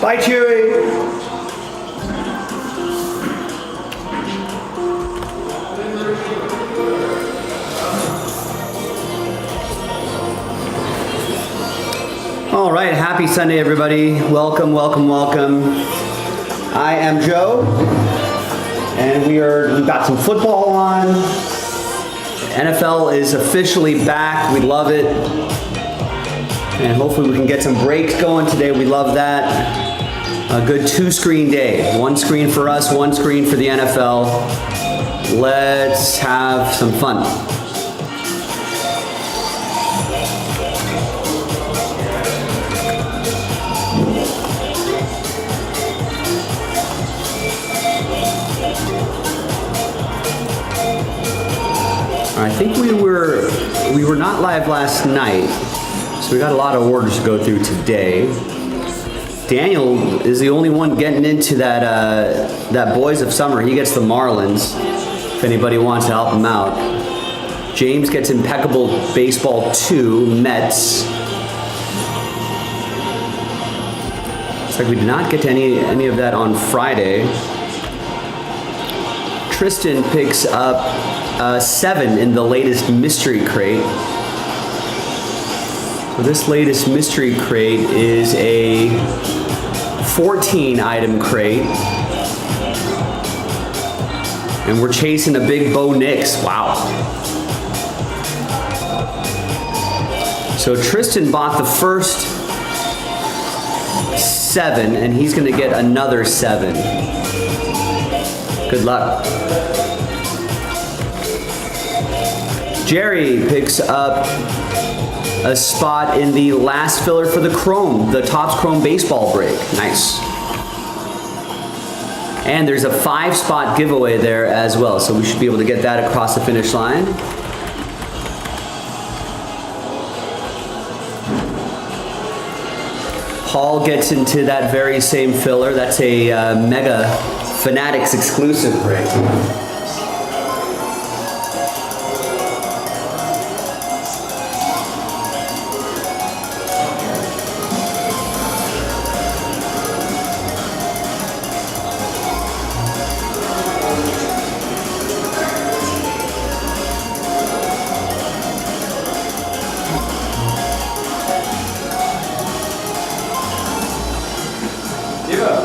Bye, Chewy. All right, happy Sunday, everybody. Welcome, welcome, welcome. I am Joe, and we've got some football on. NFL is officially back. We love it. And hopefully we can get some breaks going today. We love that. A good 2-screen day. 1 screen for us, 1 screen for the NFL. Let's have some fun. I think we were not live last night, so we got a lot of orders to go through today. Daniel is the only one getting into that Boys of Summer. He gets the Marlins, if anybody wants to help him out. James gets Impeccable Baseball 2, Mets. Looks like we did not get to any of that on Friday. Tristan picks up 7 in the latest mystery crate. So this latest mystery crate is a 14 item crate. And we're chasing a big Bo Nix. Wow. So Tristan bought the first 7 and he's gonna get another 7. Good luck. Jerry picks up a spot in the last filler for the Chrome, the Topps Chrome baseball break. Nice. And there's a 5-spot giveaway there as well, so we should be able to get that across the finish line. Paul gets into that very same filler. That's a Mega Fanatics exclusive break.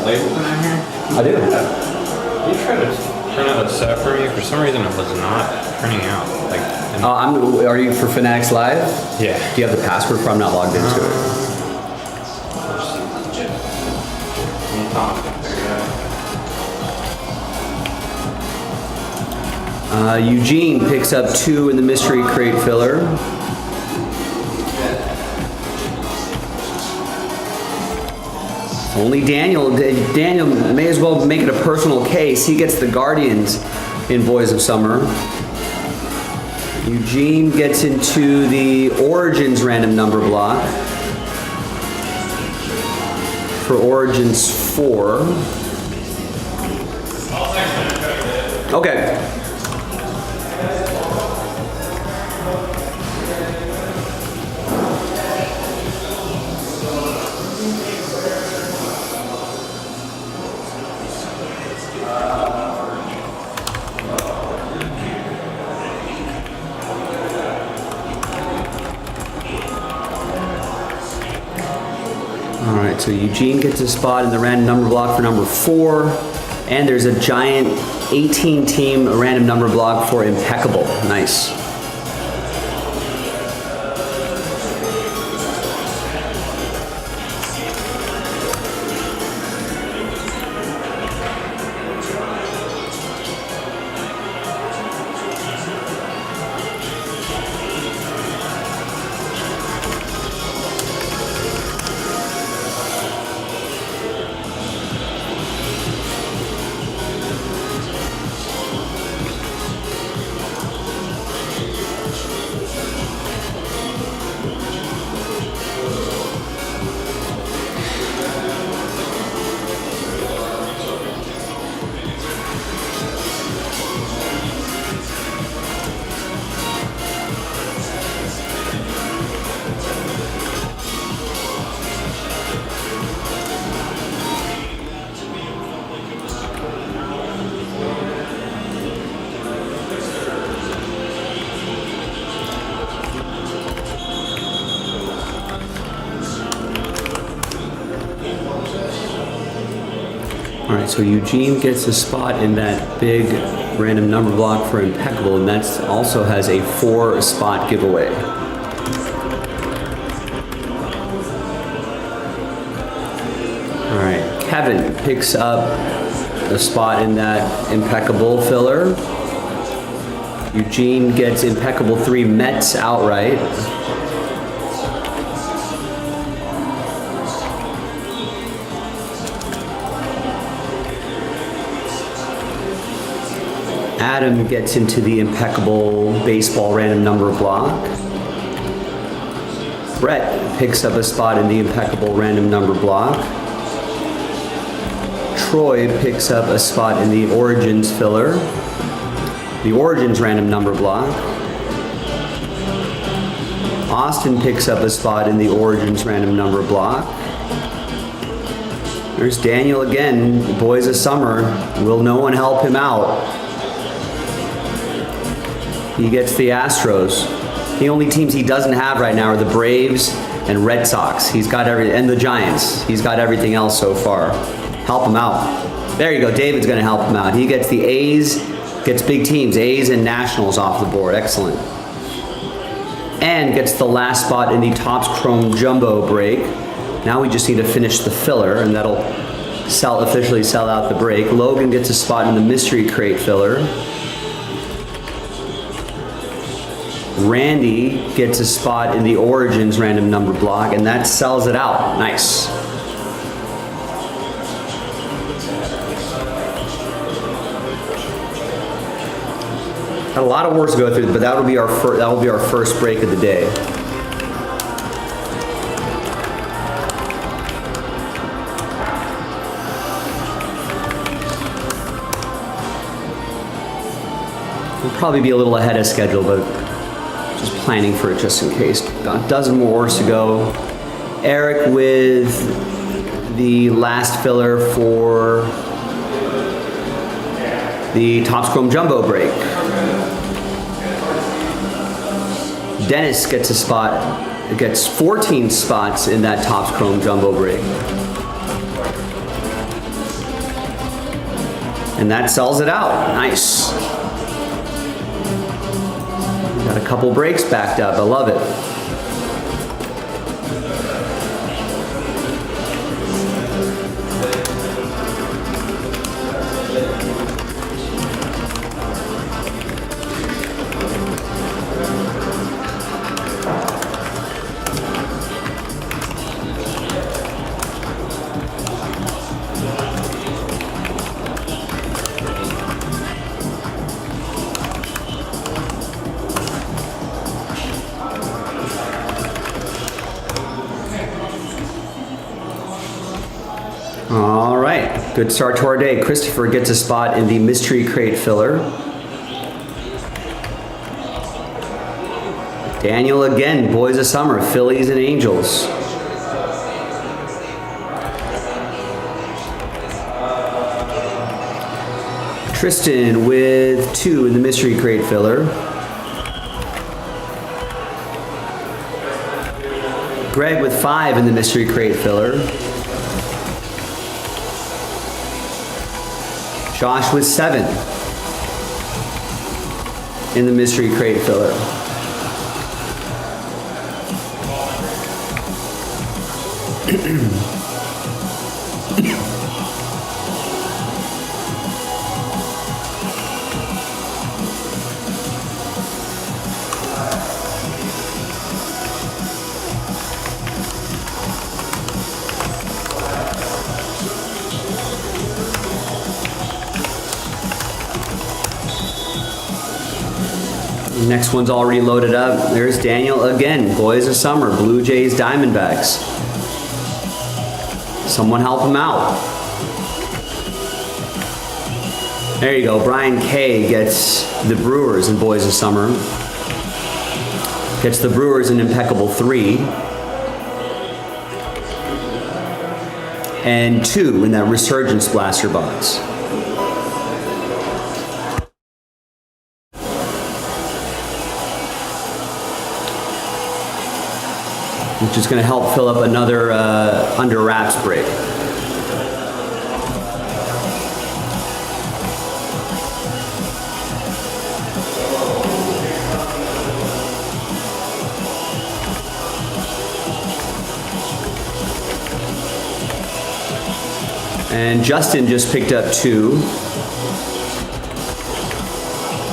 Label pen in here? I do. You tried to print out a set for me. For some reason, it was not printing out. Are you for Fanatics Live? Yeah. Do you have the password for? I'm not logged into it. Eugene picks up 2 in the mystery crate filler. Only Daniel may as well make it a personal case. He gets the Guardians in Boys of Summer. Eugene gets into the Origins random number block for Origins 4. Okay. Alright, so Eugene gets a spot in the random number block for number 4, and there's a giant 18-team random number block for Impeccable. Nice. so Eugene gets a spot in that big random number block for impeccable, and that also has a 4-spot giveaway. All right, Kevin picks up a spot in that impeccable filler. Eugene gets impeccable 3 Mets outright. Adam gets into the impeccable baseball random number block. Brett picks up a spot in the impeccable random number block. Troy picks up a spot in the Origins filler, the Origins random number block. Austin picks up a spot in the Origins random number block. There's Daniel again, Boys of Summer. Will no one help him out? He gets the Astros. The only teams he doesn't have right now are the Braves and Red Sox. He's got and the Giants. He's got everything else so far. Help him out. There you go. David's going to help him out. He gets the A's, gets big teams, A's and Nationals off the board. Excellent. And gets the last spot in the Topps Chrome Jumbo break. Now we just need to finish the filler, and that'll officially sell out the break. Logan gets a spot in the Mystery Crate filler. Randy gets a spot in the Origins random number block, and that sells it out. Nice. Got a lot of work to go through, but that will be our first break of the day. We'll probably be a little ahead of schedule, but just planning for it just in case. Got a dozen more works to go. Eric with the last filler for the Topps Chrome Jumbo break. Dennis gets a spot, gets 14 spots in that Topps Chrome Jumbo break. And that sells it out. Nice. Got a couple breaks backed up. I love it. All right, good start to our day. Christopher gets a spot in the Mystery Crate filler. Daniel again, Boys of Summer, Phillies and Angels. Tristan with 2 in the Mystery Crate filler. Greg with 5 in the Mystery Crate filler. Josh with 7 in the Mystery Crate filler. Next one's already loaded up. There's Daniel again. Boys of Summer, Blue Jays, Diamondbacks. Someone help him out. There you go. Brian K gets the Brewers in Boys of Summer. Gets the Brewers in impeccable 3. And 2 in that Resurgence Blaster box. Which is going to help fill up another under wraps break. And Justin just picked up 2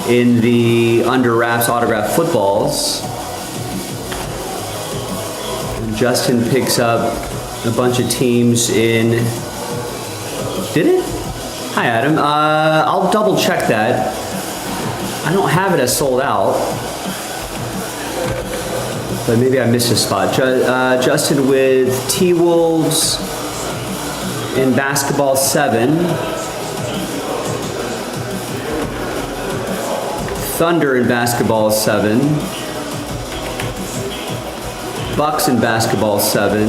in the Under Wraps autographed footballs. And Justin picks up a bunch of teams in... Did it? Hi, Adam. I'll double check that. I don't have it as sold out. But maybe I missed a spot. Justin with T-Wolves in basketball 7. Thunder in basketball 7. Bucks in basketball 7.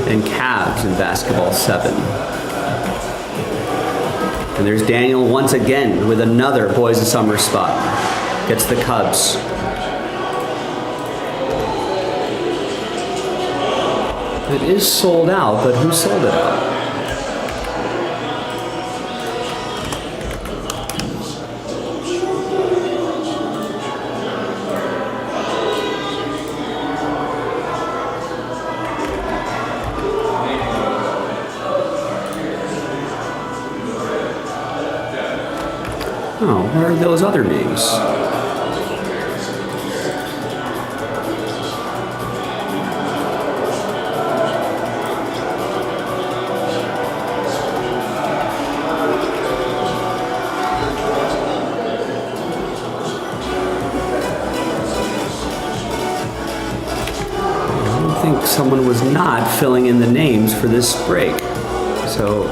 And Cavs in basketball 7. And there's Daniel once again with another Boys of Summer spot. Gets the Cubs. It is sold out, but who sold it out? Oh, where are those other names? Someone was not filling in the names for this break. So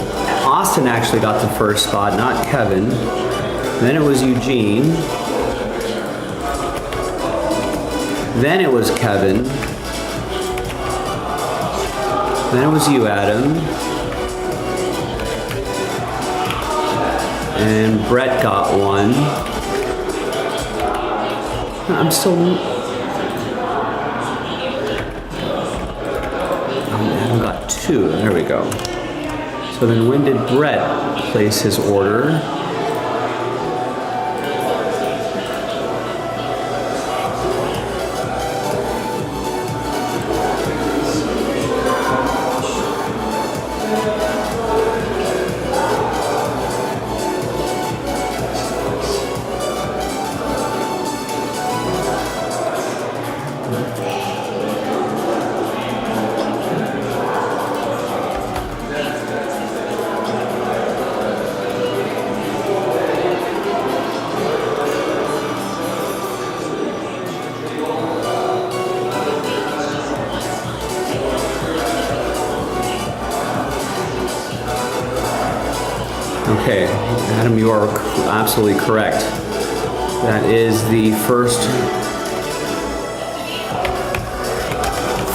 Austin actually got the first spot, not Kevin. Then it was Eugene. Then it was Kevin. Then it was you, Adam. And Brett got one. I'm still... Adam got 2. There we go. So then when did Brett place his order? Okay, Adam, you are absolutely correct. That is the first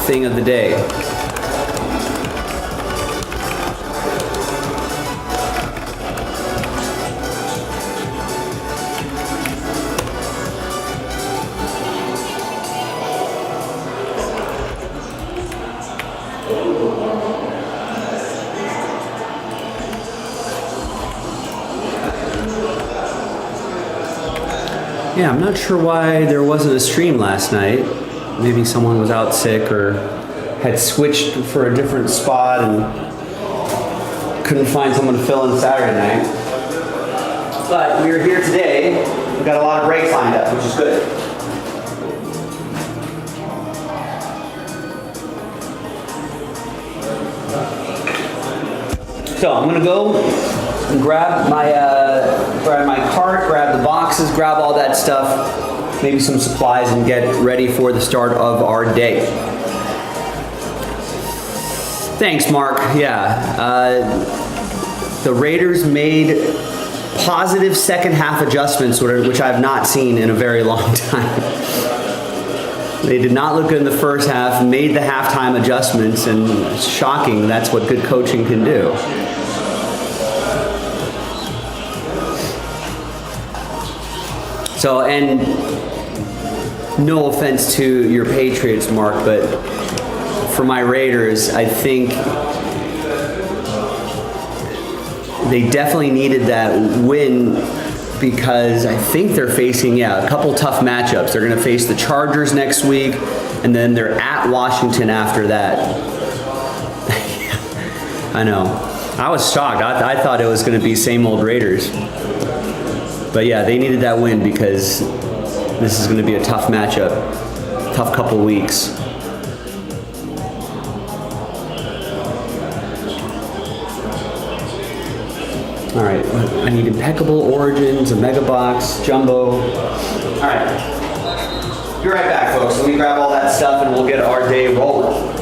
thing of the day. Yeah, I'm not sure why there wasn't a stream last night. Maybe someone was out sick or had switched for a different spot and couldn't find someone to fill in Saturday night. But we are here today. We've got a lot of breaks lined up, which is good. So I'm gonna go and grab my cart, grab the boxes, grab all that stuff, maybe some supplies, and get ready for the start of our day. Thanks, Mark. Yeah, the Raiders made positive second half adjustments, which I've not seen in a very long time. They did not look good in the first half, made the halftime adjustments, and it's shocking. That's what good coaching can do. So, and no offense to your Patriots, Mark, but for my Raiders, I think they definitely needed that win because I think they're facing, a couple tough matchups. They're going to face the Chargers next week, and then they're at Washington after that. I know. I was shocked. I thought it was going to be same old Raiders. But yeah, they needed that win because this is going to be a tough matchup, tough couple weeks. All right, I need impeccable origins, a mega box, jumbo. All right, be right back, folks. Let me grab all that stuff and we'll get our day rolling.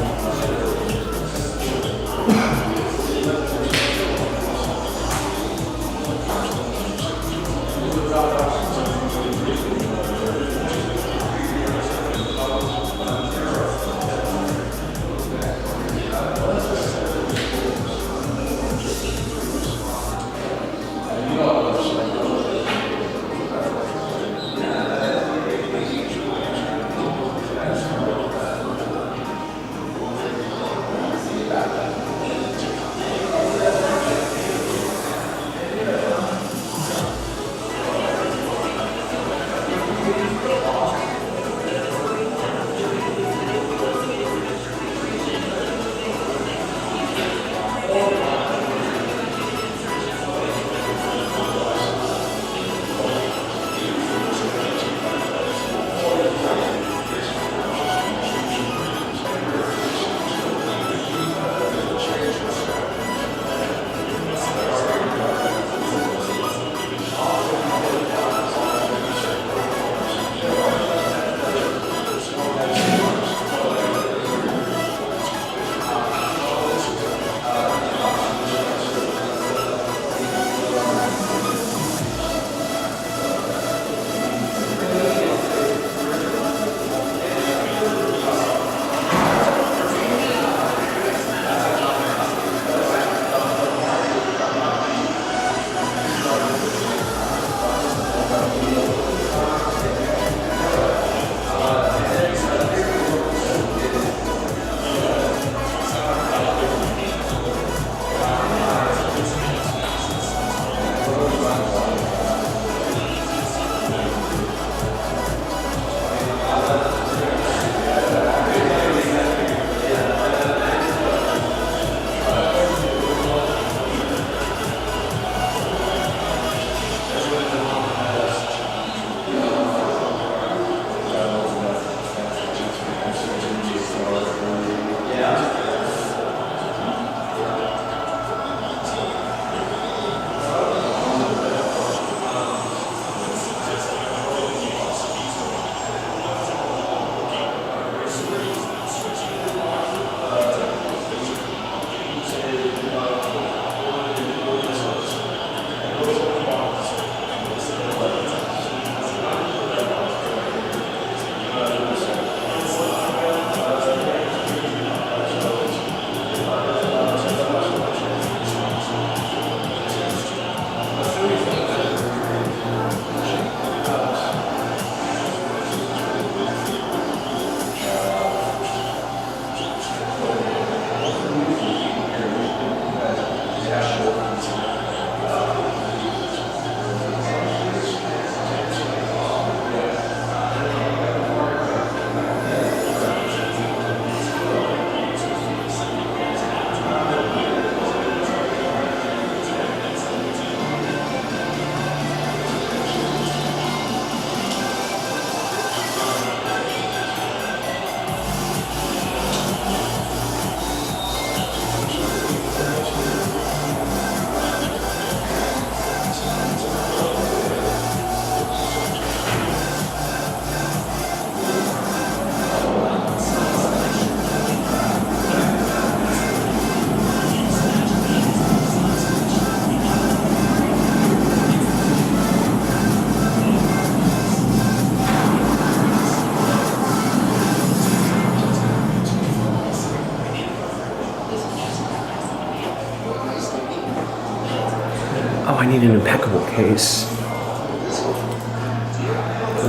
Oh, I need an impeccable case.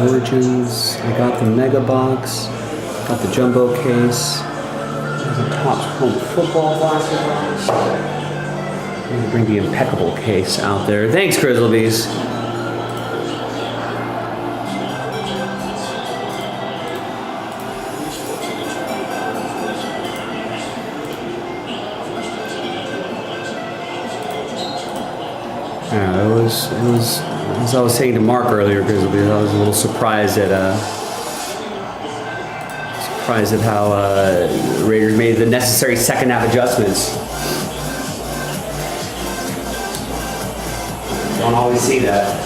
Origins, I got the mega box, got the jumbo case, the Topps home football box. I'm gonna bring the impeccable case out there. Thanks, Grizzlebees. Yeah, it was, as I was saying to Mark earlier, because I was a little surprised at how Raiders made the necessary second half adjustments. Don't always see that.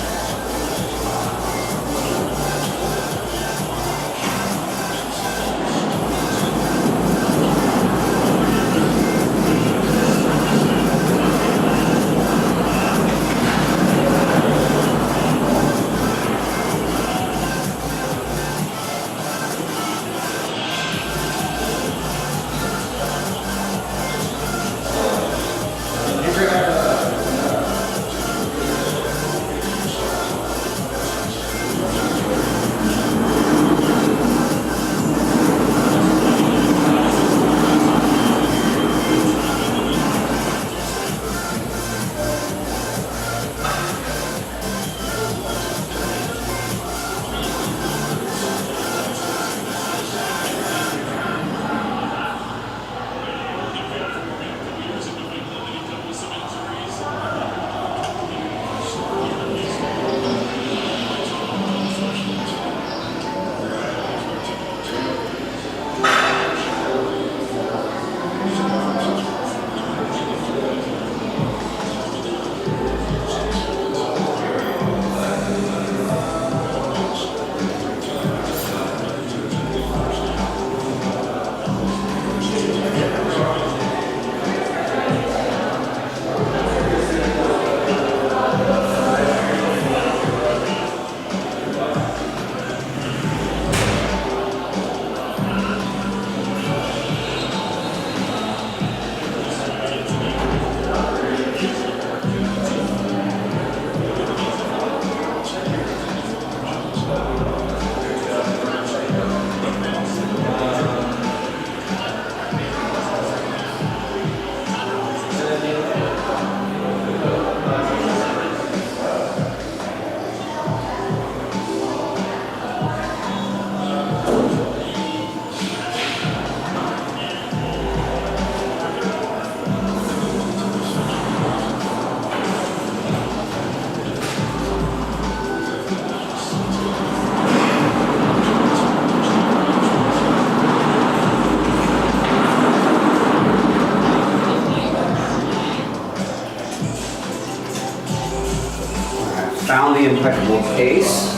Found the impeccable case.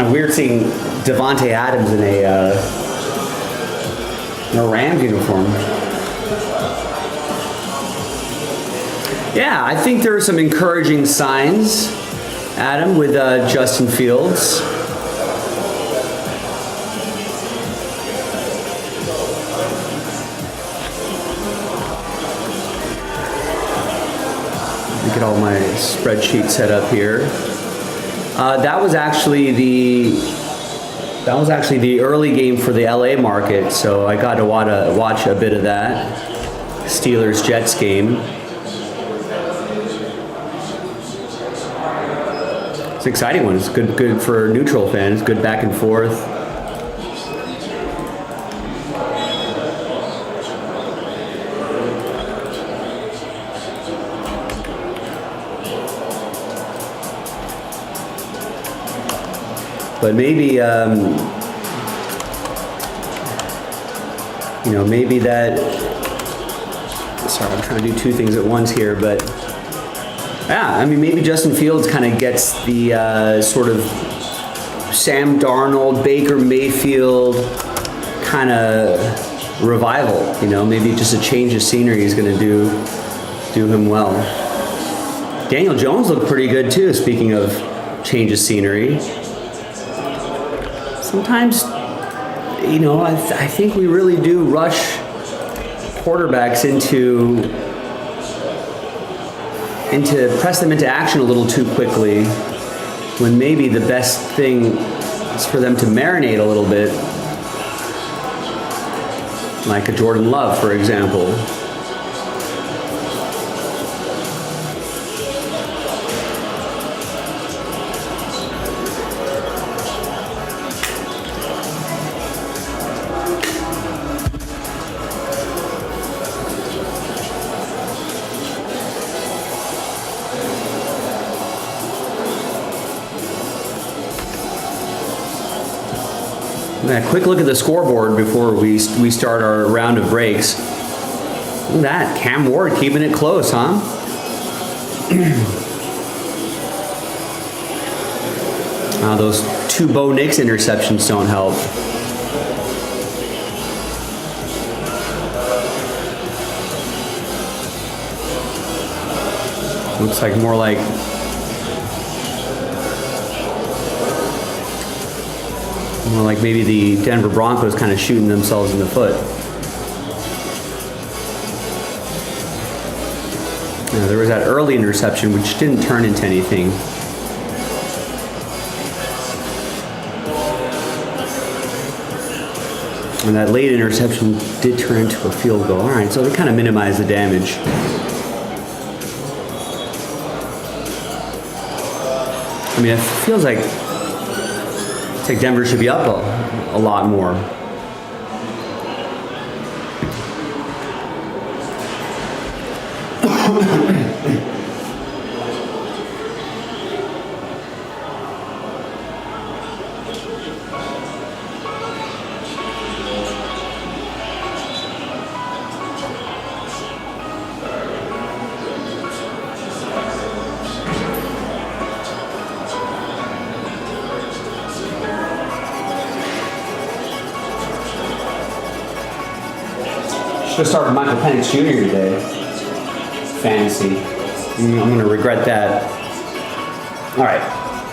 of weird seeing Devontae Adams in a Rams uniform. Yeah, I think there are some encouraging signs, Adam, with Justin Fields. Get all my spreadsheet set up here. That was actually the early game for the LA market, so I got to watch a bit of that Steelers Jets game. It's an exciting one. It's good for neutral fans. Good back and forth. But maybe, maybe that, sorry, I'm trying to do two things at once here, but yeah, I mean, maybe Justin Fields kind of gets the sort of Sam Darnold, Baker Mayfield kind of revival, maybe just a change of scenery is going to do him well. Daniel Jones looked pretty good too, speaking of change of scenery. Sometimes, I think we really do rush quarterbacks into press them into action a little too quickly, when maybe the best thing is for them to marinate a little bit, like a Jordan Love, for example. A quick look at the scoreboard before we start our round of breaks. Look at that, Cam Ward keeping it close, huh? Those two Bo Nix interceptions don't help. Looks like more like maybe the Denver Broncos kind of shooting themselves in the foot. There was that early interception which didn't turn into anything. And that late interception did turn into a field goal. All right, so they kind of minimized the damage. I mean, it feels like Denver should be up a lot more. Should have started Michael Penix Jr. today. Fantasy. I'm going to regret that. All right.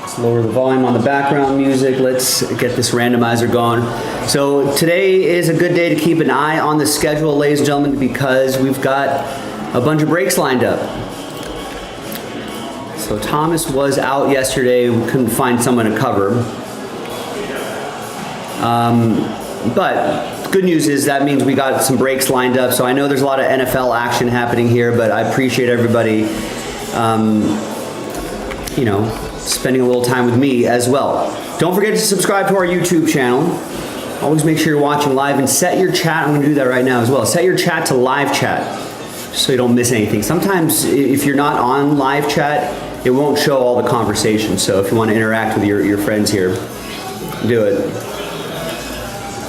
Let's lower the volume on the background music. Let's get this randomizer going. So today is a good day to keep an eye on the schedule, ladies and gentlemen, because we've got a bunch of breaks lined up. So Thomas was out yesterday. We couldn't find someone to cover. But good news is that means we got some breaks lined up. So I know there's a lot of NFL action happening here, but I appreciate everybody, spending a little time with me as well. Don't forget to subscribe to our YouTube channel. Always make sure you're watching live and set your chat. I'm going to do that right now as well. Set your chat to live chat so you don't miss anything. Sometimes if you're not on live chat, it won't show all the conversation. So if you want to interact with your friends here, do it.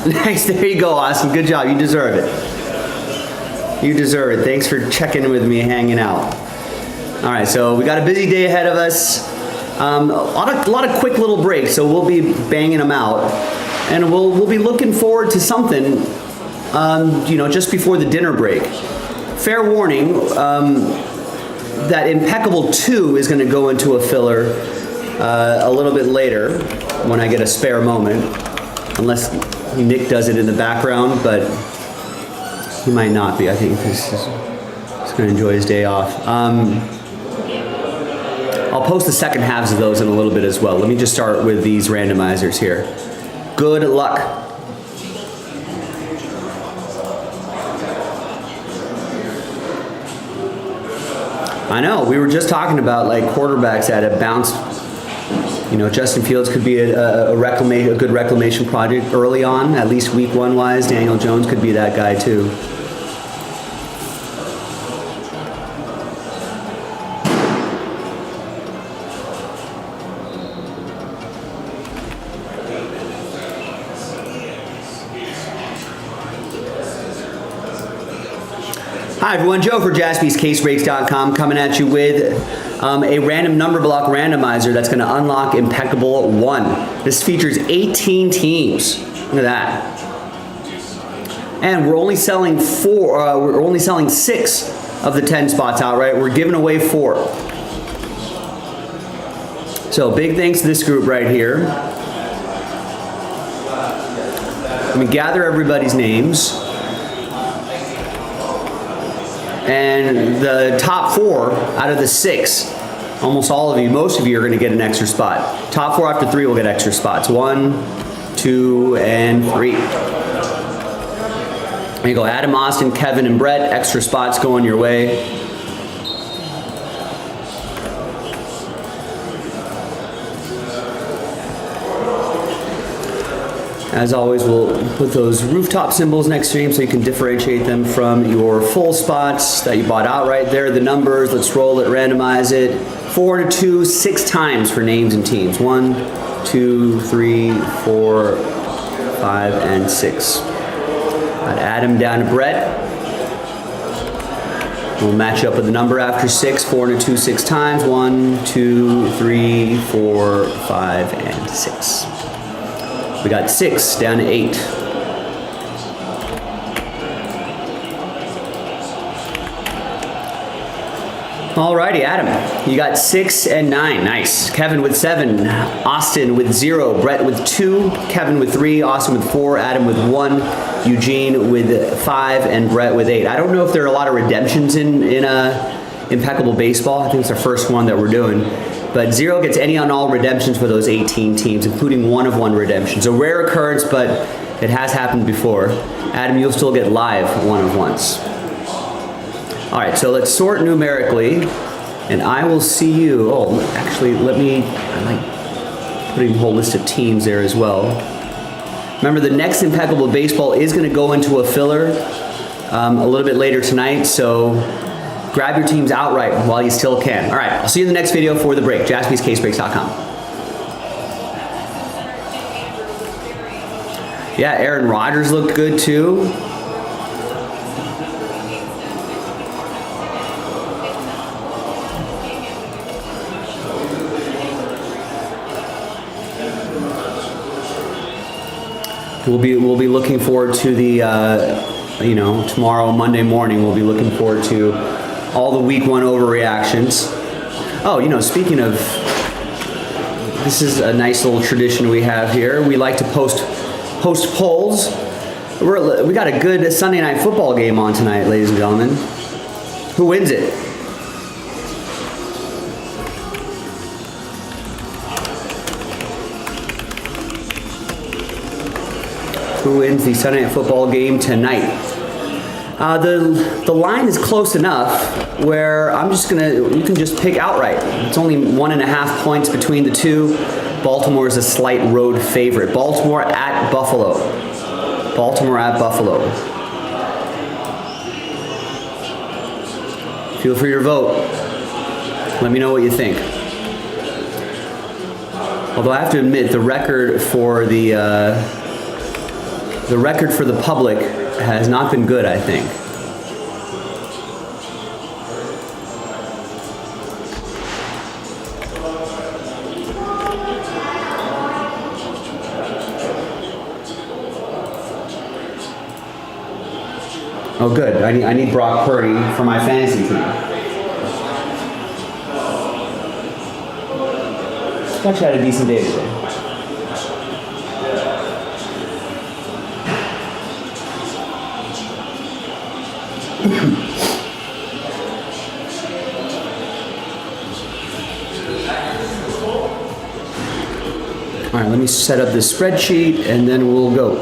Nice, there you go, Austin. Good job. You deserve it. You deserve it. Thanks for checking in with me, hanging out. All right, so we got a busy day ahead of us. A lot of quick little breaks, so we'll be banging them out, and we'll be looking forward to something, just before the dinner break. Fair warning, that Impeccable 2 is going to go into a filler a little bit later when I get a spare moment, unless Nick does it in the background, but he might not be. I think he's going to enjoy his day off. I'll post the second halves of those in a little bit as well. Let me just start with these randomizers here. Good luck. I know, we were just talking about like quarterbacks that have bounced. Justin Fields could be a good reclamation project early on, at least week 1 wise. Daniel Jones could be that guy too. Hi everyone, Joe for JaspysCaseBreaks.com coming at you with a random number block randomizer that's going to unlock Impeccable 1. This features 18 teams. Look at that. And we're only selling 6 of the 10 spots outright. We're giving away 4. So big thanks to this group right here. Let me gather everybody's names. And the top 4 out of the 6, almost all of you, most of you are going to get an extra spot. Top 4 after 3 will get extra spots. 1, 2, and 3. There you go. Adam, Austin, Kevin, and Brett. Extra spots going your way. As always, we'll put those rooftop symbols next to you so you can differentiate them from your full spots that you bought outright. There are the numbers. Let's roll it, randomize it. 4 to 2, 6 times for names and teams. 1, 2, 3, 4, 5, and 6. Got Adam down to Brett. We'll match up with the number after 6. 4 to 2, 6 times. 1, 2, 3, 4, 5, and 6. We got 6 down to 8. Alrighty, Adam, you got 6 and 9. Nice. Kevin with 7, Austin with 0, Brett with 2, Kevin with 3, Austin with 4, Adam with 1, Eugene with 5, and Brett with 8. I don't know if there are a lot of redemptions in Impeccable Baseball. I think it's the first one that we're doing. But 0 gets any on all redemptions for those 18 teams, including 1 of 1 redemption. So rare occurrence, but it has happened before. Adam, you'll still get live 1 of 1s. All right, so let's sort numerically, and I will see you. Oh, actually, I like putting a whole list of teams there as well. Remember, the next Impeccable Baseball is going to go into a filler a little bit later tonight, so grab your teams outright while you still can. All right, I'll see you in the next video for the break. JaspysCaseBreaks.com. Yeah, Aaron Rodgers looked good too. We'll be looking forward to the tomorrow, Monday morning. We'll be looking forward to all the week 1 overreactions. Oh, speaking of, this is a nice little tradition we have here. We like to post polls. We got a good Sunday night football game on tonight, ladies and gentlemen. Who wins it? Who wins the Sunday night football game tonight? The line is close enough where you can just pick outright. It's only 1.5 points between the two. Baltimore is a slight road favorite. Baltimore at Buffalo. Baltimore at Buffalo. Feel free to vote. Let me know what you think. Although I have to admit, the record for the public has not been good, I think. Oh, good. I need Brock Purdy for my fantasy team. Actually had a decent day today. All right, let me set up this spreadsheet and then we'll go.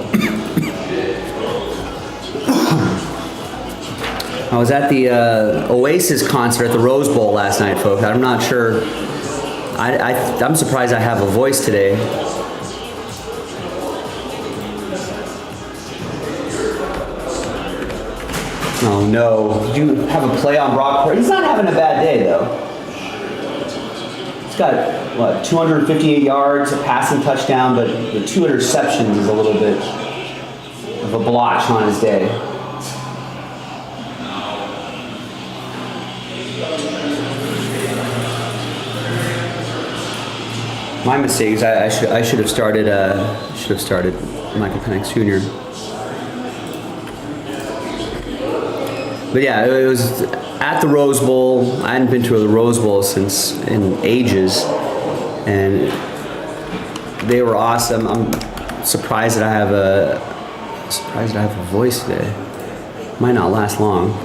I was at the Oasis concert at the Rose Bowl last night, folks. I'm not sure. I'm surprised I have a voice today. Oh no, did you have a play on Brock Purdy? He's not having a bad day though. He's got, what, 258 yards, a passing touchdown, but the 2 interceptions is a little bit of a blotch on his day. My mistakes. I should have started. Michael Penix Jr. But yeah, it was at the Rose Bowl. I hadn't been to the Rose Bowl since in ages, and they were awesome. I'm surprised that I have a voice today. Might not last long.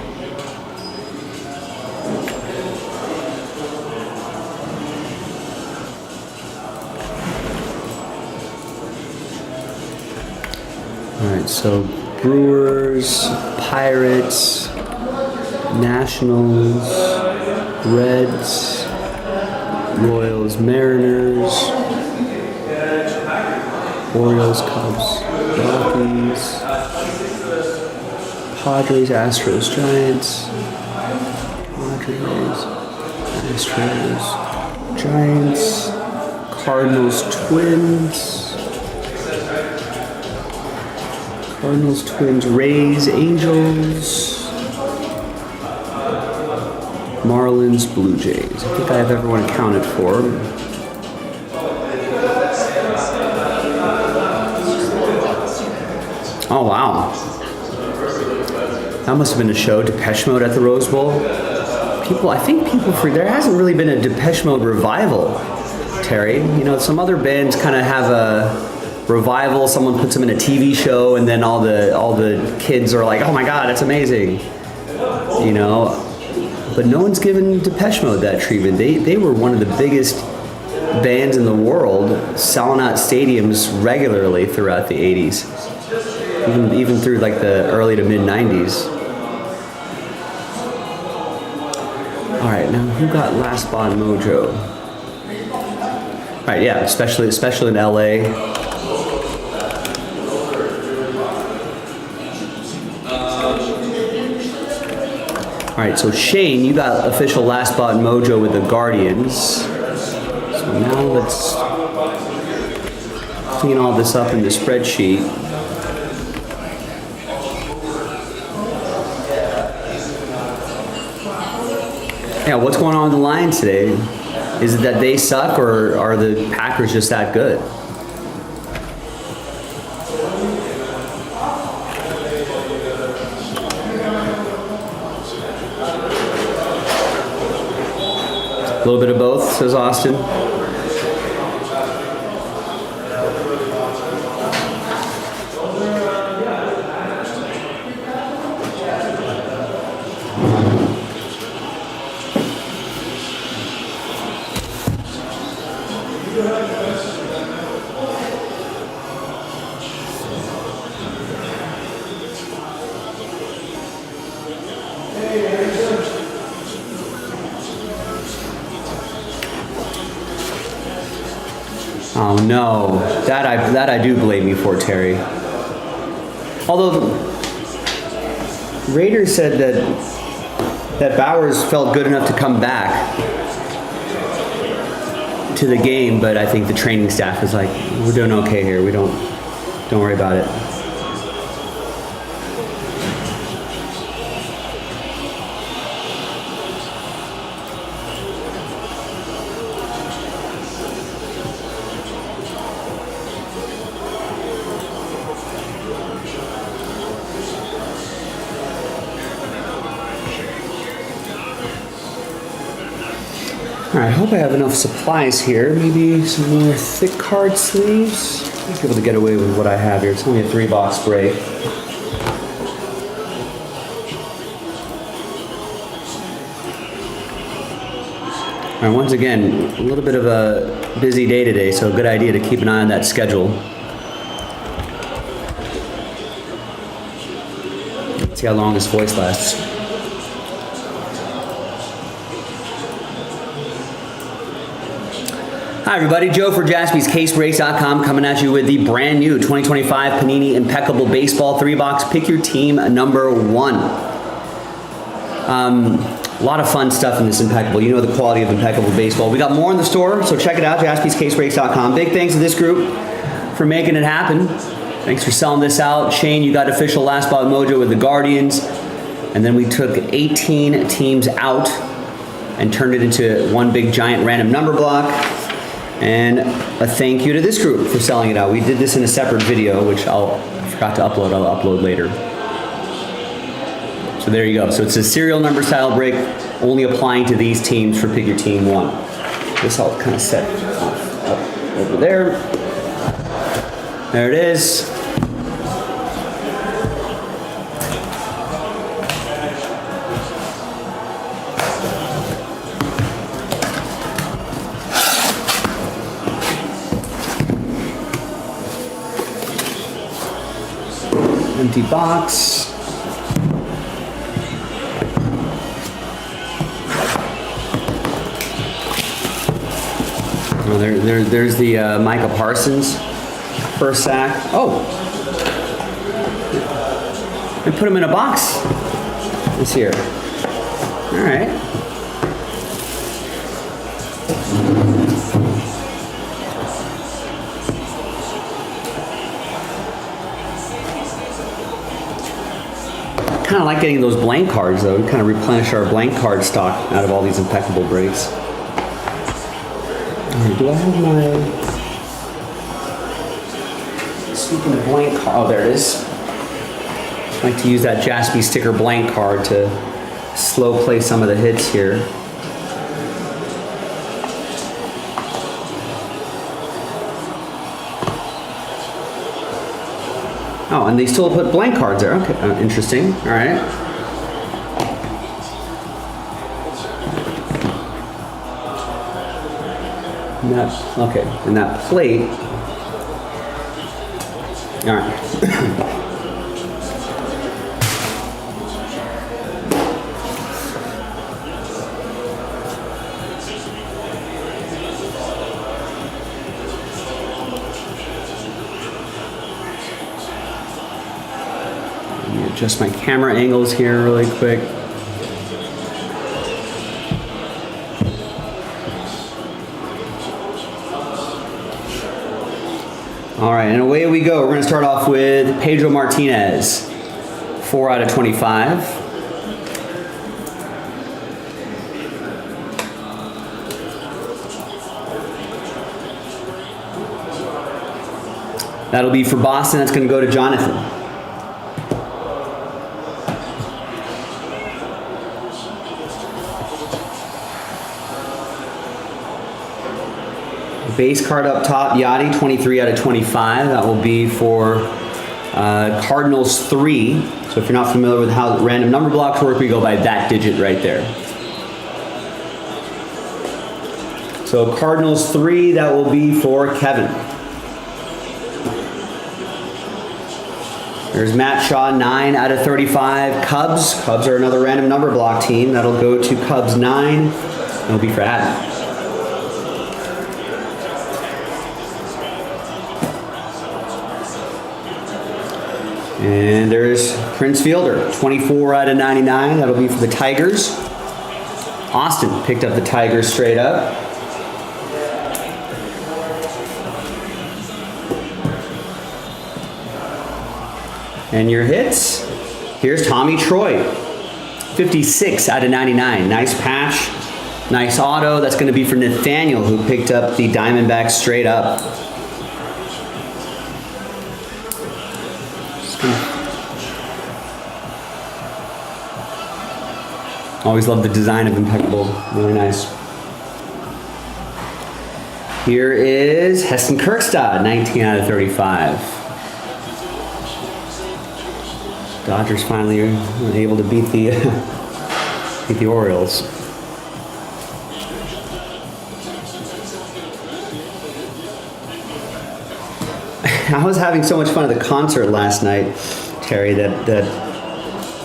All right, so Brewers, Pirates, Nationals, Reds, Royals, Mariners, Orioles, Cubs, Rockies, Padres, Astros, Giants, Padres, Astros, Giants, Cardinals, Twins, Cardinals, Twins, Rays, Angels, Marlins, Blue Jays. I think I have everyone accounted for. Oh, wow. That must have been a show, Depeche Mode at the Rose Bowl. I think people forget, there hasn't really been a Depeche Mode revival, Terry. You know, some other bands kind of have a revival, someone puts them in a TV show, and then all the kids are like, oh my god, that's amazing. You know, but no one's given Depeche Mode that treatment. They were one of the biggest bands in the world, selling out stadiums regularly throughout the 80s. Even through like the early to mid 90s. All right, now who got Last Spot Mojo? All right, yeah, especially in LA. All right, so Shane, you got official Last Spot Mojo with the Guardians. So now let's clean all this up in the spreadsheet. Yeah, what's going on with the Lions today? Is it that they suck, or are the Packers just that good? A little bit of both, says Austin. Oh no, that I do blame you for, Terry. Although Raiders said that Bowers felt good enough to come back to the game, but I think the training staff was like, we're doing okay here. Don't worry about it. All right, I hope I have enough supplies here. Maybe some more thick card sleeves. I might be able to get away with what I have here. It's only a 3-box break. All right, once again, a little bit of a busy day today, so a good idea to keep an eye on that schedule. Let's see how long this voice lasts. Hi everybody, Joe for JaspysCaseBreaks.com coming at you with the brand new 2025 Panini Impeccable Baseball 3-box. Pick your team number 1. A lot of fun stuff in this Impeccable. You know the quality of Impeccable Baseball. We got more in the store, so check it out, JaspysCaseBreaks.com. Big thanks to this group for making it happen. Thanks for selling this out. Shane, you got official last spot mojo with the Guardians. And then we took 18 teams out and turned it into one big giant random number block. And a thank you to this group for selling it out. We did this in a separate video, which I forgot to upload. I'll upload later. So there you go. So it's a serial number style break, only applying to these teams for Pick Your Team 1. This I'll kind of set up over there. There it is. Empty box. Oh, there's the Micah Parsons first sack. Oh, I put him in a box this year. All right. Kind of like getting those blank cards though. We kind of replenish our blank card stock out of all these Impeccable breaks. All right, do I have my... Speaking of blank card, oh there it is. I like to use that Jaspy sticker blank card to slow play some of the hits here. Oh, and they still put blank cards there. Okay, interesting. All right. And that, okay, and that plate. All right. Adjust my camera angles here really quick. All right, and away we go. We're going to start off with Pedro Martinez, 4 out of 25. That'll be for Boston. That's going to go to Jonathan. Base card up top, Yachty, 23 out of 25. That will be for Cardinals 3. So if you're not familiar with how random number blocks work, we go by that digit right there. So Cardinals 3, that will be for Kevin. There's Matt Shaw, 9 out of 35. Cubs. Cubs are another random number block team. That'll go to Cubs 9. That'll be for Adam. And there's Prince Fielder, 24 out of 99. That'll be for the Tigers. Austin picked up the Tigers straight up. And your hits, here's Tommy Troy, 56 out of 99. Nice patch, nice auto. That's going to be for Nathaniel, who picked up the Diamondbacks straight up. Always love the design of Impeccable. Really nice. Here is Heston Kjerstad, 19 out of 35. Dodgers finally able to beat the beat the Orioles. I was having so much fun at the concert last night, Terry, that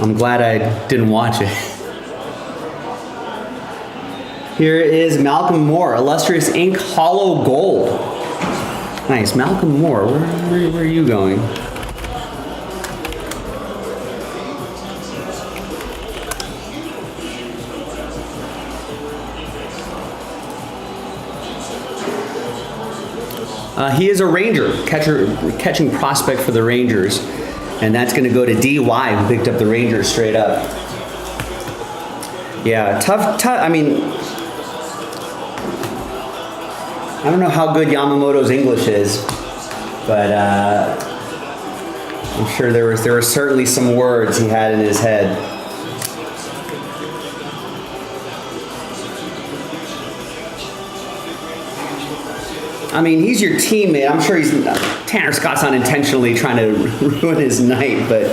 I'm glad I didn't watch it. Here is Malcolm Moore, Illustrious Ink Hollow Gold. Nice, Malcolm Moore, where are you going? He is a Ranger, catching prospect for the Rangers. And that's going to go to DY, who picked up the Rangers straight up. Yeah, tough. I mean, I don't know how good Yamamoto's English is, but I'm sure there were certainly some words he had in his head. I mean, he's your teammate. I'm sure Tanner Scott's not intentionally trying to ruin his night, but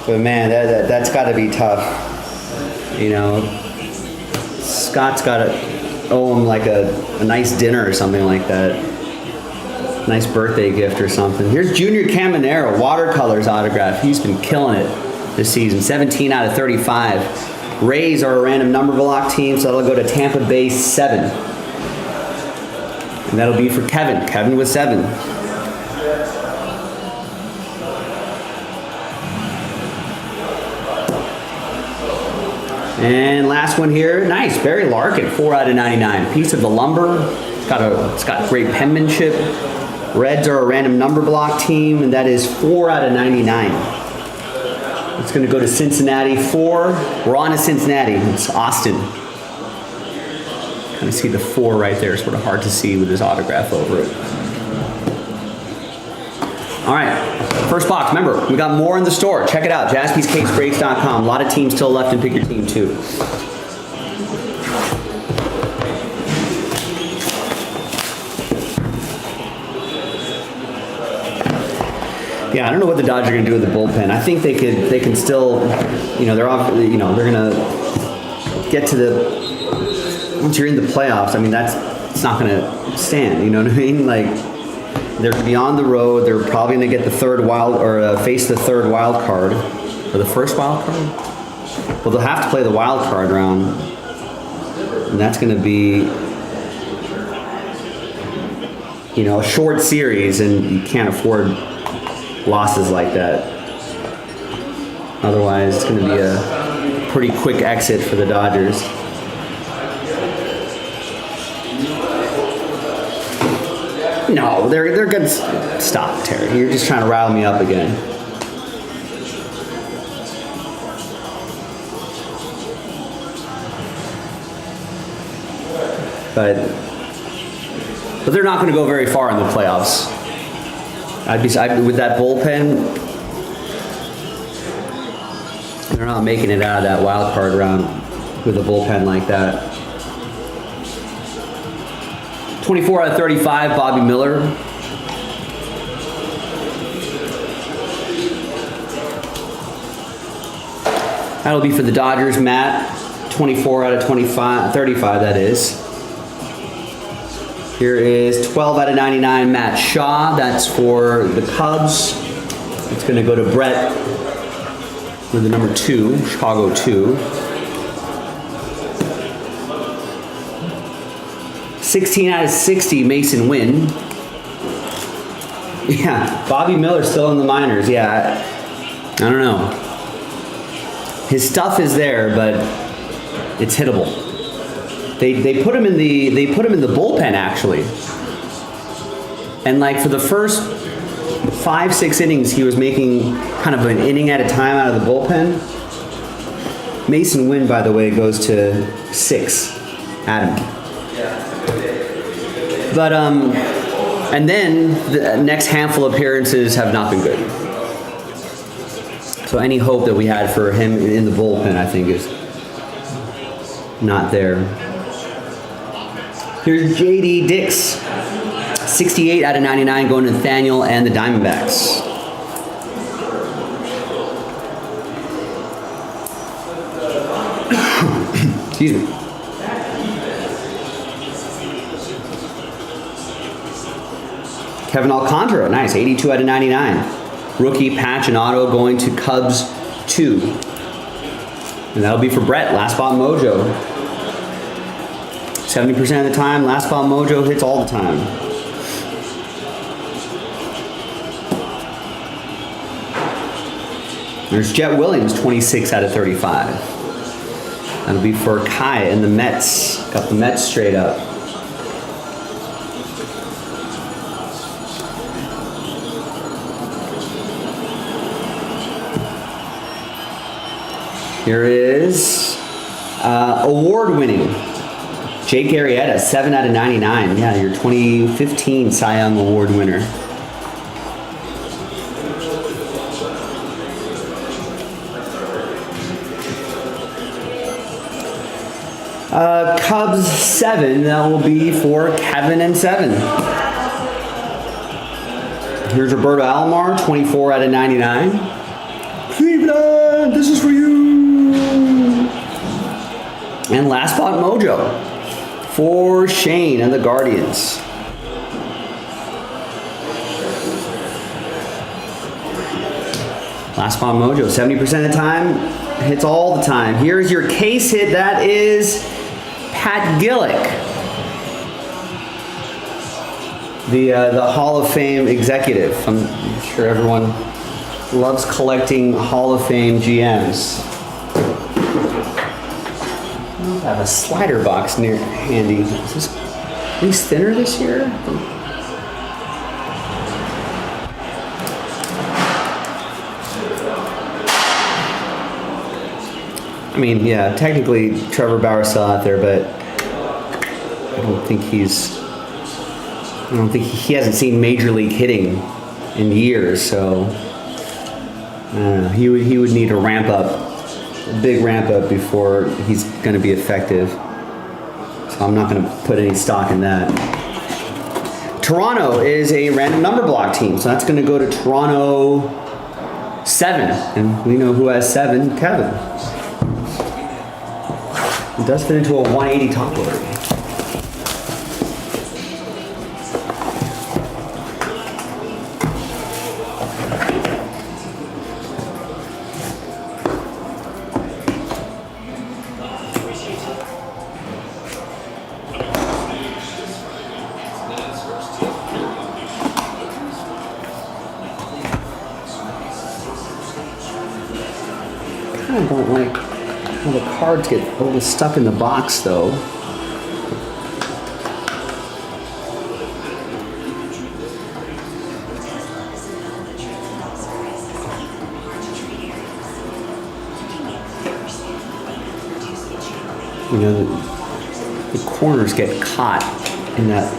man, that's got to be tough. You know, Scott's got to owe him like a nice dinner or something like that. Nice birthday gift or something. Here's Junior Caminero, watercolors autograph. He's been killing it this season. 17 out of 35. Rays are a random number block team, so that'll go to Tampa Bay 7. And that'll be for Kevin. Kevin with 7. And last one here, nice, Barry Larkin, 4 out of 99. Piece of the lumber. It's got great penmanship. Reds are a random number block team, and that is 4 out of 99. It's going to go to Cincinnati 4. We're on to Cincinnati. It's Austin. Kind of see the 4 right there. Sort of hard to see with his autograph over it. All right, first box. Remember, we got more in the store. Check it out, jaspyscasebreaks.com. A lot of teams still left in Pick Your Team 2. Yeah, I don't know what the Dodgers are going to do with the bullpen. I think they can still, they're going to get to the. Once you're in the playoffs, I mean, it's not going to stand. You know what I mean? Like, they're going to be on the road. They're probably going to get the third face the third wild card, or the first wild card. Well, they'll have to play the wild card round, and that's going to be, a short series, and you can't afford losses like that. Otherwise, it's going to be a pretty quick exit for the Dodgers. No, they're good. Stop, Terry. You're just trying to rile me up again. But they're not going to go very far in the playoffs. With that bullpen, they're not making it out of that wild card round with a bullpen like that. 24 out of 35, Bobby Miller. That'll be for the Dodgers, Matt. 24 out of 35, that is. Here is 12 out of 99, Matt Shaw. That's for the Cubs. It's going to go to Brett with the number 2, Chicago 2. 16 out of 60, Mason Wynn. Yeah, Bobby Miller still in the minors. Yeah, I don't know. His stuff is there, but it's hittable. They put him in the bullpen actually, and like for the first 5-6 innings, he was making kind of an inning at a time out of the bullpen. Mason Wynn, by the way, goes to 6. Adam. But and then the next handful of appearances have not been good. So any hope that we had for him in the bullpen, I think, is not there. Here's JD Dix. 68 out of 99 going to Nathaniel and the Diamondbacks. Excuse me. Kevin Alcantara, nice, 82 out of 99. Rookie patch and auto going to Cubs 2. And that'll be for Brett, Last Spot Mojo. 70% of the time, Last Spot Mojo hits all the time. There's Jet Williams, 26 out of 35. That'll be for Kai and the Mets. Got the Mets straight up. Here is award-winning Jake Arrieta, 7 out of 99. Yeah, your 2015 Cy Young Award winner. Cubs 7, that will be for Kevin and 7. Here's Roberto Alomar, 24 out of 99. Cleveland, this is for you. And Last Spot Mojo for Shane and the Guardians. Last Spot Mojo, 70% of the time, hits all the time. Here's your case hit, that is Pat Gillick, the Hall of Fame executive. I'm sure everyone loves collecting Hall of Fame GMs. I have a slider box near handy. Is this at least thinner this year? I mean, yeah, technically Trevor Bauer's still out there, but I don't think he hasn't seen major league hitting in years, so he would need a ramp up, a big ramp up before he's going to be effective. So I'm not going to put any stock in that. Toronto is a random number block team, so that's going to go to Toronto 7, and we know who has 7, Kevin. It does fit into a 180 top loader. I don't like how the cards get a little stuck in the box though. You know, the corners get caught in that.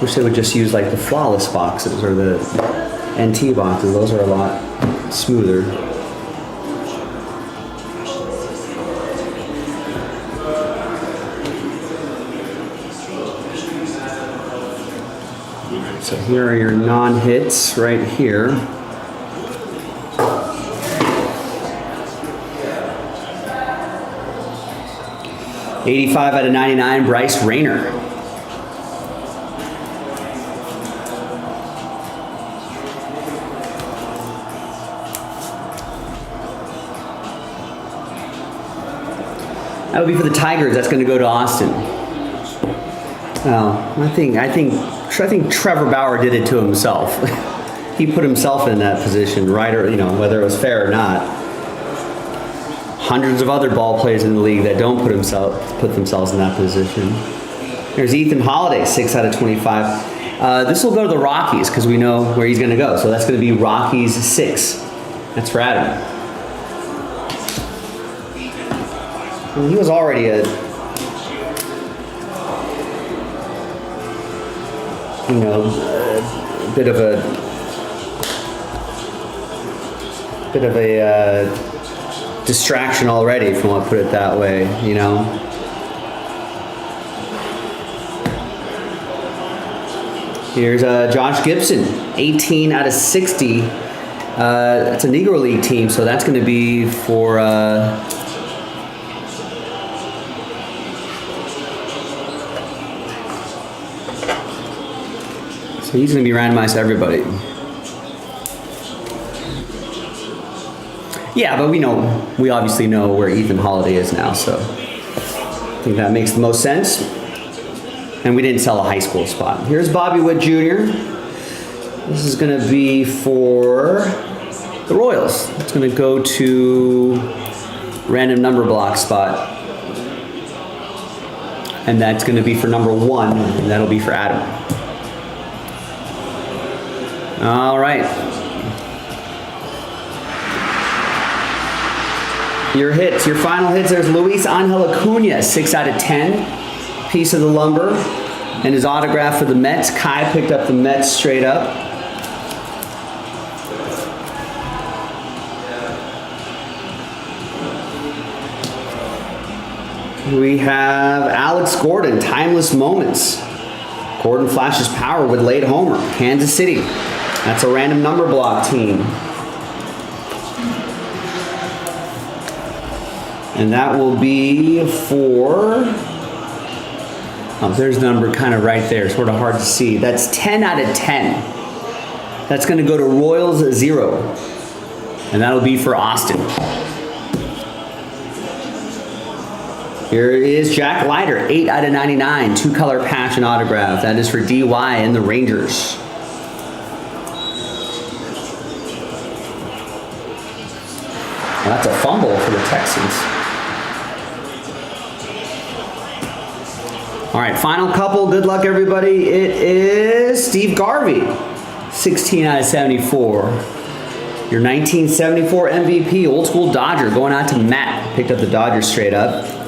Wish they would just use like the flawless boxes or the NT boxes. Those are a lot smoother. So here are your non-hits right here. $85 out of 99, Bryce Rayner. That would be for the Tigers. That's going to go to Austin. Well, I think Trevor Bauer did it to himself. He put himself in that position, right? Or whether it was fair or not. Hundreds of other ball players in the league that don't put themselves in that position. There's Ethan Holiday, 6 out of 25. This will go to the Rockies because we know where he's going to go. So that's going to be Rockies 6. That's for Adam. Well, he was already a bit of a distraction already, if you want to put it that way, Here's Josh Gibson, 18 out of 60. It's a Negro League team, so that's going to be for... so he's going to be randomized to everybody. Yeah, but we obviously know where Ethan Holiday is now, so I think that makes the most sense. And we didn't sell a high school spot. Here's Bobby Witt Jr. This is going to be for the Royals. It's going to go to random number block spot. And that's going to be for number 1, and that'll be for Adam. All right. Your hits, your final hits, there's Luis Angel Acuna, 6 out of 10. Piece of the lumber. And his autograph for the Mets. Kai picked up the Mets straight up. We have Alex Gordon, Timeless Moments. Gordon flashes power with late homer. Kansas City. That's a random number block team. And that will be for... oh, there's the number kind of right there. Sort of hard to see. That's 10 out of 10. That's going to go to Royals 0. And that'll be for Austin. Here is Jack Leiter, 8 out of 99. 2-color patch and autograph. That is for DY and the Rangers. Well, that's a fumble for the Texans. All right, final couple. Good luck, everybody. It is Steve Garvey, 16 out of 74. Your 1974 MVP, old school Dodger, going out to Matt. Picked up the Dodgers straight up.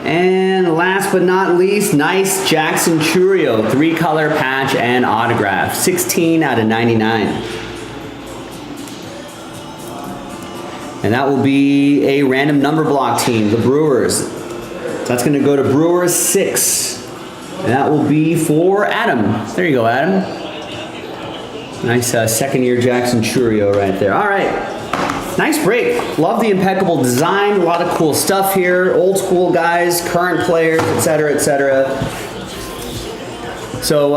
And last but not least, nice Jackson Churio, 3-color patch and autograph, 16 out of 99. And that will be a random number block team, the Brewers. So that's going to go to Brewers 6. And that will be for Adam. There you go, Adam. Nice second-year Jackson Churio right there. All right. Nice break. Love the impeccable design. A lot of cool stuff here. Old school guys, current players, etc., etc. So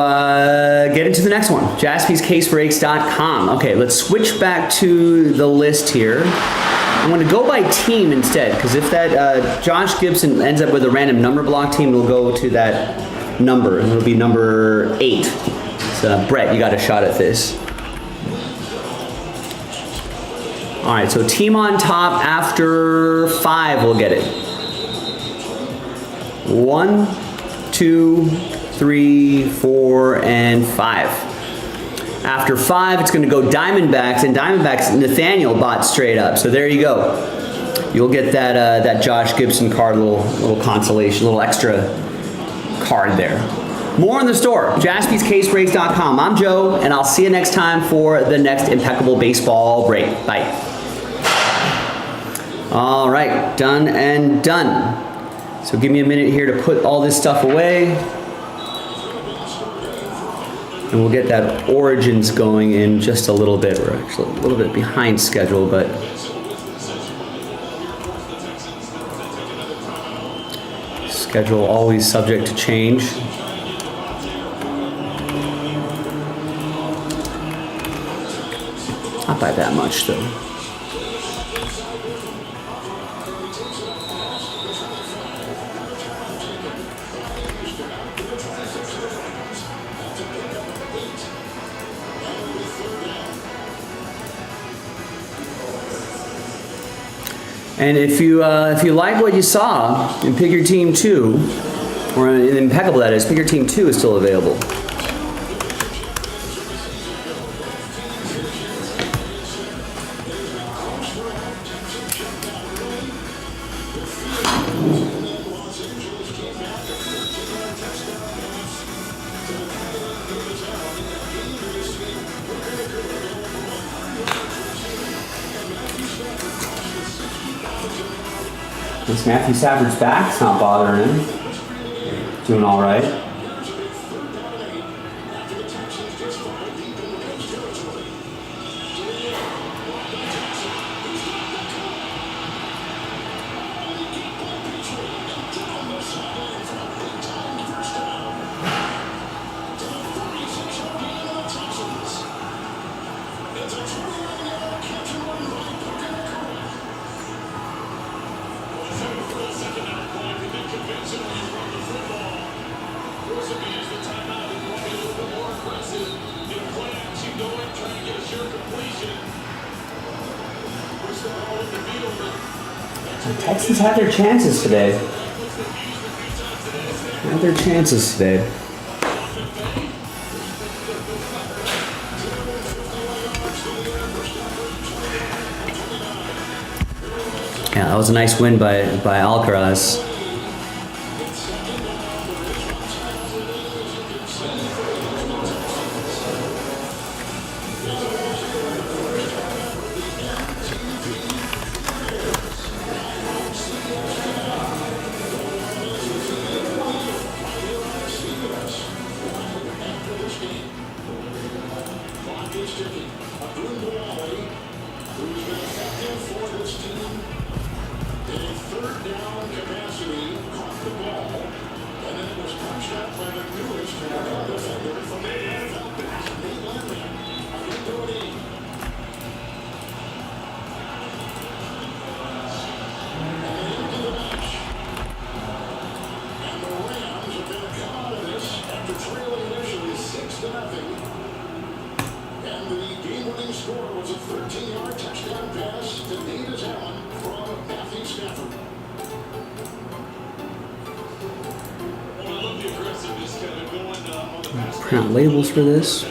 get into the next one. JaspysCaseBreaks.com. Okay, let's switch back to the list here. I'm going to go by team instead, because if that Josh Gibson ends up with a random number block team, it'll go to that number, and it'll be number 8. So Brett, you got a shot at this. All right, so team on top after 5 will get it. 1, 2, 3, 4, and 5. After 5, it's going to go Diamondbacks, and Diamondbacks Nathaniel bought straight up. So there you go. You'll get that that Josh Gibson card, little consolation, little extra card there. More in the store, JaspysCaseBreaks.com. I'm Joe, and I'll see you next time for the next impeccable baseball break. Bye. All right, done and done. So give me a minute here to put all this stuff away. And we'll get that Origins going in just a little bit. We're actually a little bit behind schedule, but schedule always subject to change. Not by that much, though. And if you like what you saw in Pick Your Team 2, or in Impeccable that is, Pick Your Team 2 is still available. This Matthew Stafford's back. It's not bothering him. Doing all right. The Texans had their chances today. Had their chances today. Yeah, that was a nice win by Alcaraz. Print out labels for this.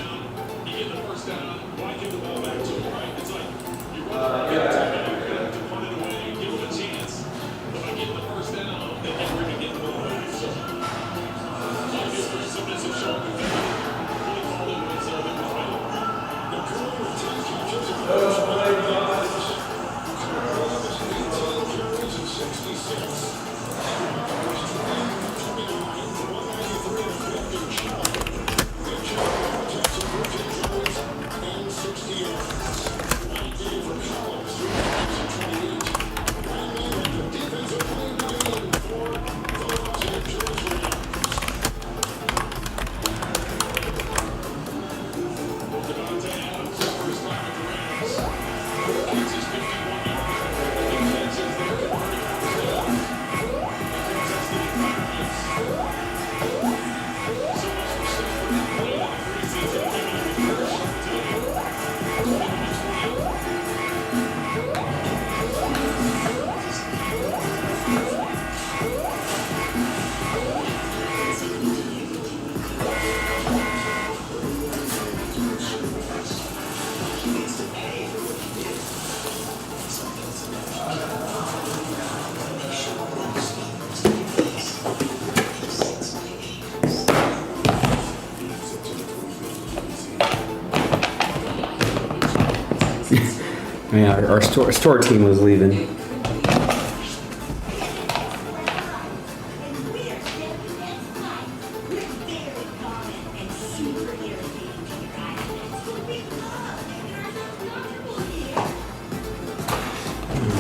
Yeah, our store team was leaving.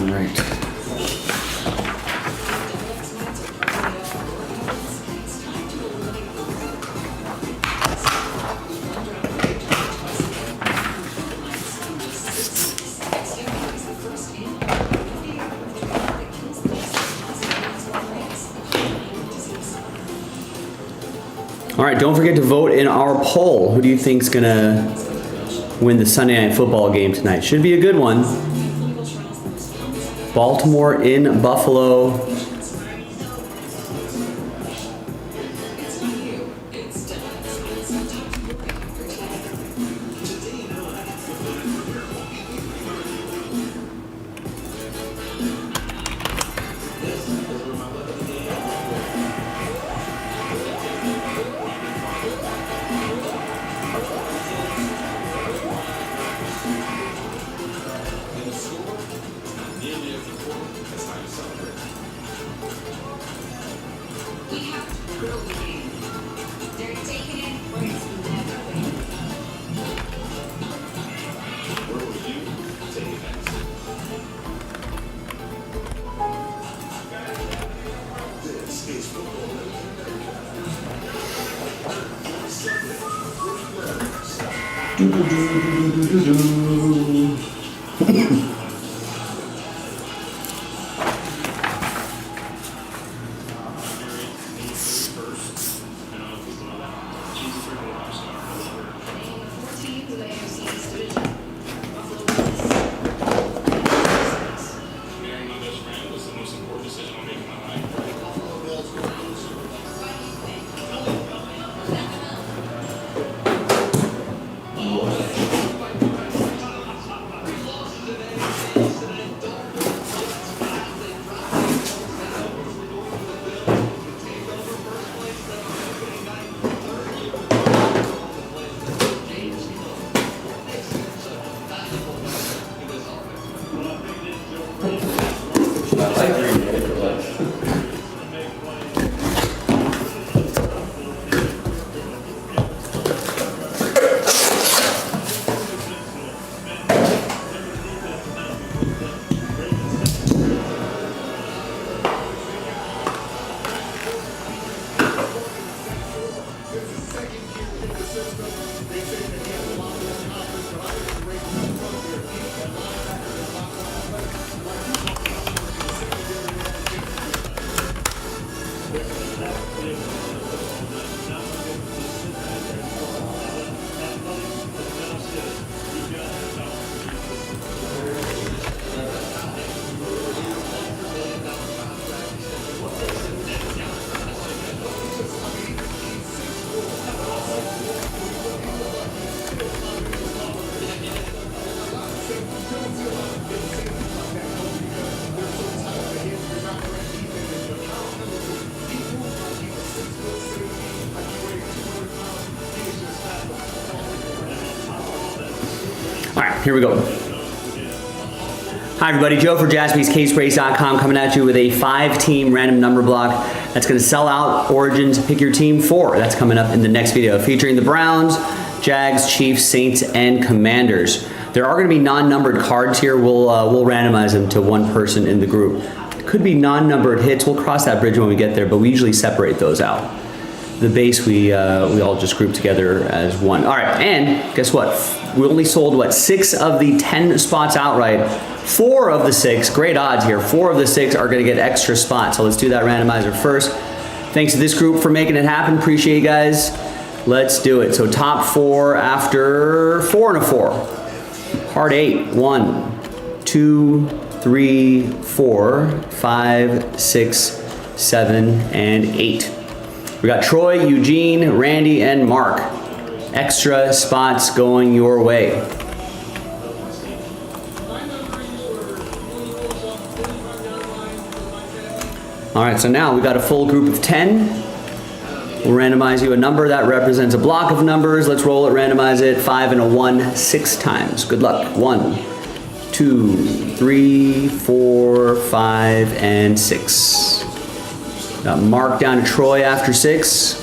All right. All right, don't forget to vote in our poll. Who do you think's gonna win the Sunday Night Football game tonight? Should be a good one. Baltimore in Buffalo. All right, here we go. Hi everybody, Joe for JaspysCaseBreaks.com coming at you with a 5-team random number block that's going to sell out Origins Pick Your Team 4. That's coming up in the next video, featuring the Browns, Jags, Chiefs, Saints, and Commanders. There are going to be non-numbered cards here. We'll randomize them to one person in the group. It could be non-numbered hits. We'll cross that bridge when we get there, but we usually separate those out. The base we all just group together as one. All right, and guess what? We only sold, 6 of the 10 spots outright. 4 of the 6, great odds here, 4 of the 6 are gonna get extra spots. So let's do that randomizer first. Thanks to this group for making it happen. Appreciate you guys. Let's do it. So top 4 after 4 and a 4. Part 8, 1, 2, 3, 4, 5, 6, 7, and 8. We got Troy, Eugene, Randy, and Mark. Extra spots going your way. All right, so now we got a full group of 10. We'll randomize you a number that represents a block of numbers. Let's roll it, randomize it. 5 and a 1, 6 times. Good luck. 1, 2, 3, 4, 5, and 6. Got Mark down to Troy after 6.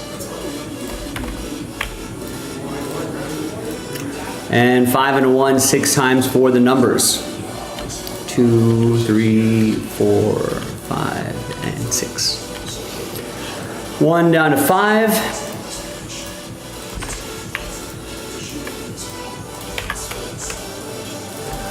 And 5 and a 1, 6 times for the numbers. 2, 3, 4, 5, and 6. 1 down to 5.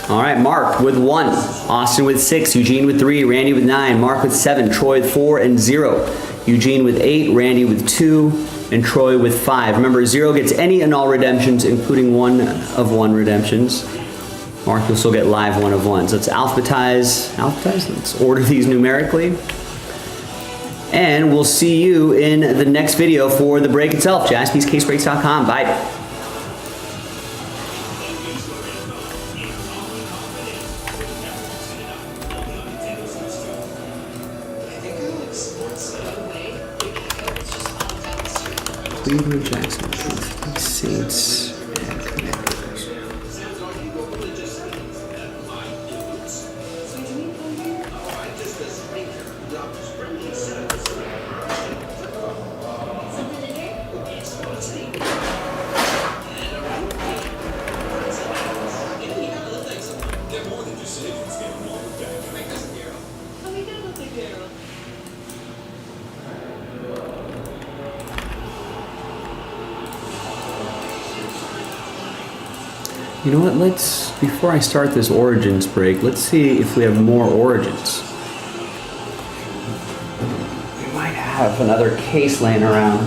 All right, Mark with 1, Austin with 6, Eugene with 3, Randy with 9, Mark with 7, Troy with 4 and 0, Eugene with 8, Randy with 2, and Troy with 5. Remember, 0 gets any and all redemptions, including 1 of 1 redemptions. Mark, you'll still get live 1 of 1s. Let's alphabetize, let's order these numerically. And we'll see you in the next video for the break itself. JaspysCaseBreaks.com. Bye. Cleveland, Jackson, Saints, and Commanders. You know what, before I start this Origins break, let's see if we have more Origins. We might have another case laying around.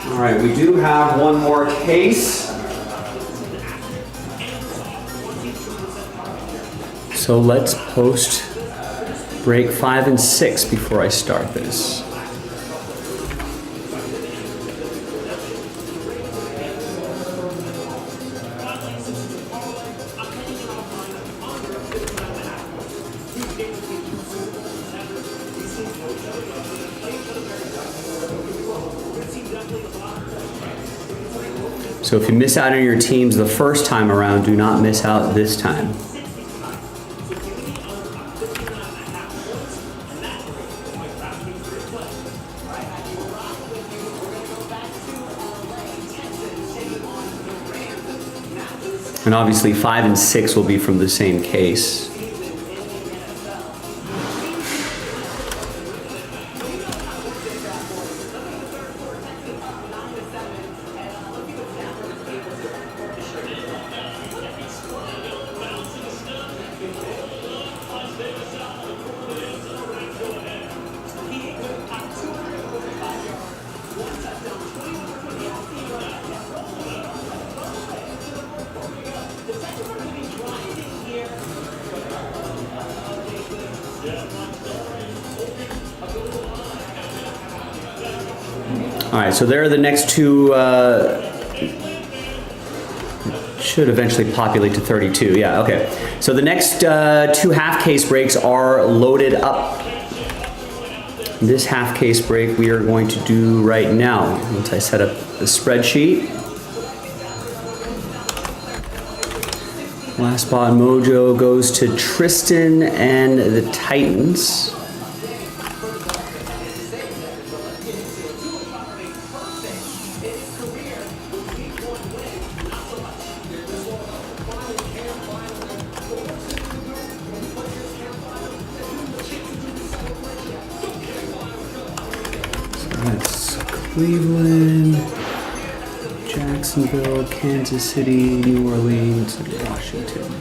All right, we do have one more case. So let's post break 5 and 6 before I start this. So if you miss out on your teams the first time around, do not miss out this time. And obviously 5 and 6 will be from the same case. All right, so there are the next two, should eventually populate to 32, yeah, okay. So the next two half case breaks are loaded up. This half case break we are going to do right now. Once I set up the spreadsheet. Last spot mojo goes to Tristan and the Titans. That's Cleveland, Jacksonville, Kansas City, New Orleans, and Washington.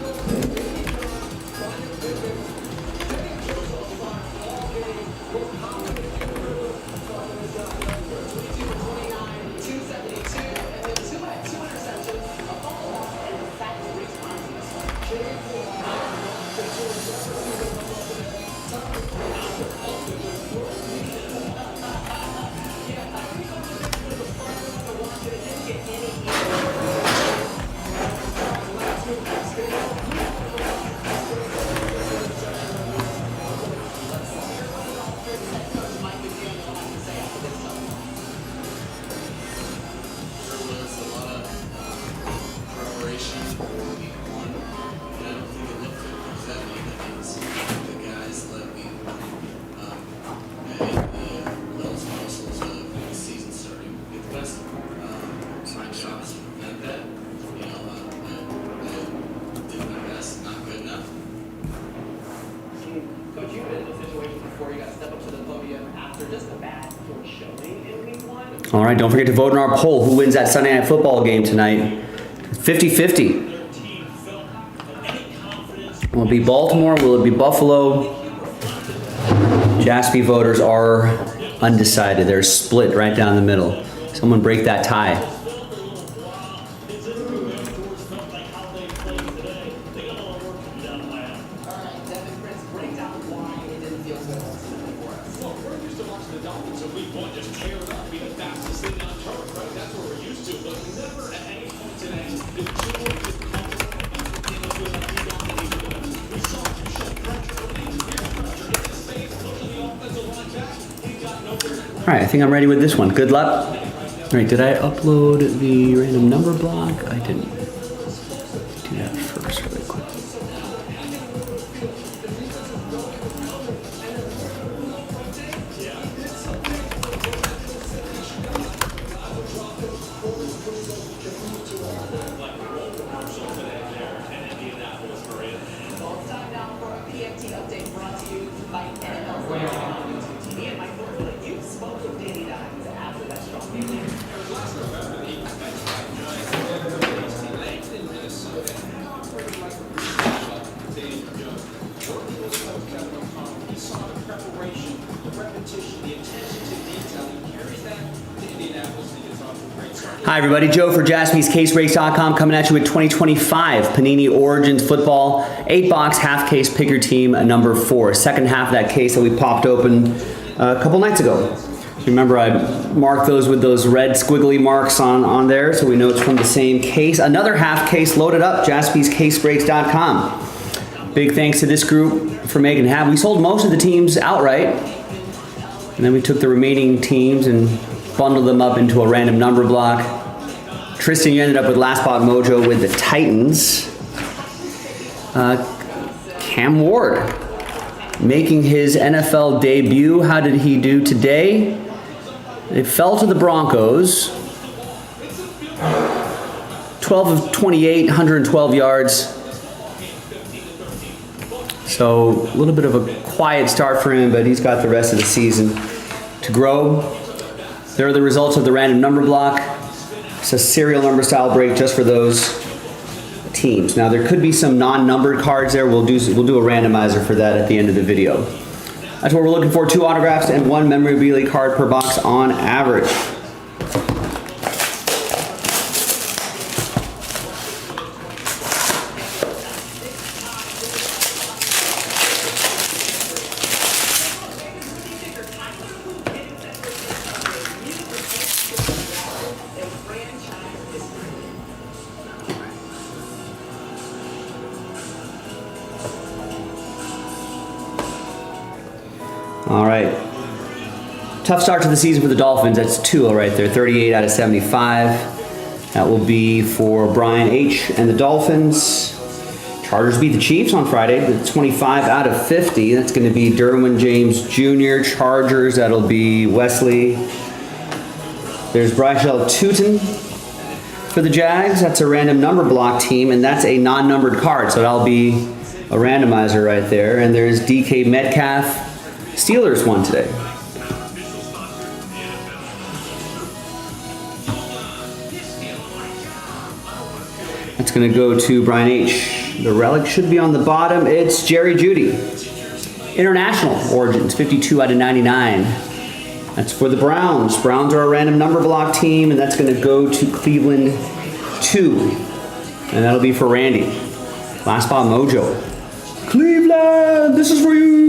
All right, don't forget to vote in our poll. Who wins that Sunday Night Football game tonight? 50-50. Will it be Baltimore? Will it be Buffalo? Jaspy voters are undecided. They're split right down the middle. Someone break that tie. All right, I think I'm ready with this one. Good luck. All right, did I upload the random number block? I didn't. Do that first really quick. Hi everybody, Joe for Jaspy's CaseBreaks.com coming at you with 2025 Panini Origins Football 8-box half case pick your team number 4. Second half of that case that we popped open a couple nights ago. So remember I marked those with those red squiggly marks on there so we know it's from the same case. Another half case loaded up, Jaspy's CaseBreaks.com. Big thanks to this group for making it happen. We sold most of the teams outright and then we took the remaining teams and bundled them up into a random number block. Tristan, you ended up with Last Spot Mojo with the Titans. Cam Ward making his NFL debut. How did he do today? They fell to the Broncos. 12 of 28, 112 yards. So a little bit of a quiet start for him, but he's got the rest of the season to grow. There are the results of the random number block. It's a serial number style break just for those teams. Now there could be some non-numbered cards there. We'll do a randomizer for that at the end of the video. That's what we're looking for: 2 autographs and 1 memorabilia card per box on average. All right. Tough start to the season for the Dolphins. That's Tua right there, 38 out of 75. That will be for Brian H. and the Dolphins. Chargers beat the Chiefs on Friday, the 25 out of 50. That's going to be Derwin James Jr. Chargers, that'll be Wesley. There's Brychel Tootin for the Jags. That's a random number block team, and that's a non-numbered card, so that'll be a randomizer right there. And there's DK Metcalf. Steelers won today. That's going to go to Brian H. The relic should be on the bottom. It's Jerry Jeudy. International Origins, 52 out of 99. That's for the Browns. Browns are a random number block team, and that's going to go to Cleveland 2. And that'll be for Randy. Last Spot Mojo. Cleveland, this is for you.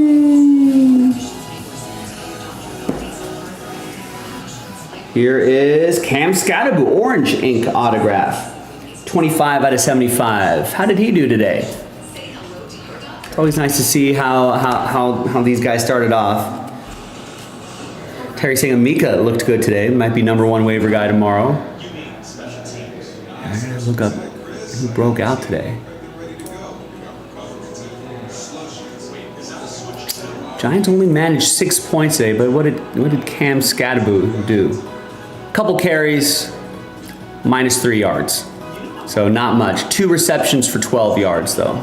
Here is Cam Scatterbu, Orange Ink autograph. 25 out of 75. How did he do today? It's always nice to see how these guys started off. Terry saying Amika looked good today. Might be #1 waiver guy tomorrow. I gotta look up who broke out today. Giants only managed 6 points today, but what did Cam Scatterbu do? Couple carries, -3 yards. So not much. 2 receptions for 12 yards though.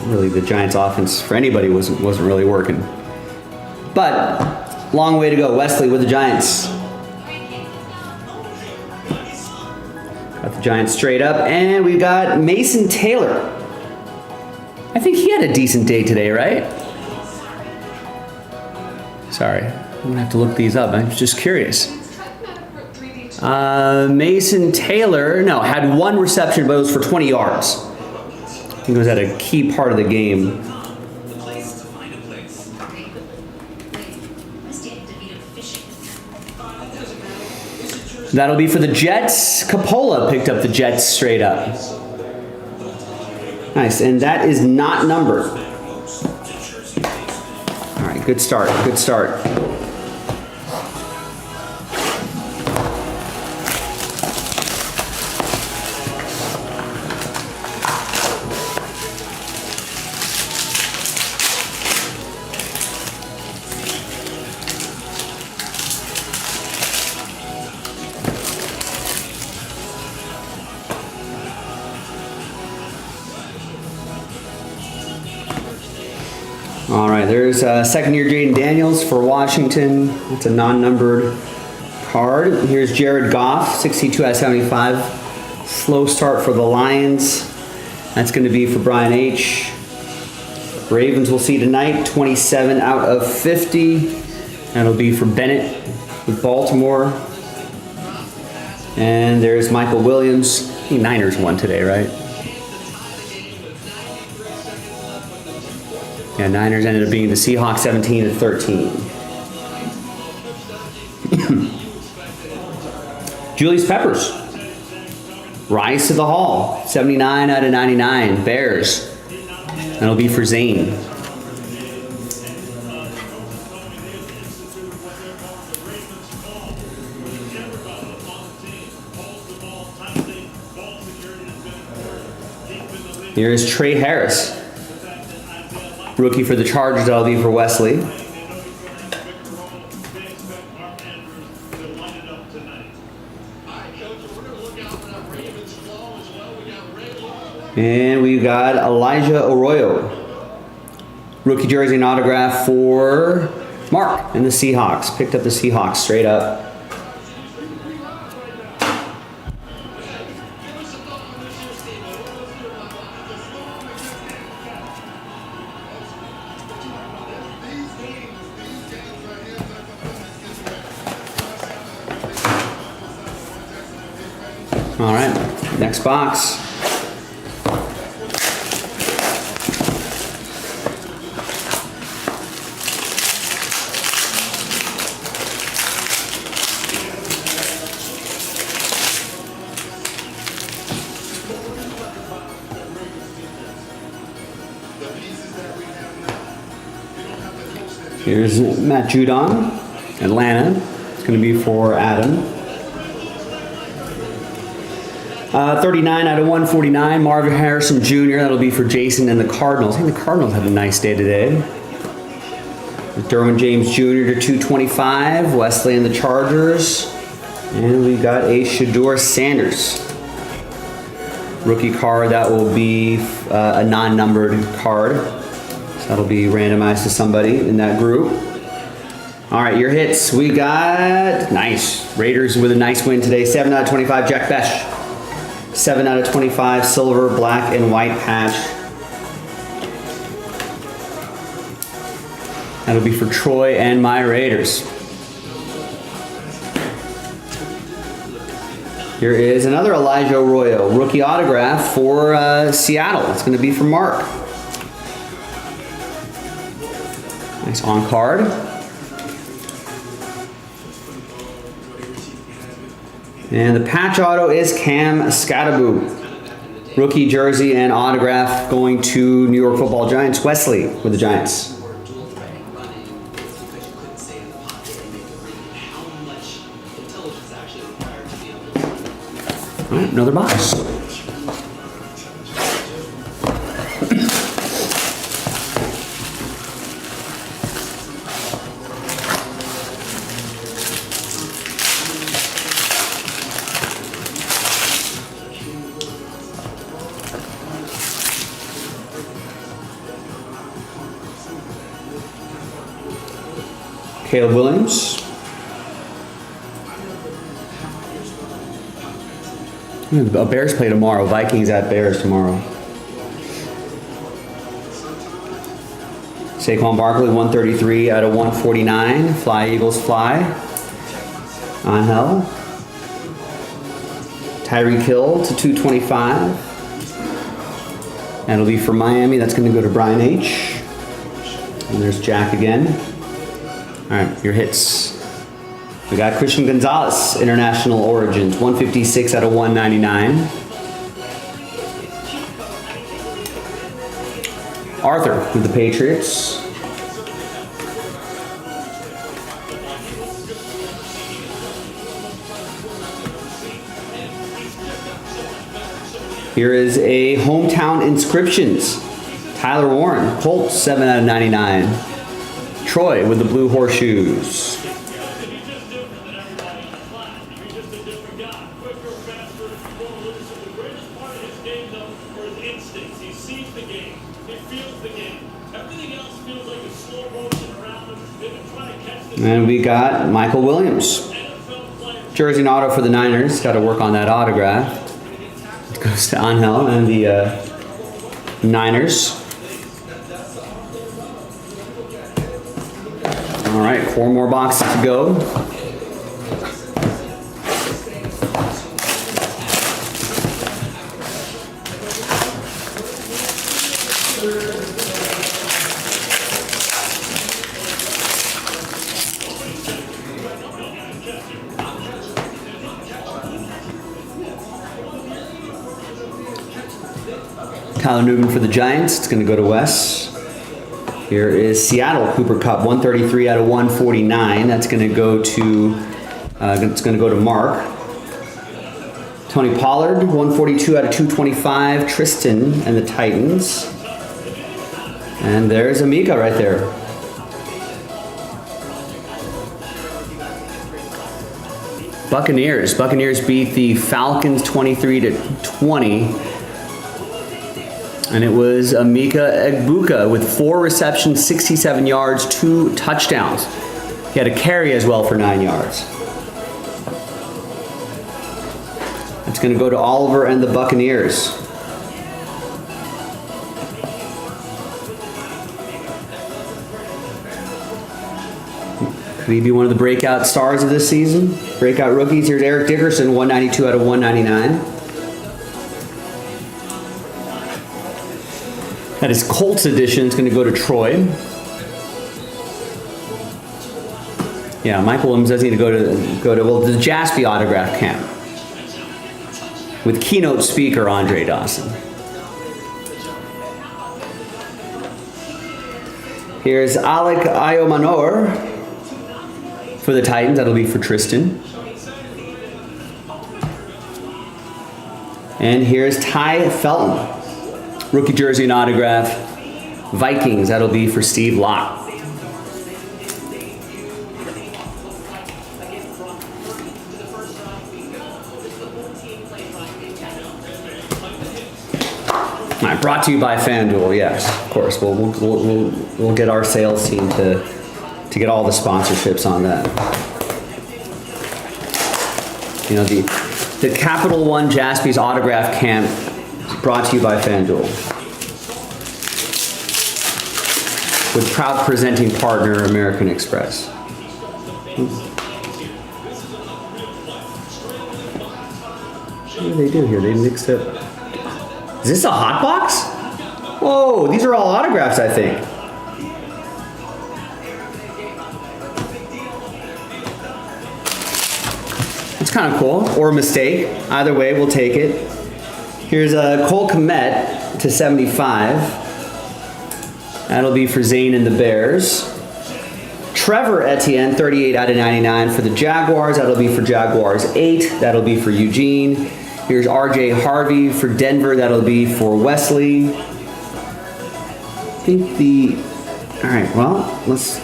Really the Giants offense for anybody wasn't really working. But long way to go. Wesley with the Giants. Got the Giants straight up, and we've got Mason Taylor. I think he had a decent day today, right? Sorry, I'm gonna have to look these up. I'm just curious. Mason Taylor, no, had 1 reception, but it was for 20 yards. I think it was at a key part of the game. That'll be for the Jets. Capola picked up the Jets straight up. Nice, and that is not numbered. All right, good start, good start. All right, there's second-year Jaden Daniels for Washington. That's a non-numbered card. Here's Jared Goff, 62 out of 75. Slow start for the Lions. That's going to be for Brian H. Ravens we'll see tonight, 27 out of 50. That'll be for Bennett with Baltimore. And there's Michael Williams. I think Niners won today, right? Yeah, Niners ended up being the Seahawks 17 to 13. Julius Peppers. Rise to the Hall. 79 out of 99. Bears. That'll be for Zane. Here is Trey Harris. Rookie for the Chargers, that'll be for Wesley. And we got Elijah Arroyo. Rookie jersey and autograph for Mark and the Seahawks. Picked up the Seahawks straight up. All right, next box. Here's Matt Judon, Atlanta. It's going to be for Adam. 39 out of 149, Marvin Harrison Jr. That'll be for Jason and the Cardinals. I think the Cardinals had a nice day today. Derwin James Jr. to 225, Wesley and the Chargers. And we got a Shedeur Sanders. Rookie card, that will be a non-numbered card. So that'll be randomized to somebody in that group. All right, your hits. We got, nice, Raiders with a nice win today. 7 out of 25, Jack Besh. 7 out of 25, silver, black, and white patch. That'll be for Troy and my Raiders. Here is another Elijah Arroyo, rookie autograph for Seattle. It's going to be for Mark. Nice on card. And the patch auto is Cam Skattebo. Rookie jersey and autograph going to New York Football Giants. Wesley with the Giants. All right, another box. Caleb Williams. A Bears play tomorrow. Vikings at Bears tomorrow. Saquon Barkley, 133 out of 149. Fly Eagles fly. Angel. Tyreek Hill to 225. That'll be for Miami. That's going to go to Brian H. And there's Jack again. All right, your hits. We got Christian Gonzalez, International Origins, 156 out of 199. Arthur with the Patriots. Here is a Hometown Inscriptions. Tyler Warren, Colts, 7 out of 99. Troy with the blue horseshoes. And we got Michael Williams. Jersey and auto for the Niners. Got to work on that autograph. It goes to Angel and the Niners. All right, 4 more boxes to go. Tyler Nugent for the Giants. It's going to go to Wes. Here is Seattle Cooper Kupp, 133 out of 149. That's going to go to Mark. Tony Pollard, 142 out of 225. Tristan and the Titans. And there's Amika right there. Buccaneers. Buccaneers beat the Falcons 23-20. And it was Amika Egbuka with 4 receptions, 67 yards, 2 touchdowns. He had a carry as well for 9 yards. It's going to go to Oliver and the Buccaneers. Could he be one of the breakout stars of this season? Breakout rookies. Here's Eric Dickerson, 192 out of 199. That is Colts edition. It's going to go to Troy. Yeah, Michael Williams does need to go to the Jaspy autograph camp with keynote speaker Andre Dawson. Here's Alec Ayomanor for the Titans. That'll be for Tristan. And here's Ty Felton. Rookie jersey and autograph. Vikings, that'll be for Steve Locke. All right, brought to you by FanDuel, yes, of course. We'll get our sales team to get all the sponsorships on that. You know, the Capital One Jaspy's autograph camp brought to you by FanDuel. With proud presenting partner, American Express. What do they do here? They mixed up. Is this a hot box? Whoa, these are all autographs, I think. It's kind of cool, or a mistake. Either way, we'll take it. Here's a Cole Kmet to 75. That'll be for Zane and the Bears. Trevor Etienne, 38 out of 99 for the Jaguars. That'll be for Jaguars 8. That'll be for Eugene. Here's RJ Harvey for Denver. That'll be for Wesley. I think all right, well, is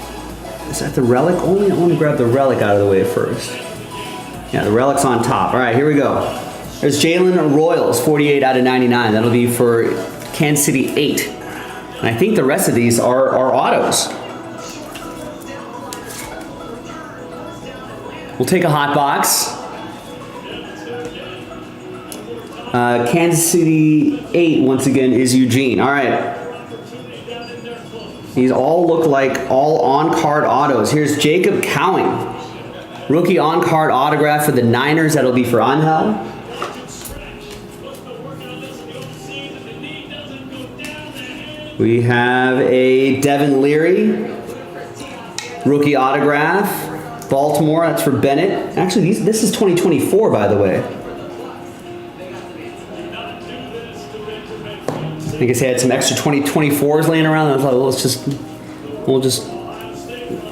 that the relic? I want to grab the relic out of the way first. Yeah, the relic's on top. All right, here we go. There's Jalen Royals, 48 out of 99. That'll be for Kansas City 8. And I think the rest of these are autos. We'll take a hot box. Kansas City 8, once again, is Eugene. All right. These all look like all on-card autos. Here's Jacob Cowing. Rookie on-card autograph for the Niners. That'll be for Angel. We have a Devin Leary rookie autograph Baltimore, that's for Bennett. Actually, this is 2024, by the way. I guess they had some extra 2024s laying around. I was like, well, we'll just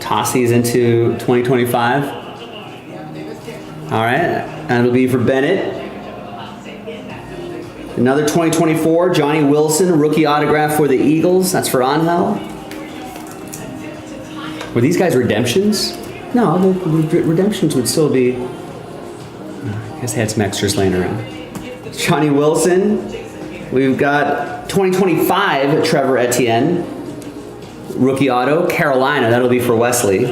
toss these into 2025. All right, that'll be for Bennett. Another 2024, Johnny Wilson, rookie autograph for the Eagles. That's for Angel. Were these guys redemptions? No, the redemptions would still be. I guess they had some extras laying around. Johnny Wilson. We've got 2025 Trevor Etienne, rookie auto, Carolina. That'll be for Wesley.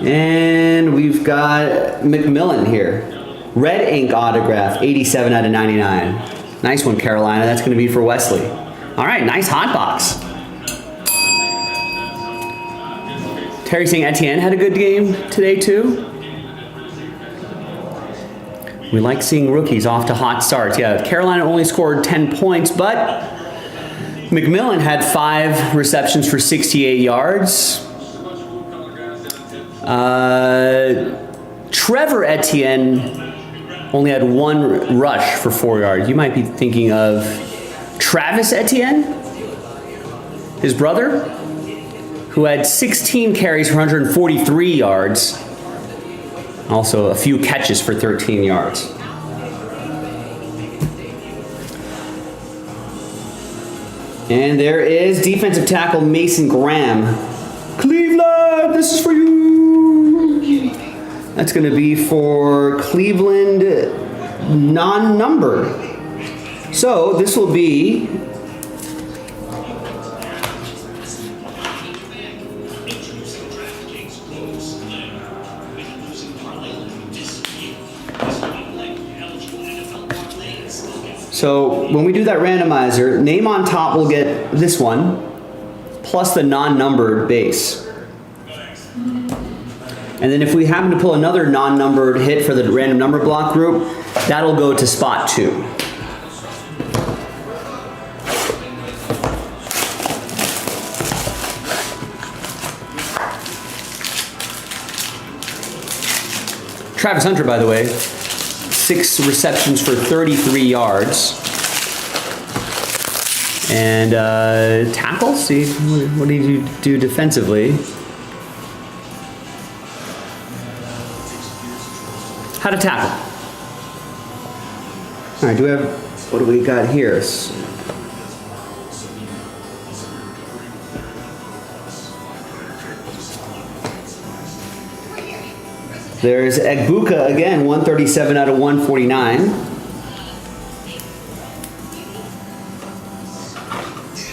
And we've got McMillan here. Red ink autograph, 87 out of 99. Nice one, Carolina. That's going to be for Wesley. All right, nice hot box. Terry saying Etienne had a good game today too. We like seeing rookies off to hot starts. Yeah, Carolina only scored 10 points, but McMillan had 5 receptions for 68 yards. Trevor Etienne only had 1 rush for 4 yards. You might be thinking of Travis Etienne, his brother, who had 16 carries for 143 yards. Also a few catches for 13 yards. And there is defensive tackle Mason Graham. Cleveland, this is for you. That's going to be for Cleveland, non-numbered. So this will be so when we do that randomizer, name on top will get this one plus the non-numbered base. And then if we happen to pull another non-numbered hit for the random number block group, that'll go to spot 2. Travis Hunter, by the way, 6 receptions for 33 yards. And tackles, see, what did you do defensively? How to tackle. All right, what do we got here? There's Egbuka again, 137 out of 149.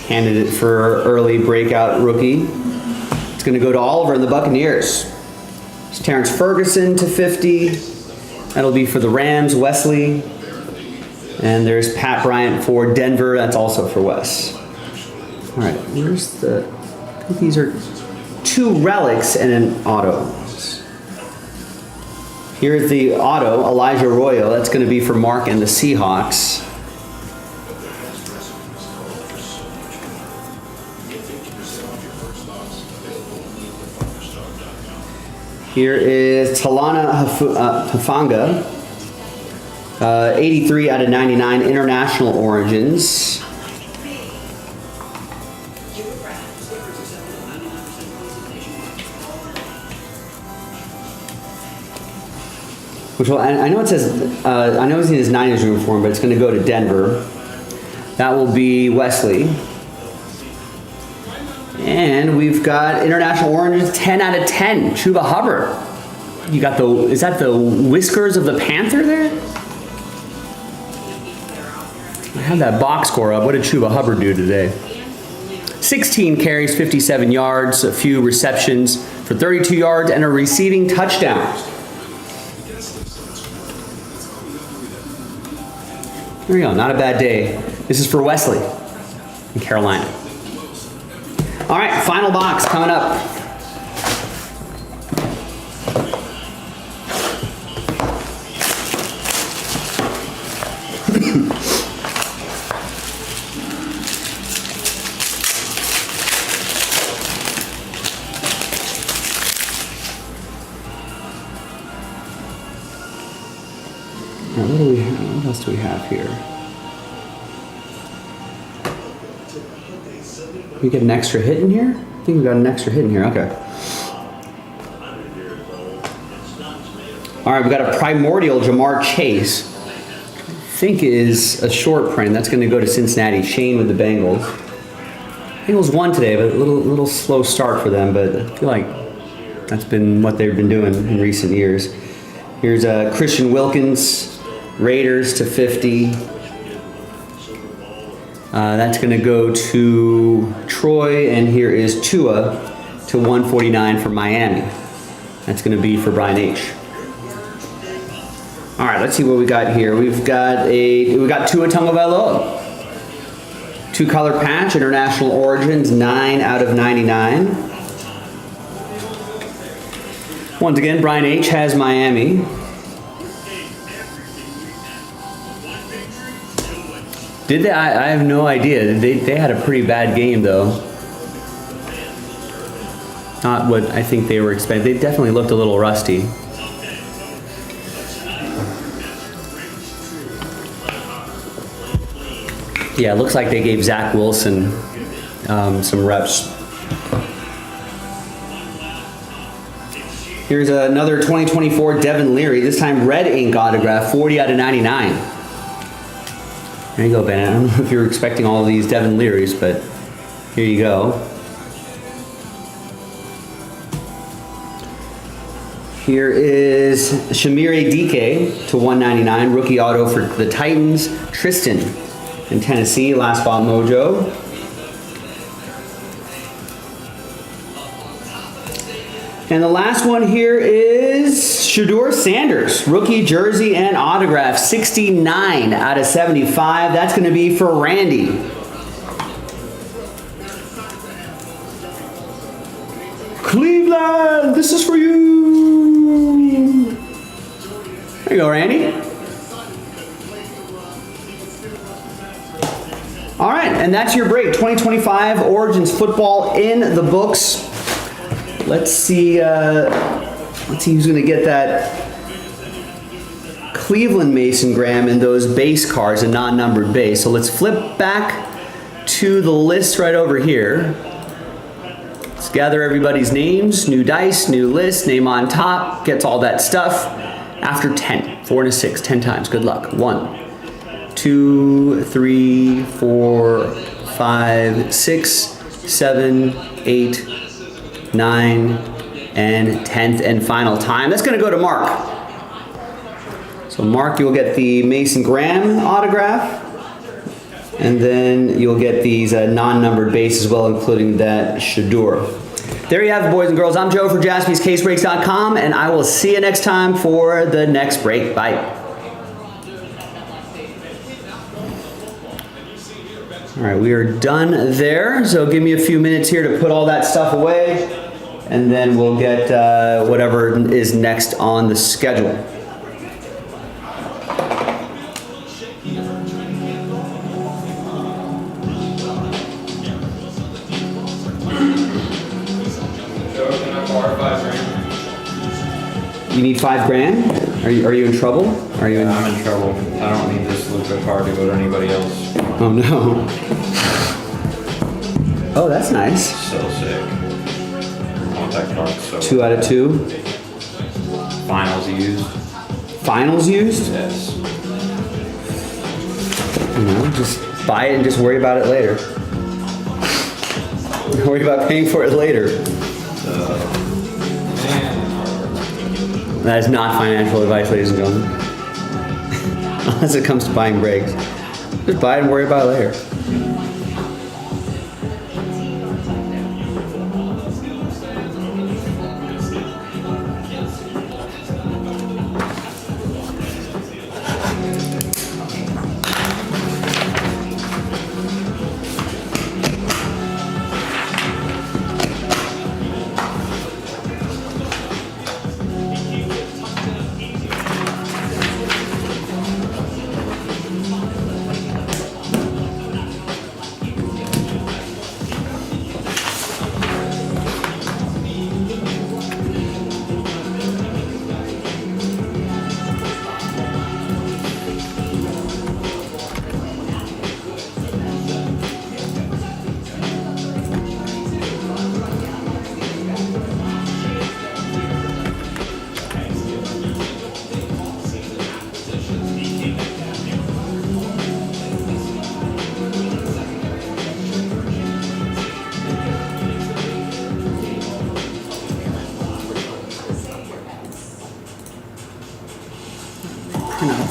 Candidate for early breakout rookie. It's going to go to Oliver and the Buccaneers. It's Terrence Ferguson to 50. That'll be for the Rams, Wesley. And there's Pat Bryant for Denver. That's also for Wes. All right, where's the... I think these are 2 relics and an auto. Here's the auto, Elijah Arroyo. That's going to be for Mark and the Seahawks. Here is Talana Hufanga, 83 out of 99, international origins. Which will, I know it says, I know it's in his Niners uniform, but it's going to go to Denver. That will be Wesley. And we've got international oranges, 10 out of 10, Chuba Hubbard. You got is that the whiskers of the Panther there? I have that box score up. What did Chuba Hubbard do today? 16 carries, 57 yards, a few receptions for 32 yards, and a receiving touchdown. There we go, not a bad day. This is for Wesley in Carolina. All right, final box coming up. What else do we have here? We get an extra hit in here? I think we got an extra hit in here. Okay. All right, we got a primordial Jamar Chase. I think is a short print. That's going to go to Cincinnati. Shane with the Bengals. Bengals won today, but a little slow start for them. But I feel like that's been what they've been doing in recent years. Here's Christian Wilkins, Raiders to 50. That's going to go to Troy, and here is Tua to 149 for Miami. That's going to be for Brian H. All right, let's see what we got here. We got Tua Tagovailoa. 2-color patch, international origins, 9 out of 99. Once again, Brian H has Miami. Did they? I have no idea. They had a pretty bad game though. Not what I think they were expecting. They definitely looked a little rusty. Yeah, it looks like they gave Zach Wilson some reps. Here's another 2024 Devin Leary, this time red ink autograph, 40 out of 99. There you go, Bennett. I don't know if you were expecting all of these Devin Learys, but here you go. Here is Shamir Adike to 199, rookie auto for the Titans. Tristan in Tennessee, last spot mojo. And the last one here is Shedeur Sanders, rookie jersey and autograph, 69 out of 75. That's going to be for Randy. Cleveland, this is for you. There you go, Randy. All right, and that's your break. 2025 Origins football in the books. Let's see who's going to get that Cleveland Mason Graham in those base cards, a non-numbered base. So let's flip back to the list right over here. Let's gather everybody's names. New dice, new list, name on top, gets all that stuff. After 10, 4 and a 6, 10 times. Good luck. 1, 2, 3, 4, 5, 6, 7, 8, 9, and 10th and final time. That's going to go to Mark. So Mark, you'll get the Mason Graham autograph, and then you'll get these non-numbered base as well, including that Shedeur. There you have it, boys and girls. I'm Joe for JaspysCaseBreaks.com, and I will see you next time for the next break. Bye. All right, we are done there. So give me a few minutes here to put all that stuff away, and then we'll get whatever is next on the schedule. You need $5,000? Are you in trouble? Are you? I'm in trouble. I don't need this Luca card to go to anybody else. Oh no. Oh, that's nice. So sick. I want that card so 2 out of 2. Finals used. Finals used? Yes. You know, just buy it and just worry about it later. Worry about paying for it later. That is not financial advice, ladies and gentlemen. Unless it comes to buying breaks. Just buy it and worry about it later.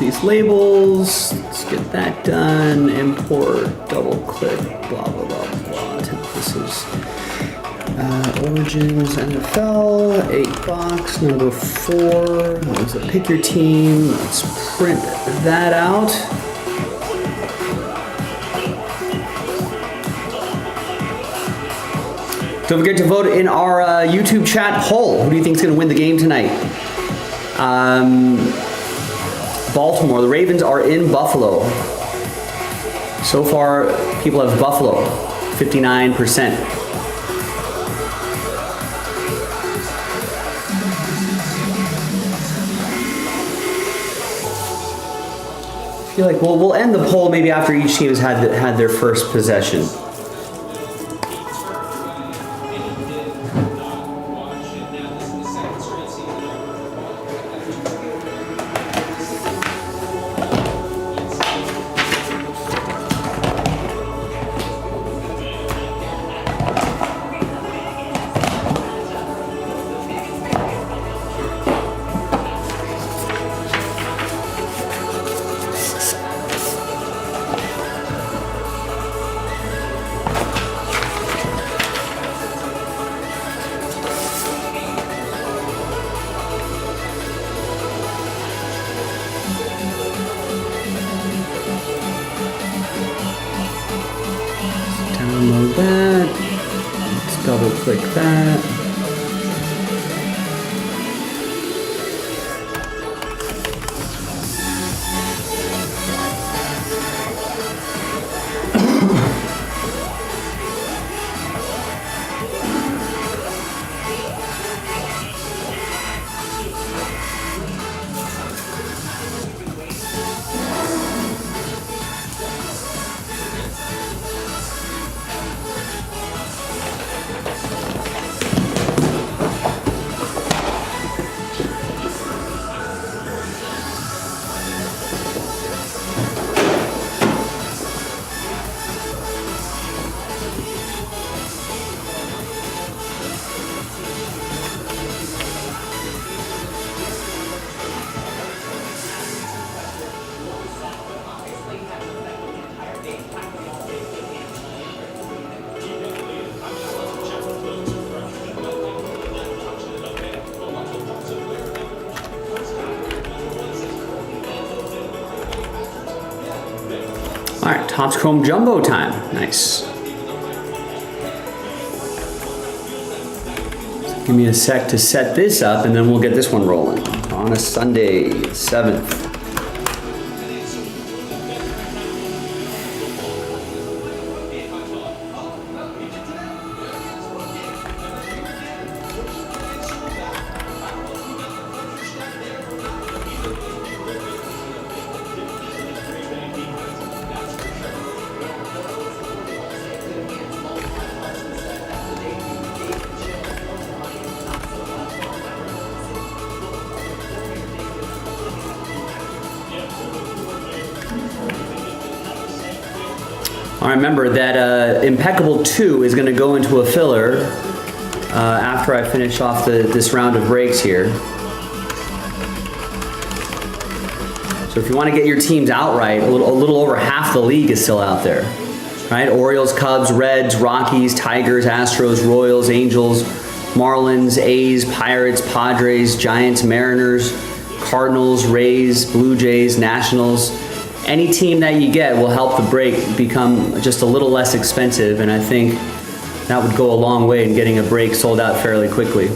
these labels. Let's get that done. Import, double click, blah, blah, blah, blah. This is Origins NFL, 8 box, number 4. Let's pick your team. Let's print that out. Don't forget to vote in our YouTube chat poll. Who do you think is going to win the game tonight? Baltimore. The Ravens are in Buffalo. So far, people have Buffalo, 59%. I feel like we'll end the poll maybe after each team has had their first possession. Download that. Let's double click that. All right, Topps Chrome Jumbo time. Nice. Give me a sec to set this up, and then we'll get this one rolling on a Sunday, 7th. All right, remember that Impeccable 2 is going to go into a filler after I finish off this round of breaks here. So if you want to get your teams outright, a little over half the league is still out there. Right? Orioles, Cubs, Reds, Rockies, Tigers, Astros, Royals, Angels, Marlins, A's, Pirates, Padres, Giants, Mariners, Cardinals, Rays, Blue Jays, Nationals. Any team that you get will help the break become just a little less expensive, and I think that would go a long way in getting a break sold out fairly quickly.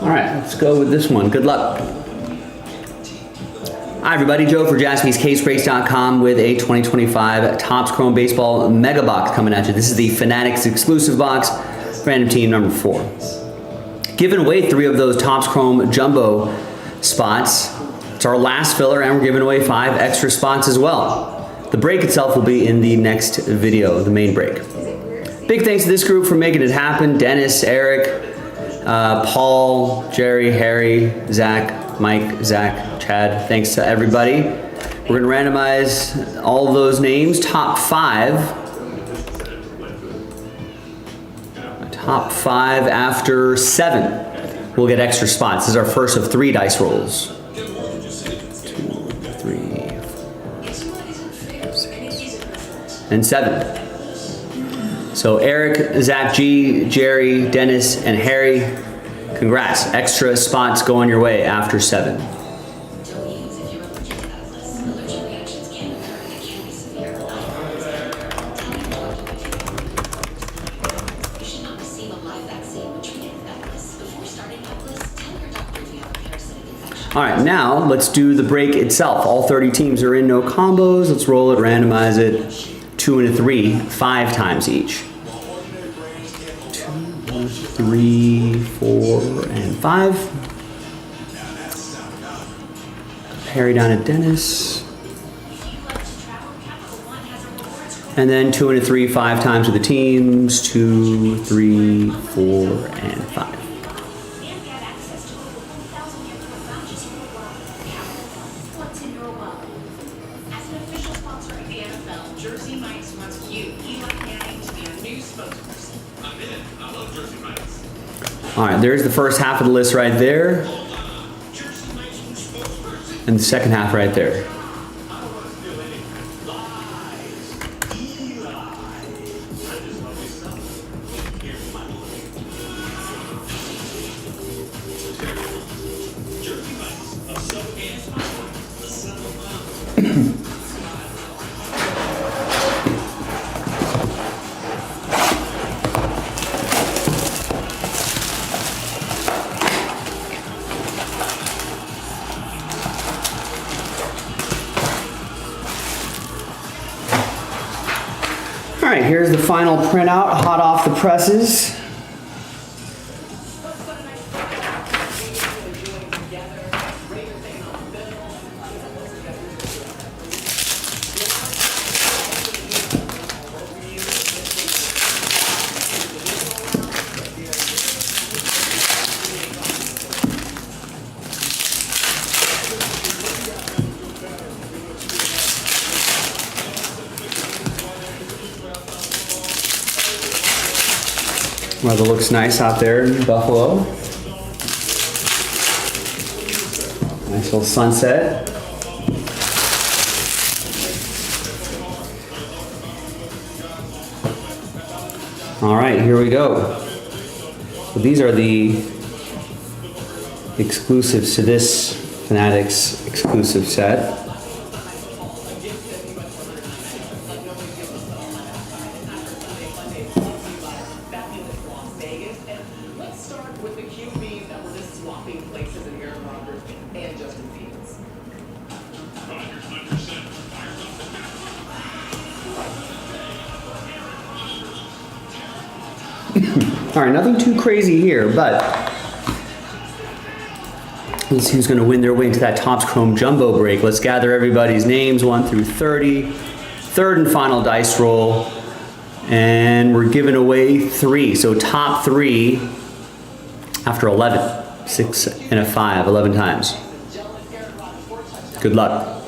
All right, let's go with this one. Good luck. Hi everybody, Joe for JaspysCaseBreaks.com with a 2025 Topps Chrome Baseball Mega Box coming at you. This is the Fanatics exclusive box, random team number 4. Giving away 3 of those Topps Chrome Jumbo spots. It's our last filler, and we're giving away 5 extra spots as well. The break itself will be in the next video, the main break. Big thanks to this group for making it happen. Dennis, Eric, Paul, Jerry, Harry, Zach, Mike, Zach, Chad. Thanks to everybody. We're going to randomize all of those names. Top 5. Top 5 after 7. We'll get extra spots. This is our first of 3 dice rolls. 2, 3, 4, 6, and 7. So Eric, Zach G, Jerry, Dennis, and Harry, congrats. Extra spots going your way after 7. All right, now let's do the break itself. All 30 teams are in, no combos. Let's roll it, randomize it. 2 and a 3, 5 times each. 2, 3, 4, and 5. Harry down to Dennis. And then 2 and a 3, 5 times with the teams. 2, 3, 4, and 5. All right, there's the first half of the list right there. And the second half right there. All right, here's the final printout, hot off the presses. Weather looks nice out there in Buffalo. Nice little sunset. All right, here we go. So these are the exclusives to this Fanatics exclusive set. All right, nothing too crazy here, but let's see who's going to win their way into that Topps Chrome Jumbo break. Let's gather everybody's names, 1 through 30. Third and final dice roll, and we're giving away 3. So top 3 after 11. 6 and a 5, 11 times. Good luck.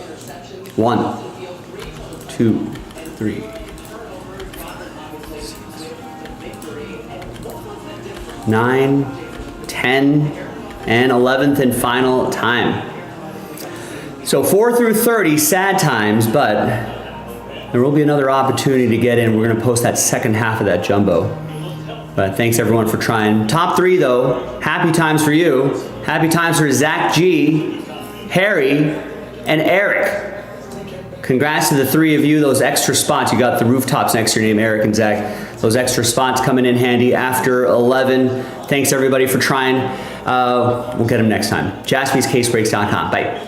1, 2, 3. 9, 10, and 11th and final time. So 4 through 30, sad times, but there will be another opportunity to get in. We're going to post that second half of that jumbo. But thanks everyone for trying. Top 3 though, happy times for you. Happy times for Zach G, Harry, and Eric. Congrats to the 3 of you, those extra spots. You got the rooftops next to your name, Eric and Zach. Those extra spots coming in handy after 11. Thanks everybody for trying. We'll get them next time. JaspysCaseBreaks.com. Bye.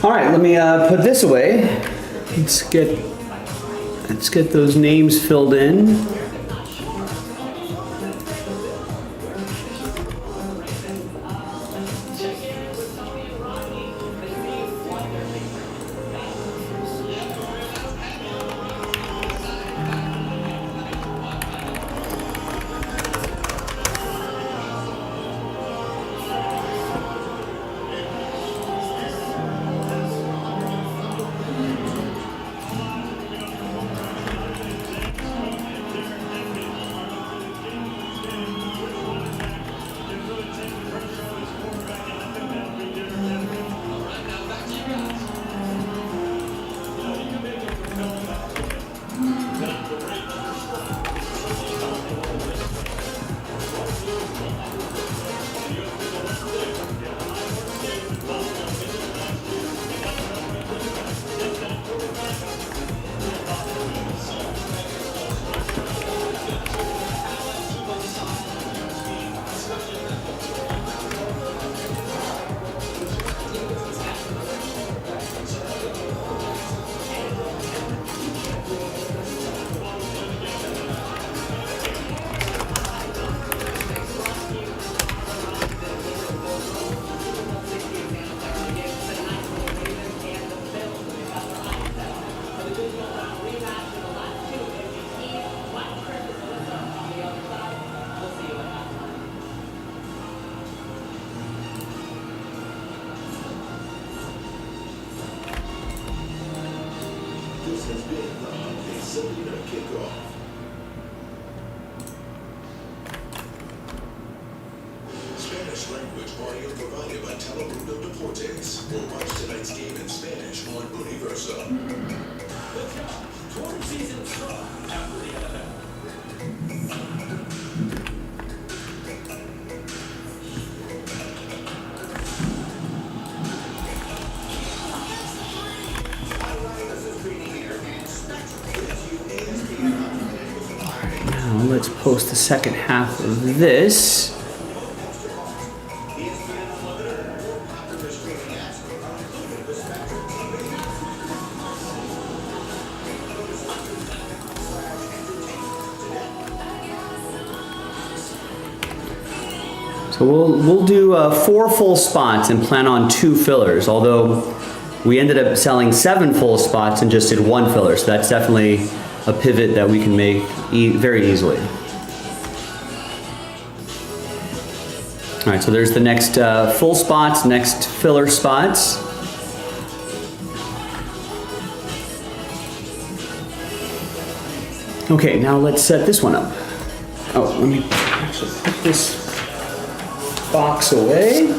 All right, let me put this away. Let's get those names filled in. Spanish language audio provided by Telemundo Deportes. Or watch tonight's game in Spanish on Universo. Let's go. Tour season strong after the NFL. Now let's post the second half of this. So we'll do 4 full spots and plan on 2 fillers, although we ended up selling 7 full spots and just did 1 filler, so that's definitely a pivot that we can make very easily. All right, so there's the next full spots, next filler spots. Okay, now let's set this one up. Oh, let me actually put this box away.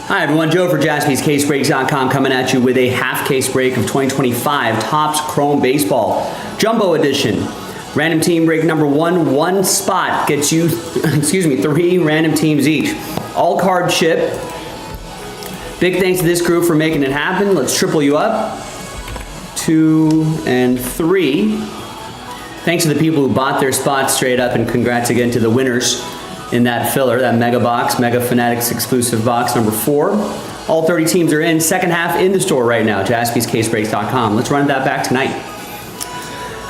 Hi everyone, Joe for JaspysCaseBreaks.com coming at you with a half case break of 2025 Topps Chrome Baseball Jumbo Edition. Random team break number one spot gets you, 3 random teams each. All card chip. Big thanks to this group for making it happen. Let's triple you up. 2 and 3. Thanks to the people who bought their spots straight up, and congrats again to the winners in that filler, that mega box, Mega Fanatics exclusive box number 4. All 30 teams are in. Second half in the store right now, JaspysCaseBreaks.com. Let's run that back tonight.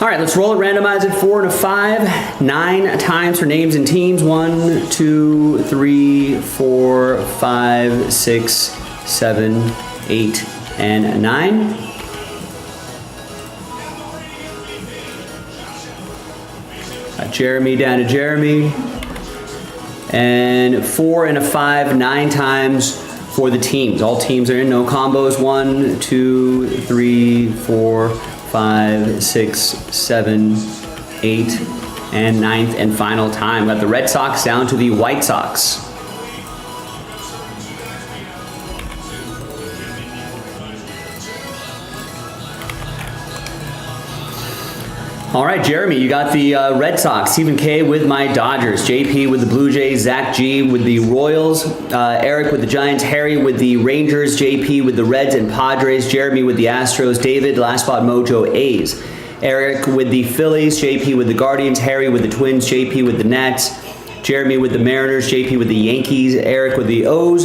All right, let's roll it, randomize it, 4 and a 5, 9 times for names and teams. 1, 2, 3, 4, 5, 6, 7, 8, and 9. Got Jeremy down to Jeremy. And 4 and a 5, 9 times for the teams. All teams are in, no combos. 1, 2, 3, 4, 5, 6, 7, 8, and 9th and final time. Got the Red Sox down to the White Sox. All right, Jeremy, you got the Red Sox. Stephen K with my Dodgers. JP with the Blue Jays. Zach G with the Royals. Eric with the Giants. Harry with the Rangers. JP with the Reds and Padres. Jeremy with the Astros. David, Last Spot Mojo, A's. Eric with the Phillies. JP with the Guardians. Harry with the Twins. JP with the Nets. Jeremy with the Mariners. JP with the Yankees. Eric with the O's.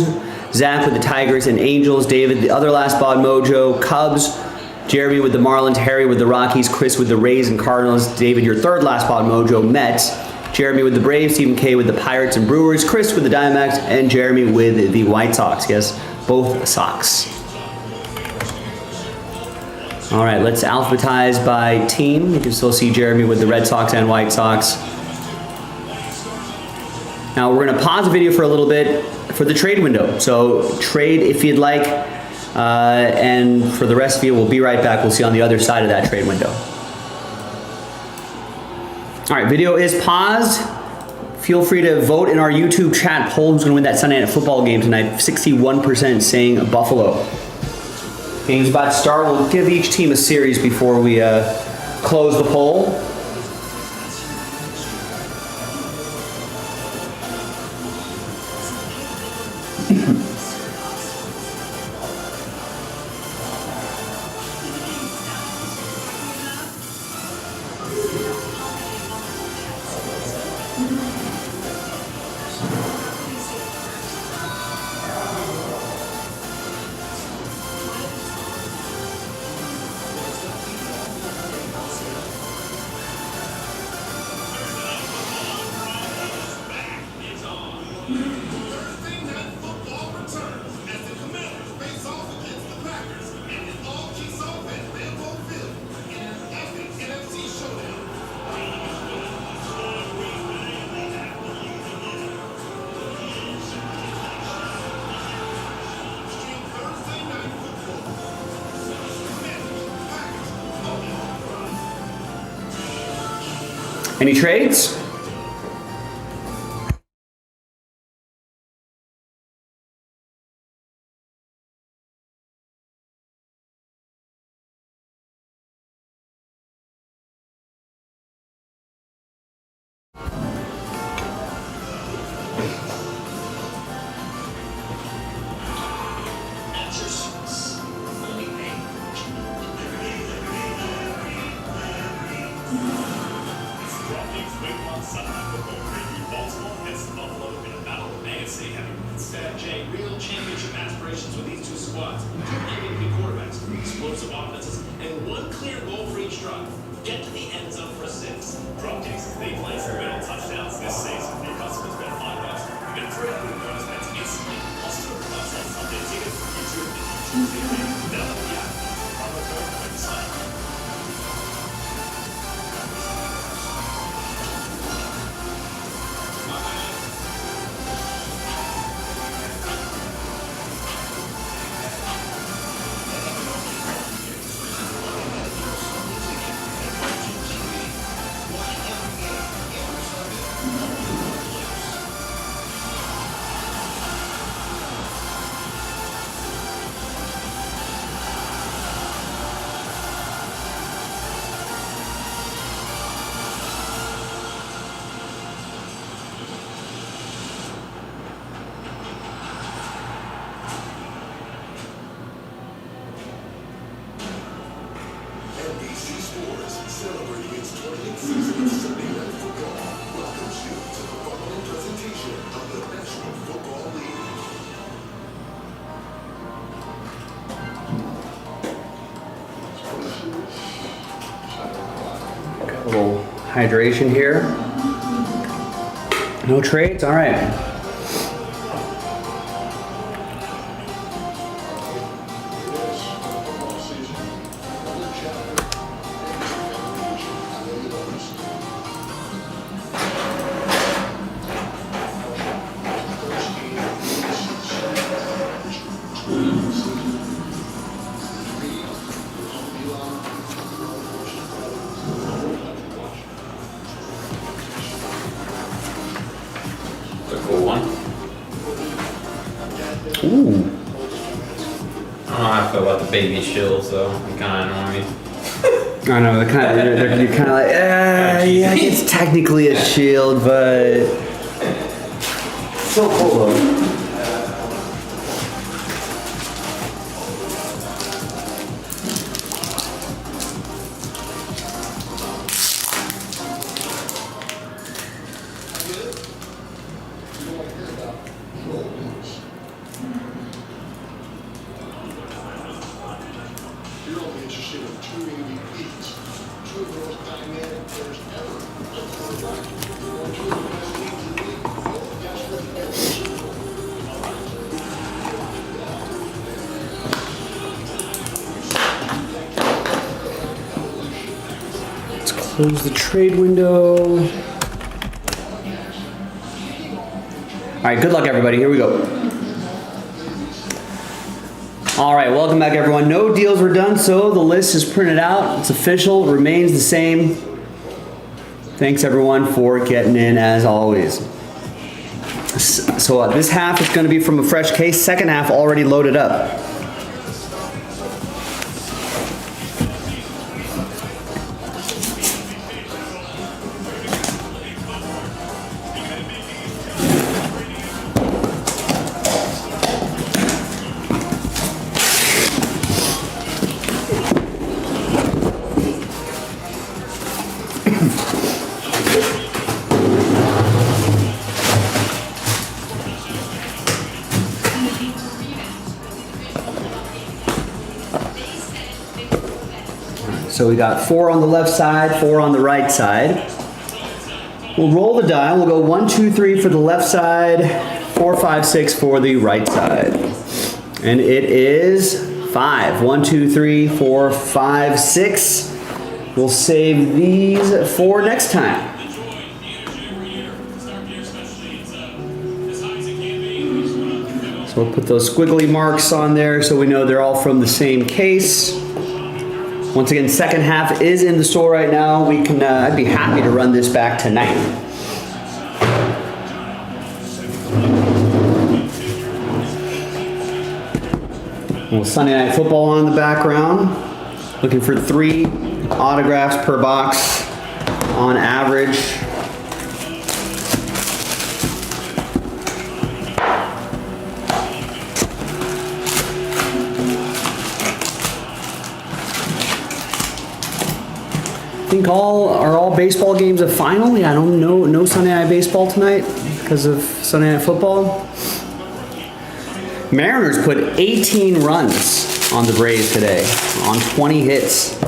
Zach with the Tigers and Angels. David, the other Last Spot Mojo, Cubs. Jeremy with the Marlins, Harry with the Rockies, Chris with the Rays and Cardinals, David, your third Last Spot Mojo, Mets, Jeremy with the Braves, Stephen K with the Pirates and Brewers, Chris with the Diamondbacks, and Jeremy with the White Sox. Yes, both Sox. All right, let's alphabetize by team. You can still see Jeremy with the Red Sox and White Sox. Now we're going to pause the video for a little bit for the trade window. So trade if you'd like. And for the rest of you, we'll be right back. We'll see you on the other side of that trade window. All right, video is paused. Feel free to vote in our YouTube chat poll who's going to win that Sunday Night Football game tonight. 61% saying Buffalo. Game's about to start. We'll give each team a series before we close the poll. Any trades? Jay, real championship aspirations with these two squads. Two MVP quarterbacks, explosive offenses, and one clear goal for each drive. Get to the end zone for a 6. Drop kicks, they place the middle hydration here. No trades? All right. The cool one. Ooh. I don't know how I feel about the baby shills though. They kind of annoy me. I know, you're kind of like, yeah, it's technically a shield, but so cool though. You're only interested in 2 MVPs, 2 of the most dynamic players ever at quarterback. You're 2 of the best teams in the league. Both desperate at the Super Bowl. Let's close the trade window. All right, good luck everybody. Here we go. All right, welcome back everyone. No deals were done, so the list is printed out. It's official, remains the same. Thanks everyone for getting in as always. So this half is going to be from a fresh case. Second half already loaded up. So we got 4 on the left side, 4 on the right side. We'll roll the die. We'll go 1, 2, 3 for the left side, 4, 5, 6 for the right side. And it is 5. 1, 2, 3, 4, 5, 6. We'll save these for next time. So we'll put those squiggly marks on there so we know they're all from the same case. Once again, second half is in the store right now. We can, I'd be happy to run this back tonight. Well, Sunday Night Football on the background. Looking for 3 autographs per box on average. I think all baseball games a final. Yeah, I don't know. No Sunday Night Baseball tonight because of Sunday Night Football. Mariners put 18 runs on the Braves today on 20 hits. I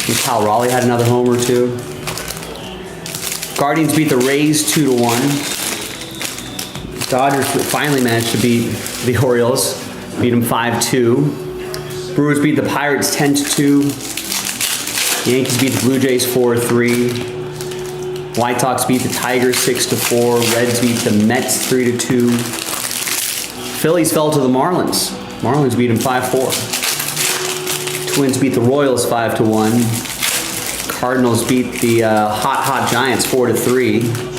think Kyle Raleigh had another homer too. Guardians beat the Rays 2-1. Dodgers finally managed to beat the Orioles, beat them 5-2. Brewers beat the Pirates 10-2. Yankees beat the Blue Jays 4-3. White Sox beat the Tigers 6-4. Reds beat the Mets 3-2. Phillies fell to the Marlins. Marlins beat them 5-4. Twins beat the Royals 5-1. Cardinals beat the hot Giants 4-3.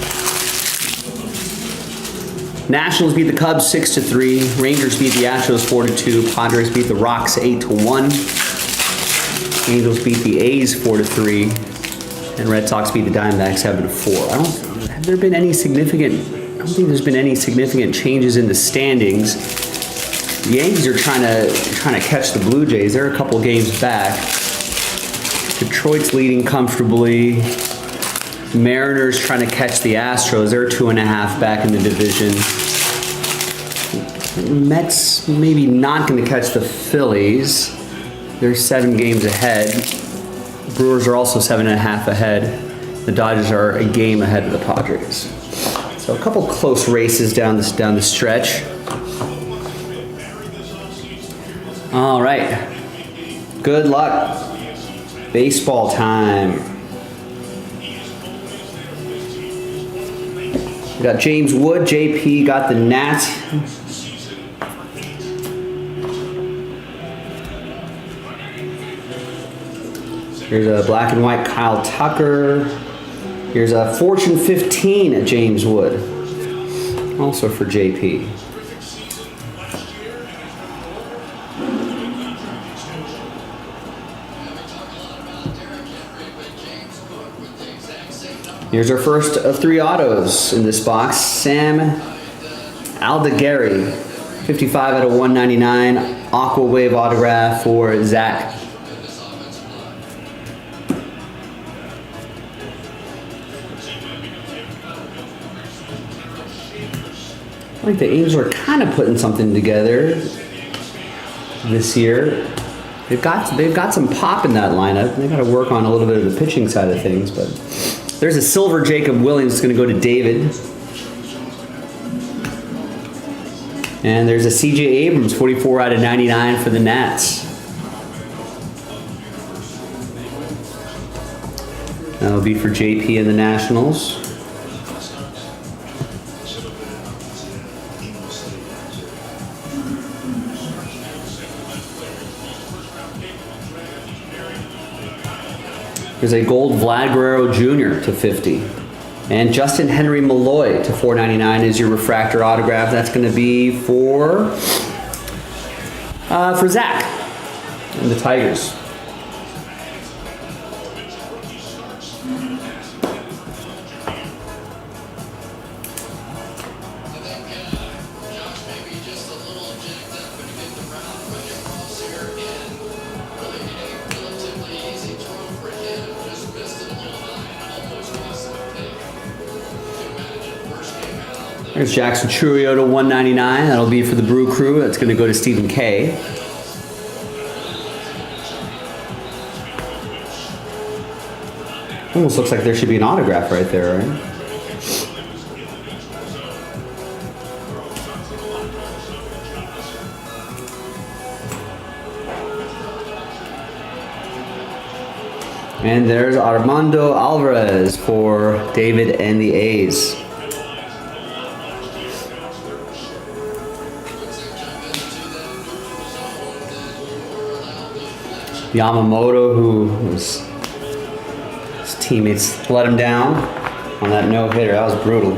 Nationals beat the Cubs 6-3. Rangers beat the Astros 4-2. Padres beat the Rocks 8-1. Angels beat the A's 4-3. And Red Sox beat the Diamondbacks 7-4. I don't think there's been any significant changes in the standings. The Yankees are trying to catch the Blue Jays. They're a couple games back. Detroit's leading comfortably. Mariners trying to catch the Astros. They're 2.5 back in the division. Mets maybe not going to catch the Phillies. They're 7 games ahead. Brewers are also 7.5 ahead. The Dodgers are a game ahead of the Padres. So a couple close races down the stretch. All right. Good luck. Baseball time. We got James Wood. JP got the Nats. Here's a black and white Kyle Tucker. Here's a Fortune 15 at James Wood. Also for JP. Here's our first of 3 autos in this box. Sam Aldegari, 55 out of 199, Aqua Wave autograph for Zach. I think the Angels are kind of putting something together this year. They've got some pop in that lineup. They got to work on a little bit of the pitching side of things, but there's a silver Jacob Williams that's going to go to David. And there's a CJ Abrams, 44 out of 99 for the Nats. That'll be for JP and the Nationals. There's a gold Vlad Guerrero Jr. to 50. And Justin Henry Malloy to 499 is your refractor autograph. That's going to be for Zach and the Tigers. There's Jackson Chourio to 199. That'll be for the Brew Crew. That's going to go to Stephen K. Almost looks like there should be an autograph right there, right? And there's Armando Alvarez for David and the A's. Yamamoto, who was his teammates let him down on that no-hitter. That was brutal.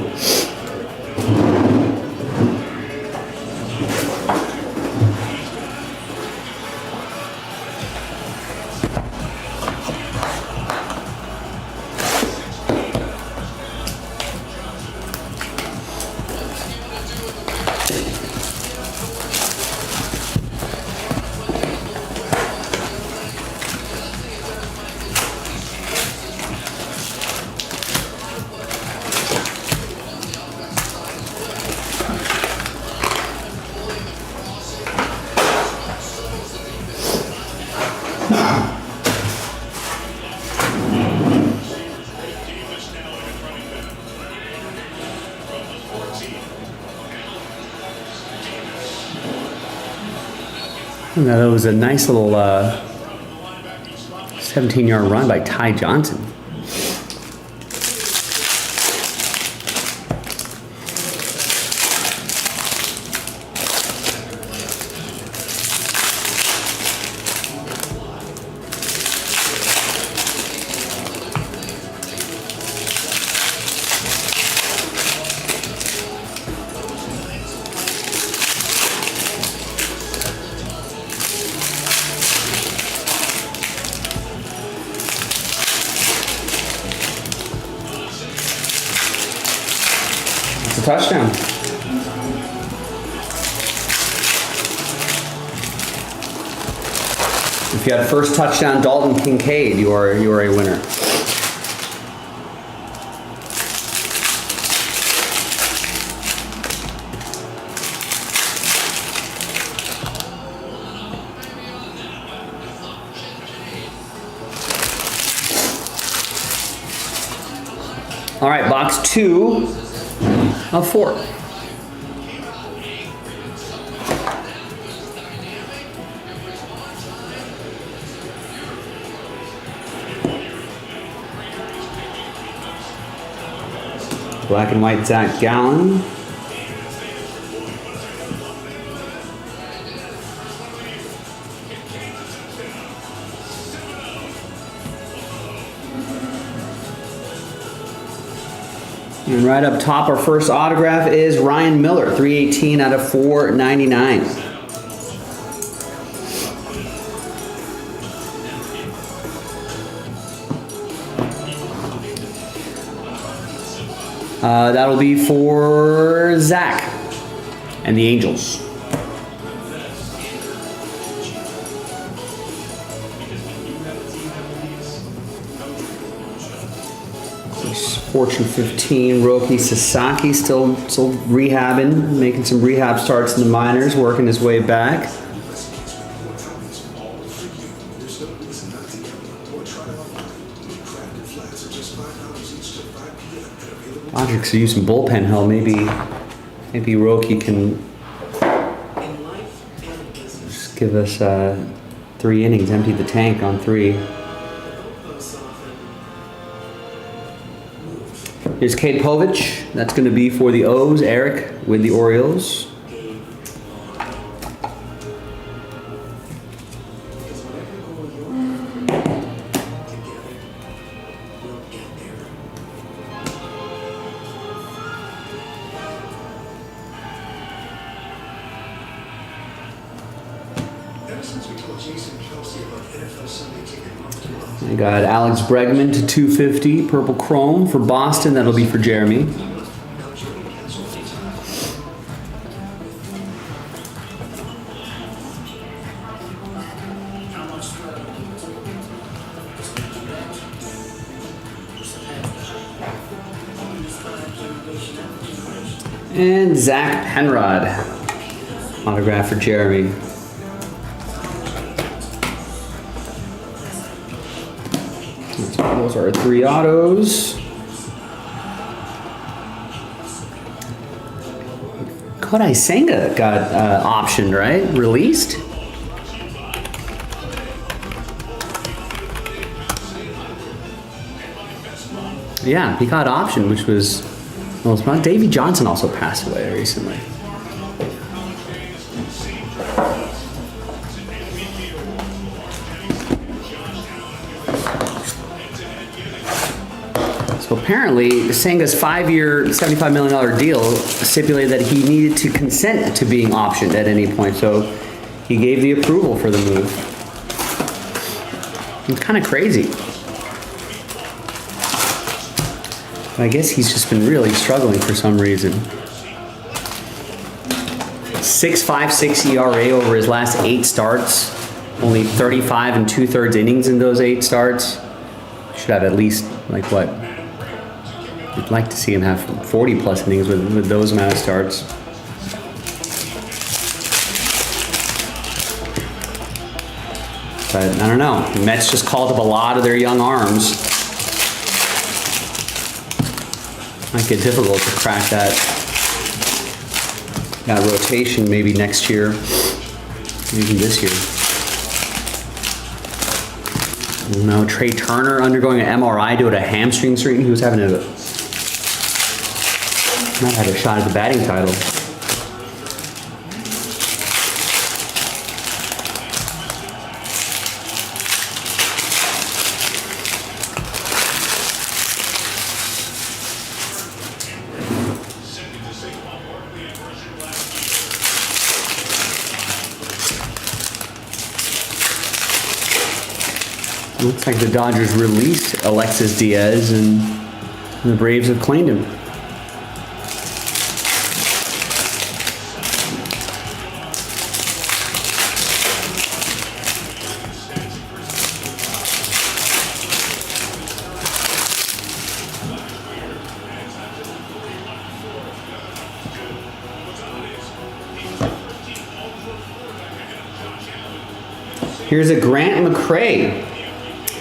That was a nice little 17-yard run by Ty Johnson. Touchdown. If you had first touchdown, Dalton Kincaid, you are a winner. All right, box 2 of 4. Black and white Zach Gallen. And right up top, our first autograph is Ryan Miller, 318 out of 499. That'll be for Zach and the Angels. Fortune 15, Roki Sasaki still rehabbing, making some rehab starts in the minors, working his way back. Dodgers are using bullpen help. Maybe Roki can just give us 3 innings, empty the tank on 3. Here's Kate Povich. That's going to be for the O's. Eric with the Orioles. I got Alex Bregman to 250, purple chrome for Boston. That'll be for Jeremy. And Zach Penrod, autograph for Jeremy. Those are 3 autos. Kodai Senga got optioned, right? Released? Yeah, he got optioned, which was... Well, it's not. Davey Johnson also passed away recently. So apparently, Senga's 5-year, $75 million deal stipulated that he needed to consent to being optioned at any point. So he gave the approval for the move. It's kind of crazy. But I guess he's just been really struggling for some reason. 6.56 ERA over his last 8 starts. Only 35 2/3 innings in those 8 starts. Should have at least, like what? I'd like to see him have 40 plus innings with those amount of starts. But I don't know. The Mets just called up a lot of their young arms. Might get difficult to crack that rotation maybe next year, even this year. No, Trey Turner undergoing an MRI due to a hamstring strain. He was having might have had a shot at the batting title. Looks like the Dodgers released Alexis Diaz and the Braves have claimed him. Here's a Grant McCray.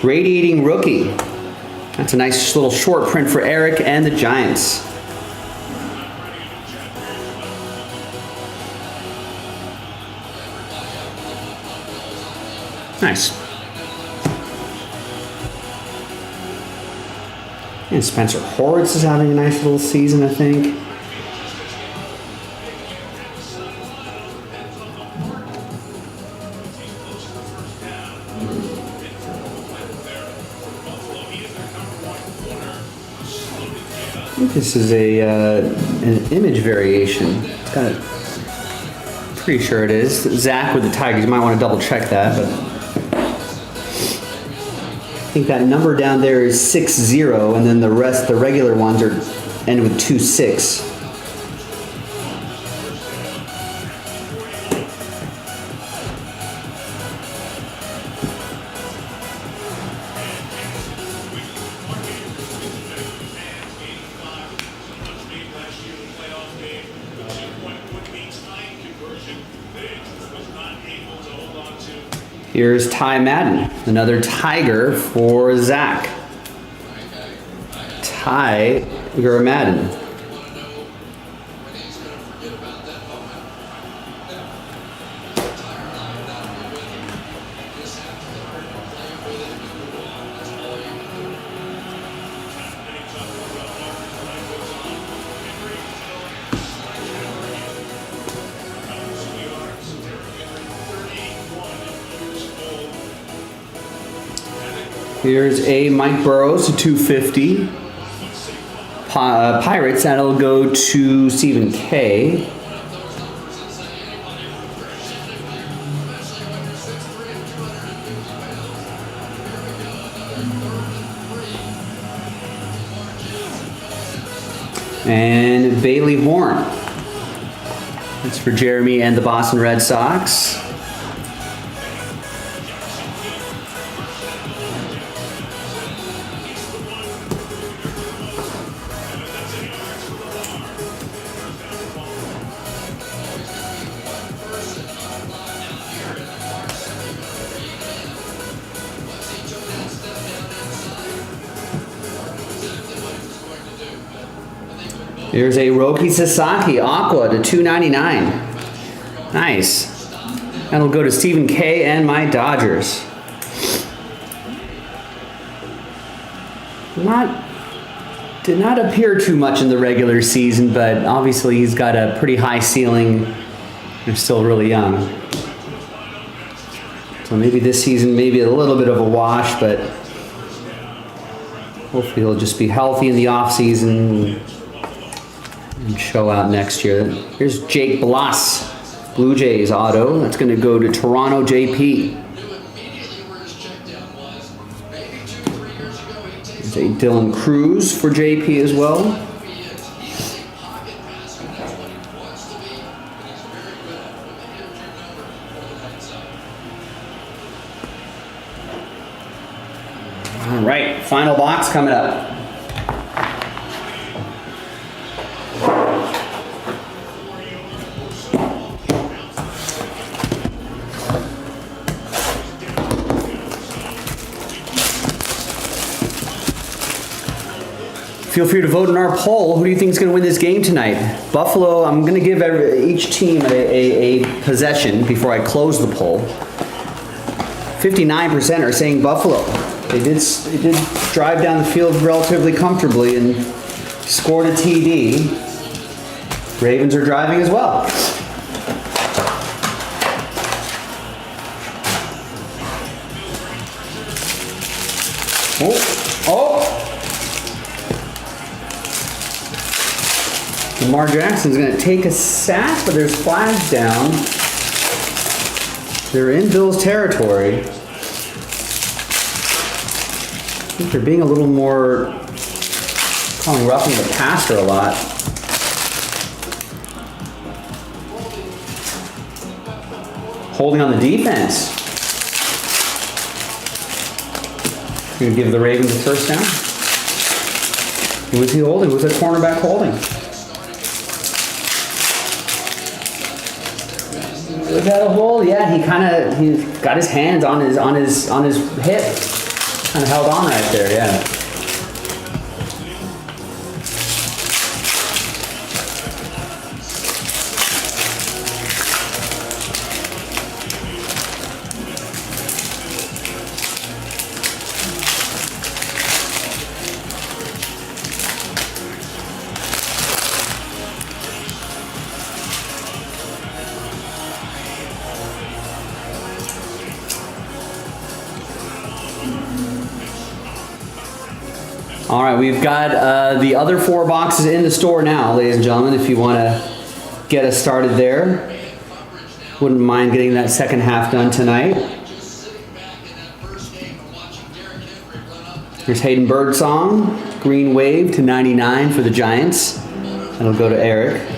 Radiating rookie That's a nice little short print for Eric and the Giants. Nice. And Spencer Horwitz is having a nice little season, I think. I think this is an image variation. It's got a, pretty sure it is. Zach with the Tigers. You might want to double check that, but I think that number down there is 60, and then the rest, the regular ones are end with 26. Here's Ty Madden, another Tiger for Zach. Tiger Madden. Here's a Mike Burrows, a 250. Pirates, that'll go to Stephen K. And Bailey Horn. That's for Jeremy and the Boston Red Sox. Here's a Roki Sasaki Aqua to 299. Nice. That'll go to Stephen K and my Dodgers. Did not appear too much in the regular season, but obviously he's got a pretty high ceiling. They're still really young. So maybe this season, maybe a little bit of a wash, but hopefully he'll just be healthy in the off season and show out next year. Here's Jake Bloss, Blue Jays auto. That's going to go to Toronto JP. There's a Dylan Cruz for JP as well. All right, final box coming up. Feel free to vote in our poll. Who do you think is going to win this game tonight? Buffalo, I'm going to give each team a possession before I close the poll. 59% are saying Buffalo. They did drive down the field relatively comfortably and scored a TD. Ravens are driving as well. Oh! Lamar Jackson's going to take a sack, but there's flags down. They're in Bill's territory. I think they're being a little more, calling roughing the passer a lot. Holding on the defense. Going to give the Ravens a first down. Who was he holding? Who was that cornerback holding? Was that a hold? Yeah, he got his hands on his hip. Kind of held on right there, yeah. All right, we've got the other 4 boxes in the store now, ladies and gentlemen, if you want to get us started there. Wouldn't mind getting that second half done tonight. Here's Hayden Birdsong, Green Wave to 99 for the Giants. That'll go to Eric.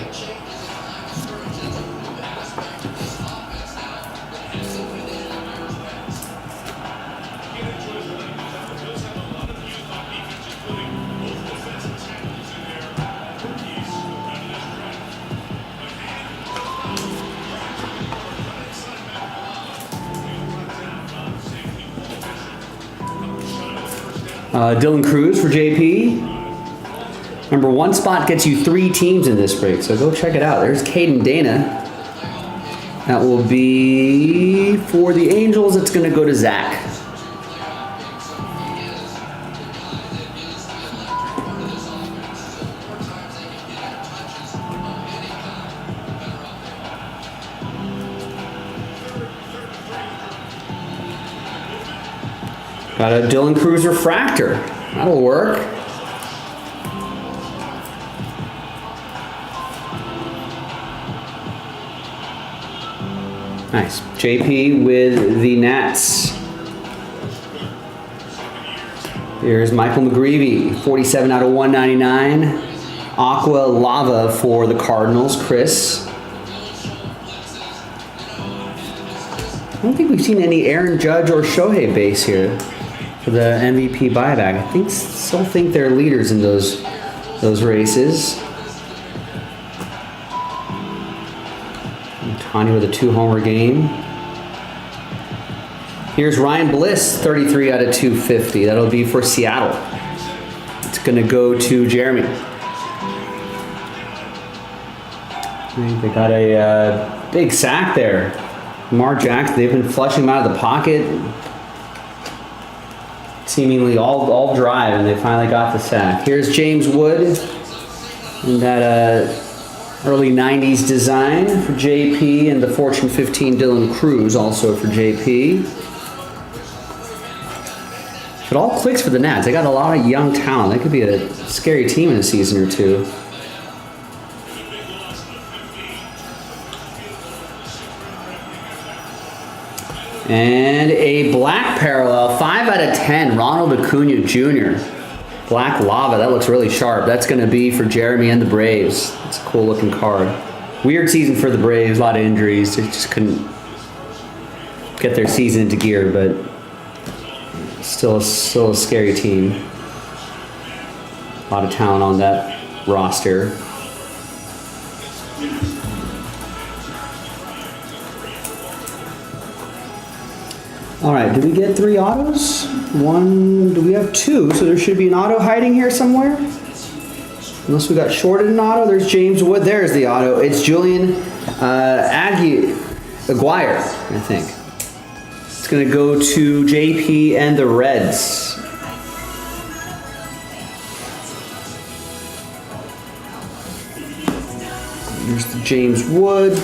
Dylan Cruz for JP. Remember, 1 spot gets you 3 teams in this break, so go check it out. There's Caden Dana. That will be for the Angels. It's going to go to Zach. Got a Dylan Cruz refractor. That'll work. Nice. JP with the Nats. Here's Michael McGreevy, 47 out of 199. Aqua Lava for the Cardinals, Chris. I don't think we've seen any Aaron Judge or Shohei base here for the MVP buyback. I still think they're leaders in those races. Tanya with a 2-homer game. Here's Ryan Bliss, 33 out of 250. That'll be for Seattle. It's going to go to Jeremy. They got a big sack there. Lamar Jackson, they've been flushing him out of the pocket. Seemingly all drive, and they finally got the sack. Here's James Wood in that early 90s design for JP, and the Fortune 15 Dylan Cruz also for JP. It all clicks for the Nats. They got a lot of young talent. They could be a scary team in a season or two. And a black parallel, 5 out of 10, Ronald Acuna Jr. Black lava, that looks really sharp. That's going to be for Jeremy and the Braves. It's a cool looking card. Weird season for the Braves, a lot of injuries. They just couldn't get their season into gear, but still a scary team. A lot of talent on that roster. All right, did we get 3 autos? 1, do we have 2? So there should be an auto hiding here somewhere. Unless we got shorted an auto. There's James Wood, there's the auto. It's Julian Aguirre, I think. It's gonna go to JP and the Reds. Here's the James Wood.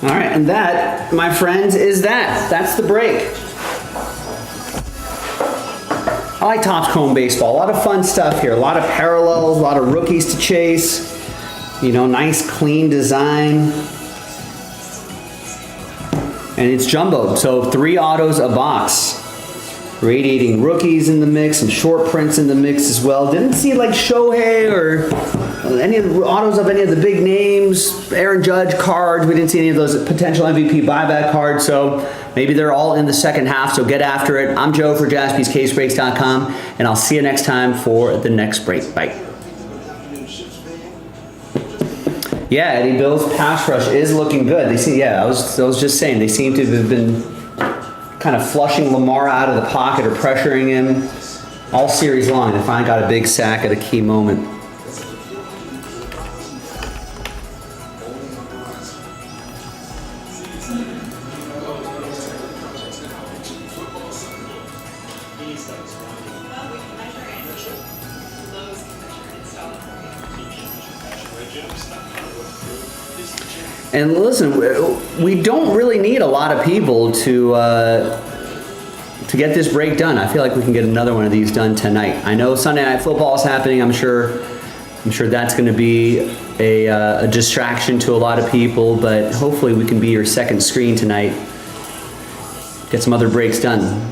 All right, and that, my friends, is that. That's the break. I like Topps Chrome Baseball. A lot of fun stuff here. A lot of parallels, a lot of rookies to chase. You know, nice, clean design. And it's jumbo, so 3 autos a box. Radiating rookies in the mix and short prints in the mix as well. Didn't see like Shohei or any of the autos of any of the big names, Aaron Judge cards. We didn't see any of those potential MVP buyback cards, so maybe they're all in the second half, so get after it. I'm Joe for JaspysCaseBreaks.com, and I'll see you next time for the next break. Bye. Yeah, Eddie Bill's pass rush is looking good. They see, yeah, I was just saying, they seem to have been kind of flushing Lamar out of the pocket or pressuring him all series long. They finally got a big sack at a key moment. And listen, we don't really need a lot of people to get this break done. I feel like we can get another one of these done tonight. I know Sunday Night Football is happening. I'm sure that's going to be a distraction to a lot of people, but hopefully we can be your second screen tonight. Get some other breaks done.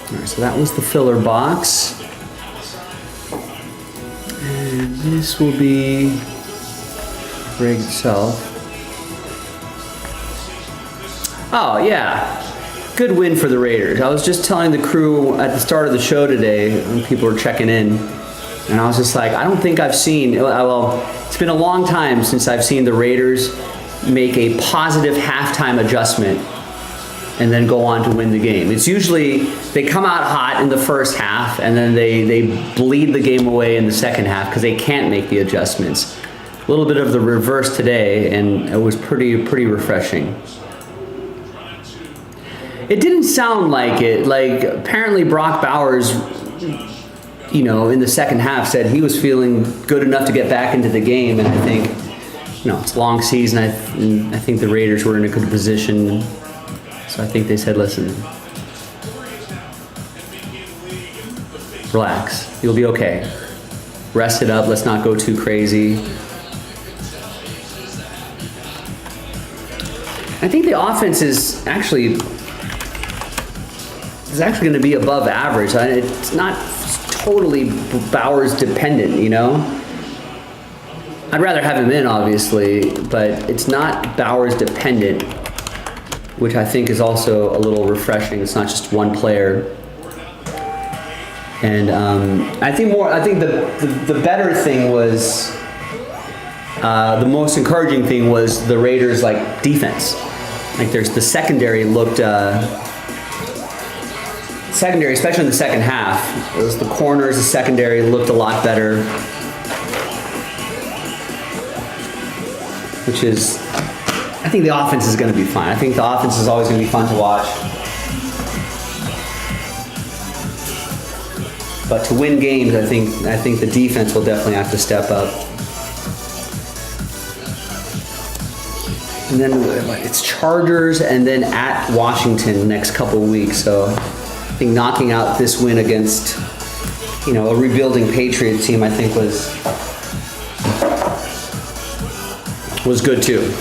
All right, so that was the filler box. And this will be break itself. Oh, yeah. Good win for the Raiders. I was just telling the crew at the start of the show today when people were checking in, and I was just like, I don't think I've seen, well, it's been a long time since I've seen the Raiders make a positive halftime adjustment and then go on to win the game. It's usually they come out hot in the first half and then they bleed the game away in the second half because they can't make the adjustments. A little bit of the reverse today, and it was pretty refreshing. It didn't sound like it. Like, apparently Brock Bowers, you know, in the second half said he was feeling good enough to get back into the game, and I think, you know, it's a long season. I think the Raiders were in a good position. So I think they said, listen, relax, you'll be okay. Rest it up, let's not go too crazy. I think the offense is actually going to be above average. It's not totally Bowers dependent, you know? I'd rather have him in, obviously, but it's not Bowers dependent, which I think is also a little refreshing. It's not just one player. And I think the better thing was, the most encouraging thing was the Raiders' like defense. Like the secondary looked, especially in the second half. It was the corners, the secondary looked a lot better. Which is, I think the offense is going to be fine. I think the offense is always going to be fun to watch. But to win games, I think the defense will definitely have to step up. And then it's Chargers and then at Washington the next couple of weeks. So I think knocking out this win against, you know, a rebuilding Patriots team, I think was good too.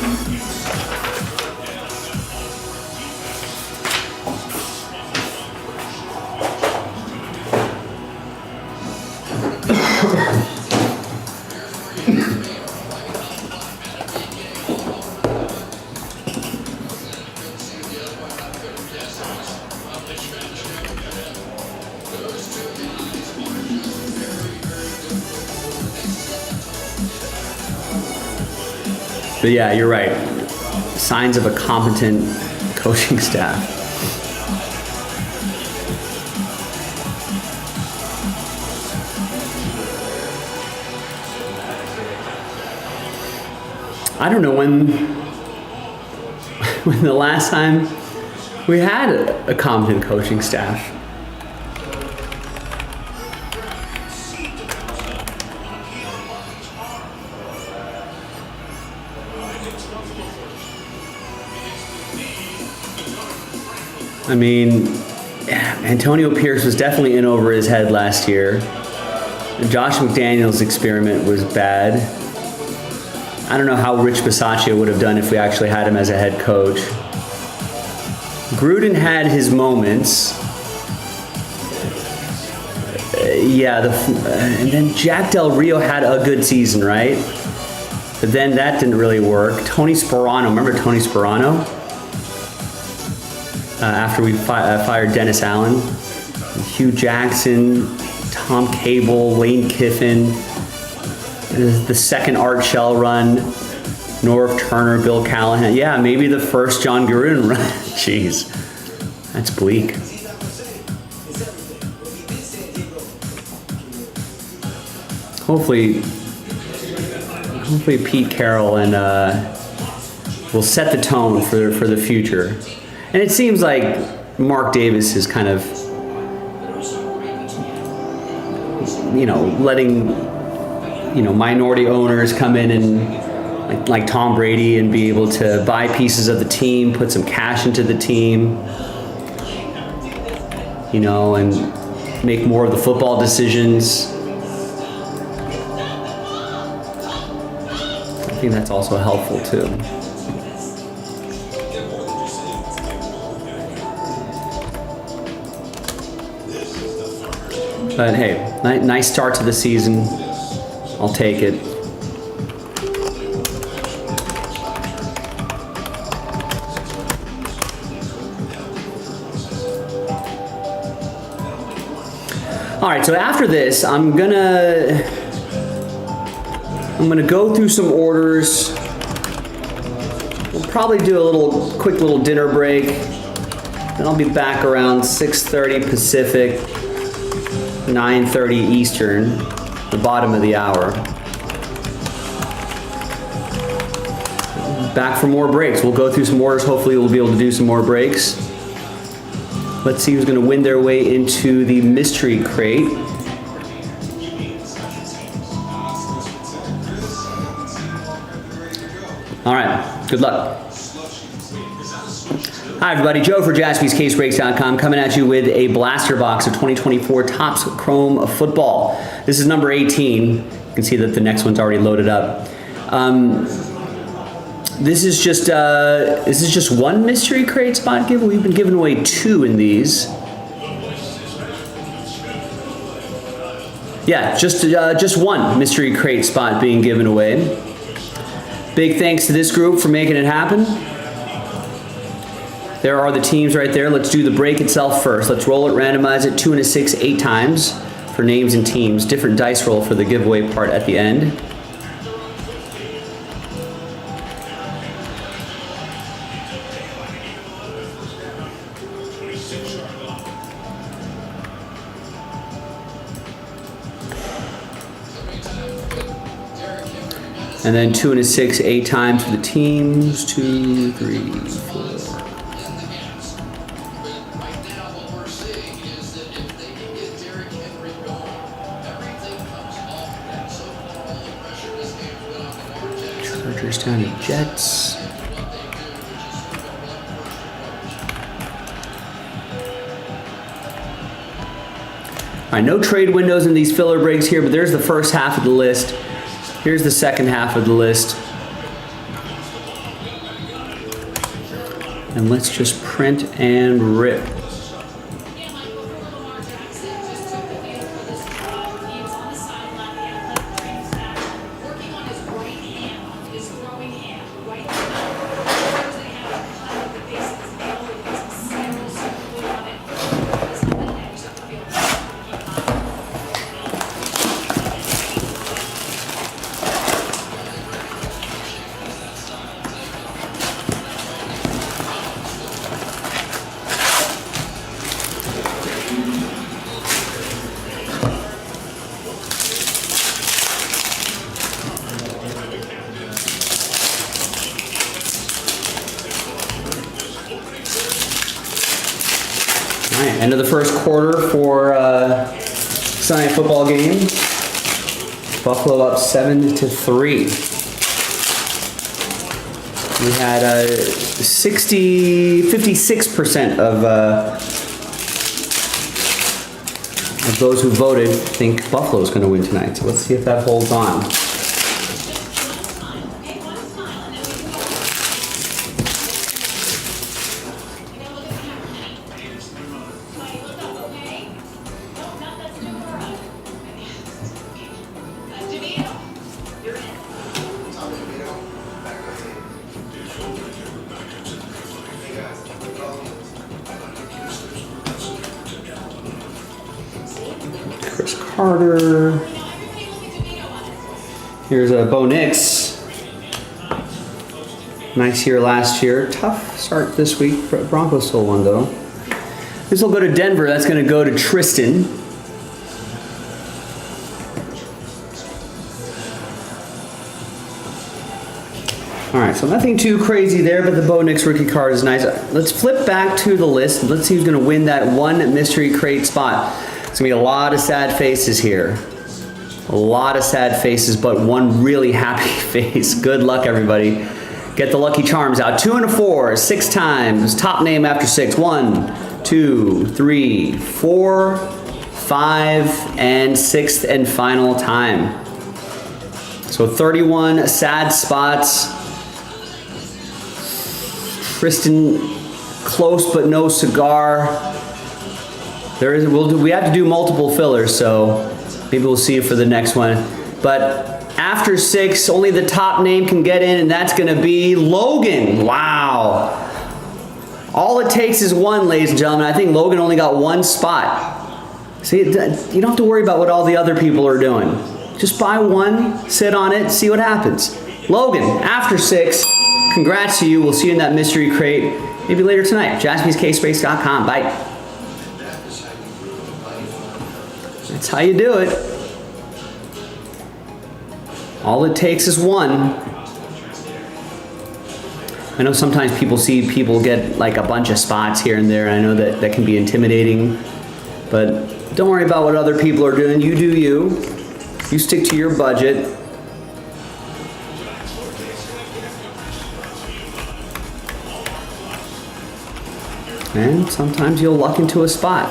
But yeah, you're right. Signs of a competent coaching staff. I don't know when the last time we had a competent coaching staff. I mean, Antonio Pierce was definitely in over his head last year. Josh McDaniels' experiment was bad. I don't know how Rich Bisaccia would have done if we actually had him as a head coach. Gruden had his moments. And then Jack Del Rio had a good season, right? But then that didn't really work. Tony Sparano, remember Tony Sparano? After we fired Dennis Allen, Hugh Jackson, Tom Cable, Lane Kiffin, the second Art Shell run, Norv Turner, Bill Callahan. Yeah, maybe the first John Gruden run. Jeez, that's bleak. hopefully Pete Carroll and will set the tone for the future. And it seems like Mark Davis is kind of, letting, minority owners come in and like Tom Brady and be able to buy pieces of the team, put some cash into the team, and make more of the football decisions. I think that's also helpful too. But hey, nice start to the season. I'll take it. All right, so after this, I'm gonna go through some orders. We'll probably do a quick little dinner break. Then I'll be back around 6:30 Pacific, 9:30 Eastern, the bottom of the hour. Back for more breaks. We'll go through some orders. Hopefully we'll be able to do some more breaks. Let's see who's going to win their way into the mystery crate. All right, good luck. Hi everybody, Joe for JaspysCaseBreaks.com coming at you with a blaster box of 2024 Topps Chrome Football. This is number 18. You can see that the next one's already loaded up. This is just one mystery crate spot giveaway. We've been giving away 2 in these. Yeah, just one mystery crate spot being given away. Big thanks to this group for making it happen. There are the teams right there. Let's do the break itself first. Let's roll it, randomize it, 2 and a 6, 8 times for names and teams. Different dice roll for the giveaway part at the end. And then 2 and a 6, 8 times for the teams. 2, 3, 4. Chargers down to Jets. All right, no trade windows in these filler breaks here, but there's the first half of the list. Here's the second half of the list. And let's just print and rip. All right, end of the first quarter for Sunday football game. Buffalo up 7-3. We had 56% of those who voted think Buffalo's going to win tonight. So let's see if that holds on. Carter. Here's a Bo Nix. Nice year last year. Tough start this week. Broncos still won though. This will go to Denver. That's going to go to Tristan. All right, so nothing too crazy there, but the Bo Nix rookie card is nice. Let's flip back to the list. Let's see who's going to win that one mystery crate spot. It's going to be a lot of sad faces here. A lot of sad faces, but one really happy face. Good luck, everybody. Get the lucky charms out. 2 and a 4, 6 times. Top name after 6. 1, 2, 3, 4, 5, and 6th and final time. So 31 sad spots. Tristan, close but no cigar. We have to do multiple fillers, so maybe we'll see you for the next one. But after 6, only the top name can get in, and that's going to be Logan. Wow. All it takes is 1, ladies and gentlemen. I think Logan only got 1 spot. See, you don't have to worry about what all the other people are doing. Just buy 1, sit on it, see what happens. Logan, after 6, congrats to you. We'll see you in that mystery crate maybe later tonight. JaspysCaseBreaks.com. Bye. That's how you do it. All it takes is 1. I know sometimes people see people get like a bunch of spots here and there, and I know that can be intimidating, but don't worry about what other people are doing. You do you. You stick to your budget. And sometimes you'll luck into a spot.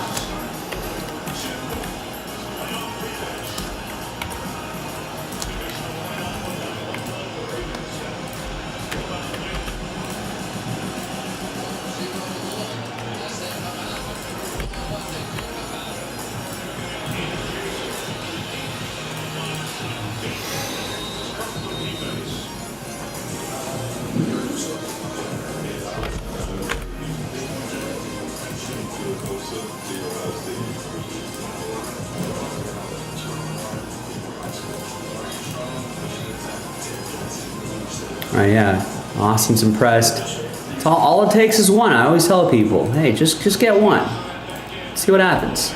All right, yeah, Austin's impressed. It's all it takes is 1. I always tell people, hey, just get 1. See what happens.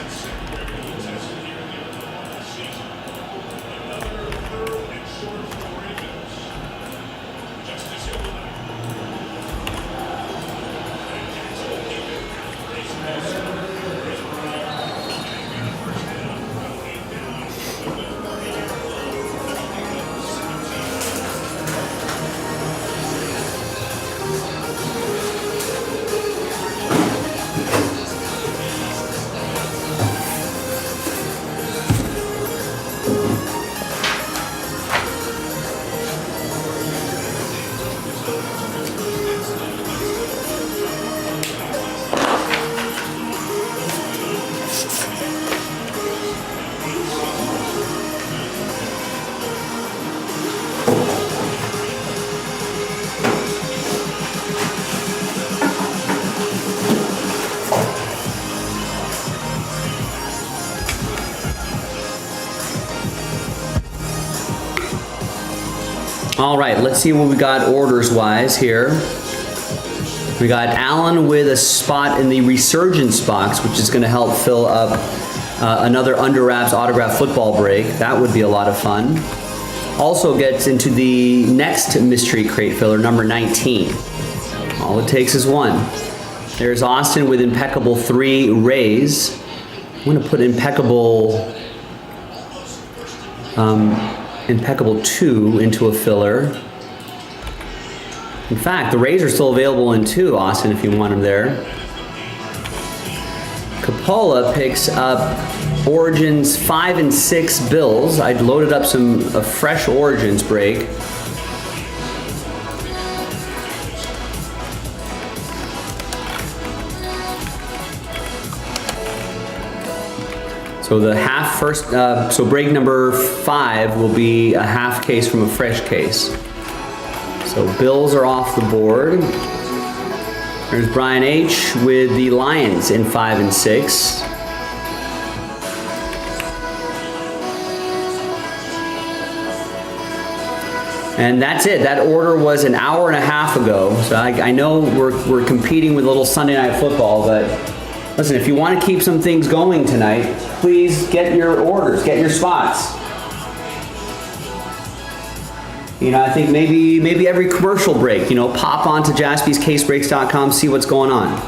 All right, let's see what we got orders-wise here. We got Alan with a spot in the Resurgence box, which is going to help fill up another Under Wraps autograph football break. That would be a lot of fun. Also gets into the next mystery crate filler, number 19. All it takes is 1. There's Austin with impeccable 3 Rays. I'm going to put impeccable 2 into a filler. In fact, the Rays are still available in 2, Austin, if you want them there. Capola picks up Origins 5 and 6 Bills. I loaded up a fresh Origins break. So the so break number 5 will be a half case from a fresh case. So Bills are off the board. There's Brian H. with the Lions in 5 and 6. And that's it. That order was an hour and a half ago. So I know we're competing with a little Sunday Night Football, but listen, if you want to keep some things going tonight, please get your orders, get your spots. You know, I think maybe every commercial break, you know, pop onto jaspyscasebreaks.com, see what's going on.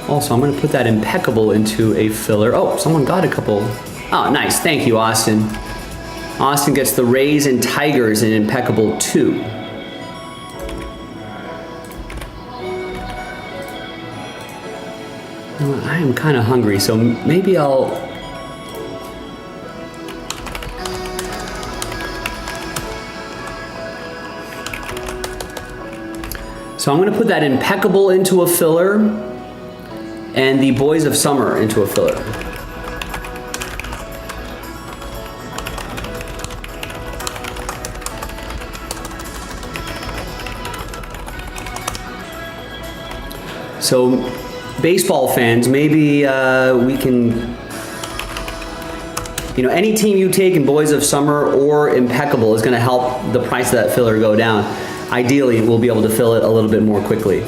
Also, I'm going to put that impeccable into a filler. Oh, someone got a couple. Oh, nice. Thank you, Austin. Austin gets the Rays and Tigers in impeccable 2. You know what, I am kind of hungry, so maybe I'll... So I'm going to put that impeccable into a filler and the Boys of Summer into a filler. So baseball fans, maybe we can, you know, any team you take in Boys of Summer or impeccable is going to help the price of that filler go down. Ideally, we'll be able to fill it a little bit more quickly.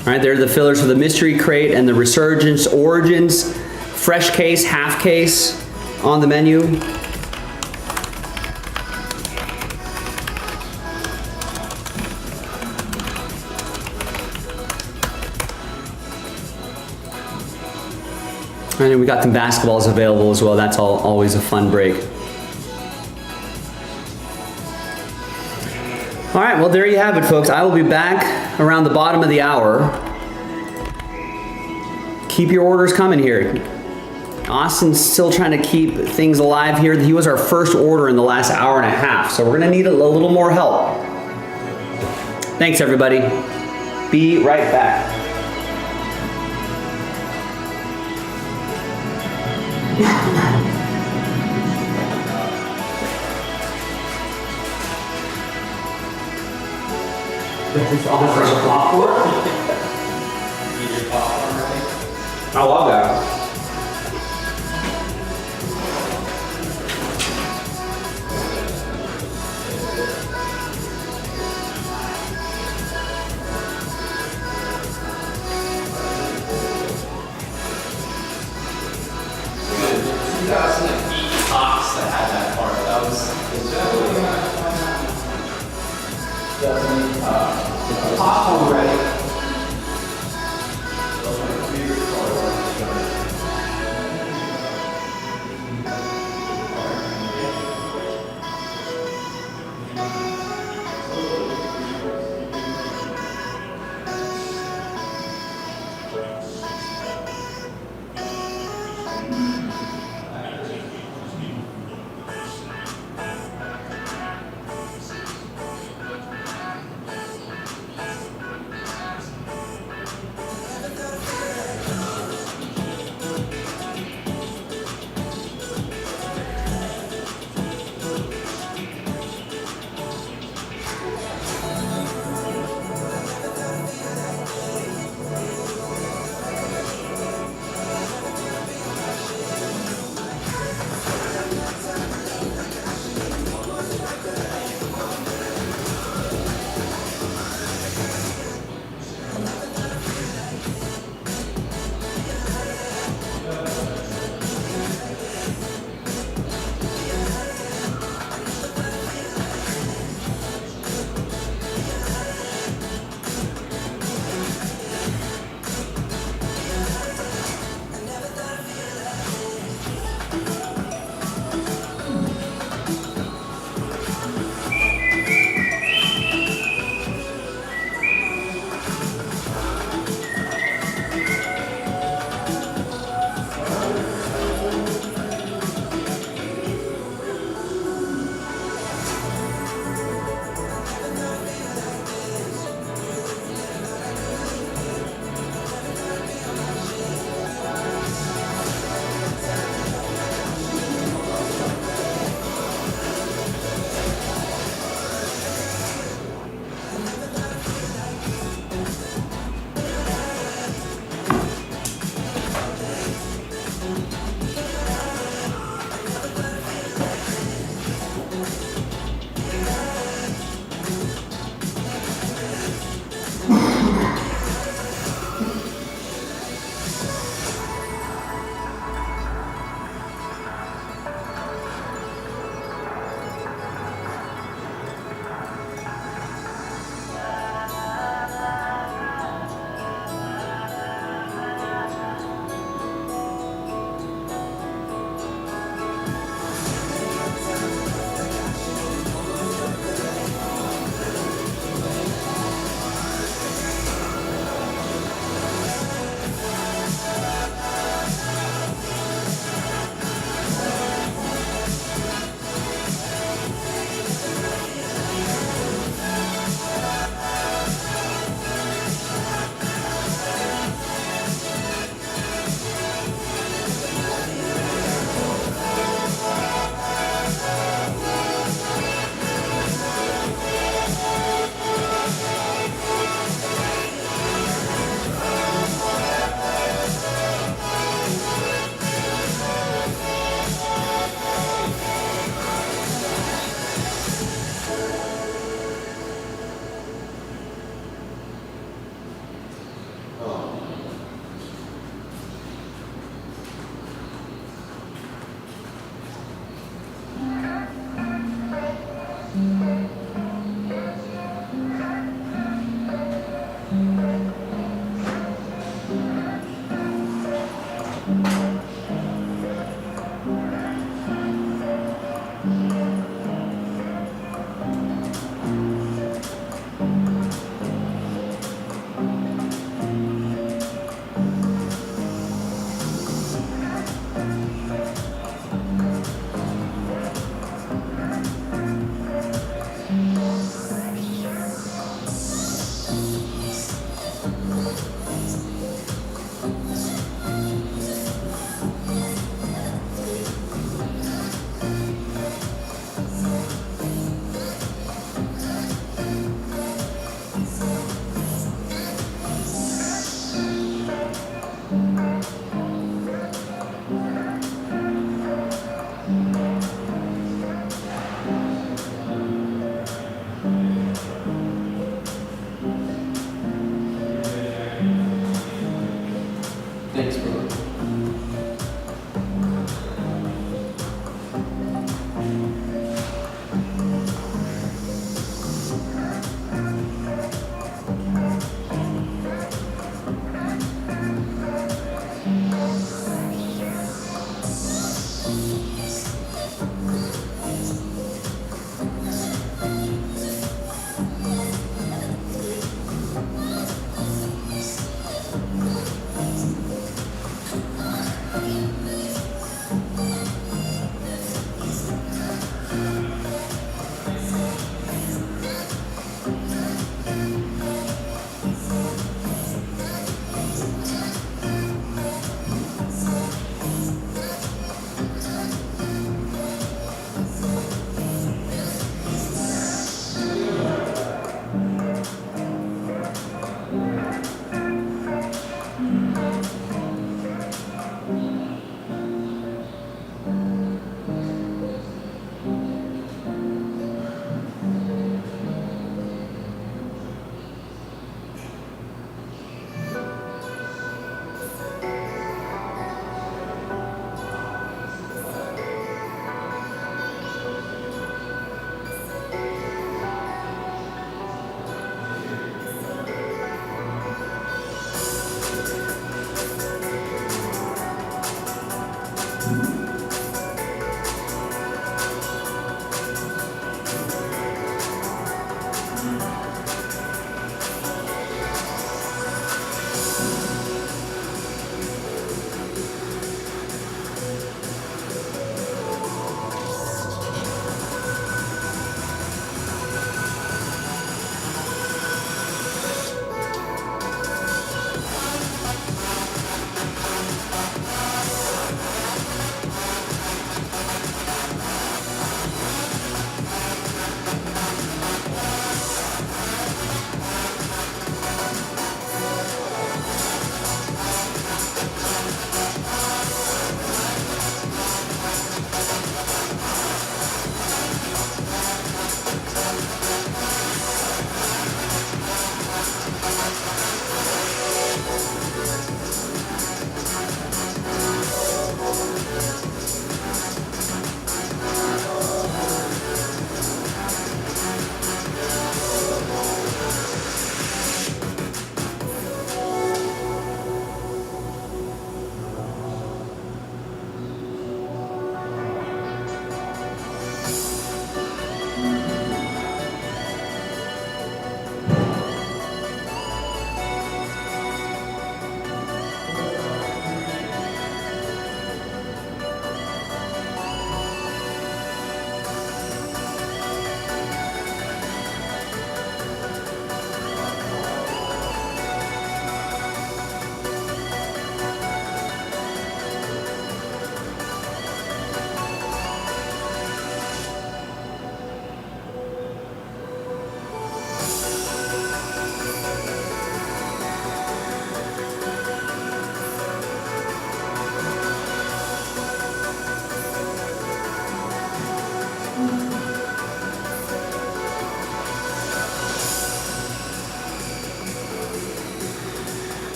All right, there are the fillers for the Mystery Crate and the Resurgence Origins. Fresh case, half case on the menu. And then we got some basketballs available as well. That's always a fun break. All right, well, there you have it, folks. I will be back around the bottom of the hour. Keep your orders coming here. Austin's still trying to keep things alive here. He was our first order in the last hour and a half, so we're gonna need a little more help. Thanks, everybody. Be right back. This offers a popcorn? Need your popcorn ready? I love that. Popcorn ready.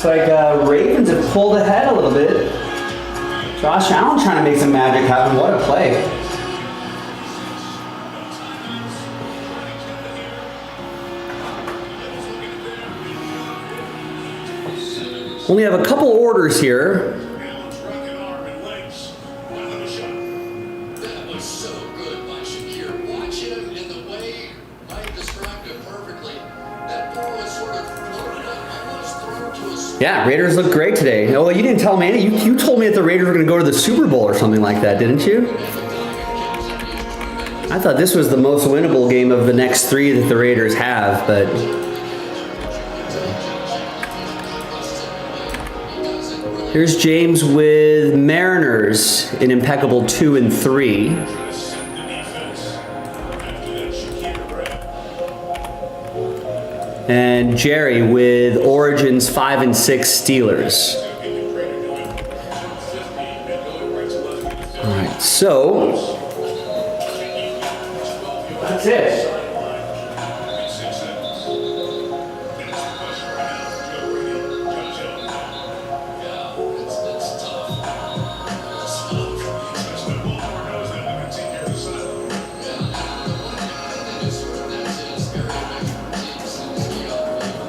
Looks like Ravens have pulled ahead a little bit. Josh Allen trying to make some magic happen. What a play. Only have a couple orders here. That was so good by Shakir. Watch him in the way Mike described it perfectly. That ball was sort of floated up, almost thrown to a spot. Yeah, Raiders look great today. Oh, well, you didn't tell me. You told me that the Raiders were going to go to the Super Bowl or something like that, didn't you? I thought this was the most winnable game of the next three that the Raiders have, but here's James with Mariners, an impeccable 2-3. And Jerry with Origins 5-6 Steelers. All right, so that's it.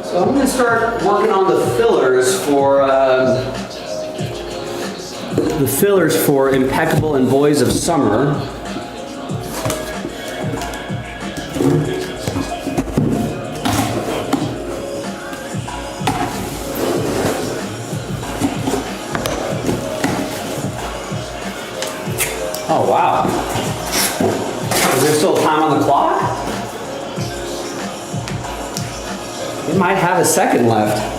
So I'm going to start working on the fillers for Impeccable and Boys of Summer. Oh wow! Is there still time on the clock? It might have a second left.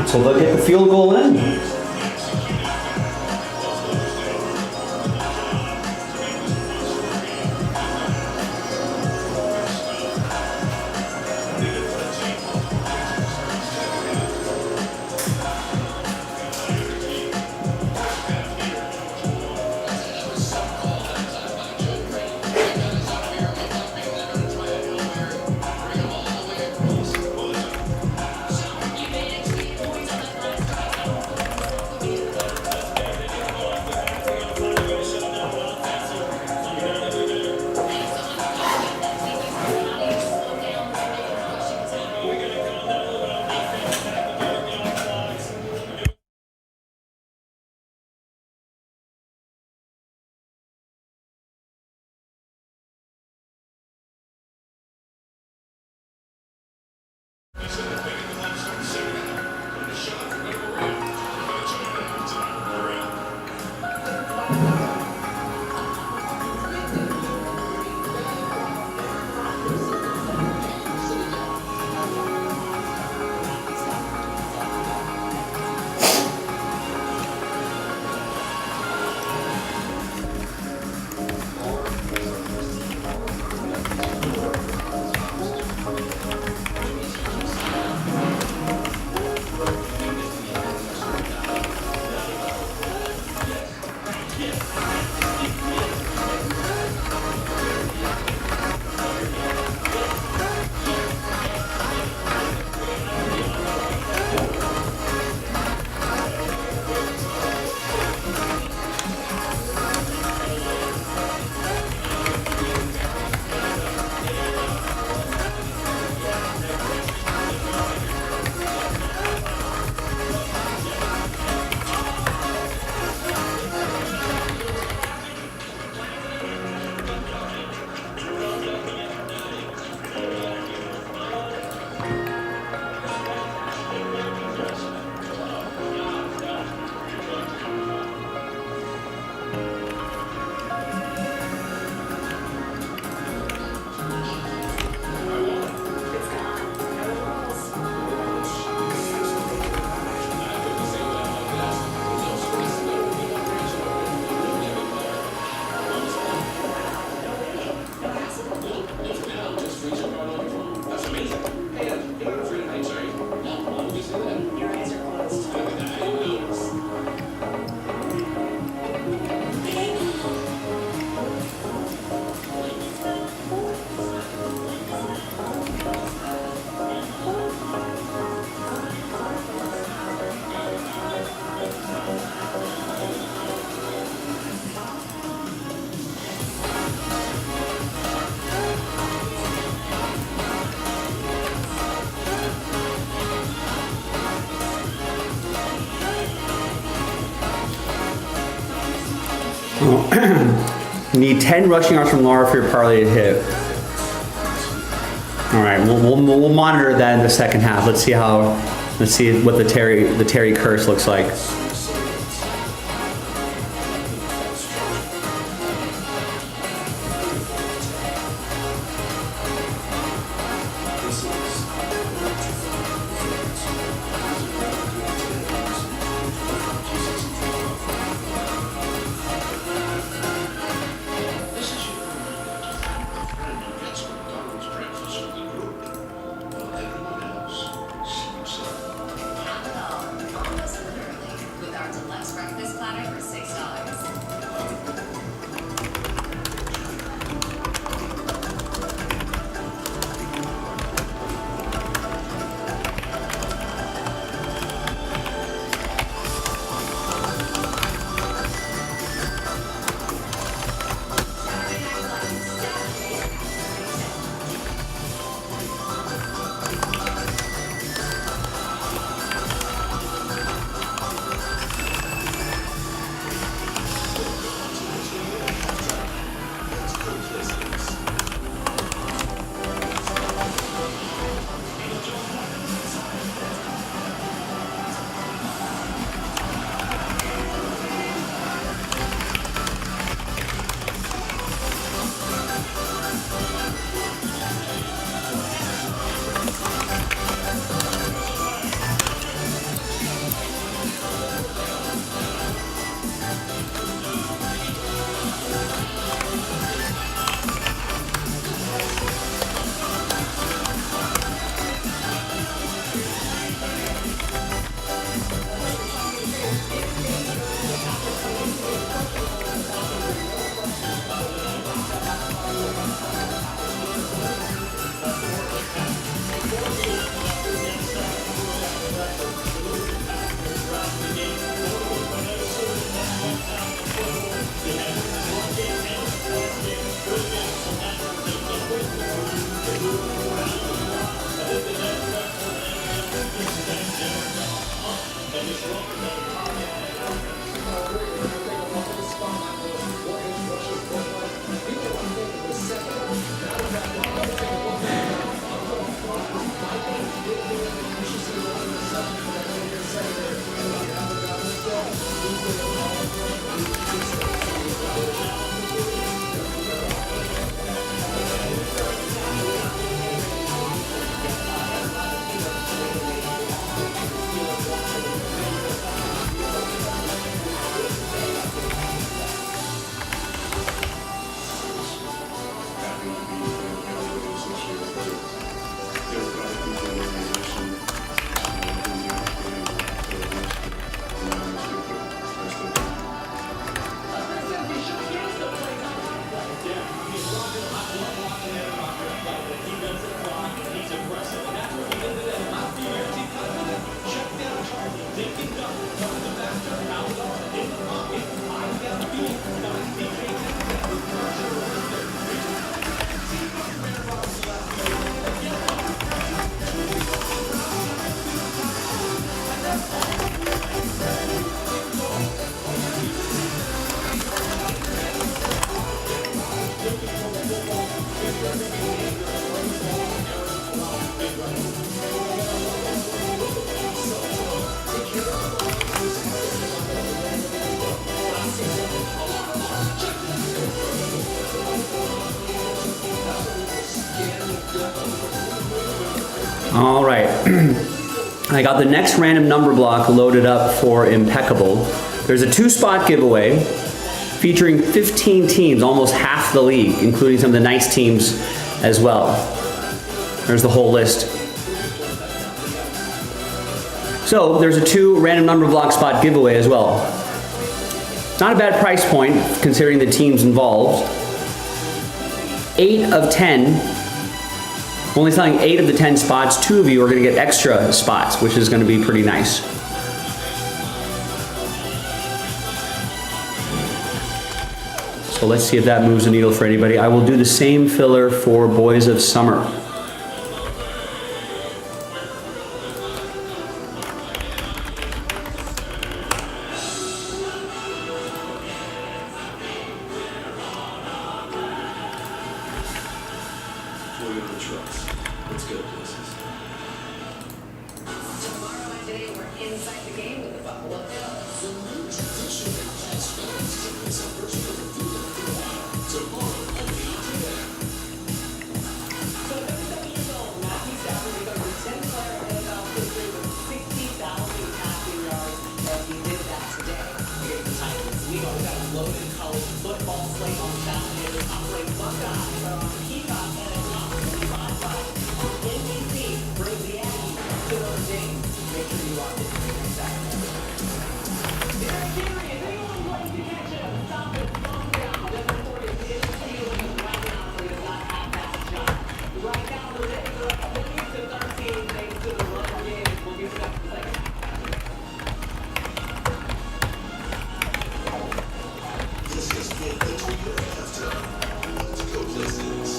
So look at the field goal in. You need 10 rushing yards from Laura for your parlay to hit. All right, we'll monitor that in the second half. Let's see what the Terry curse looks like. All right, I got the next random number block loaded up for Impeccable. There's a 2-spot giveaway featuring 15 teams, almost half the league, including some of the nice teams as well. There's the whole list. So there's a 2 random number block spot giveaway as well. Not a bad price point considering the teams involved. 8 of 10. Only selling 8 of the 10 spots. 2 of you are going to get extra spots, which is going to be pretty nice. So let's see if that moves the needle for anybody. I will do the same filler for Boys of Summer. inside the game with the Buffalo Bills. So 37 years old, Matthew Stafford becomes the 10th player in NFL history with 60,000 passing yards, and he did that today against the Titans. We know we've got a loaded college football slate on tap here. The top-ranked Buckeyes are on Peacock and a top 25 on NBC. Brings the Aggies to Notre Dame. Make sure you watch it next Saturday. Derrick Henry, if anyone's going to catch him, stop it, slow down. Just report it is feeling right now, so he does not have that shot. Right now, the Raiders are up 20-13 thanks to the run game. We'll give it up to the second half. This is what the Toyota halftime. Let's go places.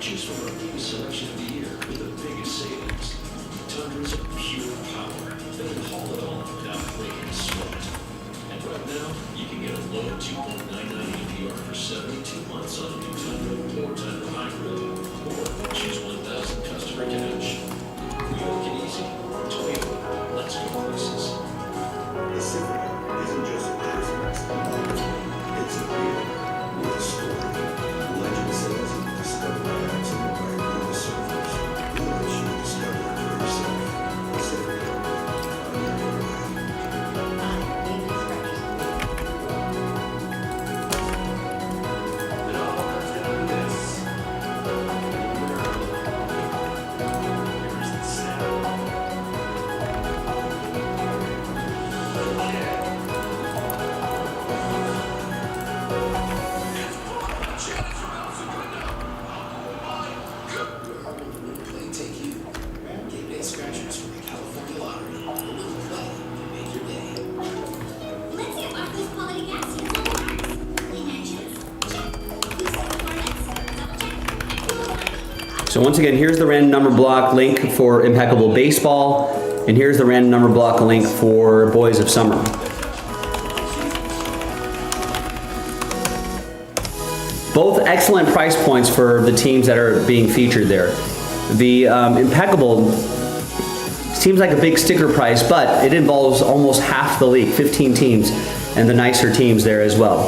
Choose from our new selection of the year with the biggest savings. Tundra's pure power that will haul it on without breaking a sweat. And right now, you can get a low 2.99 APR for 72 months on a new Tundra or Tundra Hybrid. Or choose 1,000 customer cash. We make it easy. Toyota. Let's go places. Pacifica isn't just a jersey basketball. It's a beer with a story. Legend says it was discovered by accident by a group of surfers. We'll let you discover it for yourself. Pacifica. On your way. It all comes down to this. Here's the snap. Play take you. Game day scratchers from the California Lottery. A little play can make your day. Let's get Barclays quality gas here. Clean engines. Check. Boost performance. Double check. So once again, here's the random number block link for Impeccable Baseball, and here's the random number block link for Boys of Summer. Both excellent price points for the teams that are being featured there. The Impeccable seems like a big sticker price, but it involves almost half the league, 15 teams, and the nicer teams there as well.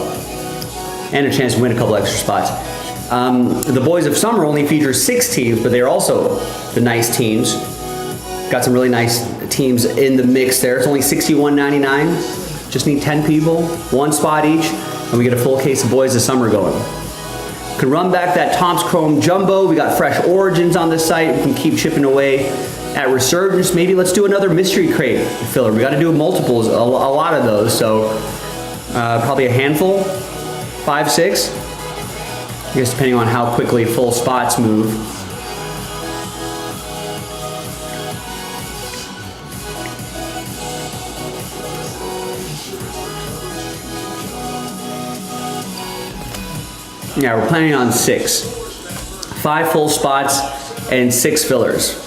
And a chance to win a couple extra spots. The Boys of Summer only features 6 teams, but they're also the nice teams. Got some really nice teams in the mix there. It's only $61.99. Just need 10 people, 1 spot each, and we get a full case of Boys of Summer going. Can run back that Tom's Chrome Jumbo. We got fresh origins on this site. We can keep chipping away at Resurgence. Maybe let's do another mystery crate filler. We got to do multiples, a lot of those. So probably a handful, 5, 6. I guess depending on how quickly full spots move. Yeah, we're planning on 6. 5 full spots and 6 fillers.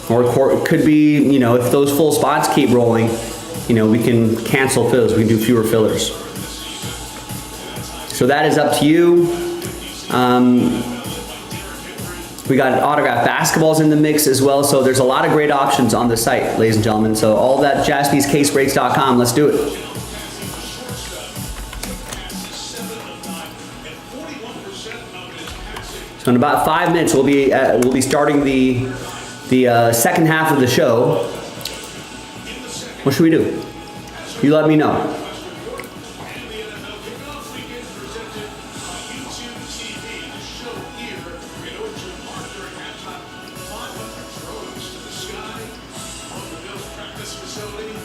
Or it could be, you know, if those full spots keep rolling, you know, we can cancel fillers. We can do fewer fillers. So that is up to you. We got autographed basketballs in the mix as well. So there's a lot of great options on the site, ladies and gentlemen. So all that JaspysCaseBreaks.com. Let's do it. So in about 5 minutes, we'll be starting the second half of the show. What should we do? You let me know. And the NFL kickoff weekend presented by YouTube TV. The show here in Orchard Park during halftime. 500 drones to the sky on the Bills practice facility.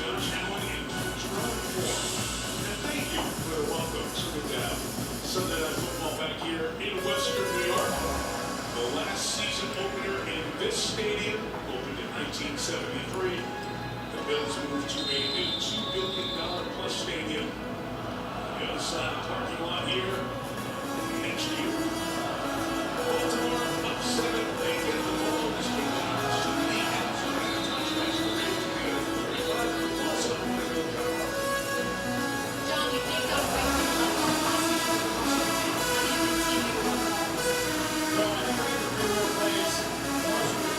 Judge Allen in drone form. And thank you for the welcome to Sunday Night Football back here in Western New York. The last season opener in this stadium opened in 1973. The Bills moved to a new $2 billion plus stadium. The other side of the parking lot here next year. Baltimore up 7. They get the ball. This game to the end zone and a touchback. So they're able to get it for 35. Also, John, you think those things are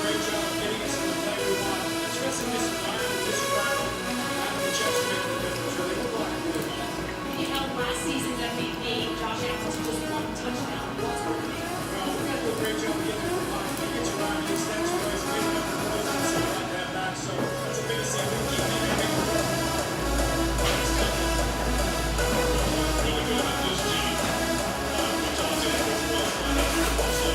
great job getting us in the play we want, especially in this environment, this environment, having the chance to make the difference. Really good luck. you know, last season's MVP, Josh Allen's just one touchdown. What's working? Well, we're going to do a great job of getting the line. He gets around these next plays, giving up the plays and something like that back. So that's a bit of something. Keep moving. Really good about this team. We talked to him before, but also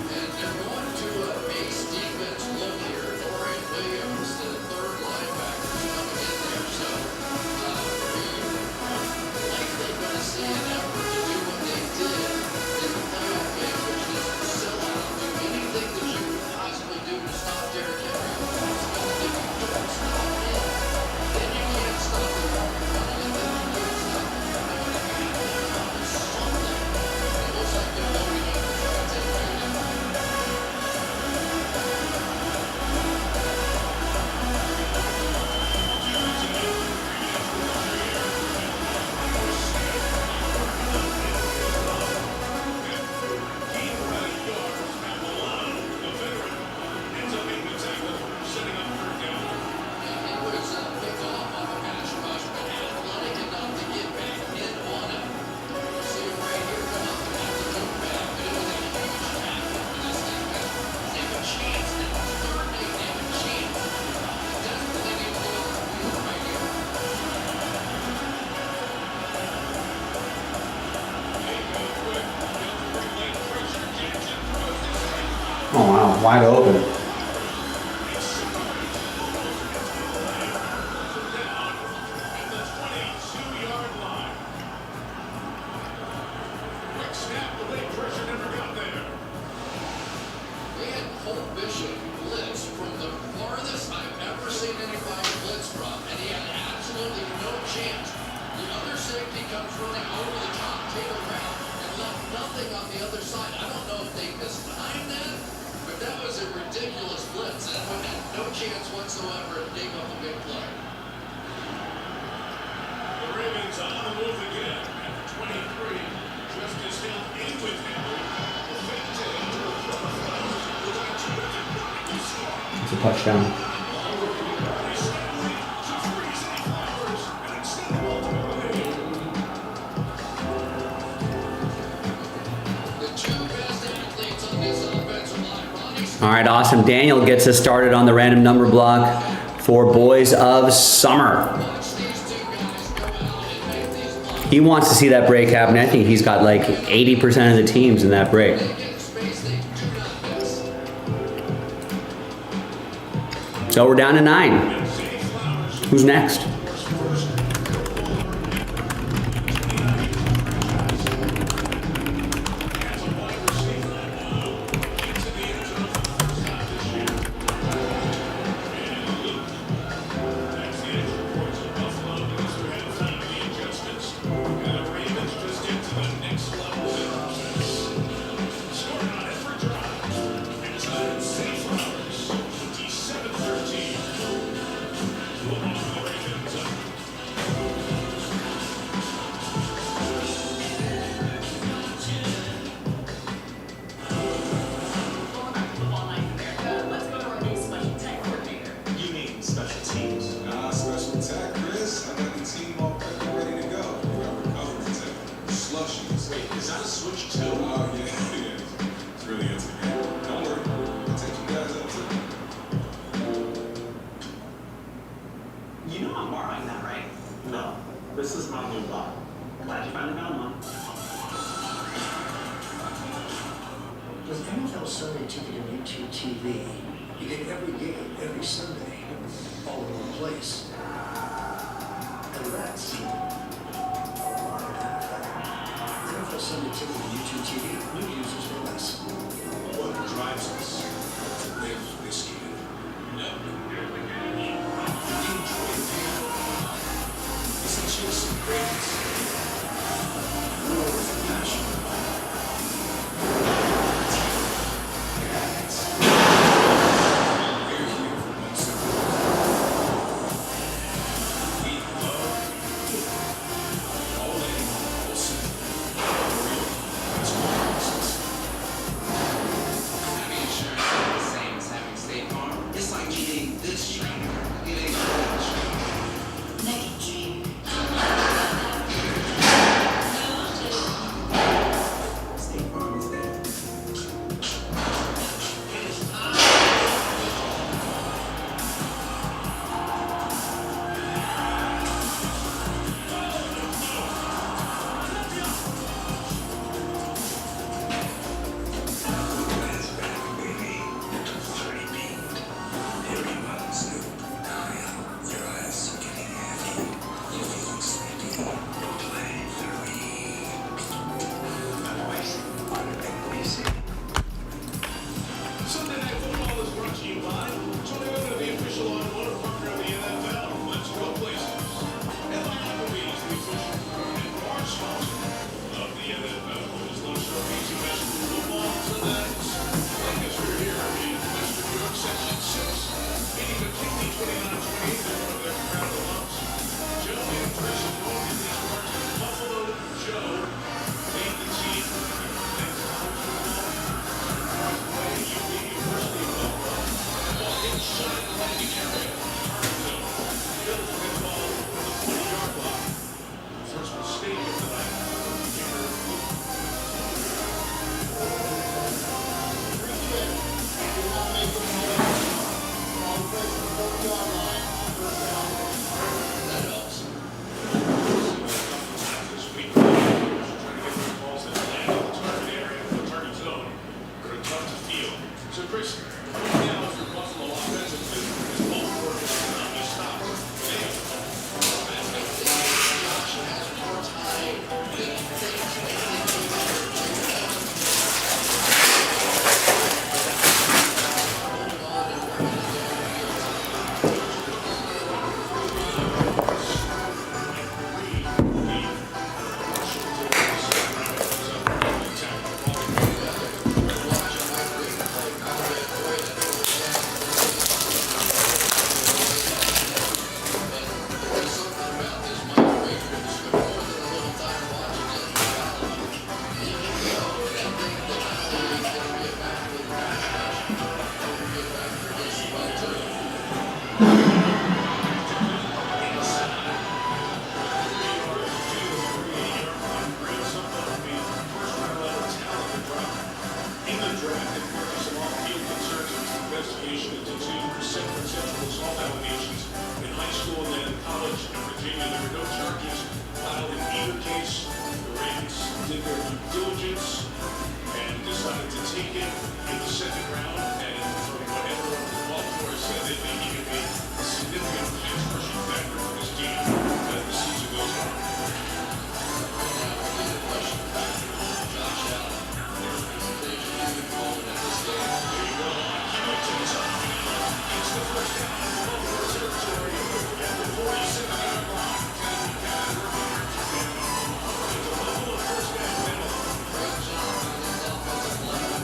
And they're going to a base defense look here. Dorian Williams, the third linebacker, is coming in there. So we're likely going to see an effort to do what they did in the playoff game, which is sell out, do anything that you could possibly do to stop Derrick Henry. Because if you don't stop him, then you can't stop the running, and then you can't stop the running. You have to accomplish something. It looks like they're loading up to try to take care of him. He was picked off on the pass rush, but athletic enough to get back in on him. You see him right here come up and have to jump back, but it was a huge tackle for this defense. They have a chance now. It's third day, they have a chance. Desperately need to get on the field right here. Oh wow, wide open. They had Cole Bishop blitz from the farthest I've ever seen anybody blitz from, and he had absolutely no chance. The other safety comes running over the top, tail around, and left nothing on the other side. I don't know if they mistimed that, but that was a ridiculous blitz. That one had no chance whatsoever to dig up a big play. The Ravens on the move again at 23. Justice Hill in with Henry. The fake to enter from the Flowers. Looking to it. It's a touchdown. The two best athletes on this offensive line, Ronnie. All right, awesome. Daniel gets us started on the random number block for Boys of Summer. Watch these two guys go out and make these blocks. He wants to see that break happen. I think he's got like 80% of the teams in that break. They get space, they do not miss. So we're down to 9. Who's next? NFL Sunday Ticket on YouTube TV. You get every game, every Sunday, all in one place. And that's a lot of NFL. NFL Sunday Ticket on YouTube TV. New users for less. What drives us to live this game? No. We enjoy the game. It's a chase of greatness. War with passion. We're here for one simple reason. We love football. All in, all simple. Real. That's what makes us. Having insurance isn't the same as having State Farm. It's like getting this trainer, getting that trainer. Naked dream. State Farm is there. That's back, baby. 3 Everyone's new. Your eyes are getting heavy. You're feeling sleepy. Play 3. Otherwise, everything will be safe. Sunday Night Football is brought to you by Toyota, the official automotive partner of the NFL. Let's go places. And by Applebee's, the official and bar sponsor of the NFL. There's no showcasing best football tonight. Like us, we're here in Western New York, Section 6, meeting McKinley 2928. They're one of their proud alums. Joe and Chris are known in these parts as Buffalo Joe. Lead the team. Thanks to home football. So Chris, now for Buffalo offensively, is both working on these stops. In the draft, in purchase of off-field concerns, it was an investigation into 2 separate sexual assault allegations in high school and then in college in Virginia. There were no charges filed in either case. The Ravens did their due diligence and decided to take it in the second round. And from what everyone in Baltimore said, they think he could be a significant pass rushing factor for this team as the season goes on.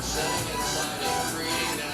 Setting inside and creating that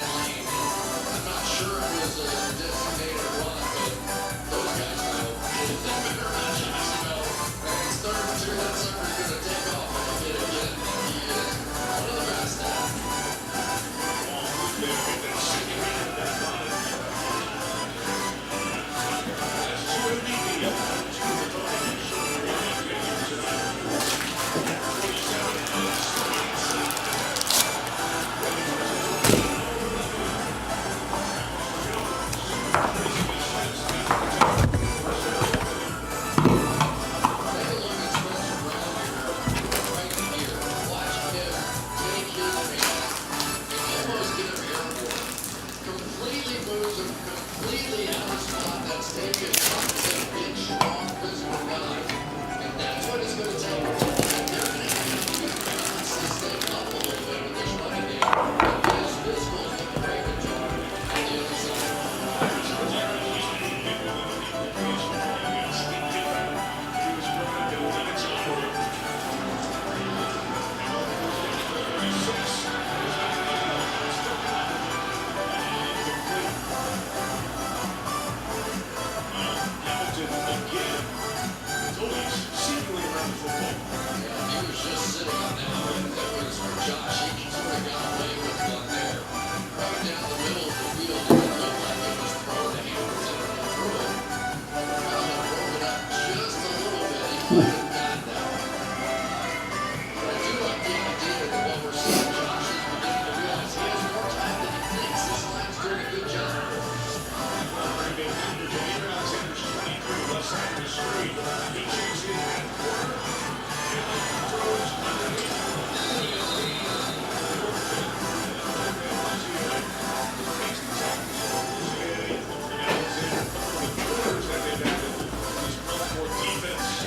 I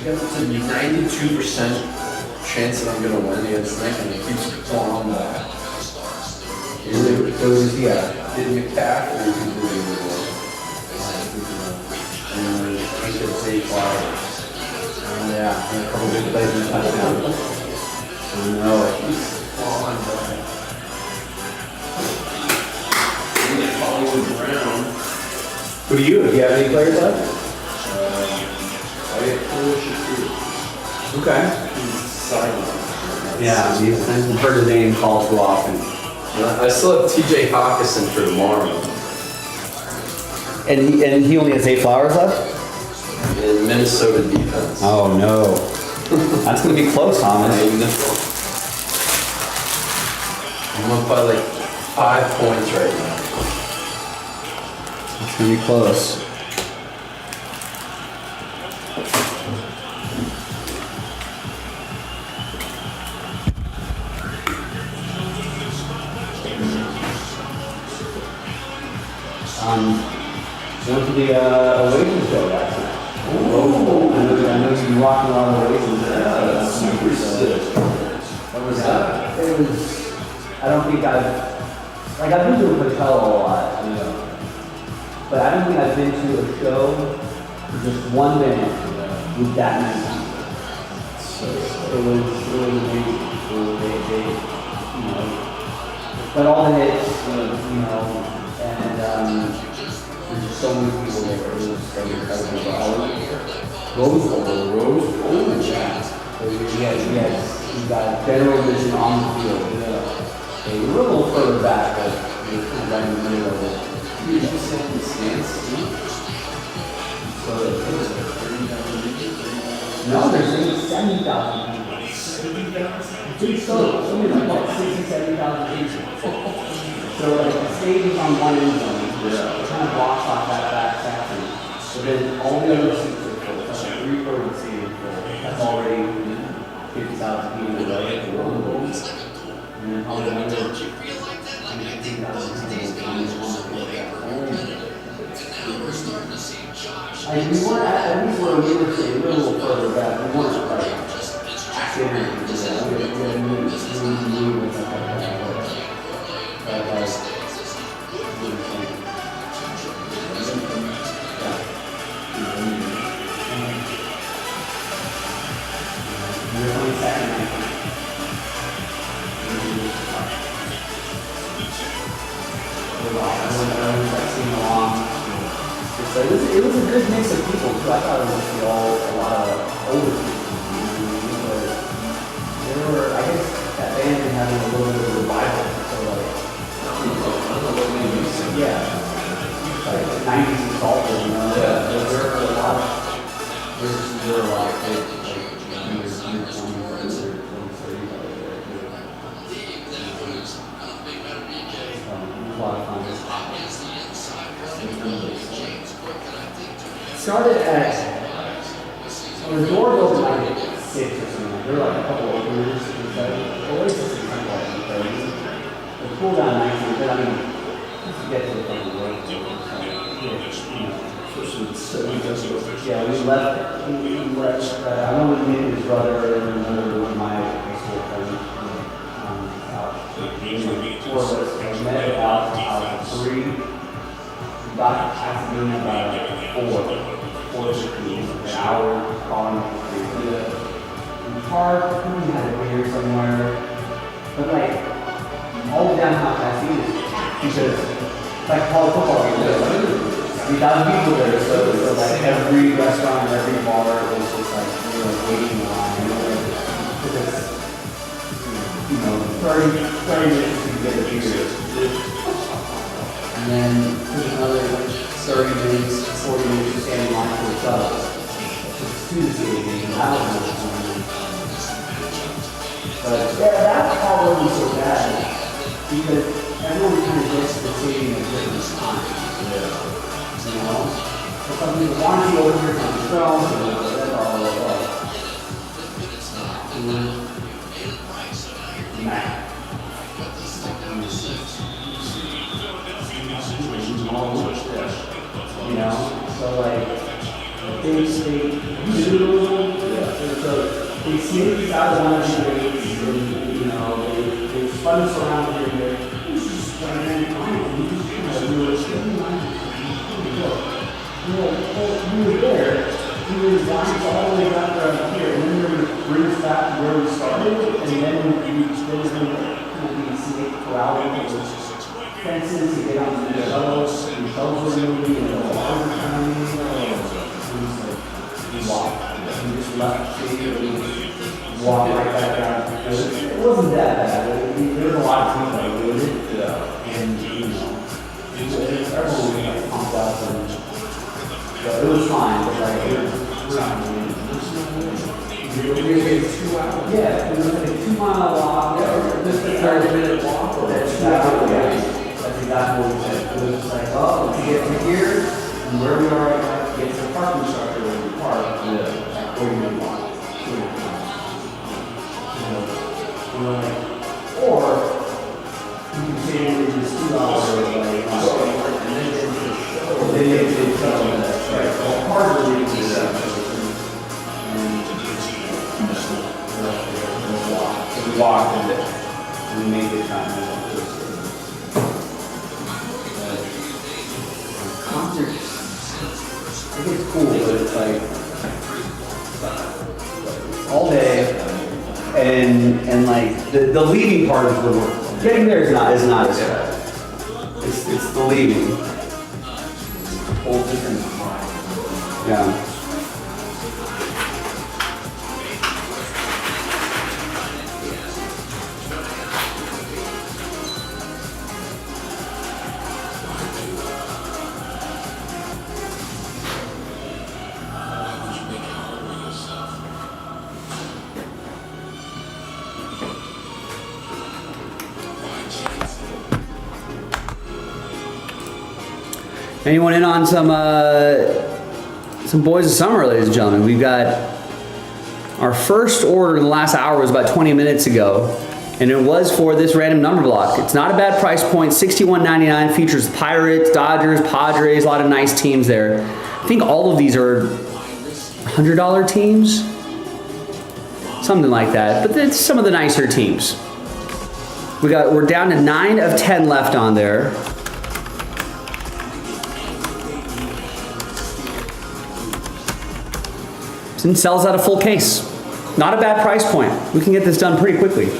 got up to 92% chance that I'm gonna win against Nick, and it keeps going on that. So is he a Did McCaff or completely overload? and he should say fly. Yeah, and a couple big plays in the touchdown. I know it. Hollywood Brown. Who do you have any players left? I get Polish Okay. He's silent. Yeah, I've heard his name called too often. I still have TJ Hawkinson for tomorrow. And he only has 8 flowers left? In Minnesota defense. Oh no. That's gonna be close, Thomas. I'm up by like 5 points right now. It's gonna be close. Went to the Awakens show last night. Oh, I know you rocked a lot of Awakens. Yeah, super sick. What was that? It was, I don't think I've been to a Coachella a lot, you know, but I don't think I've been to a show with just one band with that many people. So it was amazing. They you know, but all the hits, you know, and there's just so many people there. It was so incredible. Rose Bowl, yeah. So you got General Vision on the field. Yeah. They were a little further back, but they were kind of right in the middle of it. You just sit in the stands, So it was 30,000. No, there's 70,000 people. 70,000? Big so, something like 60, 70,000 people. So like the stage is on one end zone. It kind of blocks off that back section. So then all the other seats are full. That's like 3/4 seat is full. That's already 50,000 people, right? And then all the other 15,000 people on we weren't at least where we were sitting, we were a little further back. We weren't like active. We had moved and stuff like that. But like, it was a good mix of people too. I thought it was a lot of older people. There were, I guess, that band been having a little bit of a revival. So like, yeah, like 90s nostalgia, you know. Yeah. There were a lot of kids, like years 20, 30, it was a lot of fun. Started at, so the doors opened like 6 or something. There were like a couple of openers inside. The Oasis is kind of like 30. The cool down 19, but I mean, just to get to the fucking road. Yeah, we left, I know we met his brother and another my high school friend out. Four of us, we met out at 3. We got afternoon about 4:15, an hour calling up the street. In the park, we had a beer somewhere. But like, all the downtown Pasadena is packed because it's like college football games. 3,000 people there, so like every restaurant, every bar was just like, waiting in line. Because, 30 minutes to get a beer. And then there's another 30 minutes, 40 minutes to stand in line for a sub. Tuesday game. I don't know. But yeah, that call wasn't so bad because everyone kind of gets to the stadium at different times. Yeah. You know? So some people want to be over here from the film, so that's all. Nah. You know? So like, they sneaked out of one of the gates, and you know, they spun us around here and there. And then finally, we were sitting we were there. We were designed all the way back around here, and then we were going to bring us back to where we started, and then we was going to be snake corralling those fences to get on the shovels, and shovels were moving, and the water was coming. We walked. We just left the stadium, we walked right back down. It wasn't that bad. There was a lot of people that did it. Yeah. And, you know, everyone was like pumped up, and it was fine, but like, we're not doing it. Yeah, it was like a 2 mile walk, just a 30-minute walk. That's exactly what we said. It was like, oh, to get to here, and where we are right now, get to the parking structure where we park, like 40 minute walk. Or you can say it was 2 hours like, and then they did tell me that, right? Well, part of the reason is that, and we walked and we made the time. Concerts, I think it's cool, but it's like all day, and like the leaving part is the work. Getting there is not as bad. It's the leaving. Whole different. Yeah. Anyone in on some Boys of Summer, ladies and gentlemen? We've got our first order in the last hour was about 20 minutes ago, and it was for this random number block. It's not a bad price point, $61.99, features Pirates, Dodgers, Padres, a lot of nice teams there. I think all of these are $100 teams, something like that, but it's some of the nicer teams. We're down to 9 of 10 left on there. And sells out a full case. Not a bad price point. We can get this done pretty quickly.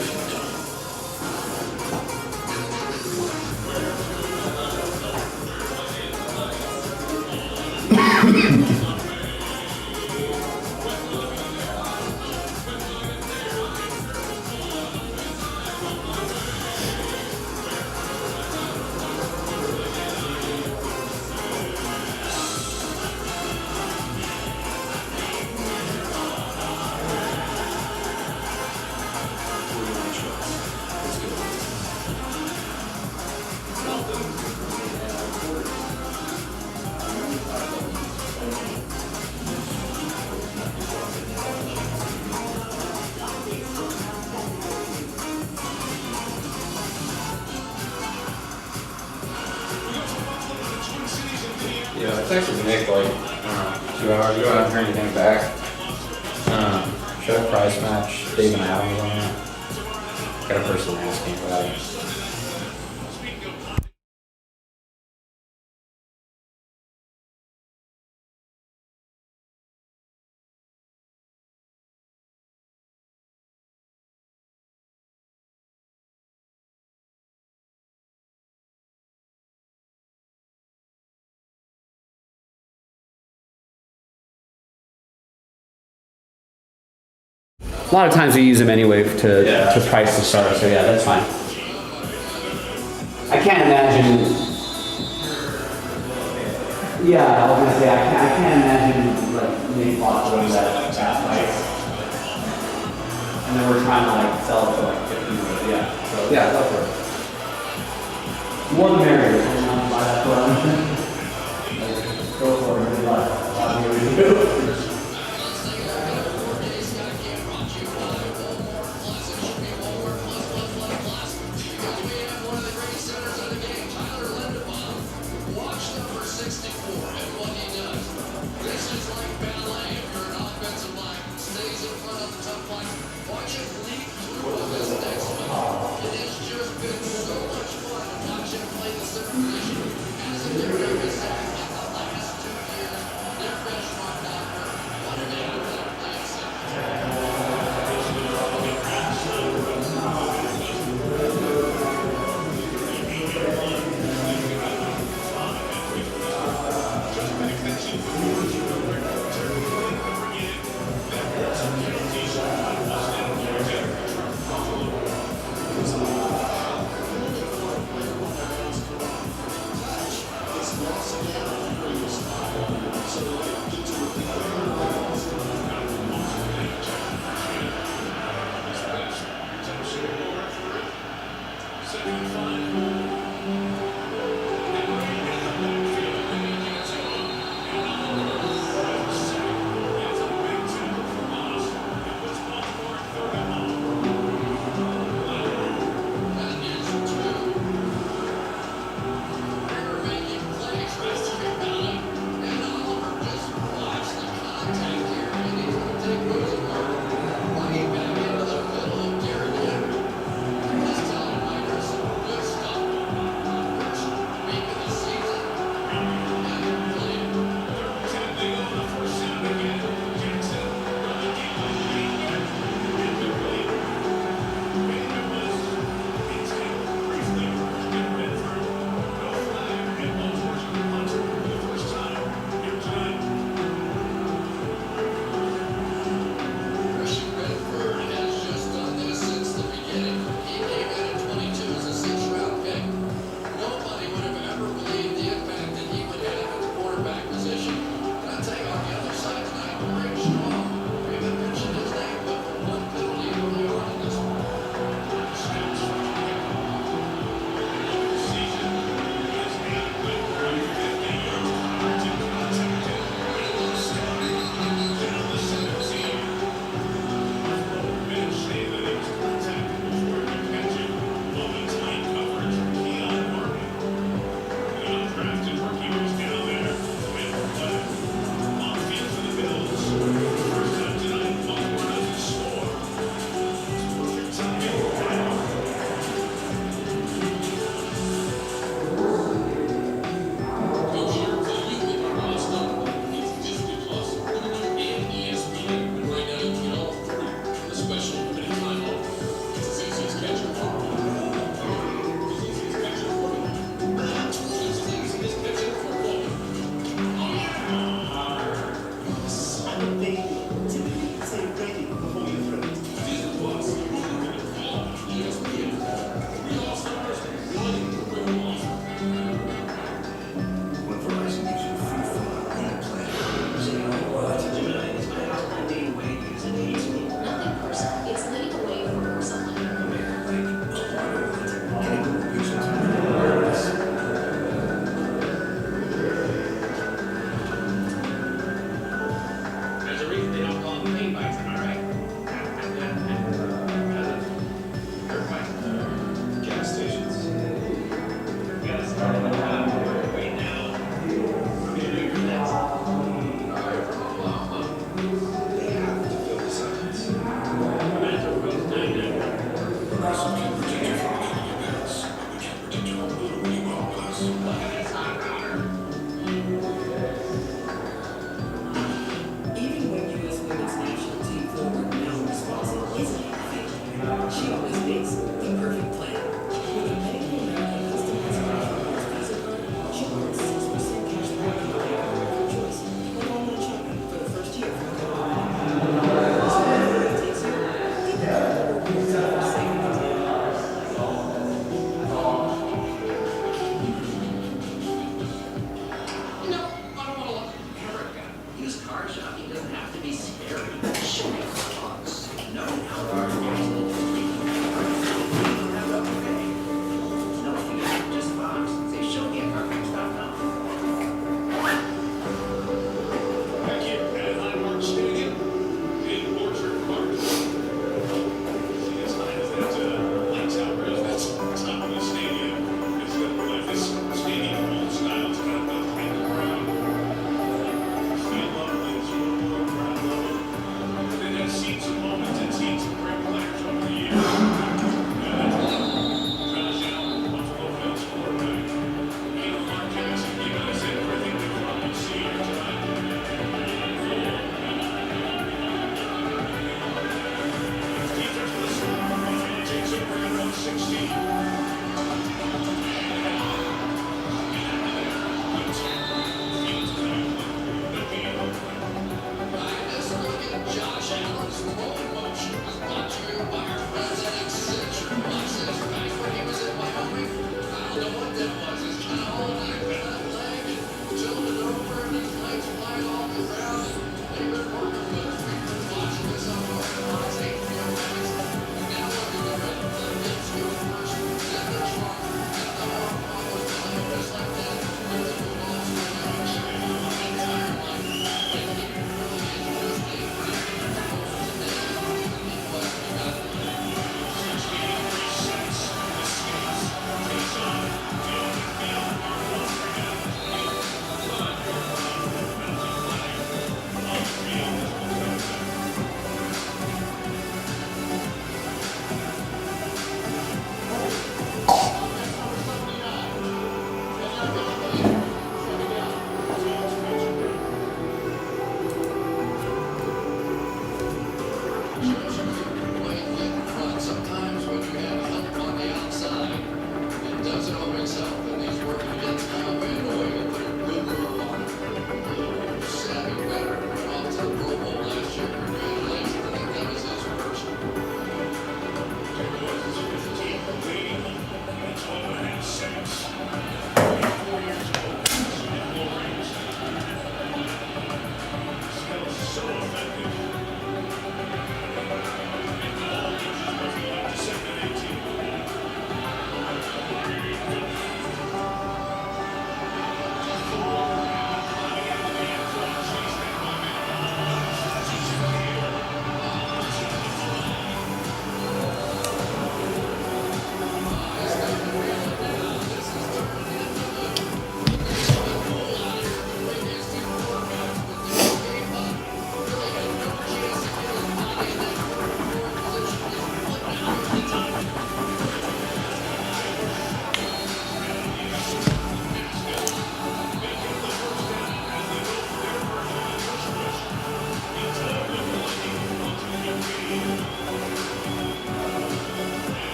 Yeah, I texted Nick like 2 hours ago. I haven't heard anything back. Should have price match Dave and Adams on that. Got a person asking about it. A lot of times we use them anyway to price the start, so yeah, that's fine. I can't imagine Yeah, I was gonna say, I can't imagine like Nate Fox going that price. And then we're trying to like sell it for like 50, but yeah. So yeah, go for it. More the merrier. I'm not buy that one. Go for it, good luck. I'll be with you.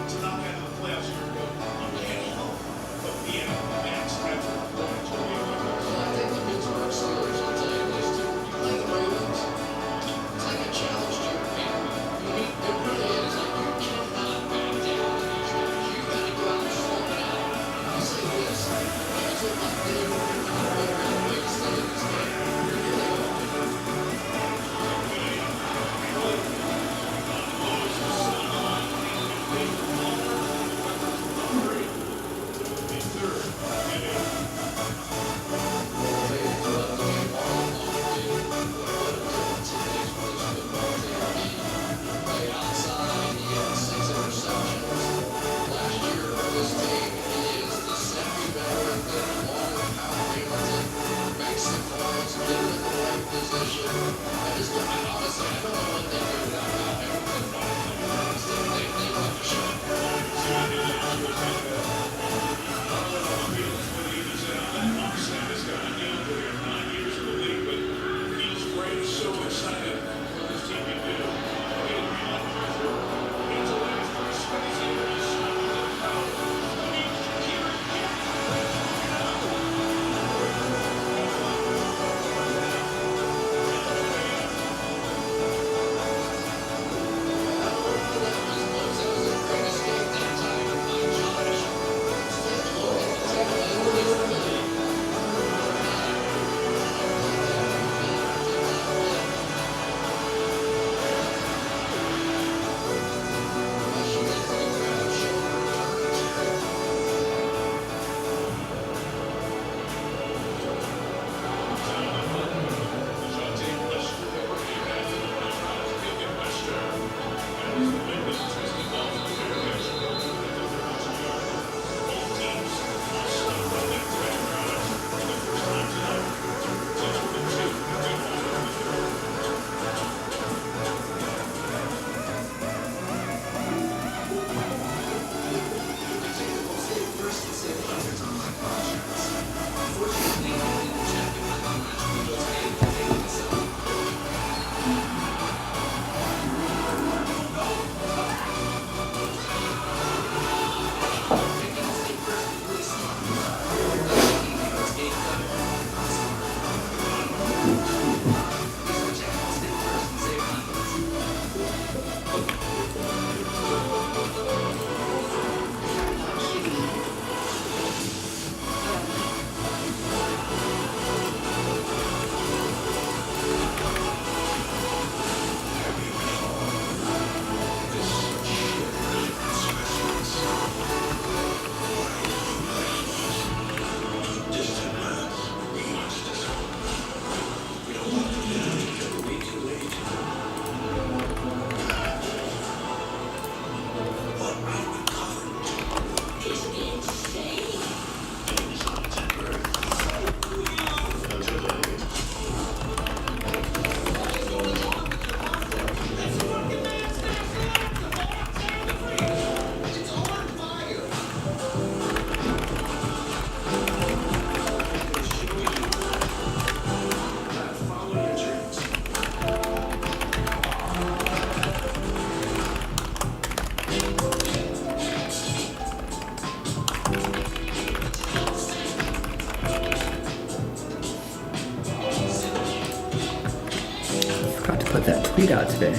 to knock out the playoffs a year ago. You can't help but be at max after a performance will be a win. Well, I think the Pittsburgh Steelers, I'll tell you this too. You play the Ravens, it's like a challenge to your game. I mean, it really is. Like, you cannot back down to these guys. You gotta go out and slow it out. I'll say this. It's a lot they were not way around the way to stay in this game. You're really open. Forgot to put that tweet out today.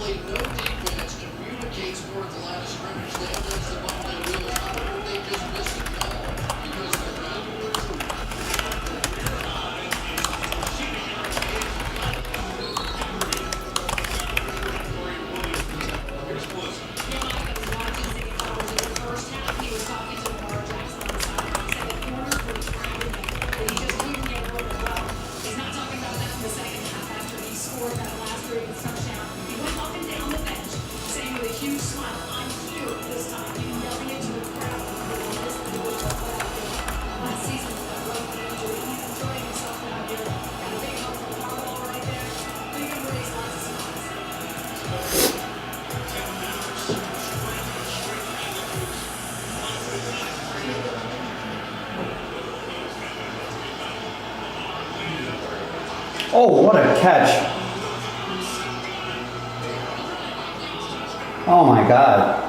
play no defense, communicates more at the line of scrimmage. They touch the ball, they will. I wonder if they just missed a call because of the ground. Oh, what a catch. Oh my God.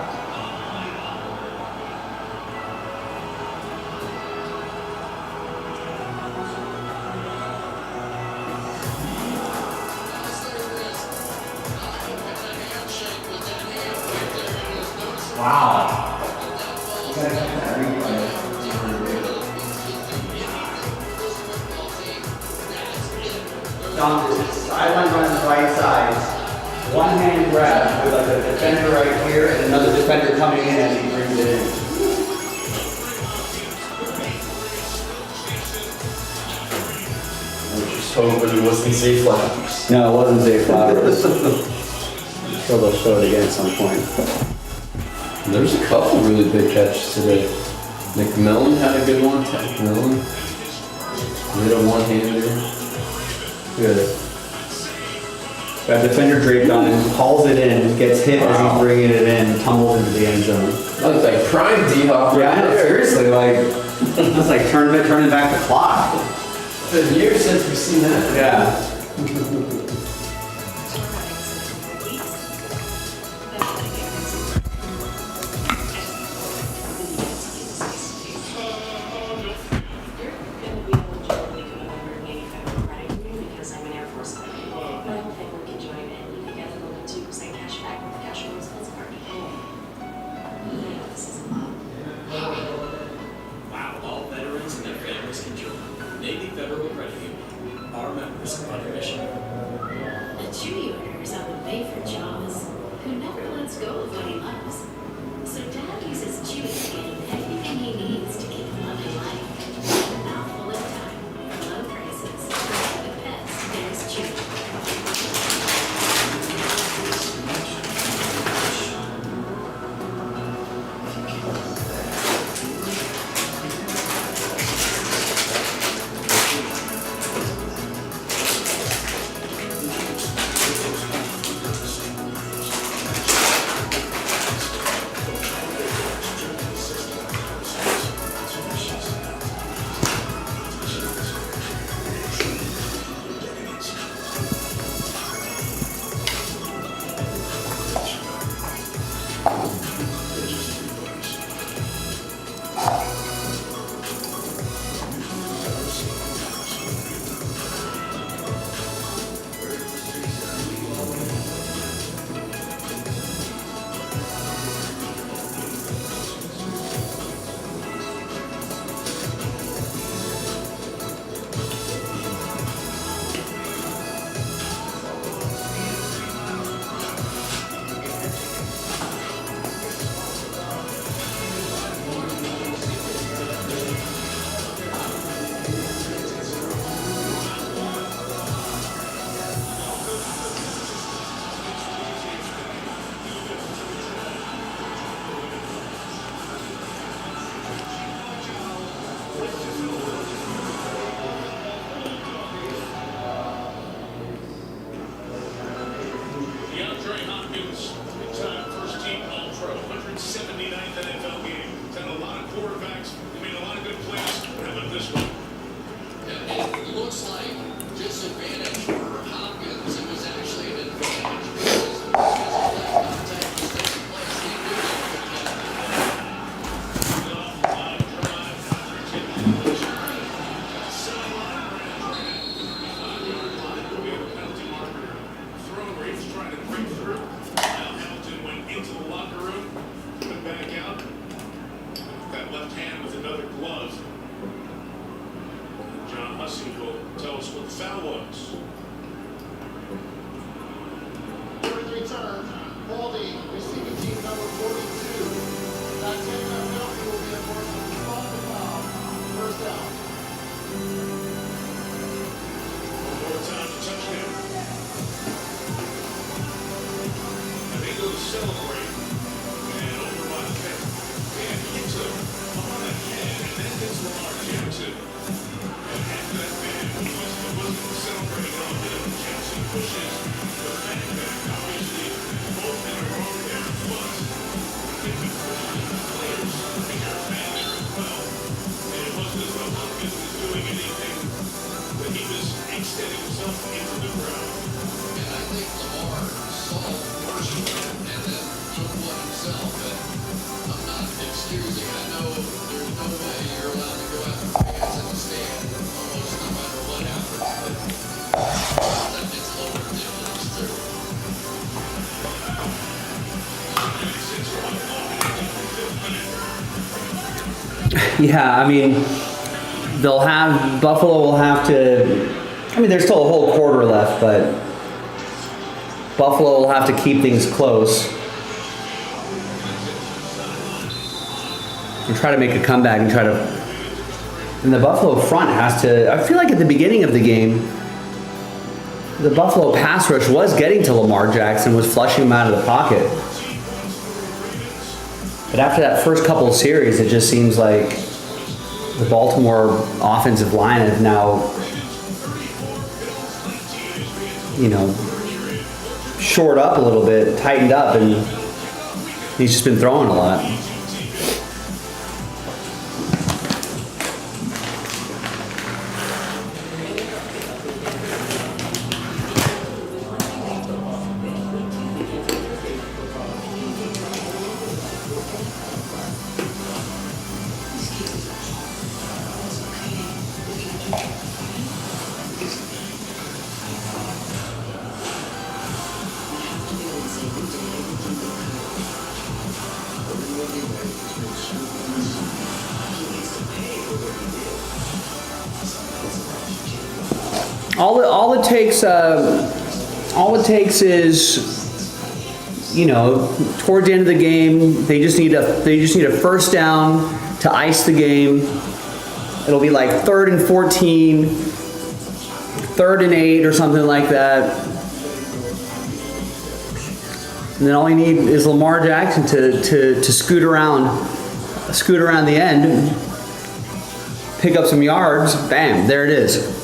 Wow. Down the sideline runs right side. One hand grab with like a defender right here and another defender coming in as he brings it in. I was just hoping it wasn't Zay Flowers. No, it wasn't Zay Flowers. So they'll show it again at some point. There's a couple really big catches today. McMillan had a good one. McMillan. Did a one-hander. Good. Got defender draped on him, hauls it in, gets hit as he's bringing it in, tumbles into the end zone. That was like prime D-Hop. Yeah, I know, seriously, like, that's like turning back the clock. It's been years since we've seen that. Yeah. Wow, all veterans and their families can join. Navy Federal Credit Union. Our members on a mission. A Chewy order is on the way for Jaws, who never lets go of what he loves. So Dad uses Chewy to get him everything he needs to keep a loving life. A mouthful of time, for low prices. With pets, there's Chewy. DeAndre Hopkins, big-time first-team All-Pro, 179th NFL game. He's had a lot of quarterbacks who made a lot of good plays. How about this one? It looks like disadvantage for Hopkins. It was actually an advantage because of that contact was taking place. He knew they could get it. Throwing where he was trying to break through. return holding receiving team number 42. That taking up penalty will be, of course, a responsive foul. First down. More time to touchdown. And they go to celebrate. And over by the 10. And hits him on the head. And then gets Lamar Jackson. And after that man, he wasn't celebrating on him. Jackson pushes the man back. Obviously, both men are wrong there. But if he pushes the players, they got a fan there as well. And it wasn't as though Hopkins was doing anything when he was extending himself into the crowd. And I think Lamar saw Washington and then took one himself. And I'm not excusing. I know there's no way you're allowed to go after fans in the stand, almost no matter what happens. But that gets lower than it's true. Yeah, I mean, Buffalo will have to, I mean, there's still a whole quarter left, but Buffalo will have to keep things close and try to make a comeback and and the Buffalo front has to, I feel like at the beginning of the game, the Buffalo pass rush was getting to Lamar Jackson, was flushing him out of the pocket. But after that first couple of series, it just seems like the Baltimore offensive line is now, shored up a little bit, tightened up, and he's just been throwing a lot. All it takes is, towards the end of the game, they just need a first down to ice the game. It'll be like 3rd and 14, 3rd and 8 or something like that. And then all you need is Lamar Jackson to scoot around the end, pick up some yards, bam, there it is.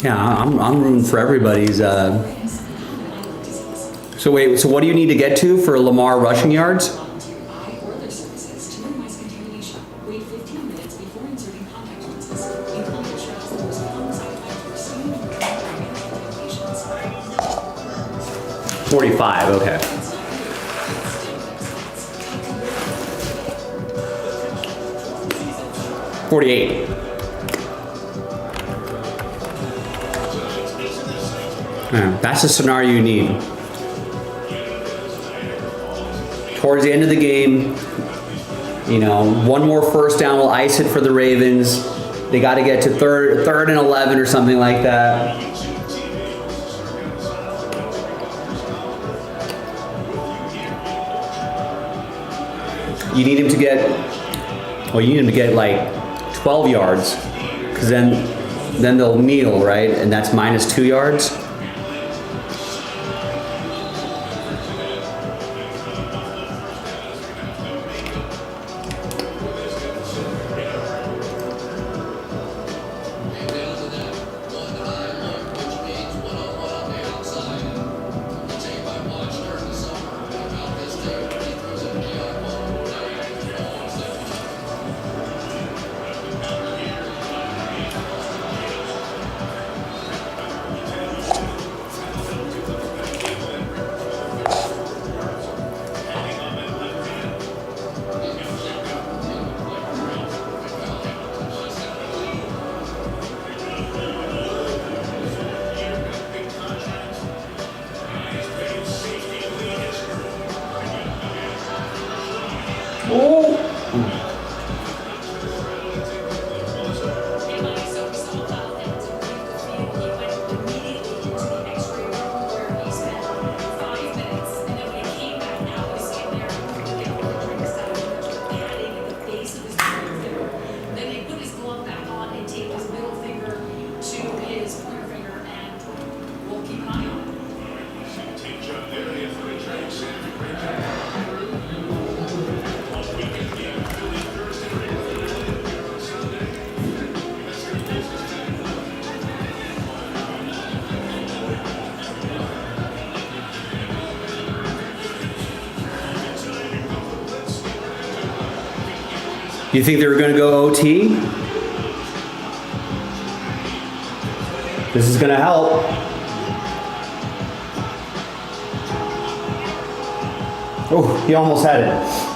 Yeah, I'm rooting for everybody's. So wait, so what do you need to get to for Lamar rushing yards? $45, okay. $48. Yeah, that's the scenario you need. Towards the end of the game, one more first down will ice it for the Ravens. They got to get to third and 11 or something like that. You need him to get like 12 yards, because then they'll kneel, right? And that's minus 2 yards. You think they were going to go OT? This is going to help. Oh, he almost had it.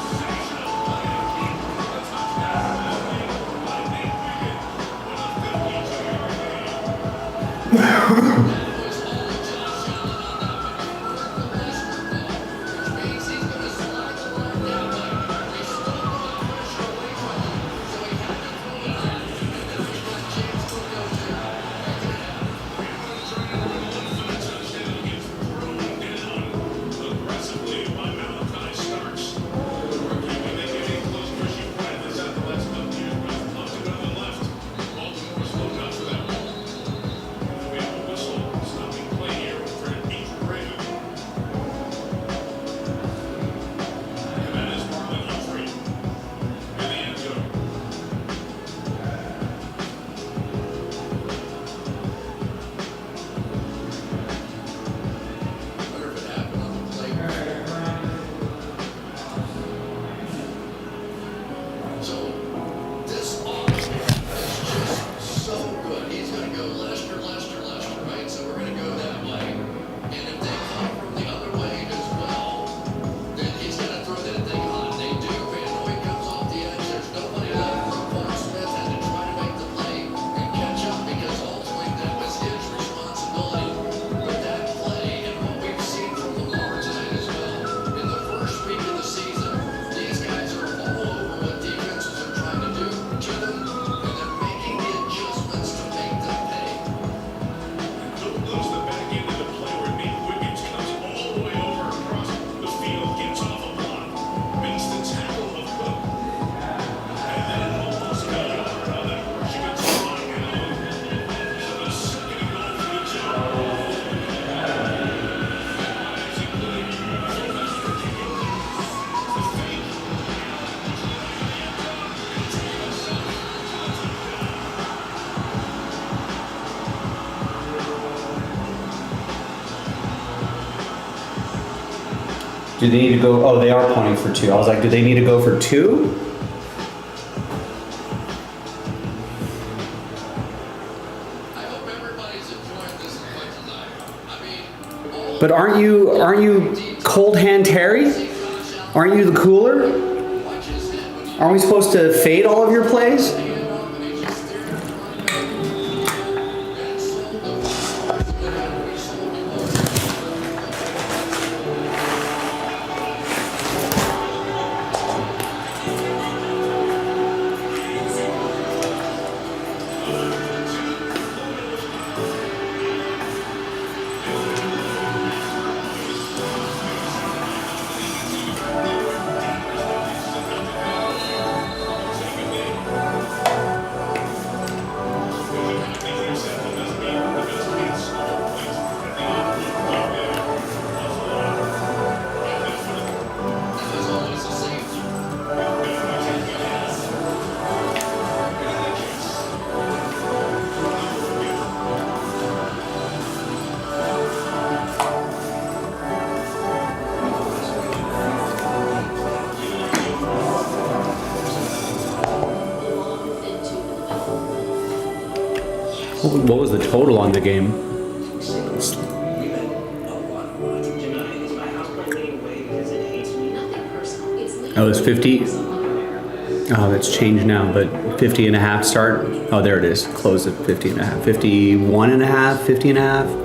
Do they need to go? Oh, they are pointing for 2. I was like, do they need to go for 2? But aren't you cold hand Terry? Aren't you the cooler? Aren't we supposed to fade all of your plays? What was the total on the game? Oh, it was 50. Oh, that's changed now, but 50 and a half start. Oh, there it is. Closed at 50 and a half. 51 and a half, 50 and a half.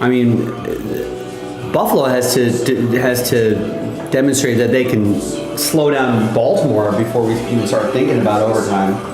I mean, Buffalo has to demonstrate that they can slow down Baltimore before we even start thinking about overtime.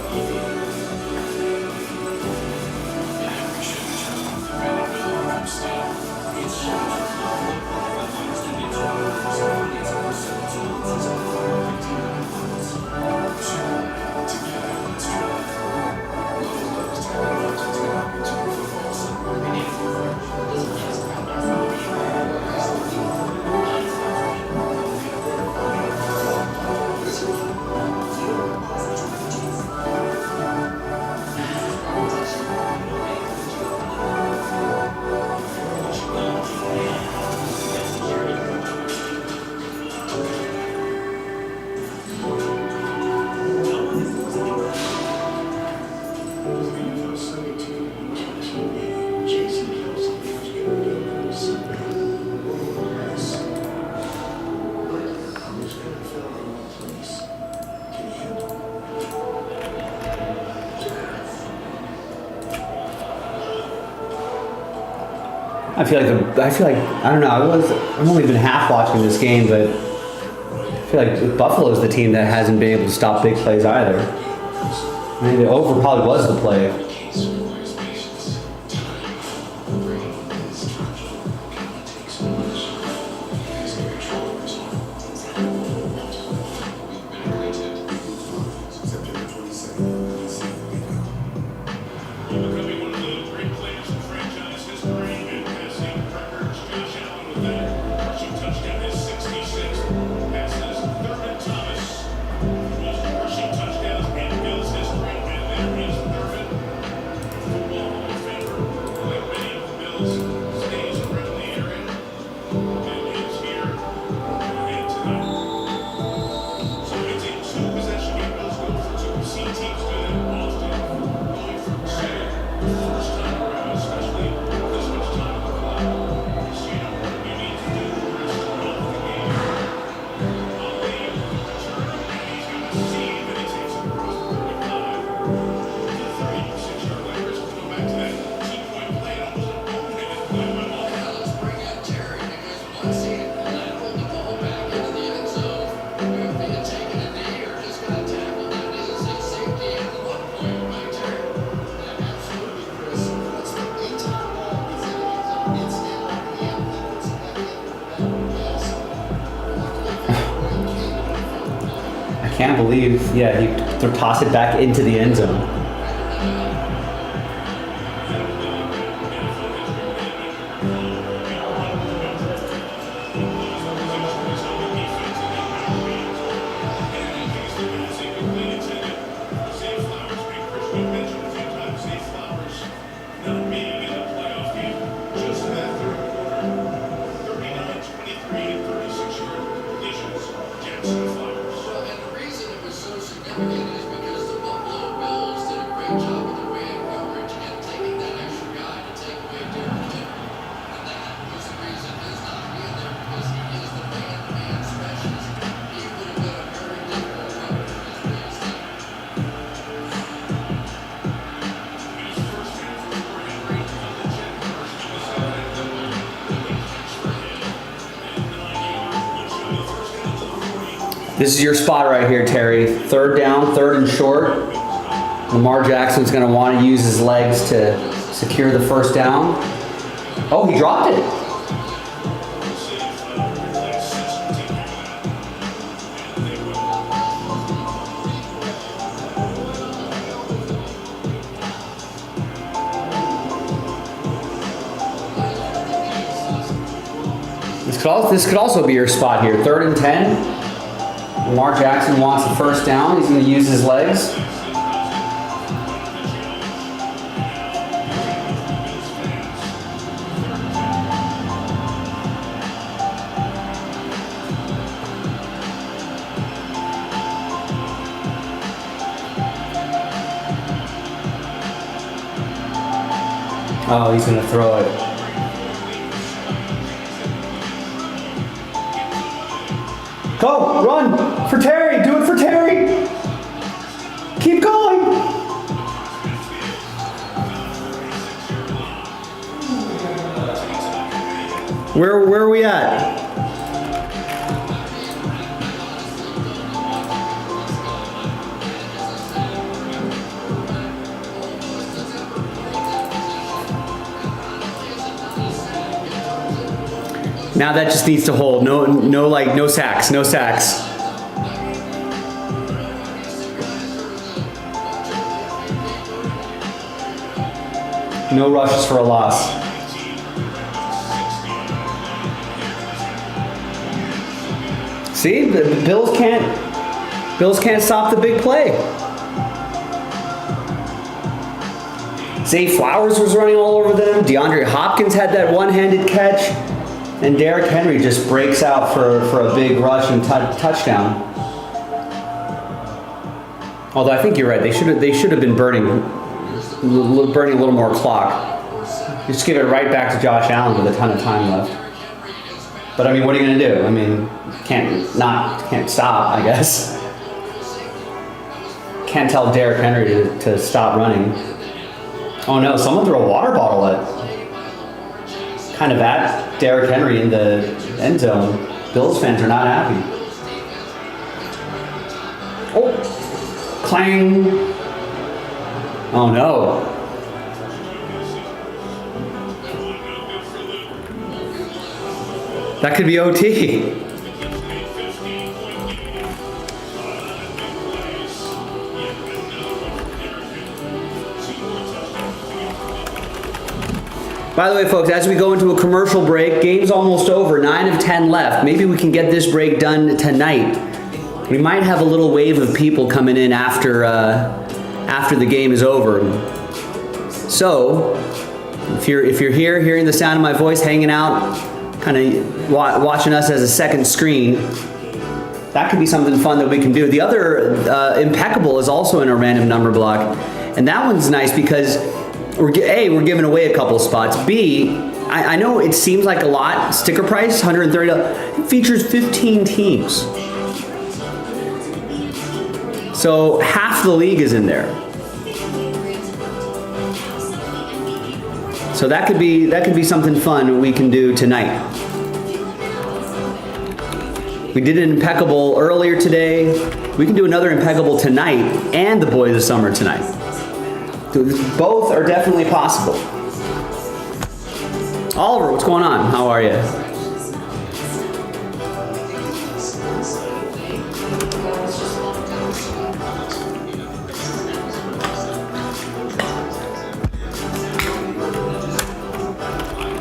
I feel like I don't know. I've only been half watching this game, but I feel like Buffalo is the team that hasn't been able to stop big plays either. I mean, the over probably was the play. September 22nd, Becoming one of the great players in franchise history and passing records. Josh Allen with that rushing touchdown, his 66th. Passes Thurman Thomas. Most rushing touchdowns in Bills history. And there is Thurman. Football Hall of Famer. Like many of the Bills, stays around the area. And is here and tonight. So it's a two-possession game. Bills go for two. We've seen teams do that often. Going for two. First time around, especially this much time on the clock. So you know what you need to do the rest of the game. On the return, and he's going to receive, and he takes it across the 35. The 36-yard line. Chris, we'll go back to that two-point play. It almost eliminated the play by Ball. Yeah, let's bring in Terry because once he pulled the ball back into the end zone, if he had taken a knee or just got tackled, that doesn't say safety at one point, right, Terry? Yeah, absolutely, Chris. Once the entire ball is in the end zone, it's still in the end. He puts it back in for the battle pass. I can't believe, yeah, he tossed it back into the end zone. Well, and the reason it was so significant is because the Buffalo Bills did a great job of the man coverage and taking that extra guy to take away Derrick Henry. And that was the reason his not being there because he is the man-to-man specialist. He would have been a very difficult runner for this Bills team. This is your spot right here, Terry. Third down, third and short. Lamar Jackson's going to want to use his legs to secure the first down. Oh, he dropped it. This could also be your spot here. Third and 10. Lamar Jackson wants the first down. He's going to use his legs. Oh, he's going to throw it. Go, run for Terry. Do it for Terry. Keep going. Where are we at? Now that just needs to hold. No sacks. No sacks. No rushes for a loss. See, the Bills can't stop the big play. Zay Flowers was running all over them. DeAndre Hopkins had that one-handed catch. And Derrick Henry just breaks out for a big rush and touchdown. Although I think you're right, they should have been burning a little more clock. Just give it right back to Josh Allen with a ton of time left. But I mean, what are you gonna do? I mean, can't stop, I guess. Can't tell Derrick Henry to stop running. Oh no, someone threw a water bottle at Derrick Henry in the end zone. Bills fans are not happy. Oh, clang. Oh no. That could be OT. By the way, folks, as we go into a commercial break, game's almost over, 9 of 10 left. Maybe we can get this break done tonight. We might have a little wave of people coming in after the game is over. So, if you're here, hearing the sound of my voice, hanging out, kind of watching us as a second screen, that could be something fun that we can do. The other Impeccable is also in a random number block, and that one's nice because we're giving away a couple of spots. B, I know it seems like a lot. Sticker price, $130. It features 15 teams. So half the league is in there. So that could be something fun we can do tonight. We did an Impeccable earlier today. We can do another Impeccable tonight and the Boy of the Summer tonight. Both are definitely possible. Oliver, what's going on? How are you?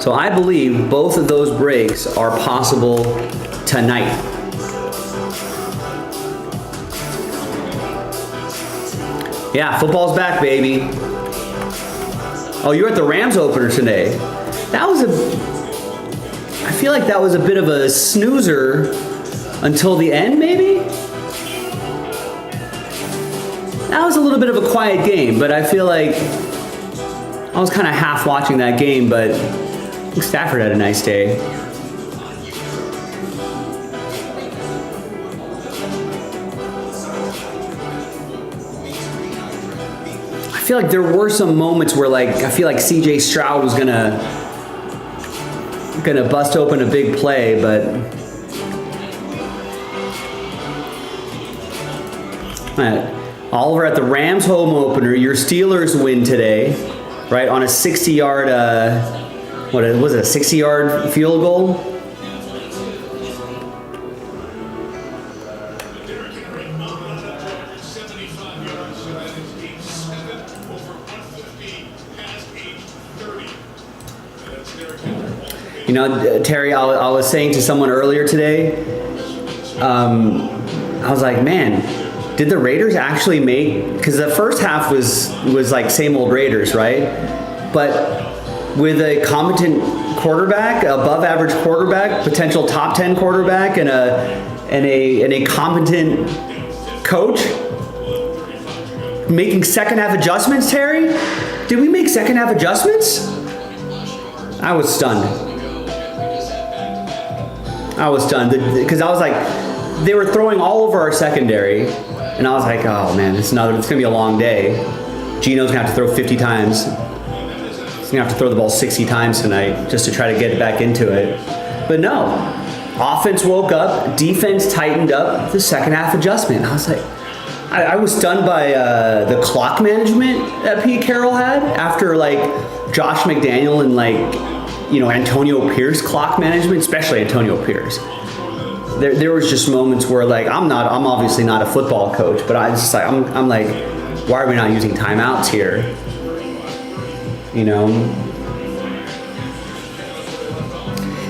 So I believe both of those breaks are possible tonight. Yeah, football's back, baby. Oh, you're at the Rams opener today. I feel like that was a bit of a snoozer until the end, maybe? That was a little bit of a quiet game, but I feel like I was kind of half watching that game, but I think Stafford had a nice day. I feel like there were some moments where I feel like CJ Stroud was gonna bust open a big play, but Oliver at the Rams home opener. Your Steelers win today, right, on a 60-yard what was it, a 60-yard field goal? You know, Terry, I was saying to someone earlier today, I was like, man, did the Raiders actually make, because the first half was like same old Raiders, right? But with a competent quarterback, above average quarterback, potential top 10 quarterback, and a competent coach, making second half adjustments, Terry? Did we make second half adjustments? I was stunned. Because I was like, they were throwing all over our secondary, and I was like, oh man, it's gonna be a long day. Gino's gonna have to throw 50 times. He's gonna have to throw the ball 60 times tonight just to try to get back into it. But no, offense woke up, defense tightened up, the second half adjustment. I was like, I was stunned by the clock management that Pete Carroll had after like Josh McDaniel and like, Antonio Pierce clock management, especially Antonio Pierce. There was just moments where like, I'm obviously not a football coach, but I just like, I'm like, why are we not using timeouts here?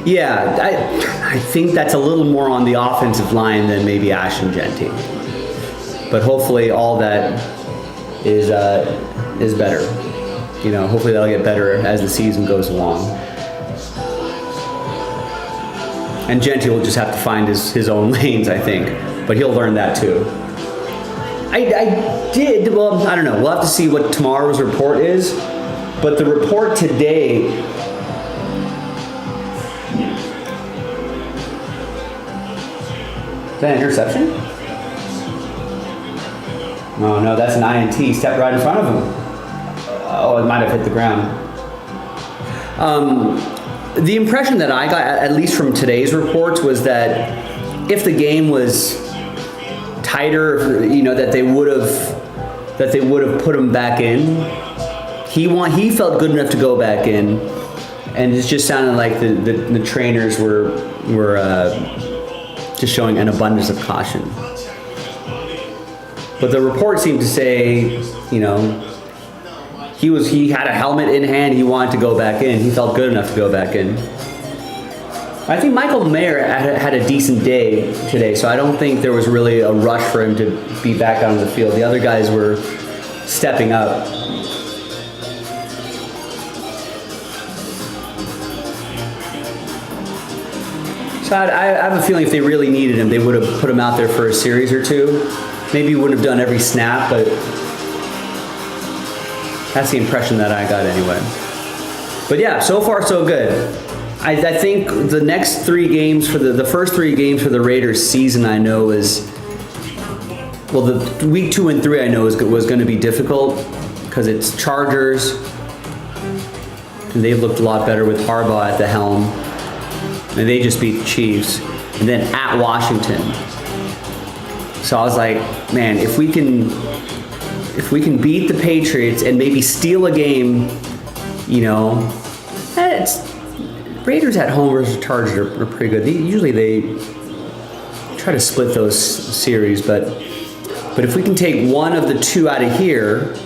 Yeah, I think that's a little more on the offensive line than maybe Ashton Genty. But hopefully all that is better. Hopefully that'll get better as the season goes along. And Genty will just have to find his own lanes, I think. But he'll learn that too. I don't know. We'll have to see what tomorrow's report is. But the report today, is that an interception? Oh no, that's an INT. He stepped right in front of him. Oh, it might have hit the ground. The impression that I got, at least from today's reports, was that if the game was tighter, that they would have put him back in. He felt good enough to go back in, and it just sounded like the trainers were just showing an abundance of caution. But the report seemed to say, he had a helmet in hand. He wanted to go back in. He felt good enough to go back in. I think Michael Mayer had a decent day today, so I don't think there was really a rush for him to be back out on the field. The other guys were stepping up. So I have a feeling if they really needed him, they would have put him out there for a series or two. Maybe he wouldn't have done every snap, but that's the impression that I got anyway. But yeah, so far so good. I think the next 3 games for the first 3 games for the Raiders season, I know is, well, the week 2 and 3 I know was going to be difficult because it's Chargers, and they've looked a lot better with Harbaugh at the helm, and they just beat the Chiefs, and then at Washington. So I was like, man, if we can beat the Patriots and maybe steal a game, Raiders at home versus Chargers are pretty good. Usually they try to split those series, but if we can take one of the 2 out of here,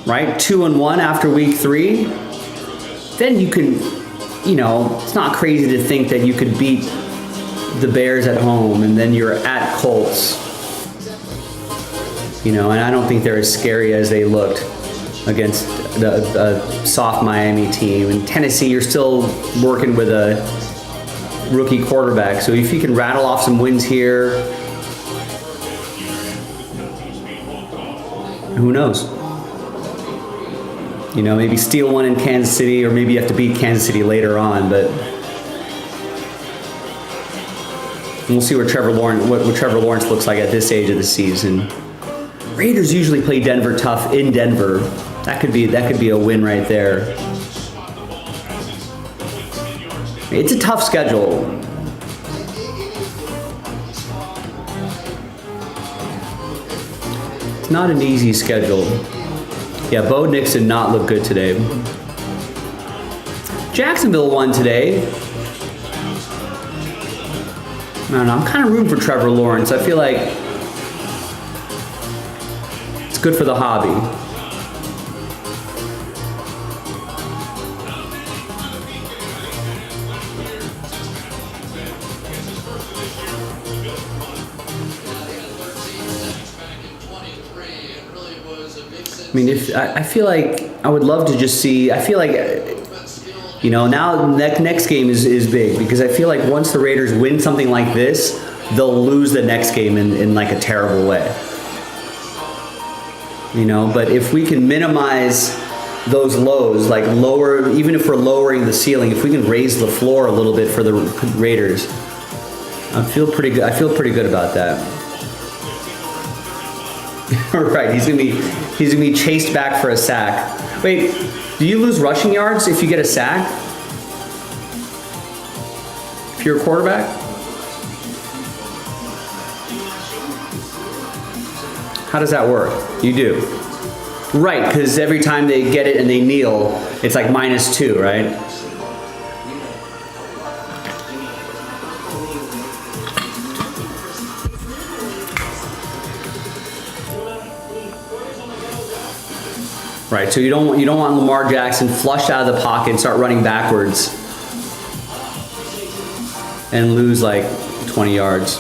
right, 2-1 after week 3, then you can, it's not crazy to think that you could beat the Bears at home and then you're at Colts. And I don't think they're as scary as they looked against a soft Miami team. In Tennessee, you're still working with a rookie quarterback. So if you can rattle off some wins here, who knows? Maybe steal one in Kansas City, or maybe you have to beat Kansas City later on, but we'll see what Trevor Lawrence looks like at this age of the season. Raiders usually play Denver tough in Denver. That could be a win right there. It's a tough schedule. It's not an easy schedule. Yeah, Bo Nix did not look good today. Jacksonville won today. I don't know, I'm kind of rooting for Trevor Lawrence. I feel like it's good for the hobby. I mean, I feel like I would love to just see. I feel like, now that next game is big, because I feel like once the Raiders win something like this, they'll lose the next game in like a terrible way. But if we can minimize those lows, like lower, even if we're lowering the ceiling, if we can raise the floor a little bit for the Raiders, I feel pretty good. I feel pretty good about that. Right, he's gonna be chased back for a sack. Wait, do you lose rushing yards if you get a sack? if you're a quarterback? How does that work? You do. Right, because every time they get it and they kneel, it's like -2, right? Right, so you don't want Lamar Jackson flushed out of the pocket and start running backwards and lose like 20 yards.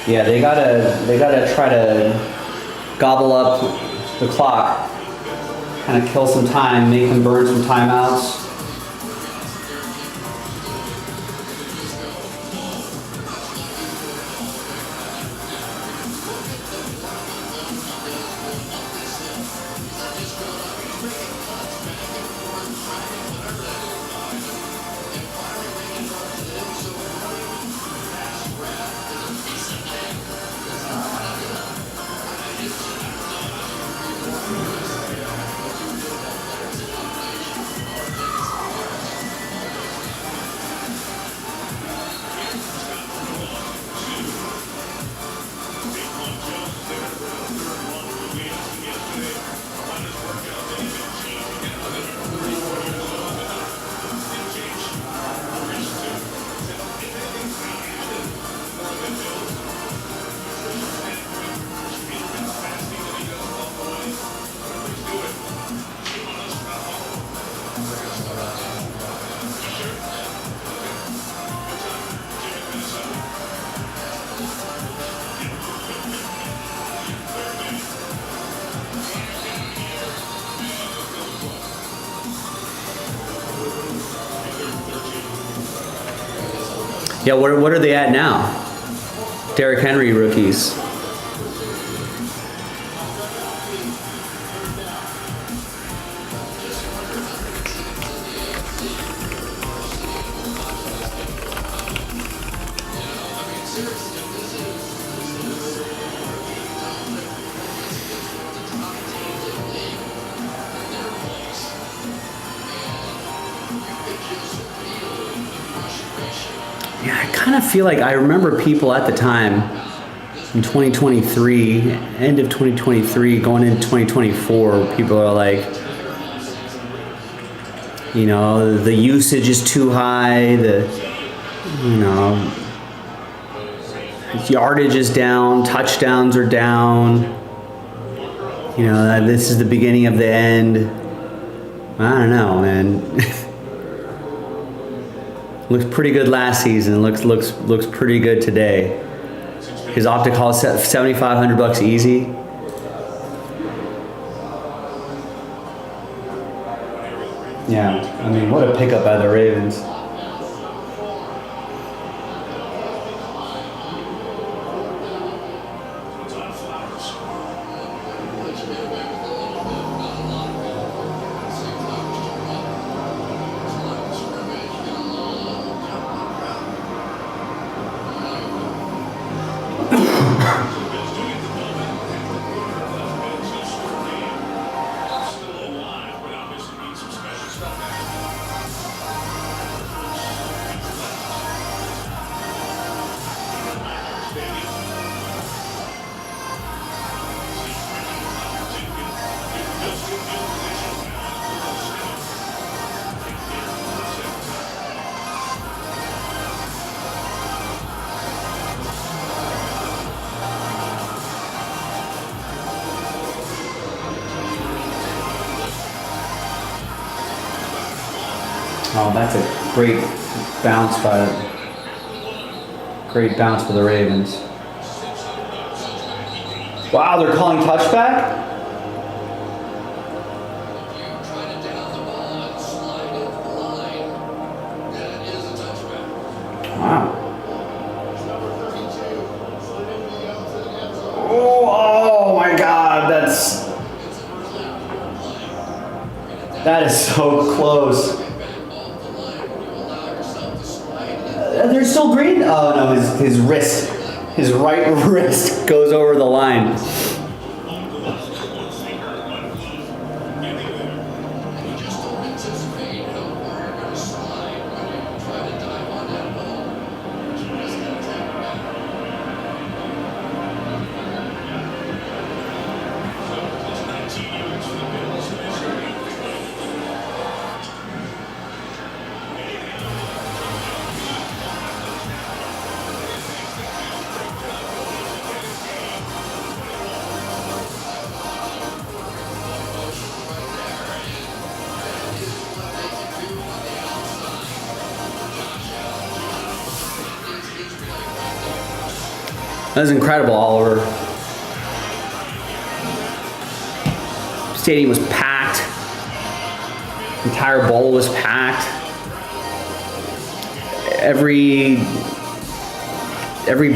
Yeah, they gotta try to gobble up the clock, kind of kill some time, make them burn some timeouts. Yeah, what are they at now? Derrick Henry rookies. Yeah, I kind of feel like I remember people at the time in 2023, end of 2023, going into 2024, people are like, you know, the usage is too high, the yardage is down, touchdowns are down, you know, this is the beginning of the end. I don't know, man. Looked pretty good last season. Looks pretty good today. His optic haul is $7,500 easy. Yeah, I mean, what a pickup by the Ravens. Oh, that's a great bounce for the Ravens. Wow, they're calling touchback? Wow. Oh my God, that is so close. They're still green. Oh no, his right wrist goes over the line. That was incredible, Oliver. Stadium was packed. Entire bowl was packed. Every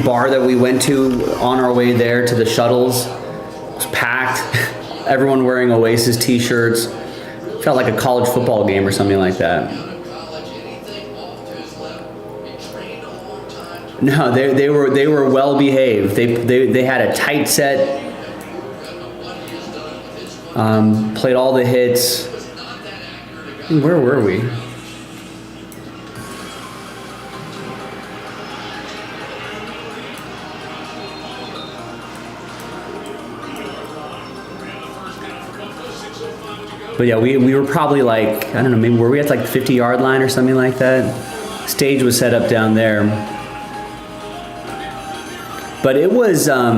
bar that we went to on our way there to the shuttles was packed. Everyone wearing Oasis t-shirts. Felt like a college football game or something like that. No, they were well behaved. They had a tight set. Played all the hits. Where were we? But yeah, we were probably like, I don't know, maybe were we at like the 50-yard line or something like that? Stage was set up down there. But it was, I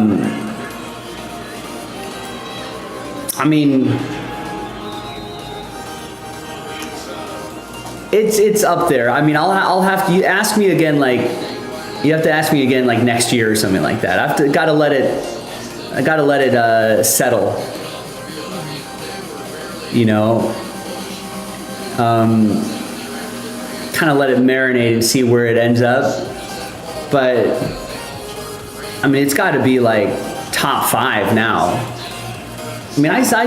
mean, it's up there. I mean, I'll have to, you ask me again, like, you have to ask me again like next year or something like that. I gotta let it settle. You know, kind of let it marinate and see where it ends up. But I mean, it's got to be like top 5 now. I mean, I saw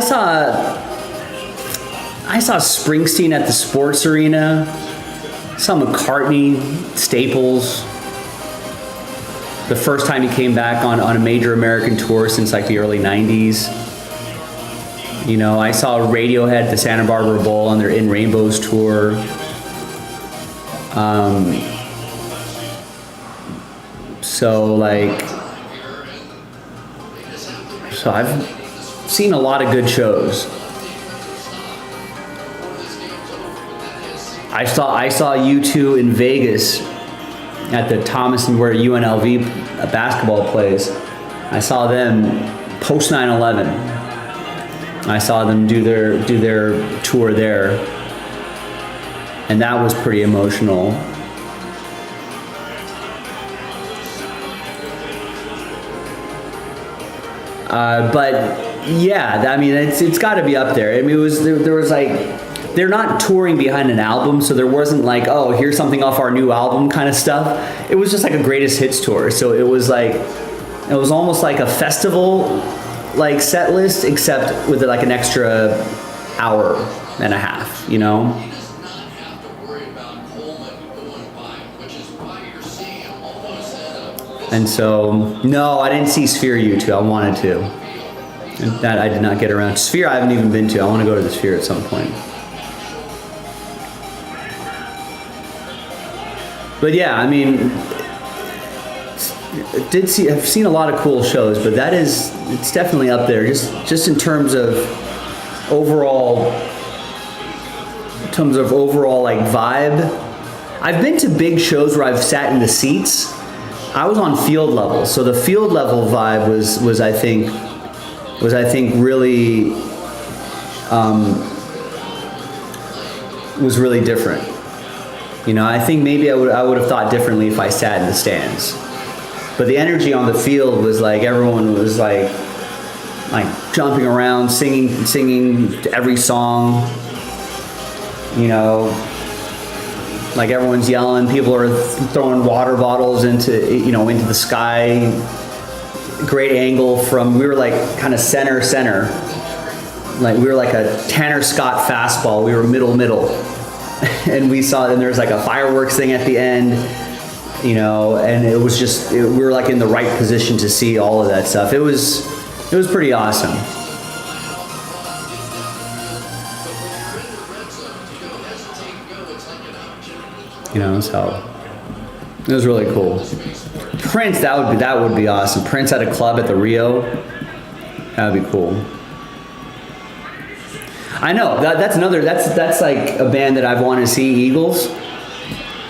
Springsteen at the Sports Arena. Saw McCartney, Staples. The first time he came back on a major American tour since like the early 90s. You know, I saw Radiohead at the Santa Barbara Bowl on their In Rainbows tour. So I've seen a lot of good shows. I saw U2 in Vegas at the Thomas and where UNLV basketball plays. I saw them post 9/11. I saw them do their tour there, and that was pretty emotional. But yeah, I mean, it's got to be up there. I mean, there was like, they're not touring behind an album, so there wasn't like, oh, here's something off our new album kind of stuff. It was just like a greatest hits tour. So it was almost like a festival like set list, except with like an extra hour and a half, you know? He does not have to worry about Coleman going by, which is why you're seeing him almost at a And so, no, I didn't see Sphere U2. I wanted to. And that I did not get around. Sphere I haven't even been to. I want to go to the Sphere at some point. But yeah, I mean, I've seen a lot of cool shows, but it's definitely up there. Just in terms of overall like vibe. I've been to big shows where I've sat in the seats. I was on field level, so the field level vibe was I think really was really different. You know, I think maybe I would have thought differently if I sat in the stands. But the energy on the field was like everyone was like jumping around, singing every song. You know, like everyone's yelling, people are throwing water bottles into the sky. Great angle we were like kind of center. Like we were like a Tanner Scott fastball. We were middle. And we there's like a fireworks thing at the end, you know, and it was we were like in the right position to see all of that stuff. It was pretty awesome. You know, so it was really cool. Prince, that would be awesome. Prince at a club at the Rio, that would be cool. I know that's like a band that I've wanted to see, Eagles.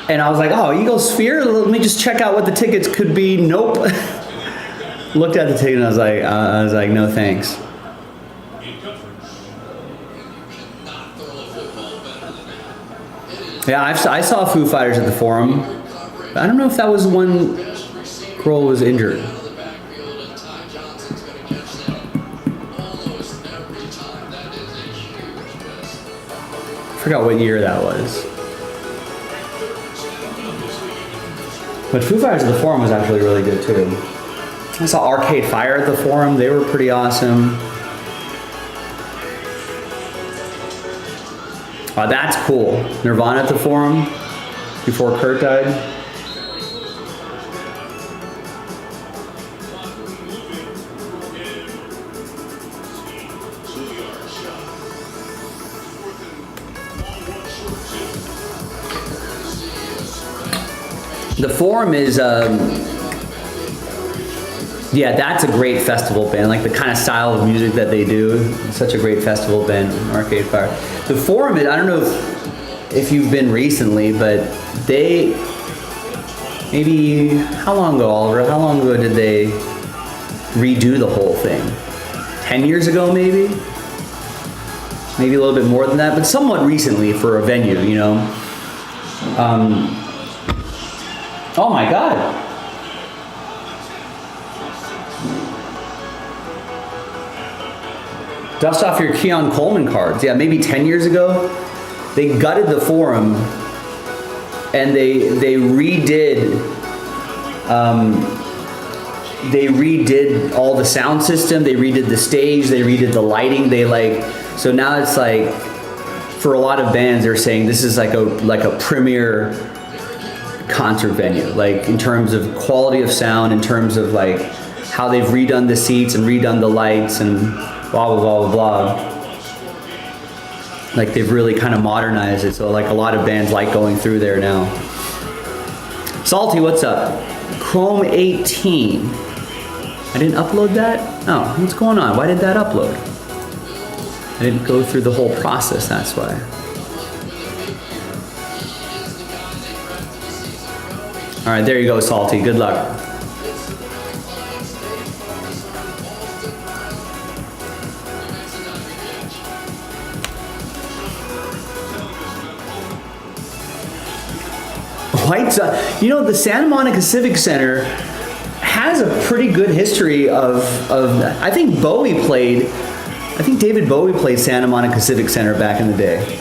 And I was like, oh, Eagles Sphere? Let me just check out what the tickets could be. Nope. Looked at the ticket and I was like, no thanks. Yeah, I saw Foo Fighters at the Forum. I don't know if that was when Kroll was injured. I forgot what year that was. But Foo Fighters at the Forum was actually really good too. I saw Arcade Fire at the Forum. They were pretty awesome. Oh, that's cool. Nirvana at the Forum before Kurt died. The Forum is, yeah, that's a great festival band. Like the kind of style of music that they do. It's such a great festival band, Arcade Fire. The Forum is, I don't know if you've been recently, but they, maybe, how long ago, Oliver? How long ago did they redo the whole thing? 10 years ago, maybe? Maybe a little bit more than that, but somewhat recently for a venue, you know? Oh my God. Dust off your Keon Coleman cards. Yeah, maybe 10 years ago, they gutted the Forum and they redid all the sound system, they redid the stage, they redid the lighting, so now it's like, for a lot of bands, they're saying this is like a premier concert venue, like in terms of quality of sound, in terms of like how they've redone the seats and redone the lights and blah blah blah blah blah. Like they've really kind of modernized it, so like a lot of bands like going through there now. Salty, what's up? Chrome 18. I didn't upload that? Oh, what's going on? Why did that upload? I didn't go through the whole process, that's why. All right, there you go, Salty. Good luck. White Sox. You know, the Santa Monica Civic Center has a pretty good history of I think David Bowie played Santa Monica Civic Center back in the day.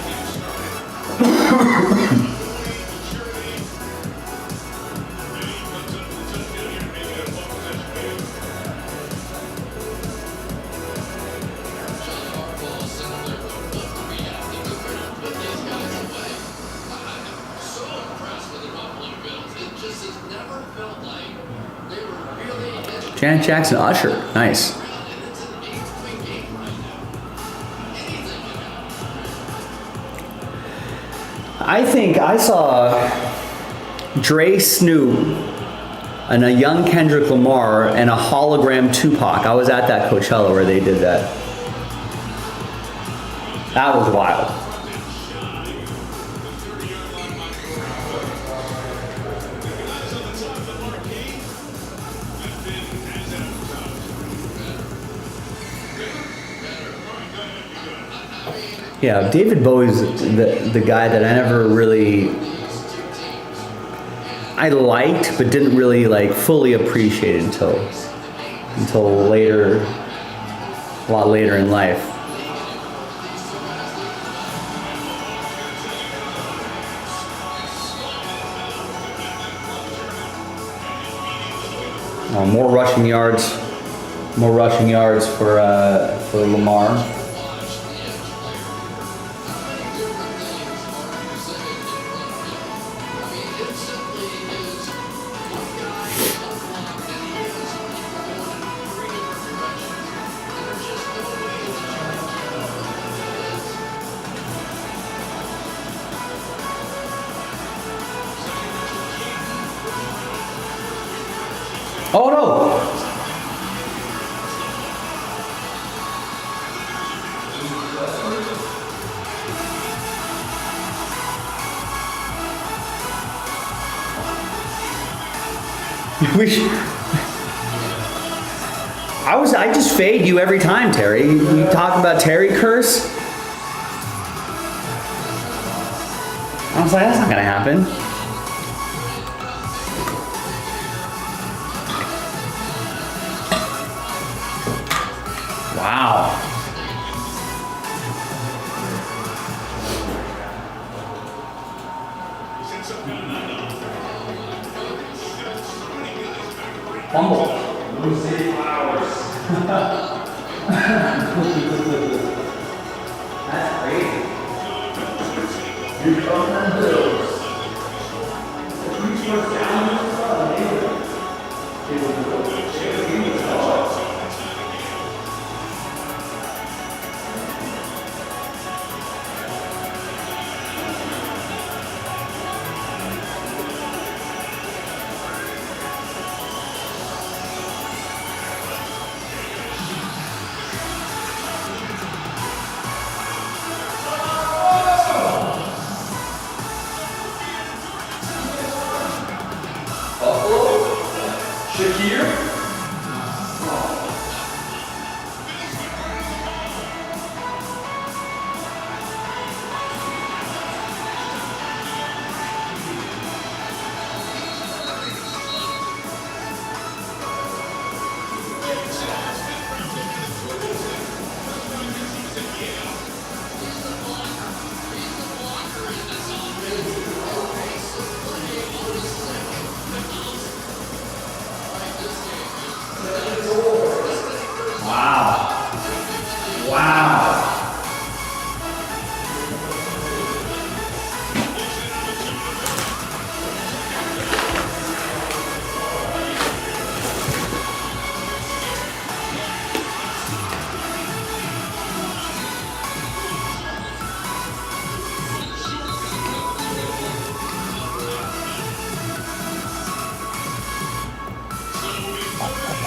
Janet Jackson, Usher, nice. I think I saw Dre, Snoop, and a young Kendrick Lamar and a hologram Tupac. I was at that Coachella where they did that. That was wild. Yeah, David Bowie's the guy that I never really, I liked but didn't really like fully appreciate until later, a lot later in life. More rushing yards for Lamar. Oh no! I just fade you every time, Terry. You talk about Terry curse. I was like, that's not gonna happen. Wow. Fumble. Lucy Flowers. That's crazy. Here come the Bills. Reach first down.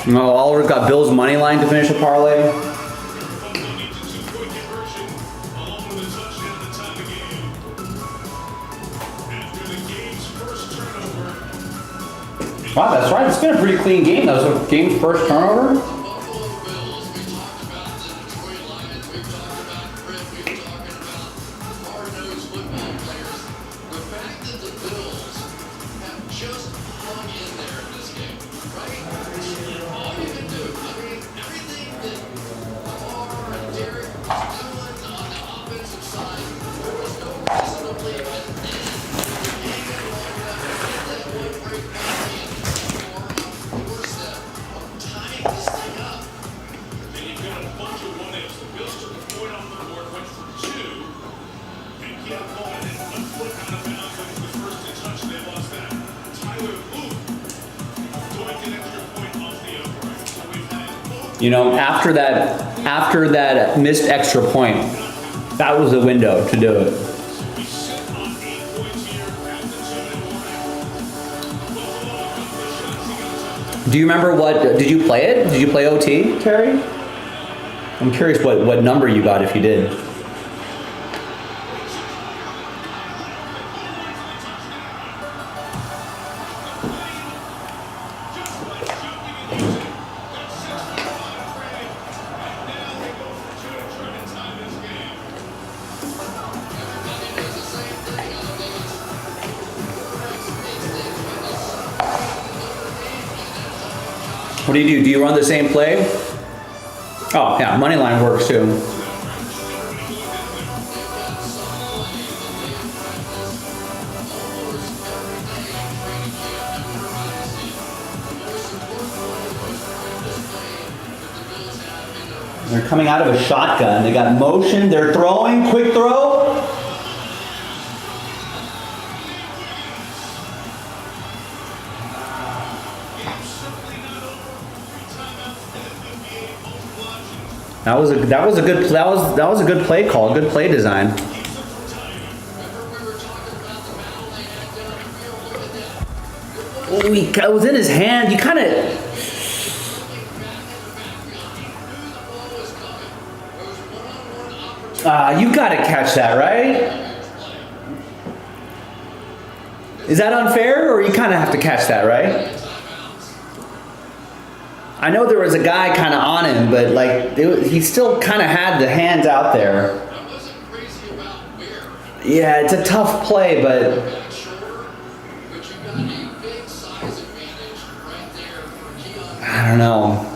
No, Oliver got Bill's money line to finish the parlay. Wow, that's right. It's been a pretty clean game. That was the game's first turnover. Just hung in there in this game, right? Tying this thing up. Then you've got a bunch of one-ins. The Bills took a point off the board, went for two, and kept going. And a foot out of bounds was the first to touch. They lost that. Tyler Luke going an extra point off the upright. So we've had both. You know, after that missed extra point, that was the window to do it. We sit on 8 points here at the 2-minute warning. Do you remember did you play it? Did you play OT, Terry? I'm curious what number you got if you did. What do you do? Do you run the same play? Oh, yeah, money line works too. They're coming out of a shotgun. They got motion. They're throwing. Quick throw. That was a good play call. Good play design. Oh, it was in his hand. You kind of. You got to catch that, right? Is that unfair, or you kind of have to catch that, right? I know there was a guy kind of on him, but like he still kind of had the hands out there. Yeah, it's a tough play, but I don't know.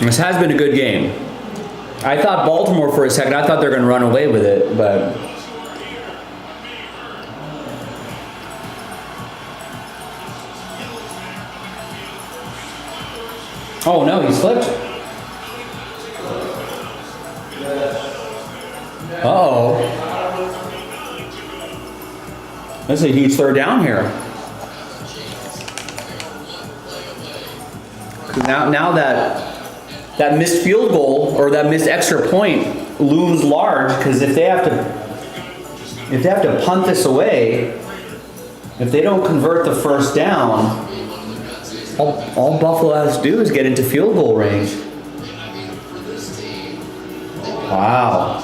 This has been a good game. I thought Baltimore for a second, I thought they were going to run away with it, but oh no, he slipped. Uh-oh. That's a huge third down here. Now that that missed field goal or that missed extra point looms large, because if they have to punt this away, if they don't convert the first down, all Buffalo has to do is get into field goal range. Wow.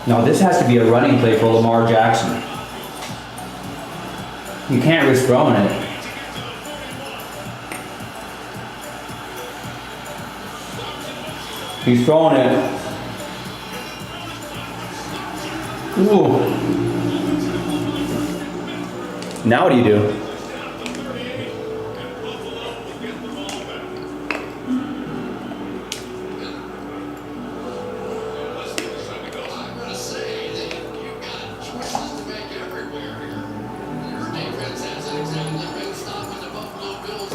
No, this has to be a running play for Lamar Jackson. You can't risk throwing it. He's throwing it. Ooh. Now what do you do?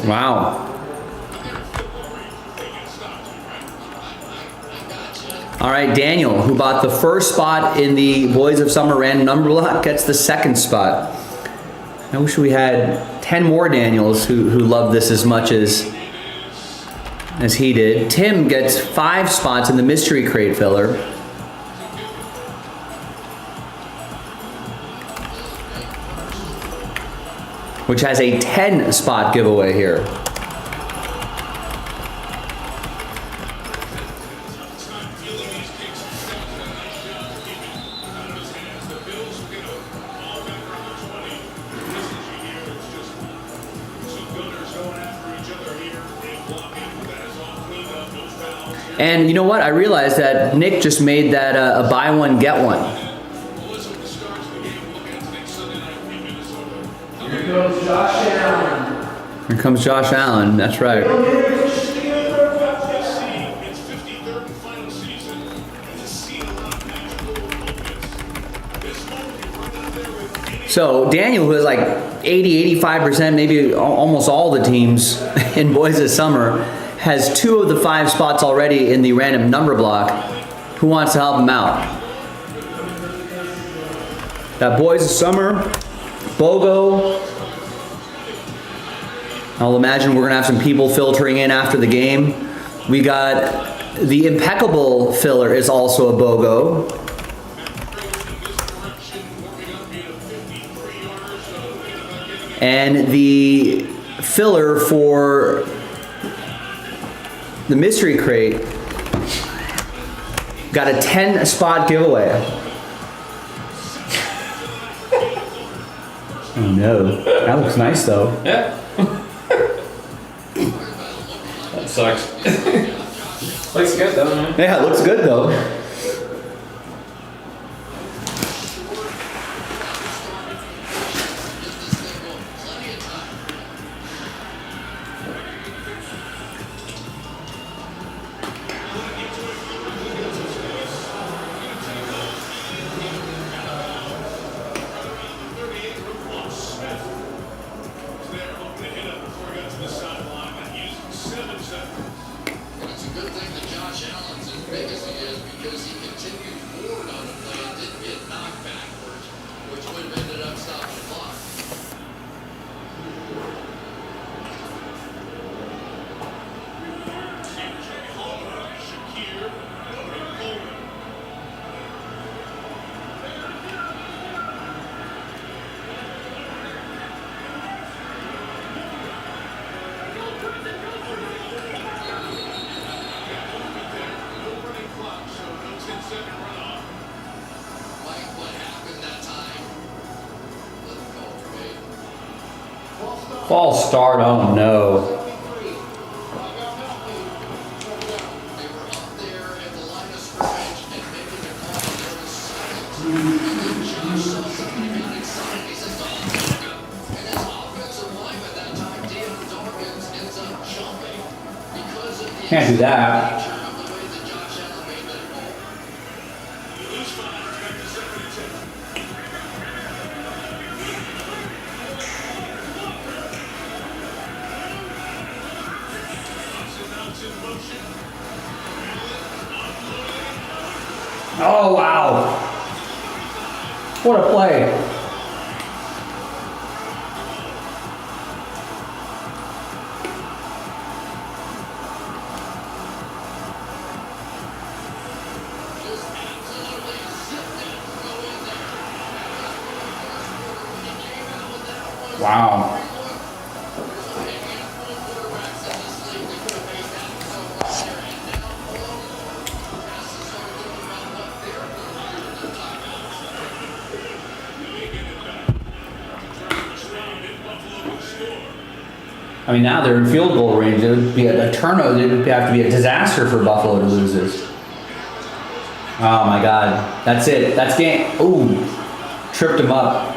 Wow. All right, Daniel, who bought the first spot in the Boys of Summer random number block, gets the second spot. I wish we had 10 more Daniels who love this as much as he did. Tim gets 5 spots in the mystery crate filler. Which has a 10 spot giveaway here. And you know what? I realized that Nick just made that a buy one, get one. Here goes Josh Allen. Here comes Josh Allen, that's right. So Daniel, who has like 80, 85%, maybe almost all the teams in Boys of Summer, has 2 of the 5 spots already in the random number block. Who wants to help him out? That Boys of Summer, BOGO. I'll imagine we're gonna have some people filtering in after the game. We got the Impeccable filler is also a BOGO. And the filler for the mystery crate got a 10 spot giveaway. Oh no, that looks nice though. Yeah. That sucks. Looks good though, man. Yeah, it looks good though. It's a good thing that Josh Allen's as big as he is because he continued forward on the play and didn't get knocked backwards, which would have ended up stopping the clock. Mike, what happened that time? Let the call trade. False start, oh no. They were up there at the line of scrimmage and making the call. There was silence. And then Josh saw somebody got excited. He says, "Oh, and his offensive lineman that time, Daniel Dawkins, ends up jumping because of the Can't do that. nature of the way that Josh Allen made that call. Oh, wow. What a play. Wow. I mean, now they're in field goal range. It would be a turnover. It would have to be a disaster for Buffalo to lose this. Oh my God. That's it. That's game. Ooh. Tripped him up.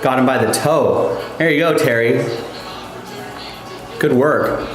Got him by the toe. There you go, Terry. Good work.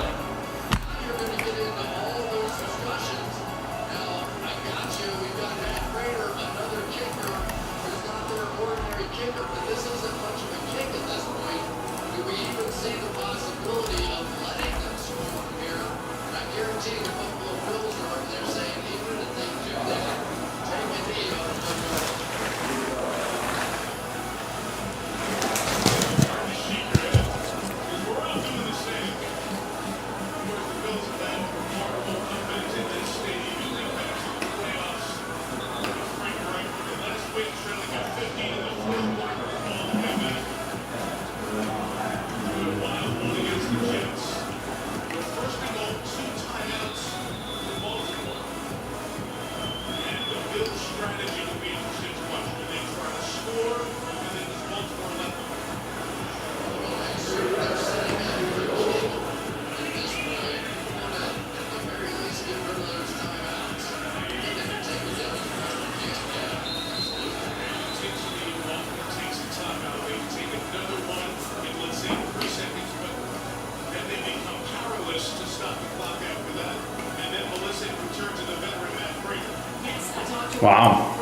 Wow.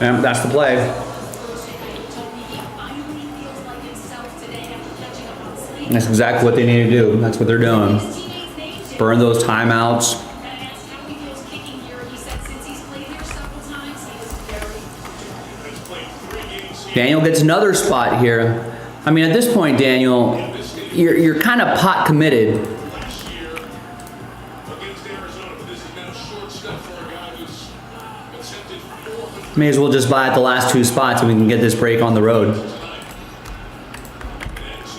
Yeah, that's the play. That's exactly what they need to do. That's what they're doing. Burn those timeouts. Daniel gets another spot here. I mean, at this point, Daniel, you're kind of pot committed. May as well just buy at the last two spots and we can get this break on the road.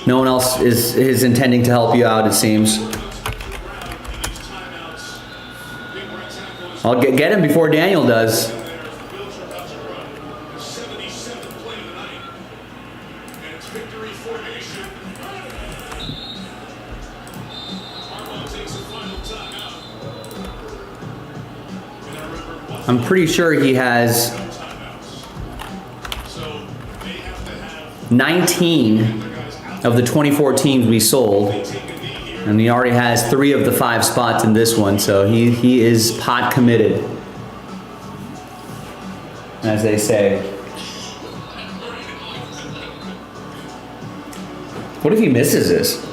No one else is intending to help you out, it seems. I'll get him before Daniel does. I'm pretty sure he has 19 of the 24 teams we sold, and he already has 3 of the 5 spots in this one, so he is pot committed, as they say. What if he misses this?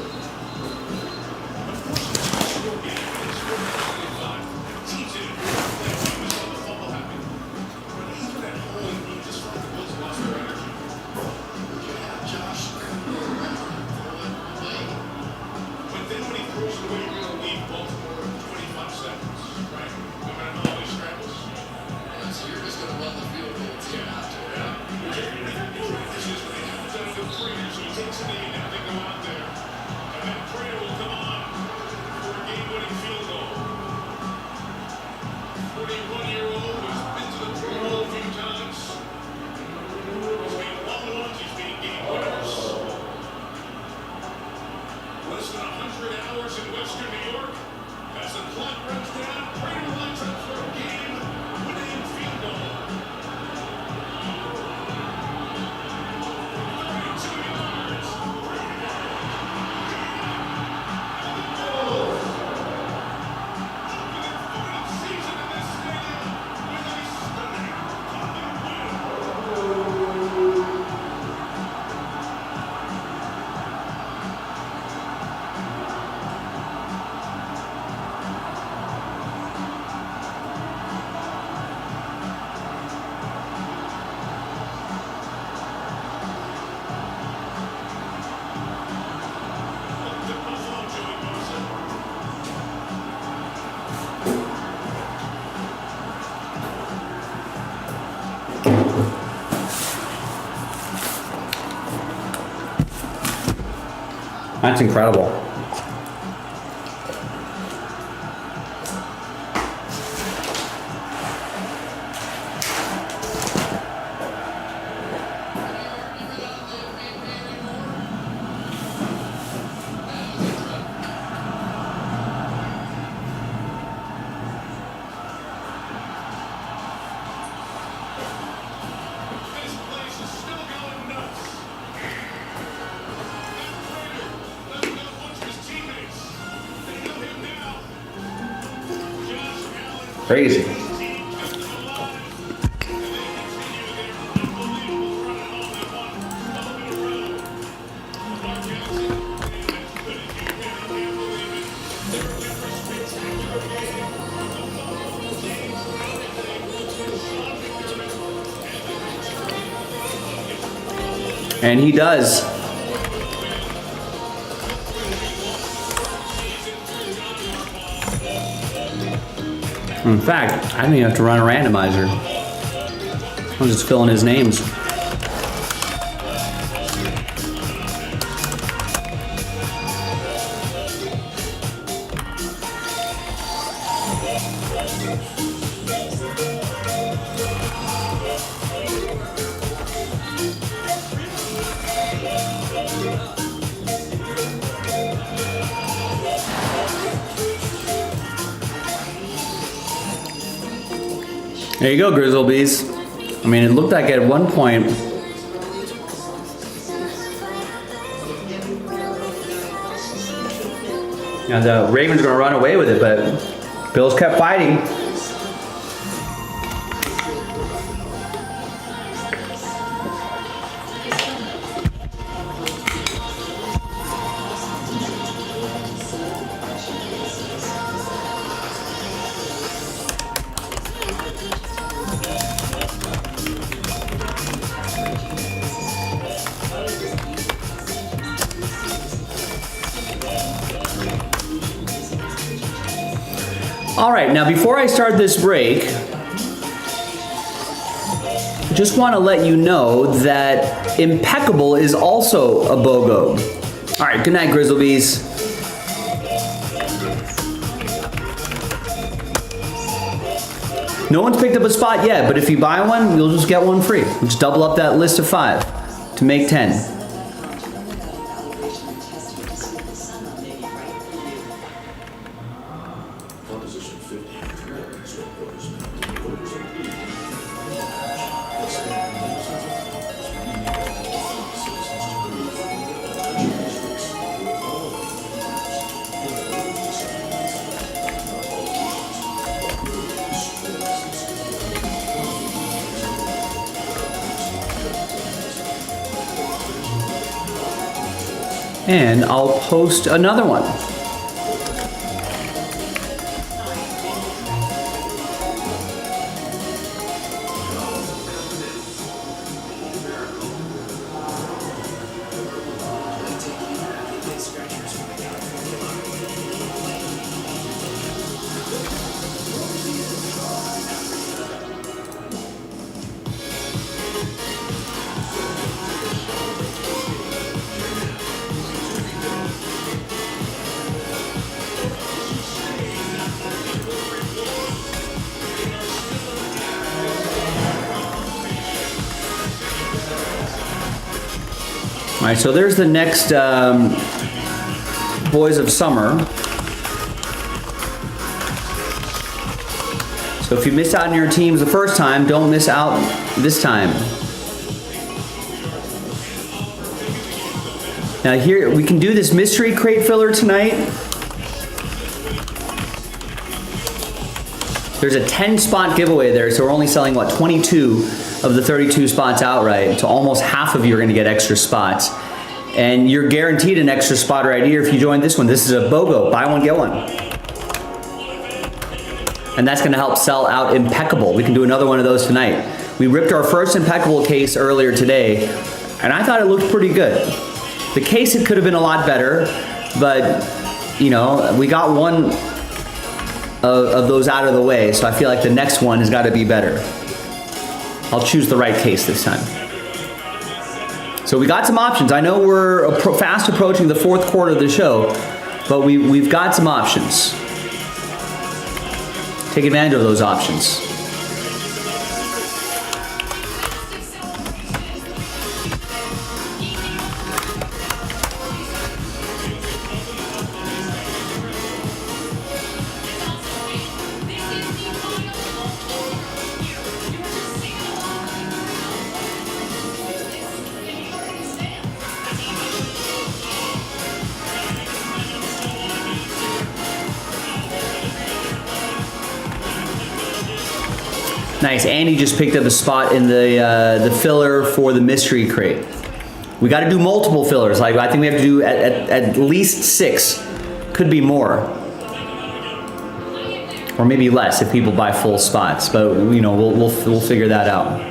That's incredible. This place is still going nuts. That trainer doesn't know a bunch of his teammates. They know him now. Josh Allen Crazy. team kept him alive. And they continue their unbelievable run at home. They won 12 in a row. Mark Jackson, man, as good as you can. I can't believe it. They were in for a spectacular game. The Buffalo James everything. Sean McDermott And he does. In fact, I didn't even have to run a randomizer. I'm just filling his names. There you go, Grizzlebees. I mean, it looked like at one point the Ravens were going to run away with it, but Bills kept fighting. All right, now before I start this break, just want to let you know that Impeccable is also a BOGO. All right, good night, Grizzlebees. No one's picked up a spot yet, but if you buy one, you'll just get one free. Just double up that list of 5 to make 10. Proposition 50. That's what voters meant. Voters agreed. And I'll post another one. All right, so there's the next Boys of Summer. So if you missed out on your teams the first time, don't miss out this time. Now here, we can do this mystery crate filler tonight. There's a 10 spot giveaway there, so we're only selling, what, 22 of the 32 spots outright. So almost half of you are gonna get extra spots. And you're guaranteed an extra spot right here if you join this one. This is a BOGO, buy one, get one. And that's gonna help sell out Impeccable. We can do another one of those tonight. We ripped our first Impeccable case earlier today, and I thought it looked pretty good. The case, it could have been a lot better, but you know, we got one of those out of the way, so I feel like the next one has got to be better. I'll choose the right case this time. So we got some options. I know we're fast approaching the fourth quarter of the show, but we've got some options. Take advantage of those options. Nice. Andy just picked up a spot in the filler for the mystery crate. We got to do multiple fillers. Like I think we have to do at least 6. Could be more, or maybe less if people buy full spots. But you know, we'll figure that out.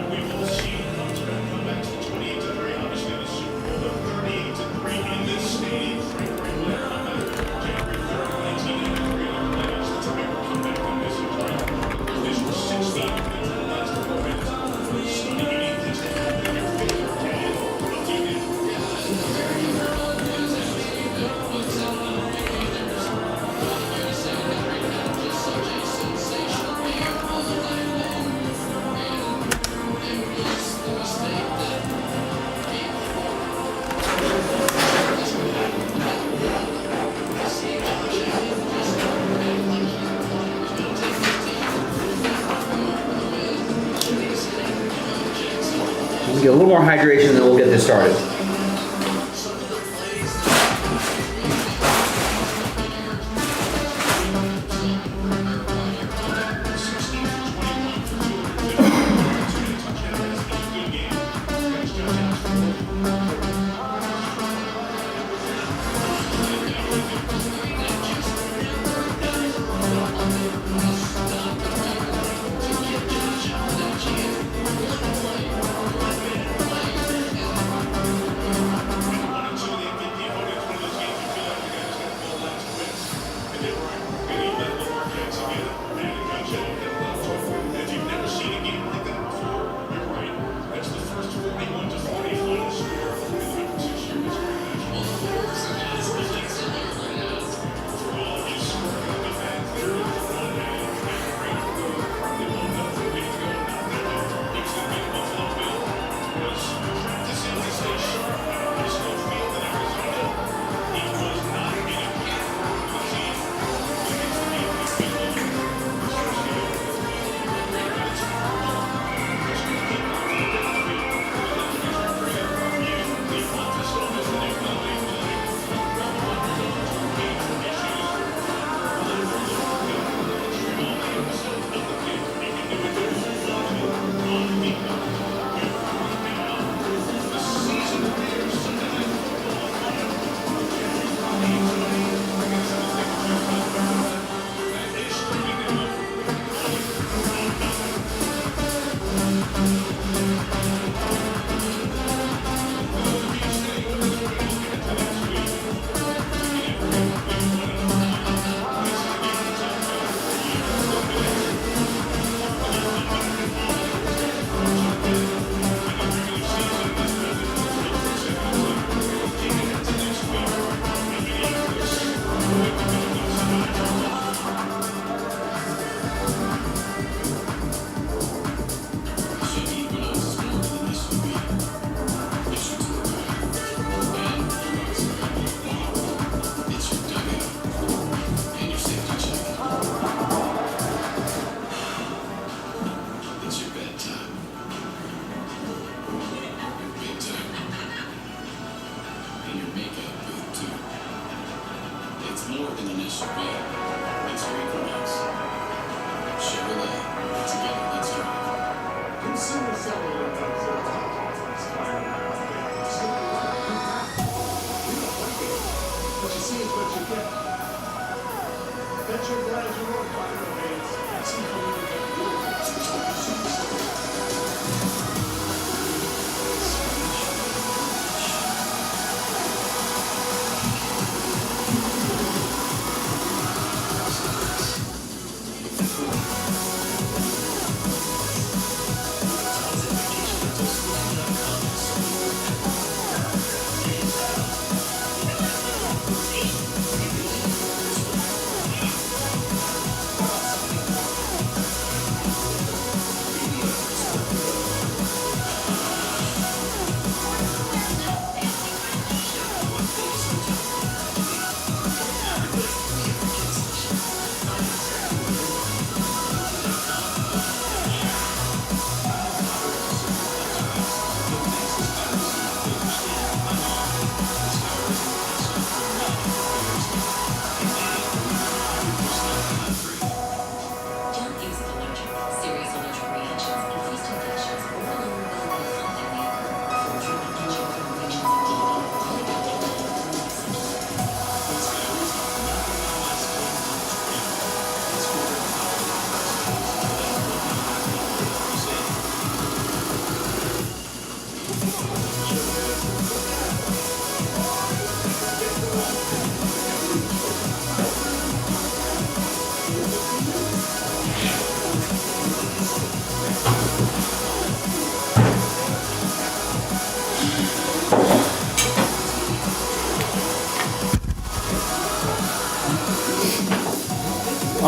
We'll get a little more hydration, then we'll get this started.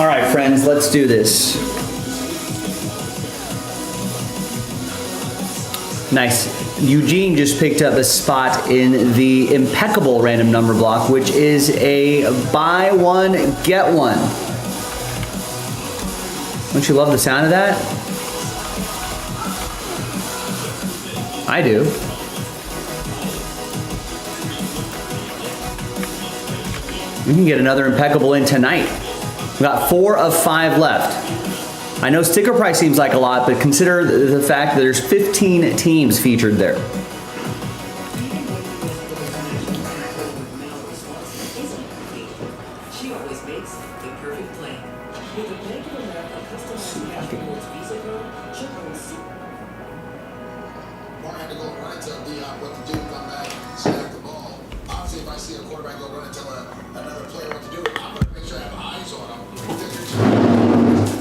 All right, friends, let's do this. Nice. Eugene just picked up a spot in the impeccable random number block, which is a buy one, get one. Don't you love the sound of that? I do. We can get another impeccable in tonight. We got 4 of 5 left. I know sticker price seems like a lot, but consider the fact that there's 15 teams featured there. She always makes the perfect plan. With a Bank of America customized cash rewards Visa card, she'll go super. Mark had to go run and tell Dion what to do, come back, snap the ball. Obviously, if I see a quarterback go run and tell another player what to do, I'm going to make sure I have eyes on him.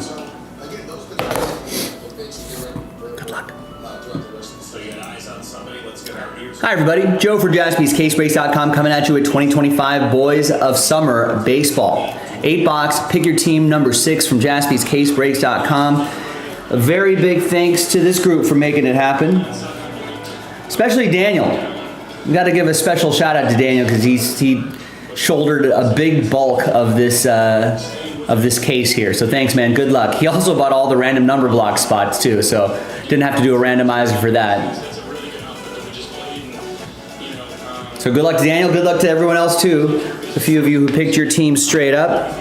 So, again, those are the guys that basically are good luck throughout the rest of the season. So you got eyes on somebody. Let's get our ears. Hi everybody, Joe for Jaspy's CaseBreaks.com coming at you with 2025 Boys of Summer Baseball. 8-box, pick your team number 6 from Jaspy's CaseBreaks.com. A very big thanks to this group for making it happen. Especially Daniel. We got to give a special shout out to Daniel because he shouldered a big bulk of this case here. So thanks, man. Good luck. He also bought all the random number block spots too, so didn't have to do a randomizer for that. So good luck to Daniel. Good luck to everyone else too. A few of you who picked your team straight up.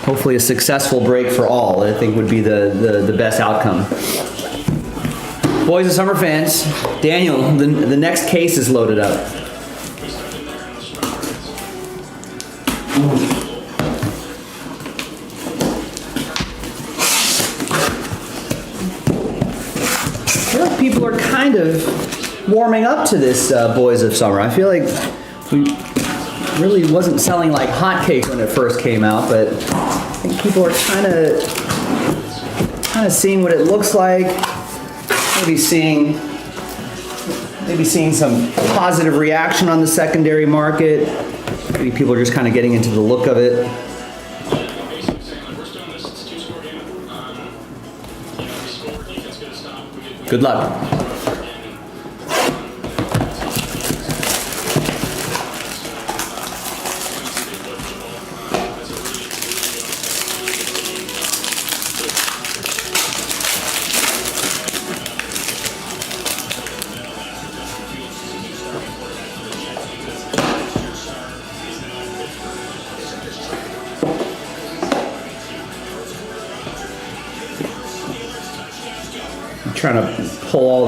Hopefully a successful break for all, I think would be the best outcome. Boys and Summer fans, Daniel, the next case is loaded up. I feel like people are kind of warming up to this Boys of Summer. I feel like we really wasn't selling like hotcakes when it first came out, but I think people are kind of seeing what it looks like. Maybe seeing some positive reaction on the secondary market. Maybe people are just kind of getting into the look of it. Good luck. Trying to pull all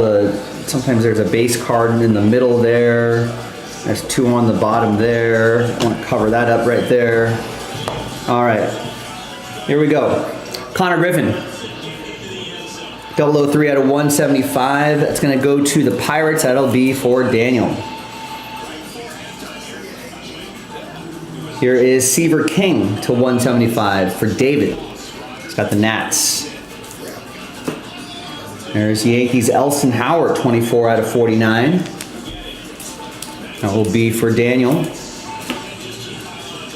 sometimes there's a base card in the middle there. There's 2 on the bottom there. I want to cover that up right there. All right, here we go. Connor Griffin. 003 out of 175. That's going to go to the Pirates. That'll be for Daniel. Here is Seaver King to 175 for David. He's got the Nats. There's Yankees Elson Howard, 24 out of 49. That will be for Daniel.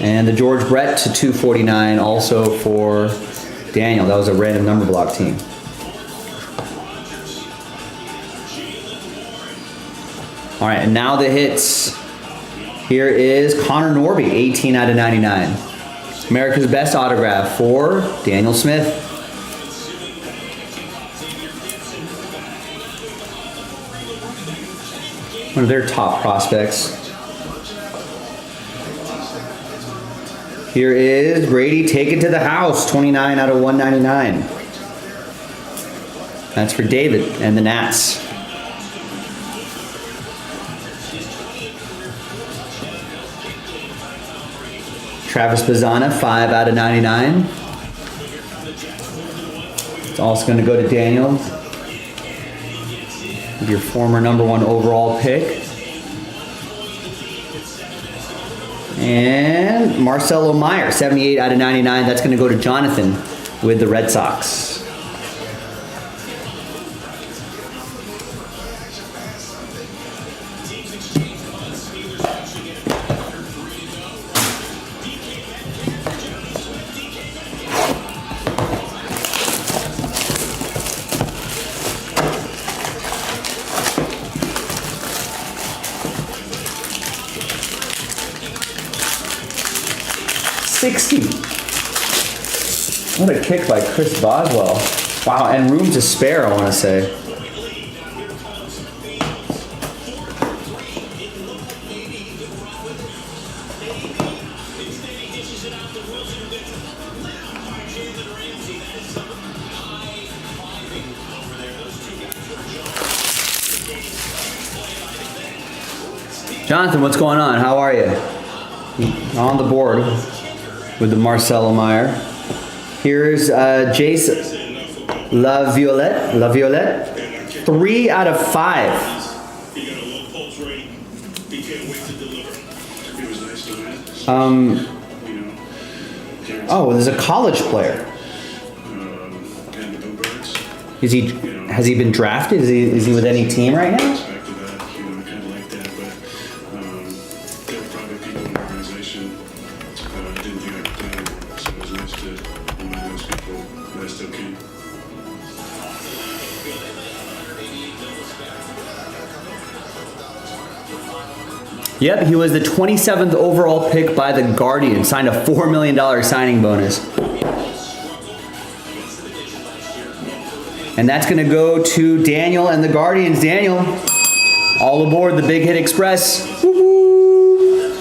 And the George Brett to 249, also for Daniel. That was a random number block team. All right, and now the hits. Here is Connor Norby, 18 out of 99. America's Best autograph for Daniel Smith. One of their top prospects. Here is Brady Take It to the House, 29 out of 199. That's for David and the Nats. Travis Bazzana, 5 out of 99. It's also going to go to Daniel. Your former #1 overall pick. And Marcelo Meyer, 78 out of 99. That's going to go to Jonathan with the Red Sox. 360. What a kick by Chris Boswell. Wow, and room to spare, I want to say. Jonathan, what's going on? How are you? On the board with the Marcelo Meyer. Here's Jace La Violette. 3 out of 5. He got a low pulse rate. He can't wait to deliver. It was nice to win. You know. Oh, there's a college player. And the Bluebirds. Has he been drafted? Is he with any team right now? Expected that. You know, kind of like that. But there were probably people in the organization didn't think I could play anymore. So it was nice to remind those people that I still can. Yep, he was the 27th overall pick by the Guardian. Signed a $4 million signing bonus. And that's going to go to Daniel and the Guardians. Daniel, all aboard the Big Hit Express. Woo-hoo.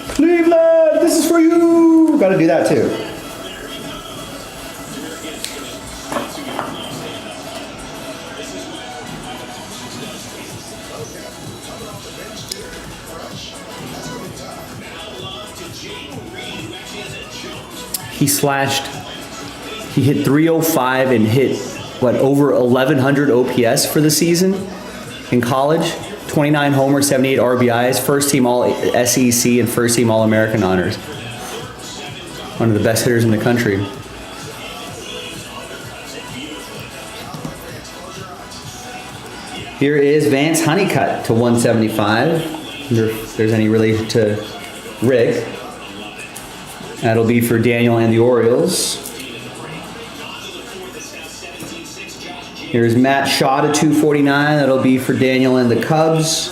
Cleveland, this is for you. Got to do that too. He hit 305 and hit, what, over 1,100 OPS for the season in college. 29 homers, 78 RBIs, first team All SEC and first team All American honors. One of the best hitters in the country. Here is Vance Honeycutt to 175. If there's any relation to Rick. That'll be for Daniel and the Orioles. Here's Matt Shaw to 249. That'll be for Daniel and the Cubs.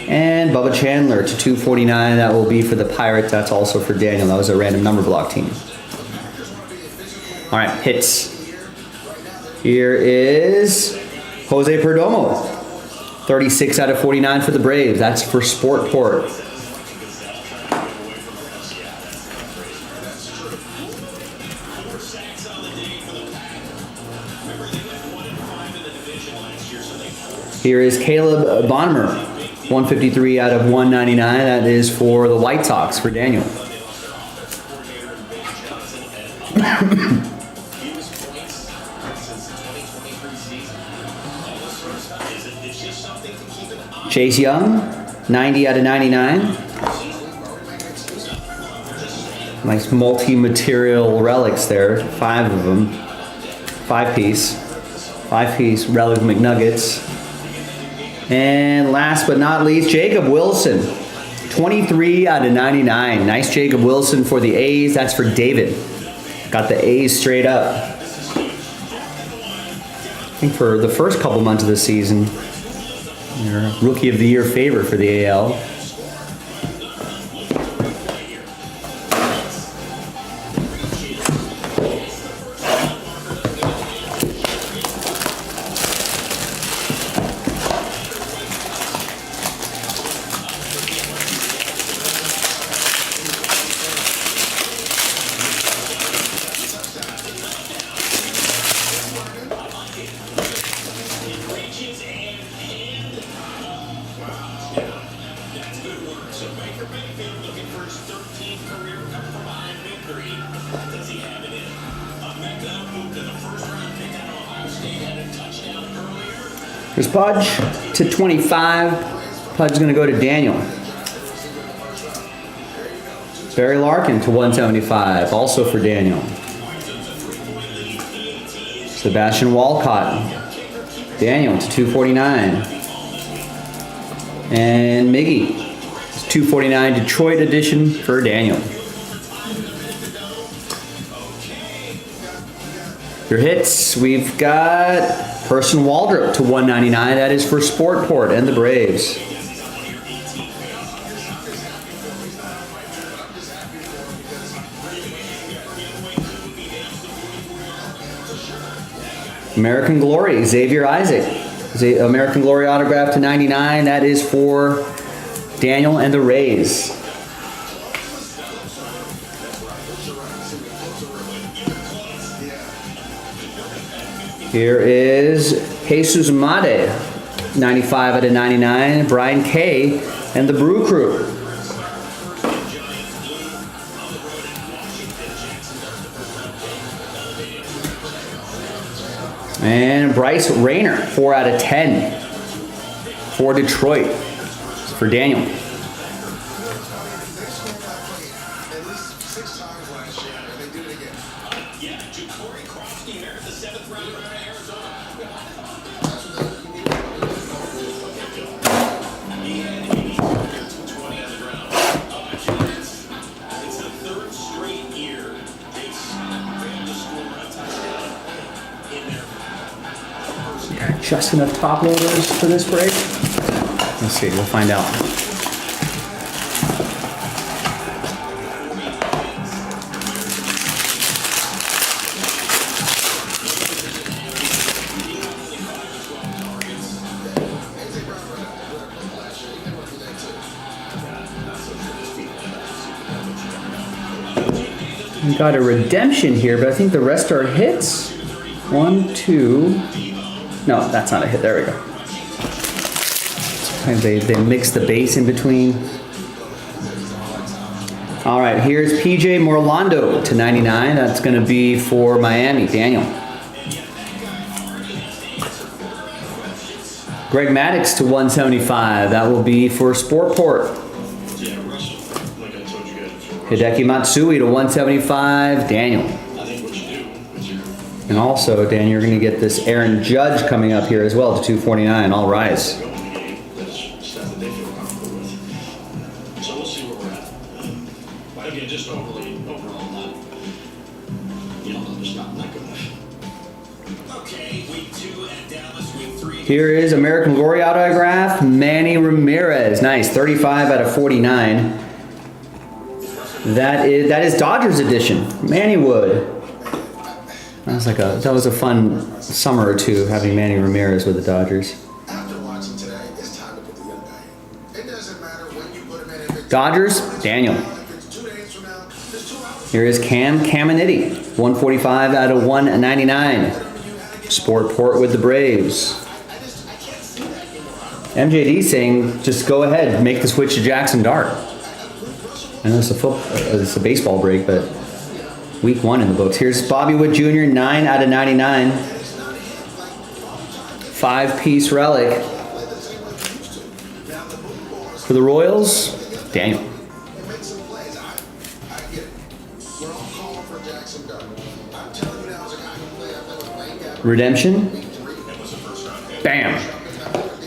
And Bubba Chandler to 249. That will be for the Pirates. That's also for Daniel. That was a random number block team. All right, hits. Here is Jose Perdomo. 36 out of 49 for the Braves. That's for Sportport. Here is Caleb Bonner, 153 out of 199. That is for the White Sox for Daniel. Chase Young, 90 out of 99. Nice multi-material relics there, 5 of them. 5-piece relic McNuggets. And last but not least, Jacob Wilson, 23 out of 99. Nice Jacob Wilson for the A's. That's for David. Got the A's straight up. I think for the first couple months of the season, they're Rookie of the Year favorite for the AL. There's Pudge to 25. Pudge is going to go to Daniel. Barry Larkin to 175, also for Daniel. Sebastian Walcott, Daniel to 249. And Miggy, 249 Detroit edition for Daniel. Your hits, we've got Person Waldrop to 199. That is for Sportport and the Braves. American Glory, Xavier Isaac. American Glory autograph to 99. That is for Daniel and the Rays. Here is Jesus Made, 95 out of 99. Brian K. and the Brew Crew. And Bryce Rayner, 4 out of 10 for Detroit. It's for Daniel. At least 6 times last year, and they did it again. Yeah, Ja'Cory Krofsky there, the 7th rounder out of Arizona. He had 80 targets with 20 on the ground. Actually, it's the 3rd straight year they've failed to score a touchdown in their Just enough top loaders for this break? Let's see, we'll find out. We got a redemption here, but I think the rest are hits. 1, 2. No, that's not a hit. There we go. Sometimes they mix the base in between. All right, here's PJ Morlando to 99. That's going to be for Miami. Daniel. Greg Maddux to 175. That will be for Sportport. Yeah, Russell, like I told you guys before. Hideki Matsui to 175. Daniel. I think what you do is you And also, Dan, you're going to get this Aaron Judge coming up here as well to 249. All rise. go in the game that's stuff that they feel comfortable with. So we'll see where we're at. But again, just overall not, just not good enough. Okay, week 2 at Dallas, week 3. Here is American Glory autograph, Manny Ramirez. Nice, 35 out of 49. That is Dodgers edition. Manny Wood. That was a fun summer or two having Manny Ramirez with the Dodgers. After watching today, it's time to put the young guy in. It doesn't matter when you put him in. If it's Dodgers, Daniel. If it's 2 days from now, there's 2 hours. Here is Cam Caminiti, 145 out of 199. Sportport with the Braves. MJD saying, just go ahead, make the switch to Jackson Dart. I know it's a baseball break, but week 1 in the books. Here's Bobby Wood Jr., 9 out of 99. 5-piece relic. For the Royals, Daniel. Make some plays. I get it. We're all calling for Jackson Dart. I'm telling you now, as a guy who played, I played with Wayne Gap. Redemption. Bam.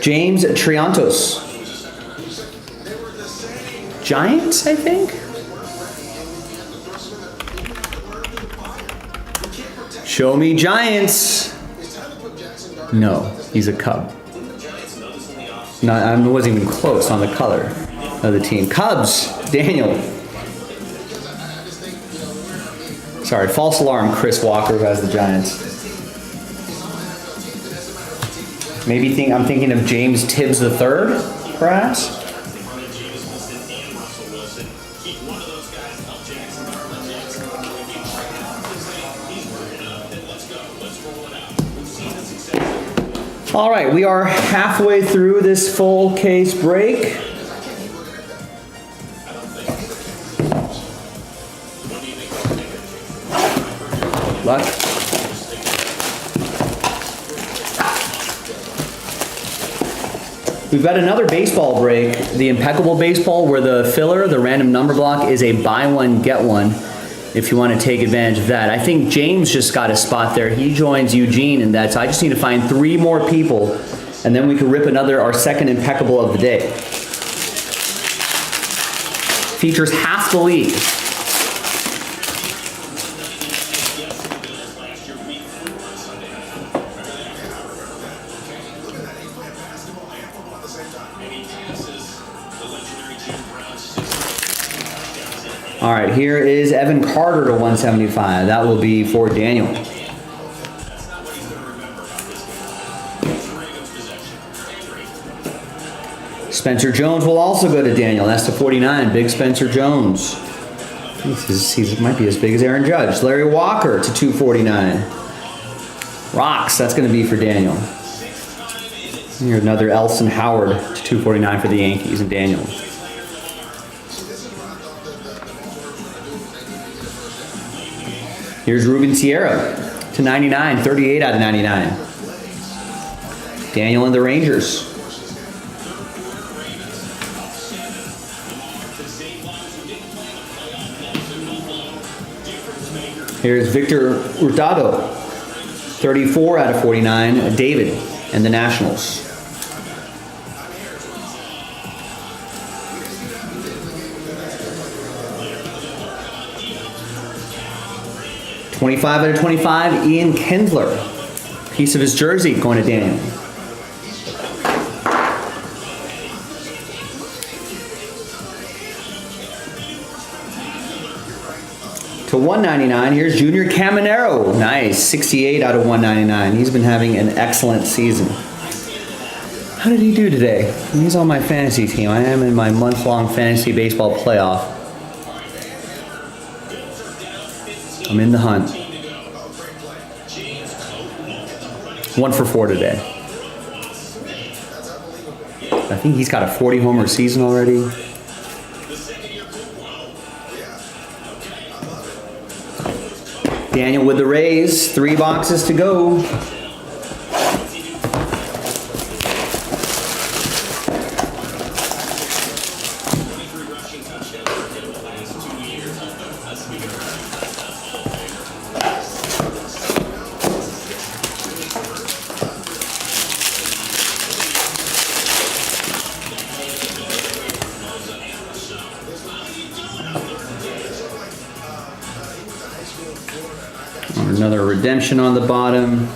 James Triantos. Giants, I think? Show me Giants. No, he's a Cub. No, I wasn't even close on the color of the team. Cubs, Daniel. Sorry, false alarm, Chris Walker, who has the Giants. Maybe I'm thinking of James Tibbs III, perhaps? All right, we are halfway through this full case break. Luck. We've got another baseball break, the Impeccable Baseball, where the filler, the random number block, is a buy one, get one, if you want to take advantage of that. I think James just got a spot there. He joins Eugene in that, so I just need to find 3 more people, and then we can rip our second Impeccable of the day. Features half the league. All right, here is Evan Carter to 175. That will be for Daniel. Spencer Jones will also go to Daniel. That's to 49. Big Spencer Jones. He might be as big as Aaron Judge. Larry Walker to 249. Rocks, that's going to be for Daniel. Here's another Elson Howard to 249 for the Yankees and Daniel. Here's Ruben Sierra to 99, 38 out of 99. Daniel and the Rangers. Here's Victor Hurtado, 34 out of 49. David and the Nationals. $25 out of 25, Ian Kindler. Piece of his jersey going to Daniel. To 199, here's Junior Caminero. Nice, 68 out of 199. He's been having an excellent season. How did he do today? He's on my fantasy team. I am in my month-long fantasy baseball playoff. I'm in the hunt. 1 for 4 today. I think he's got a 40 homer season already. Daniel with the Rays, 3 boxes to go. Another redemption on the bottom.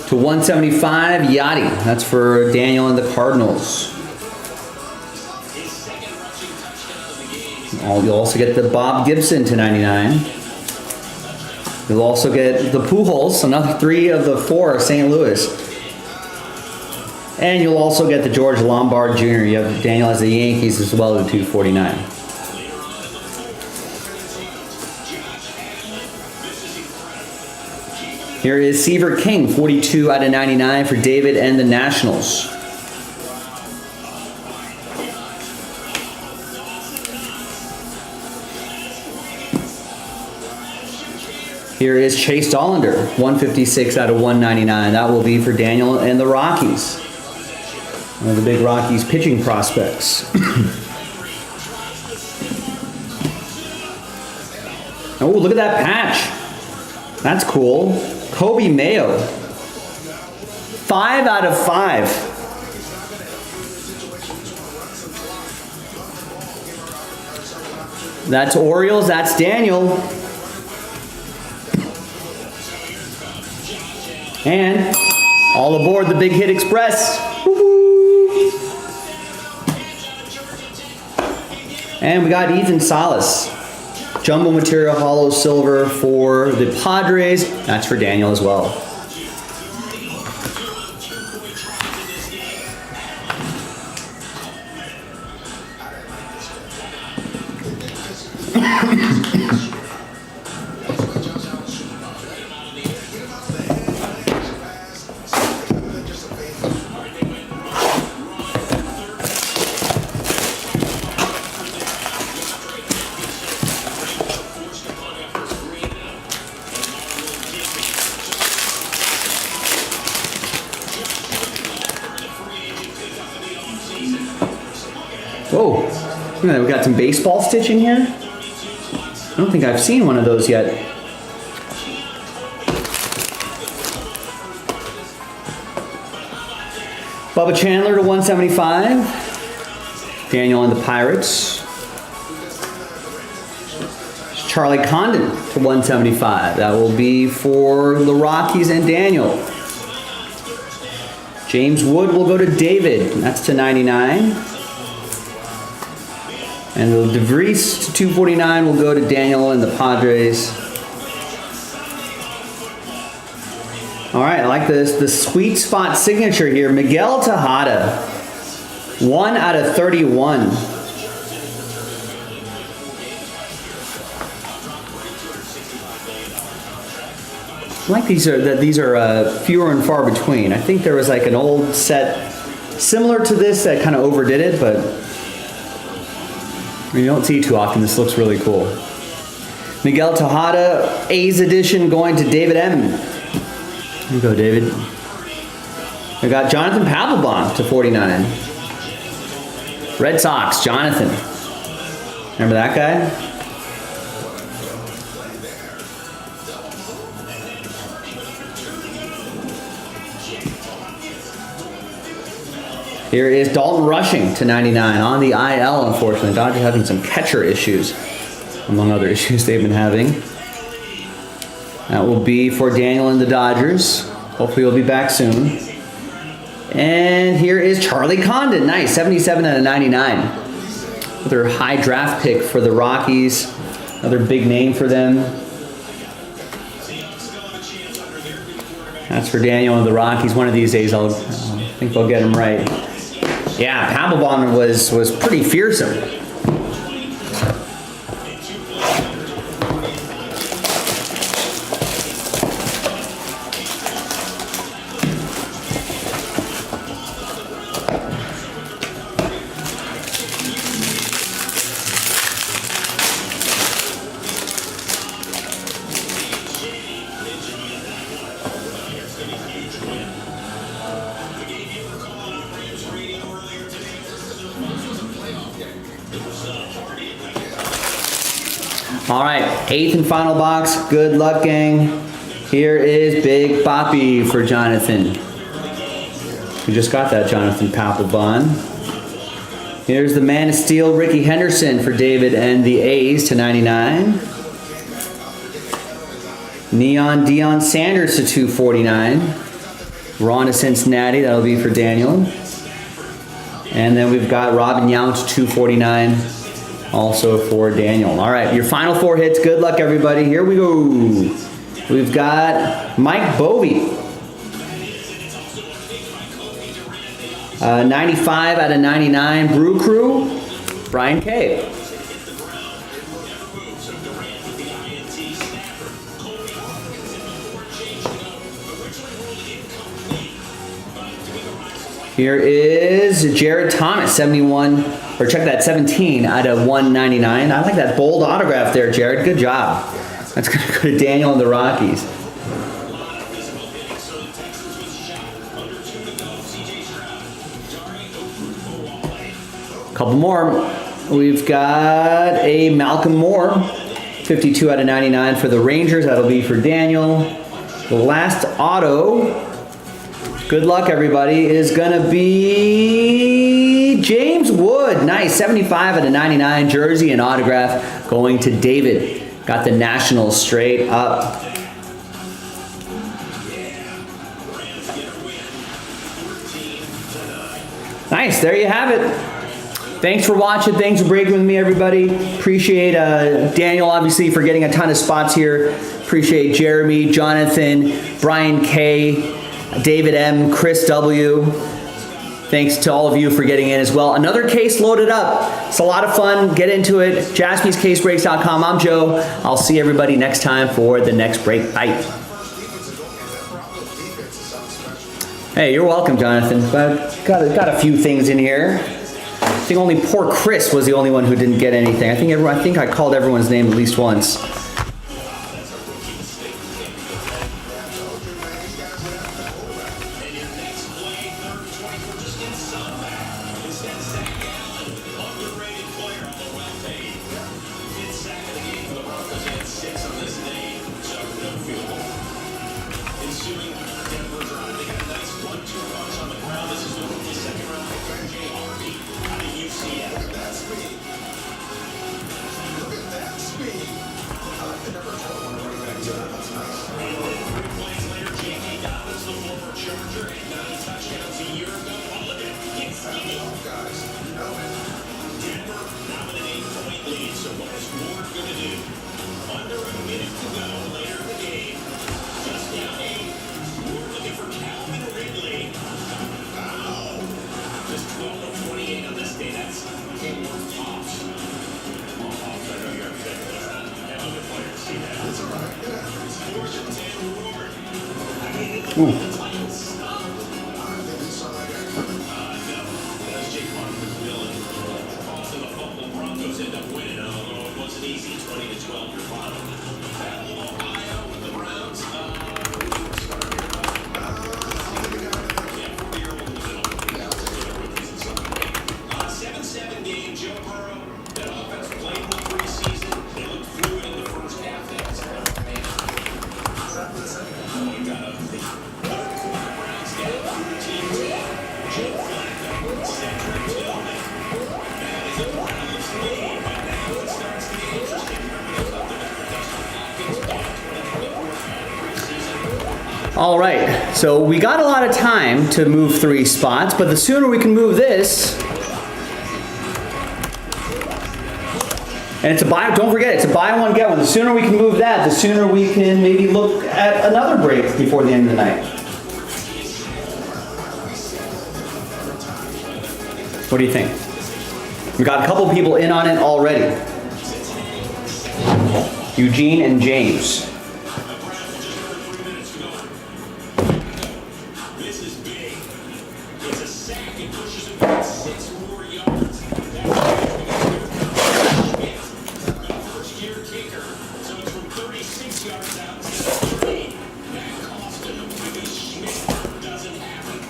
To 175, Yachty. That's for Daniel and the Cardinals. You'll also get the Bob Gibson to 99. You'll also get the Pujols, another 3 of the 4 of St. Louis. And you'll also get the George Lombard Jr. You have Daniel as the Yankees as well at 249. Here is Seaver King, 42 out of 99 for David and the Nationals. Here is Chase Dollander, 156 out of 199. That will be for Daniel and the Rockies. One of the big Rockies pitching prospects. Oh, look at that patch. That's cool. Kobe Mayo. 5 out of 5. That's Orioles. That's Daniel. And all aboard the Big Hit Express. Woo-hoo. And we got Ethan Salas. Jumbo material hollow silver for the Padres. That's for Daniel as well. Whoa, look at that. We got some baseball stitching here. I don't think I've seen one of those yet. Bubba Chandler to 175. Daniel and the Pirates. Charlie Condon to 175. That will be for the Rockies and Daniel. James Wood will go to David. That's to 99. And the DeVries to 249 will go to Daniel and the Padres. All right, I like this. The sweet spot signature here. Miguel Tejada. 1 out of 31. I like these are fewer and far between. I think there was like an old set similar to this that kind of overdid it, but you don't see too often. This looks really cool. Miguel Tejada, A's edition going to David M. Here you go, David. We got Jonathan Papelbon to 49. Red Sox, Jonathan. Remember that guy? Here is Dalton Rushing to 99 on the IL, unfortunately. Dodgers having some catcher issues, among other issues they've been having. That will be for Daniel and the Dodgers. Hopefully he'll be back soon. And here is Charlie Condon. Nice, 77 out of 99. Another high draft pick for the Rockies. Another big name for them. That's for Daniel and the Rockies. One of these days I think they'll get him right. Yeah, Papelbon was pretty fearsome. All right, 8th and final box. Good luck, gang. Here is Big Boppy for Jonathan. We just got that Jonathan Papelbon. Here's the Man of Steel, Ricky Henderson for David and the A's to 99. Neon Deion Sanders to 249. Ron to Cincinnati, that'll be for Daniel. And then we've got Robin Yount to 249. Also for Daniel. All right, your final 4 hits. Good luck, everybody. Here we go. We've got Mike Bovey. 95 out of 99. Brew Crew. Brian K. Here is Jared Thomas, 71. Or check that, 17 out of 199. I like that bold autograph there, Jared. Good job. That's going to go to Daniel and the Rockies. Couple more. We've got a Malcolm Moore, 52 out of 99 for the Rangers. That'll be for Daniel. The last auto, good luck everybody, is going to be James Wood. Nice, 75 out of 99 jersey and autograph going to David. Got the Nationals straight up. Nice, there you have it. Thanks for watching. Thanks for breaking with me, everybody. Appreciate Daniel, obviously, for getting a ton of spots here. Appreciate Jeremy, Jonathan, Brian K, David M, Chris W. Thanks to all of you for getting in as well. Another case loaded up. It's a lot of fun. Get into it. JaspysCaseBreaks.com. I'm Joe. I'll see everybody next time for the next break. Bye. Hey, you're welcome, Jonathan. Got a few things in here. I think only poor Chris was the only one who didn't get anything. I think I called everyone's name at least once. Charger and 9 touchdowns. year ago holiday. Get skinny. Guys, you know it. Denver now with an 8-point lead. So what is Ward going to do? Under a minute to go later in the game. Just down 8. Ward looking for Calvin Ridley. Ow! Just 12 of 28 on this day. That's Ward tops. Well, Hobbs, I know you're upset. Have other players see that. It's all right. It happens. 4th and 10 Ward. I mean, it looked like the Titans stopped. I think he saw that guy coming. No. That's Jaquan McMillan. Causing the Buffalo Broncos end up winning. Although it wasn't easy. 20-12 your final. Battle of Ohio with the Browns. Yeah, 40-year-old in the middle. Yeah, I'll take it. Rookies and something. 7-7 game, Joe Burrow. That offense played in the preseason. They looked fluid in the first half. That's man. Oh, you got to think. Browns down through the team. Joe Flacco, Cedric Tillman. That is a Browns lead. But now it starts to get interesting. Remember, they left the Dustin Hopkins back 2024 preseason. All right, so we got a lot of time to move 3 spots, but the sooner we can move this, and it's a buy, don't forget, it's a buy one, get one. The sooner we can move that, the sooner we can maybe look at another break before the end of the night. What do you think? We got a couple people in on it already. Eugene and James. This is big. It's a sack. It pushes him back 6 more yards. That's first-year kicker. So it's from 36 yards out to 30. That cost him because Schmidt doesn't happen.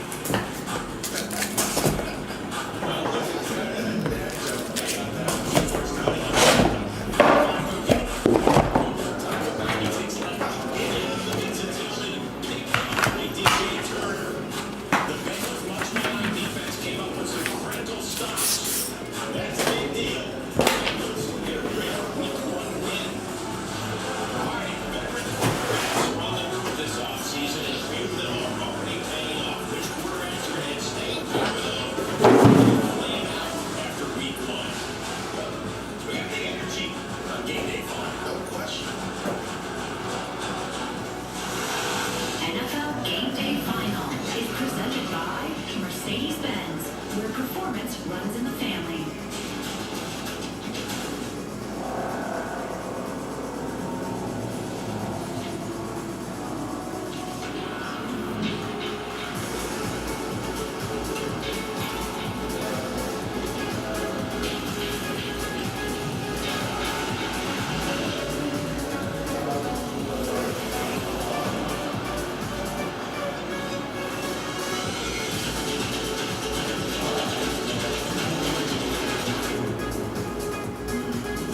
NFL Game Day Final is presented by Mercedes-Benz, where performance runs in the family.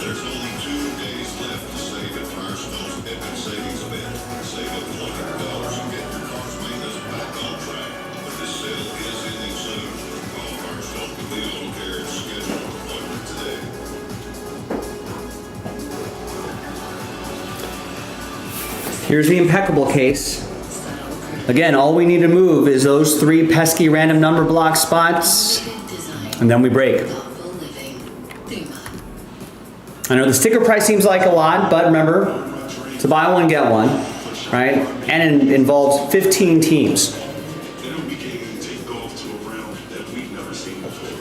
There's only 2 days left to save at Firestone's Epic Savings Event. Save up to $100 and get your car's maintenance back on track. But this sale is ending soon. Call Firestone for the auto care and schedule an appointment today. Here's the impeccable case. Again, all we need to move is those 3 pesky random number block spots, and then we break. I know the sticker price seems like a lot, but remember, it's a buy one, get one, right? And it involves 15 teams. Then we can take golf to a realm that we've never seen before.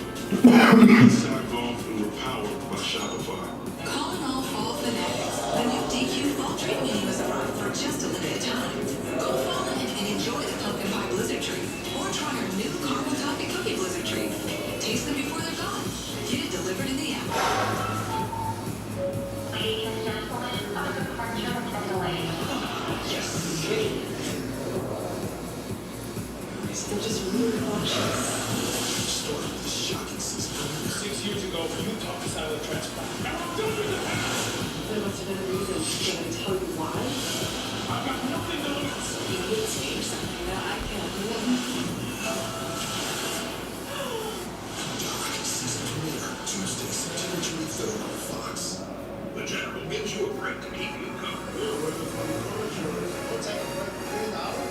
Inside Golf, and we're powered by Shopify. Calling all fall fanatics. The new DQ Fall Treat Menu is arrived for just a limited time. Go fall in and enjoy the pumpkin pie blizzard treat. Or try our new caramel toffee cookie blizzard treat. Taste them before they're gone. Get it delivered in the app. Ladies and gentlemen, our departure from the lane. They're just really cautious. Started with a shocking system. 6 years ago, you talked us out of the transplant. Now I'm done with it. There must have been a reason. Can I tell you why? I've got nothing to lose. You would say something that I can't do. Season premiere, Tuesday, September 23rd on Fox. The general gives you a break to keep you covered. We'll take a break for 3 hours.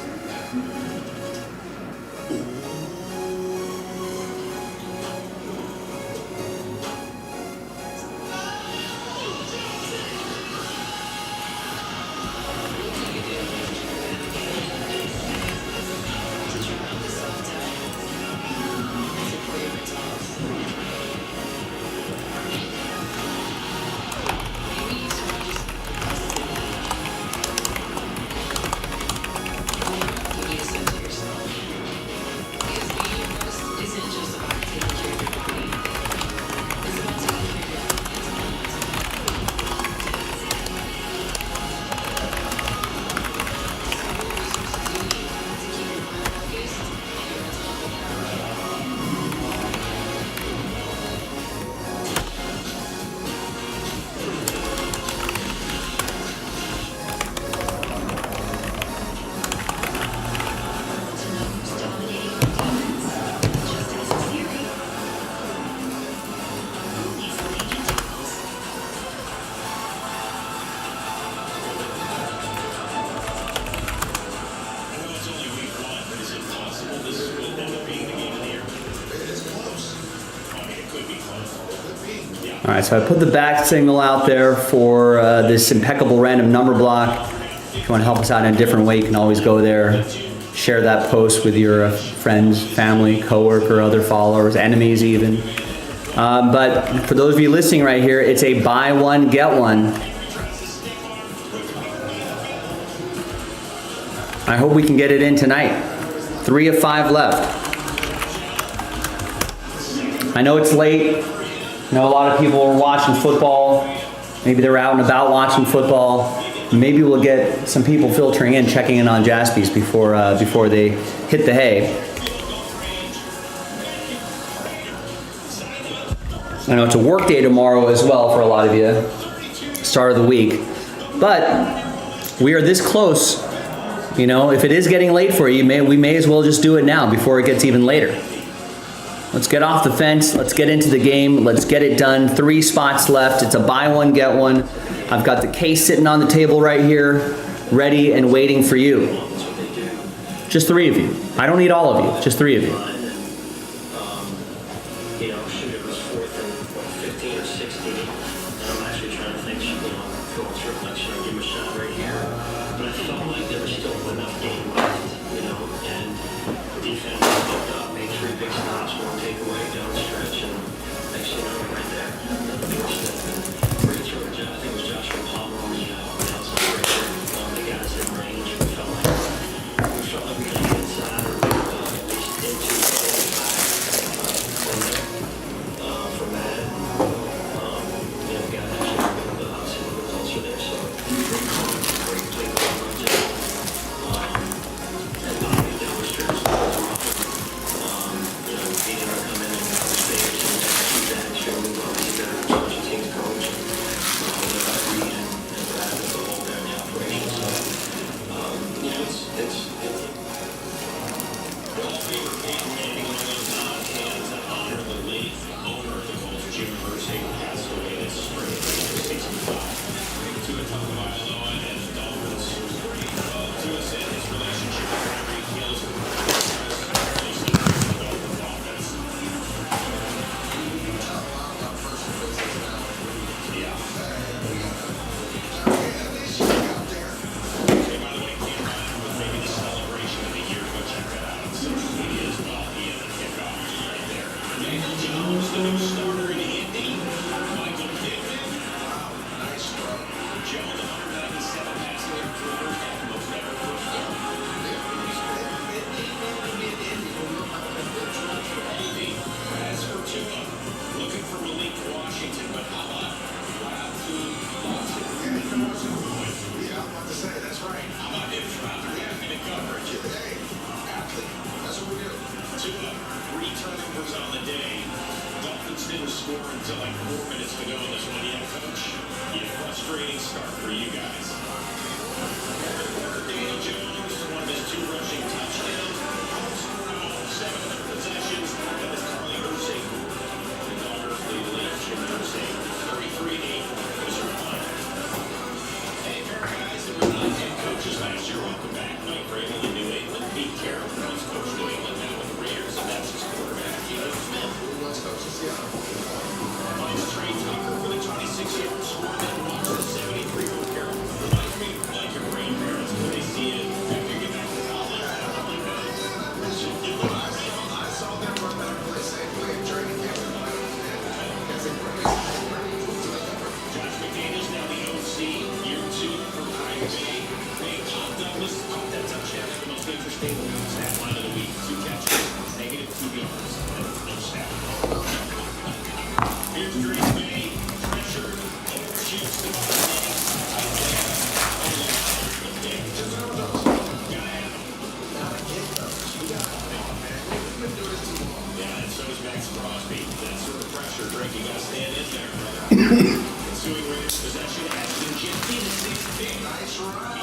All right, so I put the back signal out there for this impeccable random number block. If you want to help us out in a different way, you can always go there, share that post with your friends, family, coworker, other followers, enemies even. But for those of you listening right here, it's a buy one, get one. I hope we can get it in tonight. 3 of 5 left. I know it's late. I know a lot of people are watching football. Maybe they're out and about watching football. Maybe we'll get some people filtering in, checking in on Jaspy's before they hit the hay. I know it's a work day tomorrow as well for a lot of you, start of the week. But we are this close. You know, if it is getting late for you, we may as well just do it now before it gets even later. Let's get off the fence. Let's get into the game. Let's get it done. 3 spots left. It's a buy one, get one. I've got the case sitting on the table right here, ready and waiting for you. Just 3 of you. I don't need all of you, just 3 of you. You know, shoot, it was 4th and 15 or 16. And I'm actually trying to think, Phil's reflection, I'll give him a shot right here. But I felt like there was still enough game left, you know, and the defense stepped up, made 3 big stops, 1 takeaway down the stretch, and next thing you know, right there, the doorstep. Pretty sure, I think it was Joshua Palmer on the outside right there. The guys in range, we felt like we could get inside or at least into the from that. You know, we got actually the results are there, so great play runs in. And Bobby down the stretch, you know, being able to come in and stay and keep that extremely well. He's a better special teams coach. Reed and Brad as a whole there in the operation. So, you know, it's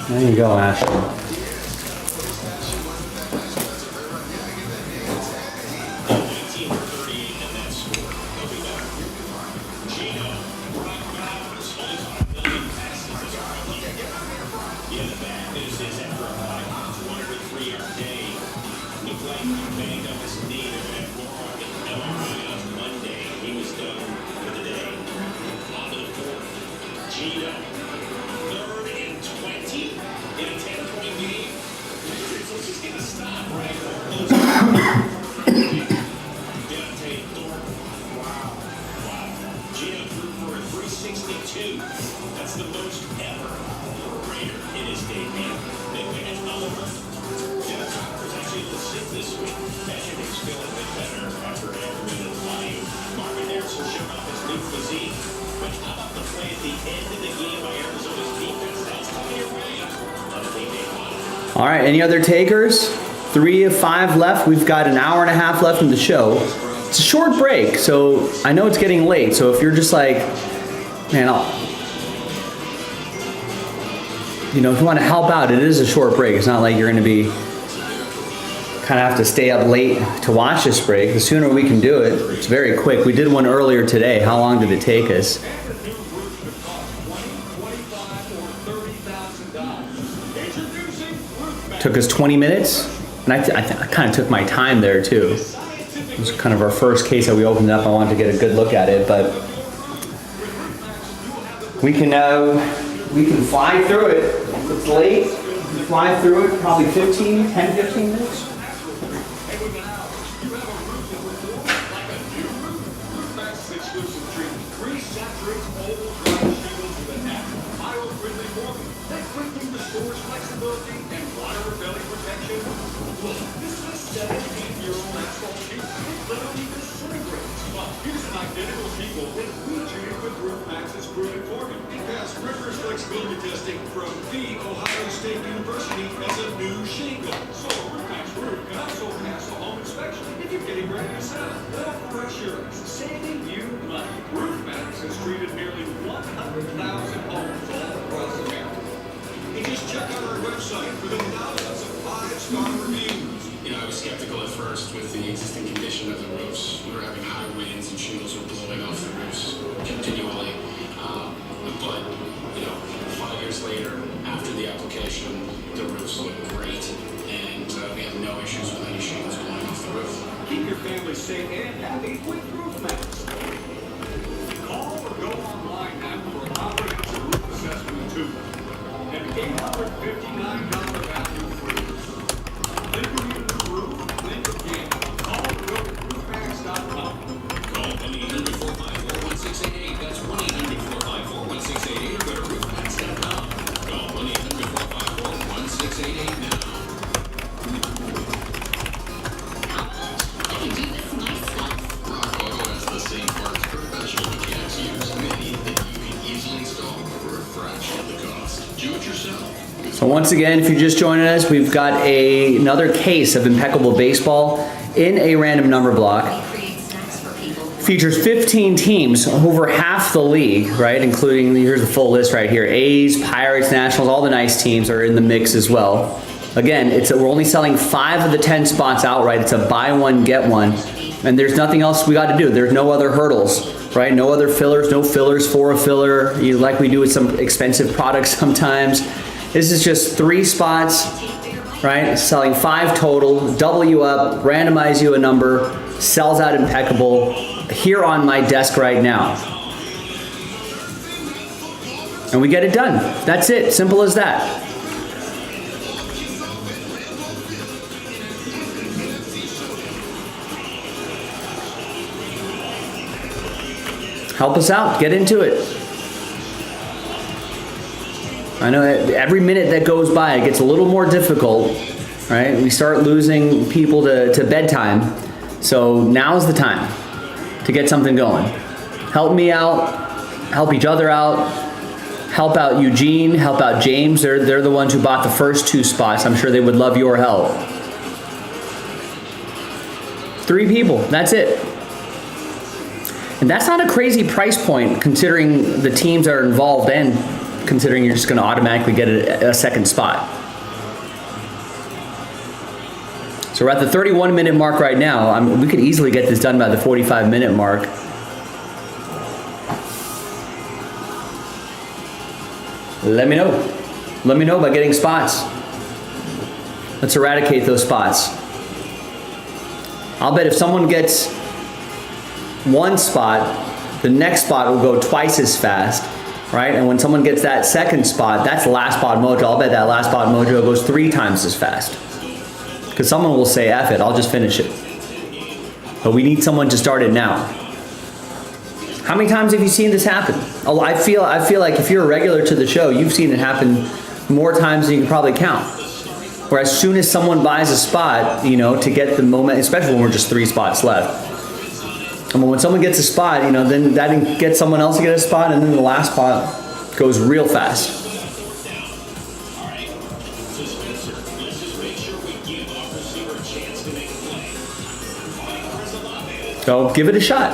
There you go, Ashley. All right, any other takers? 3 of 5 left. We've got an hour and a half left in the show. It's a short break, so I know it's getting late. So if you're just like, man, if you want to help out, it is a short break. It's not like you're going to be kind of have to stay up late to watch this break. The sooner we can do it, it's very quick. We did one earlier today. How long did it take us? Took us 20 minutes. And I kind of took my time there too. It was kind of our first case that we opened up. I wanted to get a good look at it, but we can fly through it. It's late. We can fly through it, probably 15 minutes. Flexibility testing from the Ohio State University as a new shingle. So a Roofmax roof can also pass a home inspection if you're getting ready to sell. Or for insurance, saving you money. Roofmax has treated nearly 100,000 homes all across America. And just check out our website for the thousands of 5-star reviews. I was skeptical at first with the existing condition of the roofs. We were having high winds and shingles were blowing off the roofs continually. But 5 years later, after the application, the roofs look great, and we have no issues with any shingles blowing off the roof. Keep your family safe and happy with Roofmax. Call or go online now for a comprehensive roof assessment too. An $859 value free. Think we need a new roof? Think again. Call or go to roofmax.com. Call 1-800-454-1688. That's 1-800-454-1688 or go to roofmax.com. Call 1-800-454-1688 now. I can do this myself. Rock Auto has the same parts professional mechanics use, many that you can easily install for a fraction of the cost. Do it yourself. So once again, if you're just joining us, we've got another case of impeccable baseball in a random number block. Features 15 teams, over half the league, right? Including, here's the full list right here. A's, Pirates, Nationals, all the nice teams are in the mix as well. Again, we're only selling 5 of the 10 spots outright. It's a buy one, get one. And there's nothing else we got to do. There's no other hurdles, right? No other fillers, no fillers for a filler, like we do with some expensive products sometimes. This is just 3 spots, right? Selling 5 total, double you up, randomize you a number, sells out impeccable here on my desk right now. And we get it done. That's it. Simple as that. Help us out. Get into it. I know that every minute that goes by, it gets a little more difficult, right? We start losing people to bedtime. So now's the time to get something going. Help me out. Help each other out. Help out Eugene. Help out James. They're the ones who bought the first 2 spots. I'm sure they would love your help. 3 people. That's it. And that's not a crazy price point considering the teams that are involved and considering you're just going to automatically get a second spot. So we're at the 31-minute mark right now. We could easily get this done by the 45-minute mark. Let me know. Let me know by getting spots. Let's eradicate those spots. I'll bet if someone gets 1 spot, the next spot will go twice as fast, right? And when someone gets that second spot, that's last spot mojo. I'll bet that last spot mojo goes 3 times as fast. Because someone will say, F it, I'll just finish it. But we need someone to start it now. How many times have you seen this happen? Oh, I feel like if you're a regular to the show, you've seen it happen more times than you can probably count. Where as soon as someone buys a spot, to get the moment, especially when we're just 3 spots left. And when someone gets a spot, then that gets someone else to get a spot, and then the last spot goes real fast. So Spencer, let's just make sure we give our receiver a chance to make a play. So give it a shot.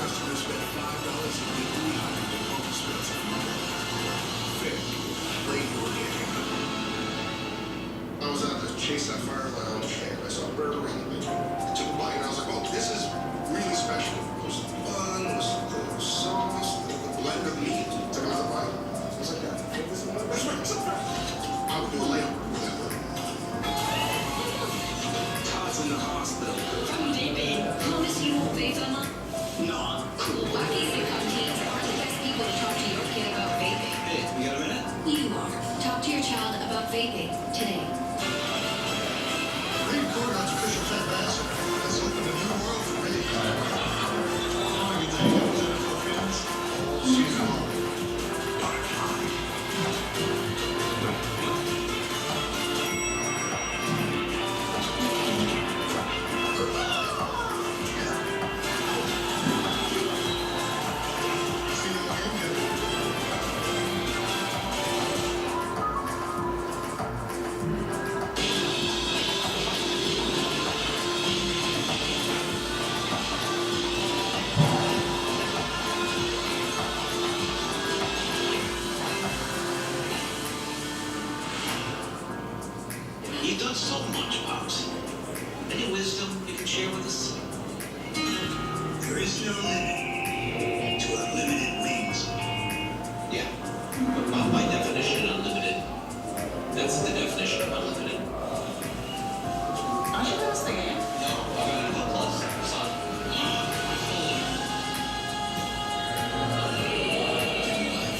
Customers spend $5 and get $300 in local spells. Fair. Lady organic. I was at the Chase Sapphire Lounge and I saw a burger ring. I took a bite and I was like, oh, this is really special. It was the bun, it was the sauce, the blend of meat. Took another bite. I was like, yeah, put this in my best friend. I would do a layup with that burger. Todd's in the hospital. Promise you won't vape on Nah, cool. Wacky sitcom teens aren't the best people to talk to your kid about vaping. Hey, you got a minute? You are. Talk to your child about vaping today. Green Cornet's official fan ambassador has opened a new world for me. She's home. You've done so much, Pops. Any wisdom you can share with us? There is no limit to unlimited wings. Yeah, but by definition, unlimited. That's the definition of unlimited. Aren't you gonna sing it? No, I got a plus, son.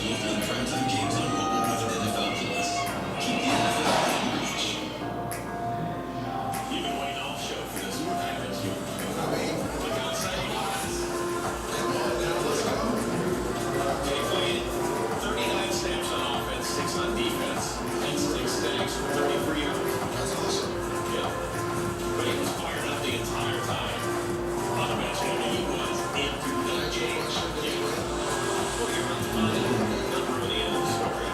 You've done primetime games on mobile with NFL Plus. Keep the NFL in reach. You've been waiting all show for this one, haven't you? Look outside your eyes. They played 39 snaps on offense, 6 on defense, and 6 sacks for 33 yards. That's awesome. Yeah. But he was fired up the entire time. On the bench, I mean, he was into the game. Yeah. Well, you're on the number of the end of the story.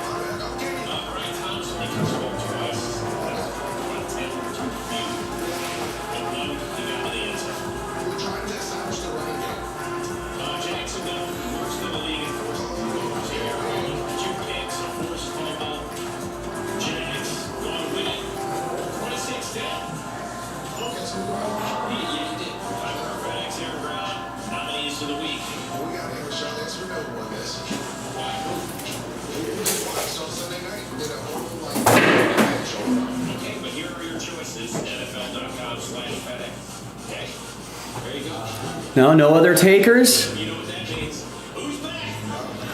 Brian Thompson, he can score twice. One attempt, 2 feet. And one, he got to the end zone. We're trying to establish the running game. Jacksonville, worst in the league in forced turnovers here. 2 picks, a forced fumble. Jags going to win it. 26-10. Okay, so we're on. Yeah, he did. Tyler Fax, Aaron Brown, nominees of the week. We got to have a shot. Yes or no on this. We did it twice on Sunday night. We did a whole show. Okay, but here are your choices. NFL.com/FedEx. Okay, there you go. No other takers? You know what that means? Who's back?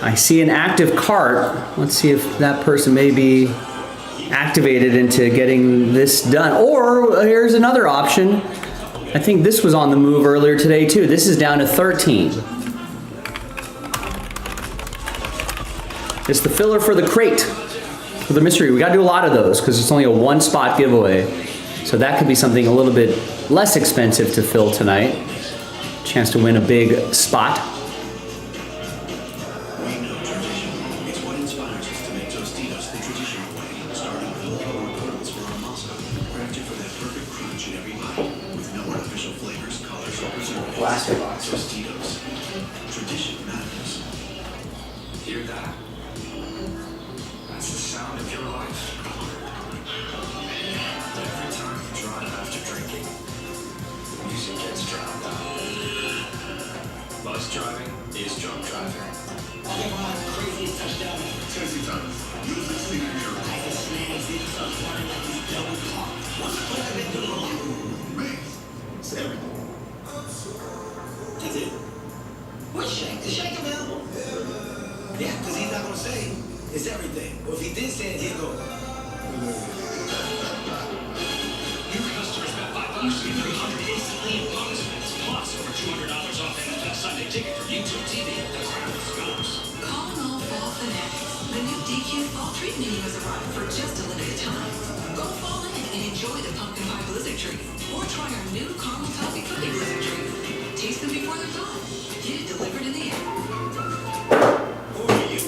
I see an active cart. Let's see if that person may be activated into getting this done. Or here's another option. I think this was on the move earlier today too. This is down to 13. It's the filler for the crate, for the mystery. We got to do a lot of those because it's only a 1-spot giveaway. So that could be something a little bit less expensive to fill tonight. Chance to win a big spot. that? That's the sound of your life. Every time you drive after drinking, the music gets drowned out. Bus driving is drunk driving. Okay, well, craziest touchdown. Tennessee Titans. Music City Miracle. I can snag it up, running like he's double clock. What's the play I've been doing? Man, it's everything. That's it. What's Shake? Is Shake available? Yeah, because he's not going to say it's everything. Or if he did say it, he'd go. New customers bet $5 to get $300 instantly in bonus bets. Plus, over $200 off NFL Sunday ticket from YouTube TV. The crowd goes. Calling all fall fanatics. The new DQ Fall Treat menu has arrived for just a limited time. Go fall in and enjoy the pumpkin pie blizzard treat. Or try our new caramel toffee cookie blizzard treat. Taste them before they're gone. Get it delivered in the app. Who are you?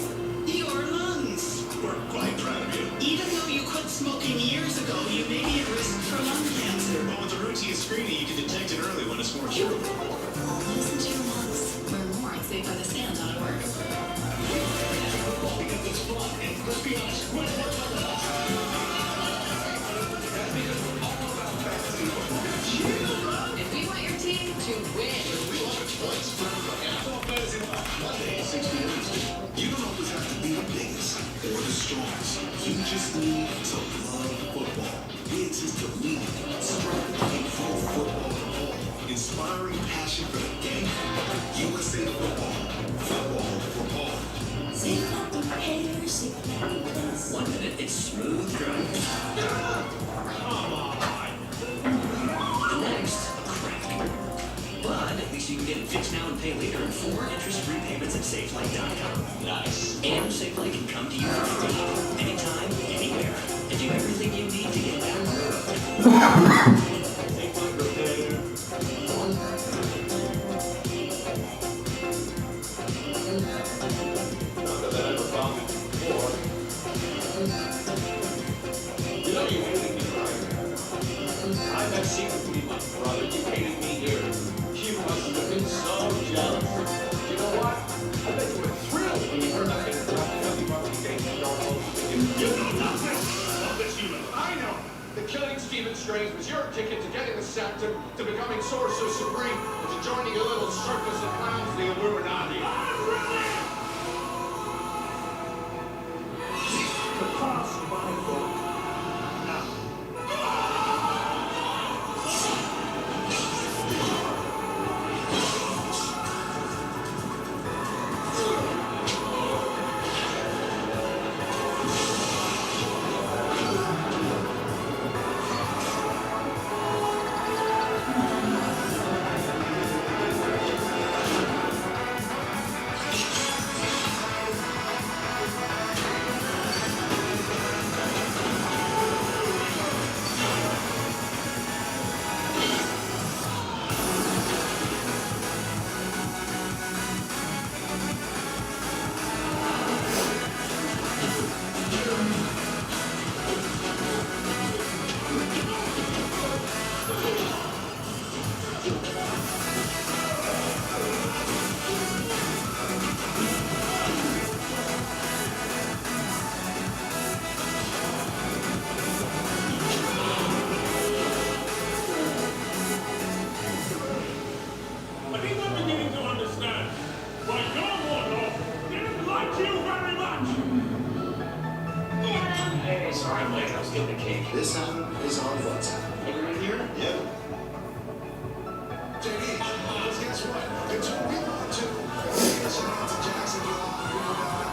Your lungs. We're quite proud of you. Even though you quit smoking years ago, you may be at risk for lung cancer. But with the routine screening, you can detect it early when it's more curable. Listen to your lungs. Learn more at SaveByTheScan.org. Because it's fun and crispy on squid. If we want your team to win. Monday, 6 p.m. You don't always have to be the biggest or the strongest. You just need to love football. We exist to lead, strive, and grow football to all. Inspiring passion for the game. USA Football. Football for all. One minute, it's smooth driving. The next, a crack. But at least you can get it fixed now and pay later in 4 interest-free payments at SafeLight.com. Nice. And SafeLight can come to you for free, anytime, anywhere, and do everything you need to get back on the road. SafeLight Repair. Not that I ever found it before. You know you hated me, right? I bet secretly, my brother, you hated me here. You must have been so jealous. You know what? I bet you were thrilled when you heard I had dropped Kelly Bucky Day to your home. You know nothing of this human. I know. The killing Stephen Strange was your ticket to getting the septum, to becoming Sorcerer Supreme, and to joining a little circus of clowns, the Illuminati. Across my book. Now. But he's not beginning to understand why your warlord didn't like you very much. Hey, sorry I'm late. I was getting a cake. This album is on WhatsApp. Everyone here? Yep. JD, guess what? It's what we want to. Shout out to Jacksonville. You know, I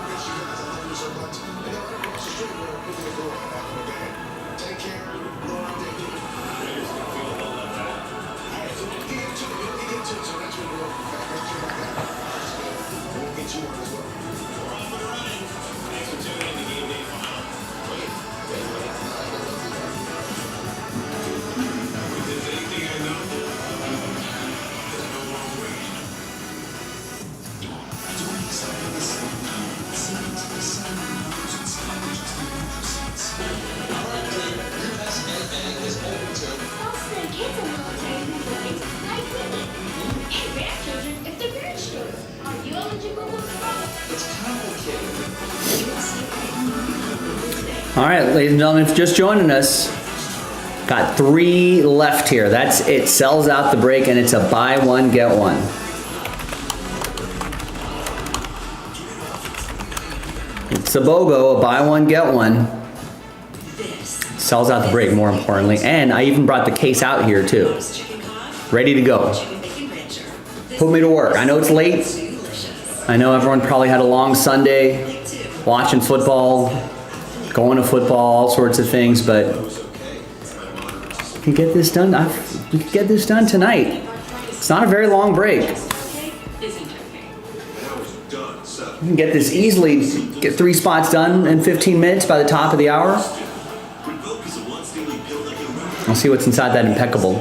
miss you guys. I love you so much. And then right across the street, we're going to go after the game. Take care. Lord, thank you. Hey, so we'll get into it. We'll get into it. So that's what we're going to do. Make sure I got it. We'll get you on as well. We're off and running. Thanks for tuning in to Game Day Final. Wait. Is there anything I know? There's no wrong way. Doing something the same. Listening to the sound of the words and sound just the interests. All right, ladies and gentlemen, if you're just joining us, got 3 left here. That's it. Sells out the break, and it's a buy one, get one. It's a BOGO, a buy one, get one. Sells out the break, more importantly. And I even brought the case out here, too. Ready to go. Put me to work. I know it's late. I know everyone probably had a long Sunday watching football, going to football, all sorts of things, but we can get this done. We can get this done tonight. It's not a very long break. We can get this easily, get 3 spots done in 15 minutes by the top of the hour. I'll see what's inside that impeccable.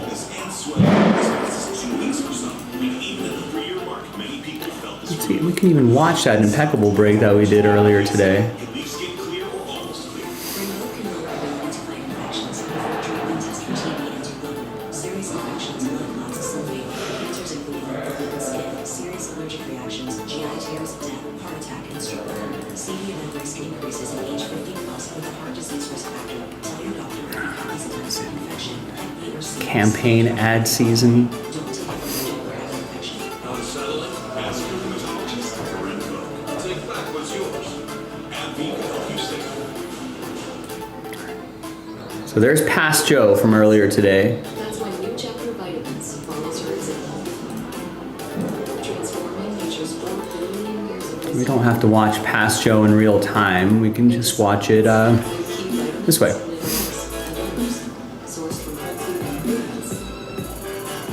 Let's see, we can even watch that impeccable break that we did earlier today. Campaign ad season. So there's Past Joe from earlier today. That's why new chapter vitamins follows her example. Transforming nature's 4 billion years of We don't have to watch Past Joe in real time. We can just watch it this way. sourced from whole food ingredients,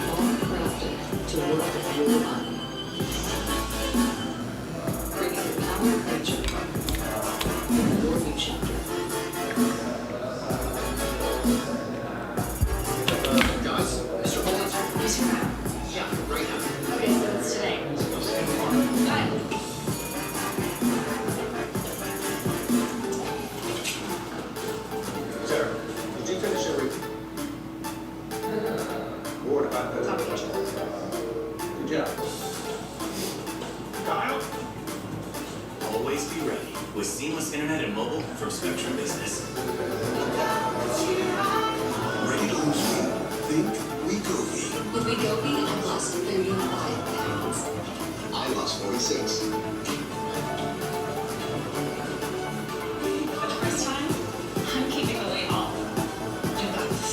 all crafted to work with your body. Bringing the power of nature. Your new chapter. Guys, Mr. Holt, Who's your map? yeah, right now. Okay, so it's today. Got it. Sarah, did you finish your week? What about the... Good job. Kyle? Always be ready with seamless internet and mobile from Spectrum Business. Ready to lose weight? Think Wegovy. With Wegovy, I've lost 35 pounds. I lost 46. For the first time, I'm keeping the weight off. You got this.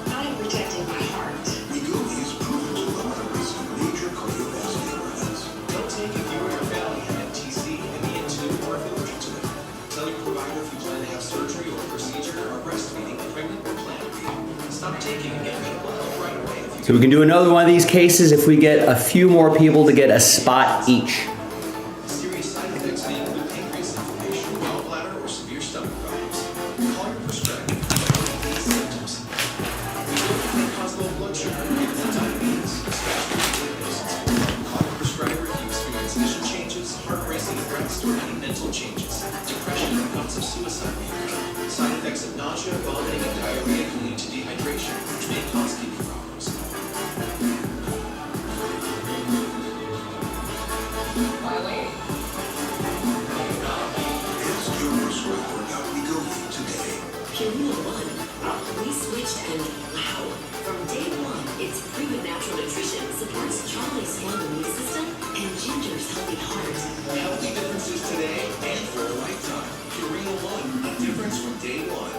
I'm protecting my heart. Wegovy is proven to lower the risk of major cardiovascular events. Don't take if you or your family have MTC, ME2, or if allergic to it. Tell your provider if you plan to have surgery or procedure or breastfeeding, pregnant or planned to be. Stop taking and get medical help right away if you So we can do another one of these cases if we get a few more people to get a spot each. serious side effects may include pancreas inflammation, gallbladder, or severe stomach problems. Call your prescriber if you have these symptoms. Wegovy may cause low blood sugar and diabetes, especially in patients. Call your prescriber if you experience vision changes, heart racing effects, or any mental changes. Depression and thoughts of suicide may occur. Side effects of nausea, vomiting, and diarrhea can lead to dehydration, which may cause kidney problems. Ask your prescriber about Wegovy today. Purina One. We switched and wow. From day one, its proven natural nutrition supports Charlie's strong immune system and Ginger's healthy heart. Healthy differences today and for a lifetime. Purina One, a difference from day one.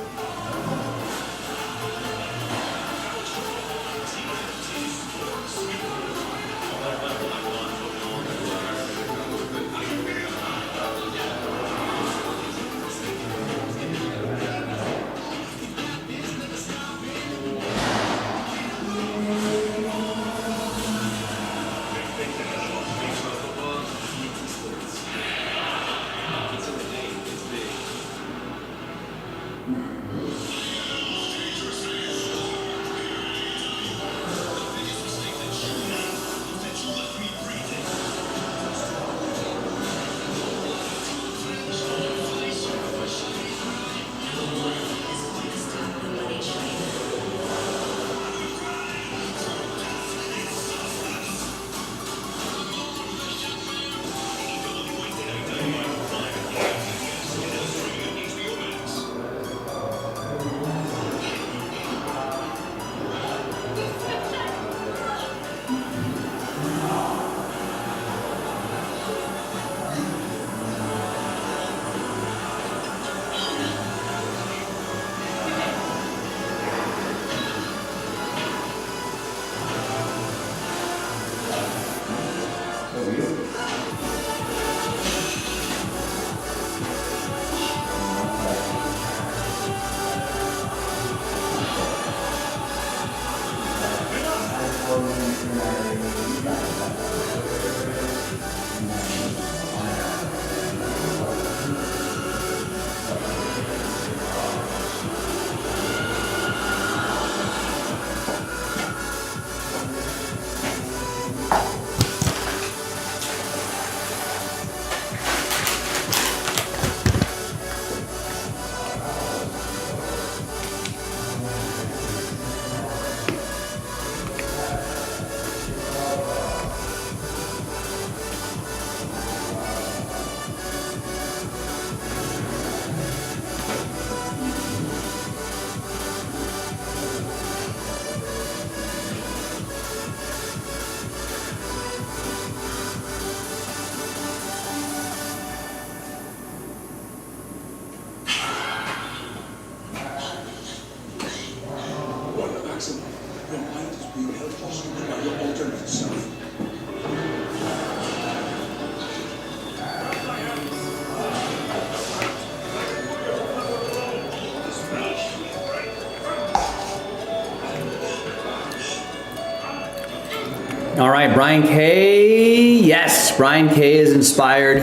All right, Brian K. Yes, Brian K is inspired.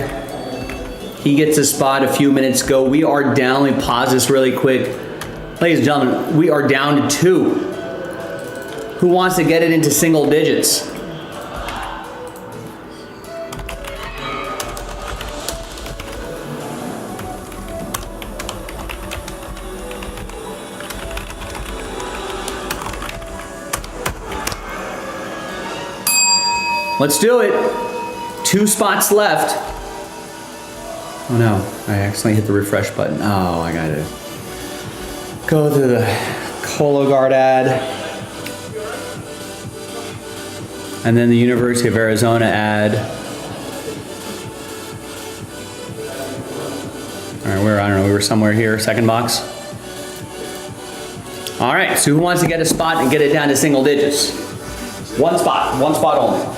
He gets a spot a few minutes ago. We are down. Let me pause this really quick. Ladies and gentlemen, we are down to 2. Who wants to get it into single digits? Let's do it. 2 spots left. Oh no, I accidentally hit the refresh button. Oh, I gotta go to the Cologuard ad. And then the University of Arizona ad. All right, I don't know, we were somewhere here, second box. All right, so who wants to get a spot and get it down to single digits? One spot only.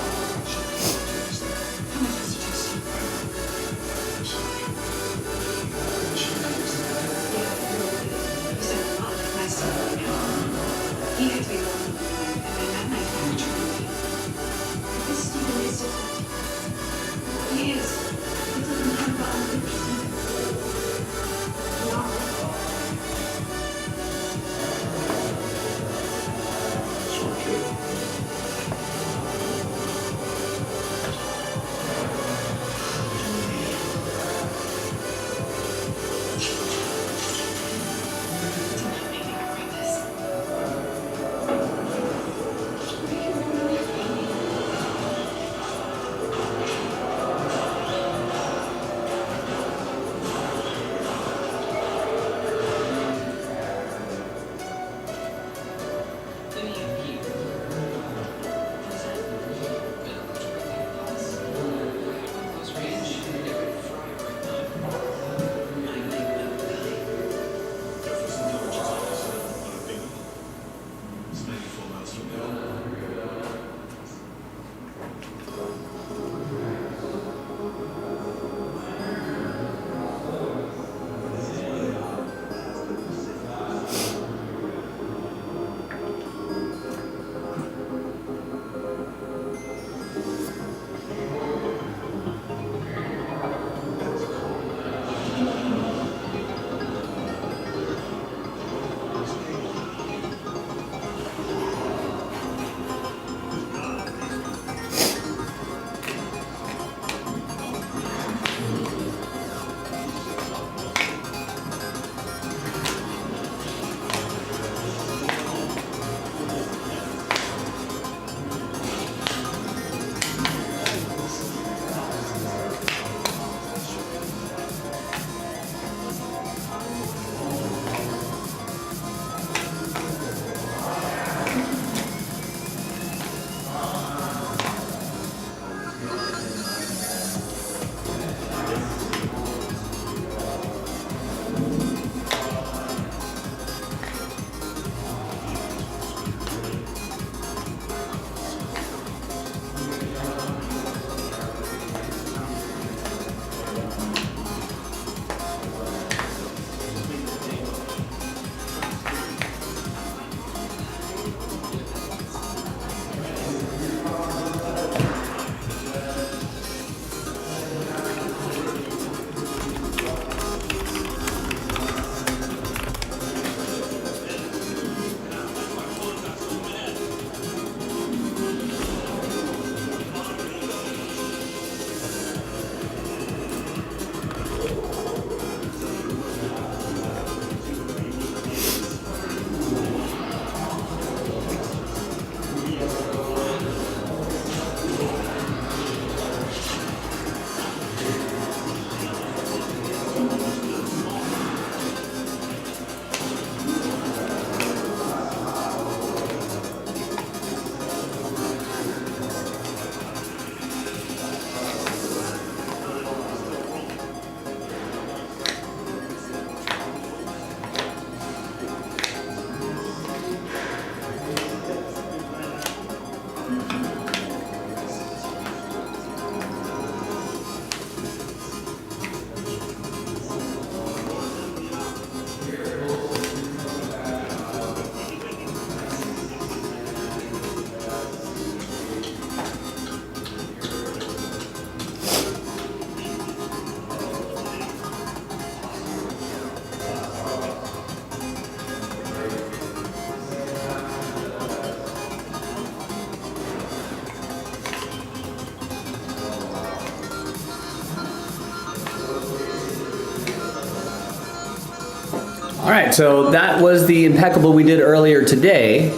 All right, so that was the impeccable we did earlier today.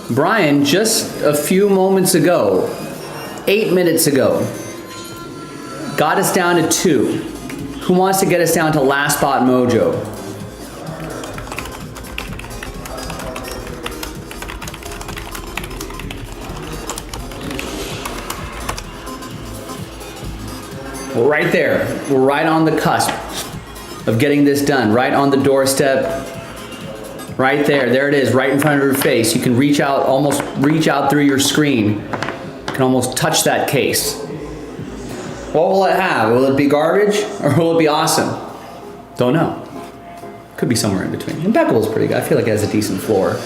Brian, just a few moments ago, 8 minutes ago, got us down to 2. Who wants to get us down to last spot mojo? We're right there. We're right on the cusp of getting this done. Right on the doorstep. Right there. There it is, right in front of your face. You can reach out, almost reach out through your screen. You can almost touch that case. What will it have? Will it be garbage or will it be awesome? Don't know. Could be somewhere in between. Impeccable is pretty good. I feel like it has a decent floor.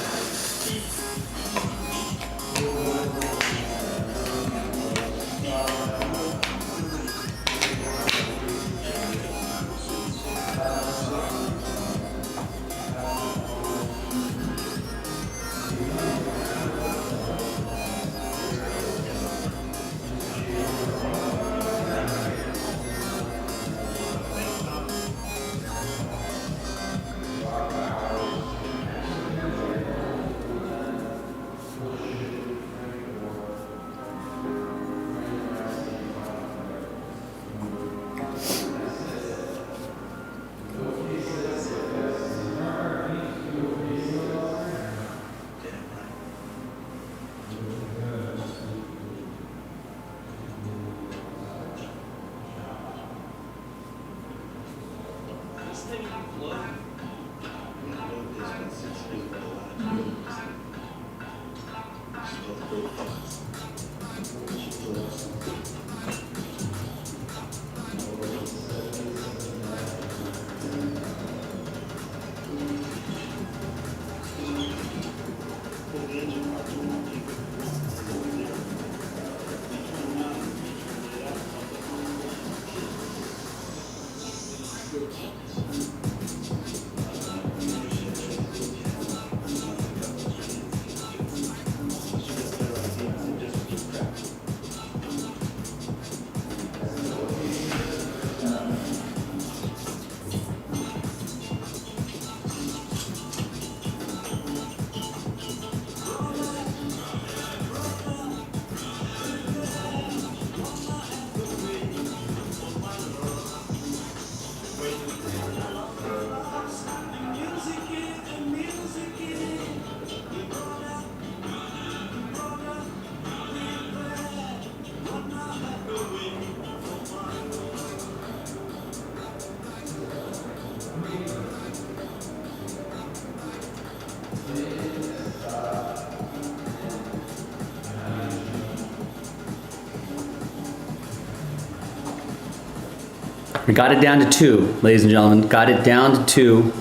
We got it down to 2, ladies and gentlemen. Got it down to 2.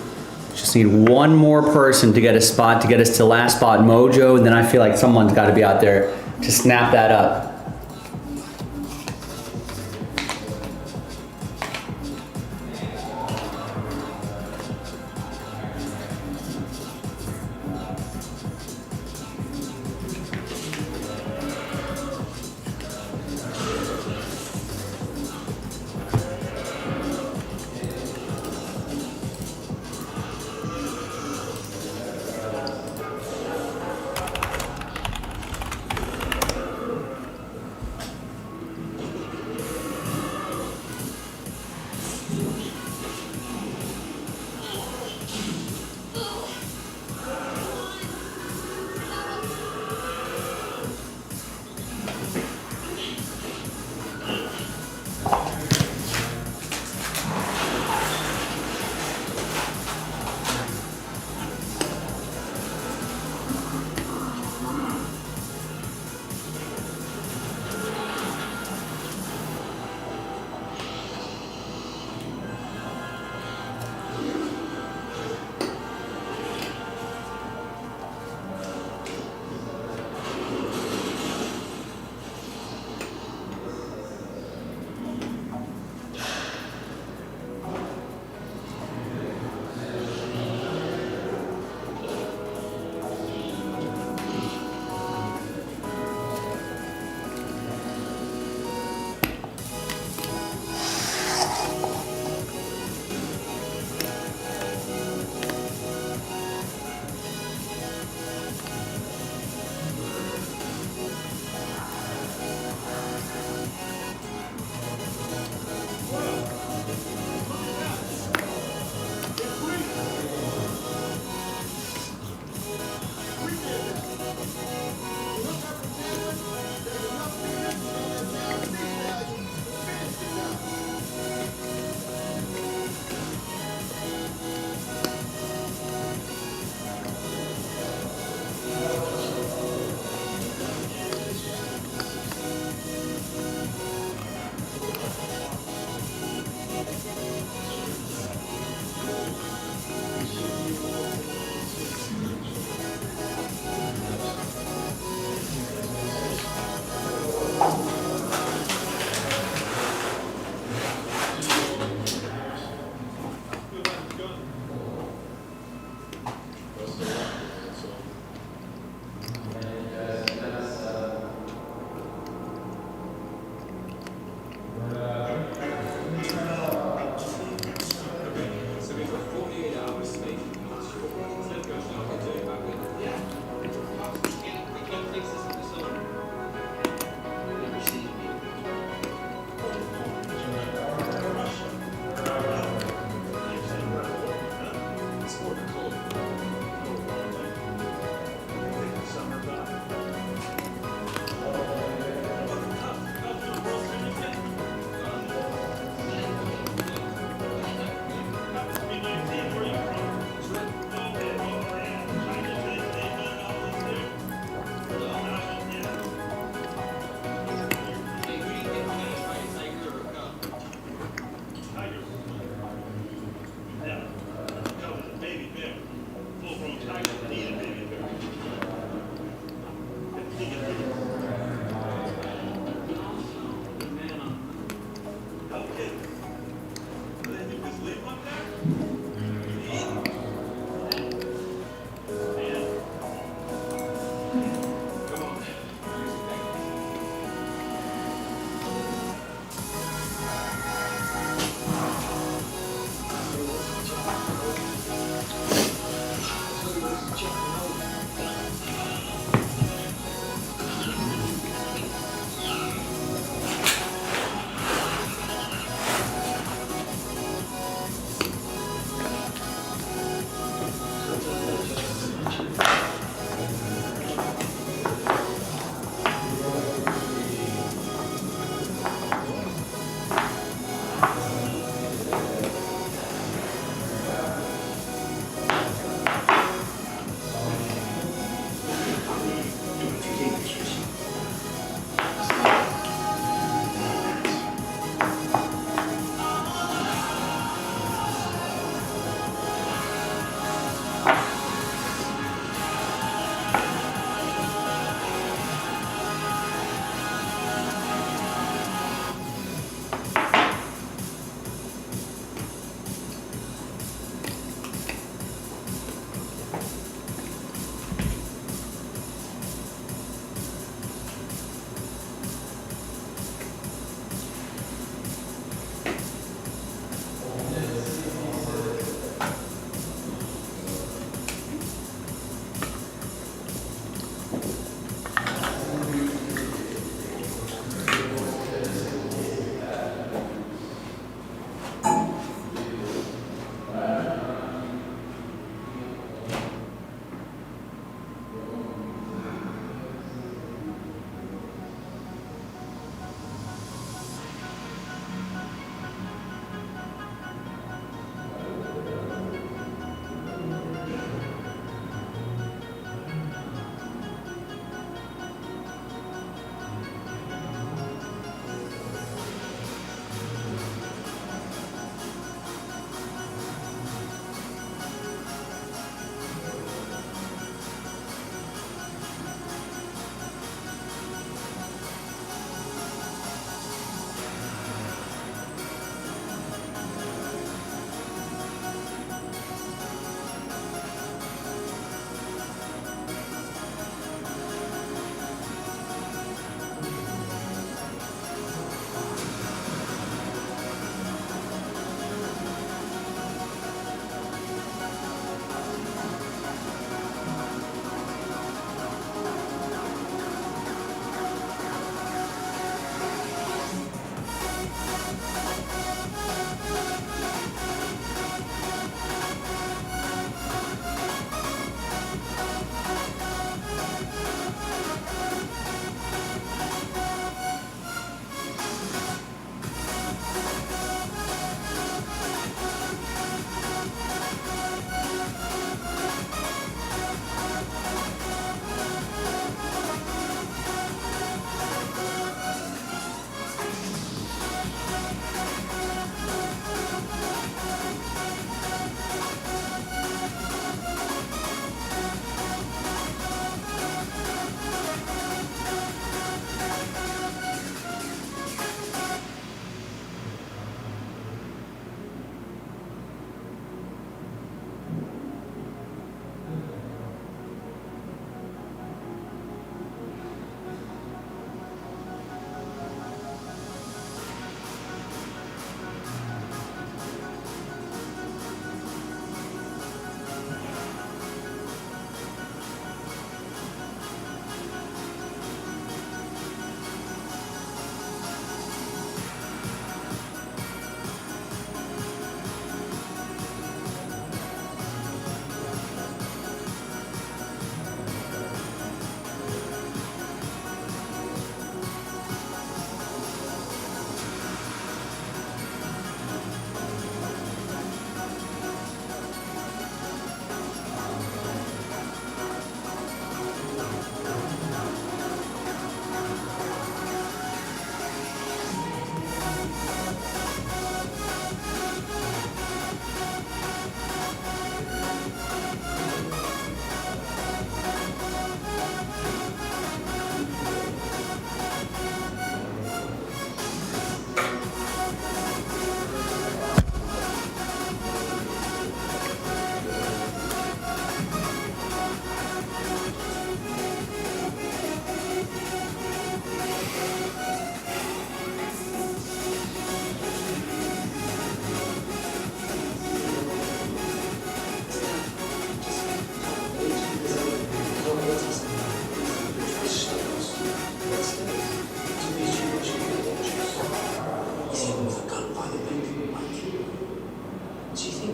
Just need one more person to get a spot, to get us to last spot mojo, and then I feel like someone's got to be out there to snap that up.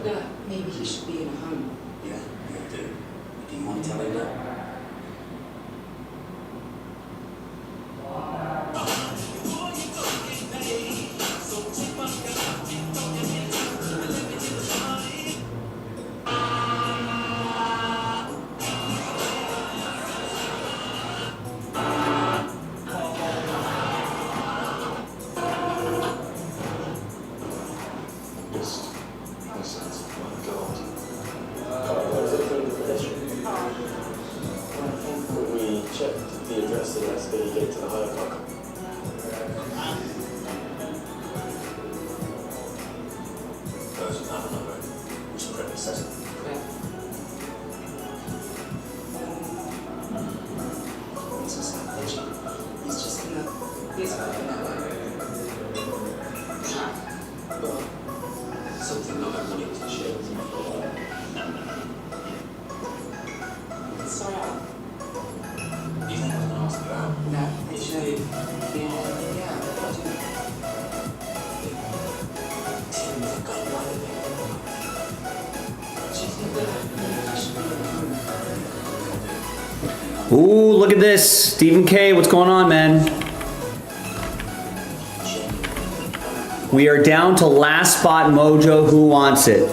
forgot. Maybe he should be in a home. Yeah, I do. Do you want to tell him that? Checked the address and that's going to get to the higher park. There's another number. Which predecessor? It's just not legend. He's just gonna. He's going that way. Well, something that I wanted to share with you. Start out. Do you think I can ask about? No, I should. Yeah, I'll do it. Tim, I've got one of Do you think that maybe I should be in a home? Ooh, look at this. Stephen K, what's going on, man? We are down to last spot mojo. Who wants it?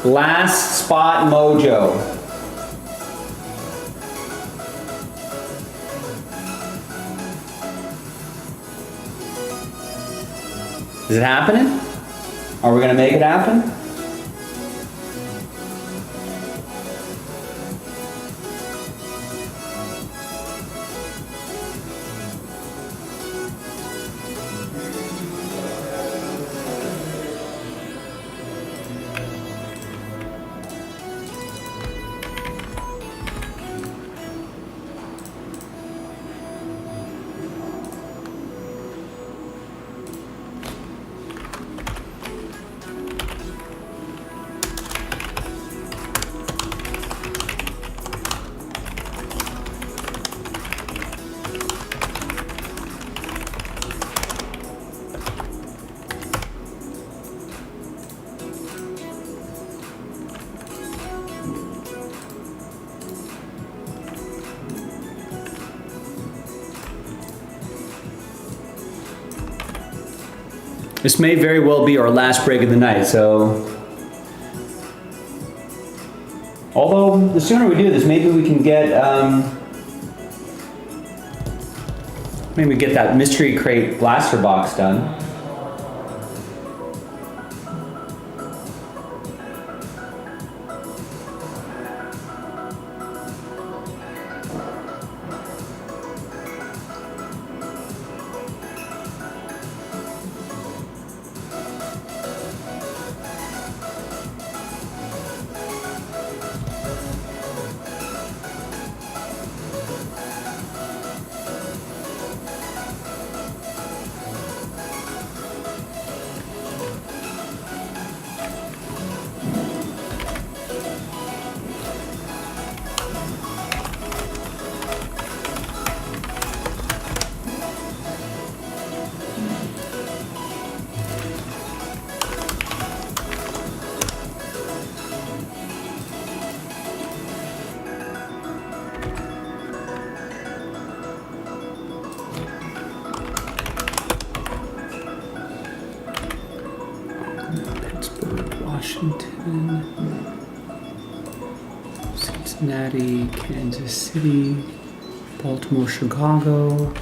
Last spot mojo. Is it happening? Are we gonna make it happen? This may very well be our last break of the night, so. Although, the sooner we do this, maybe we can get, maybe get that mystery crate blaster box done. Washington, Cincinnati, Kansas City, Baltimore, Chicago.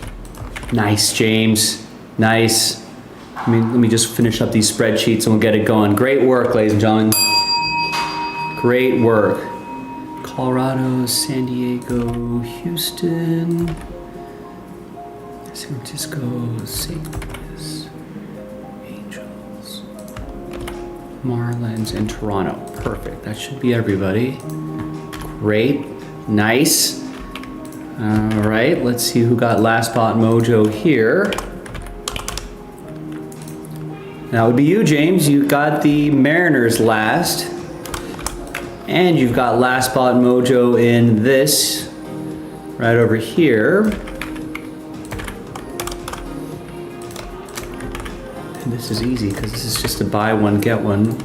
Nice, James. Nice. Let me just finish up these spreadsheets and we'll get it going. Great work, ladies and gentlemen. Great work. Colorado, San Diego, Houston, San Francisco, St. Louis, Angels, Marlins, and Toronto. Perfect. That should be everybody. Great. Nice. All right. Let's see who got last spot mojo here. That would be you, James. You got the Mariners last. And you've got last spot mojo in this right over here. This is easy because this is just a buy one, get one.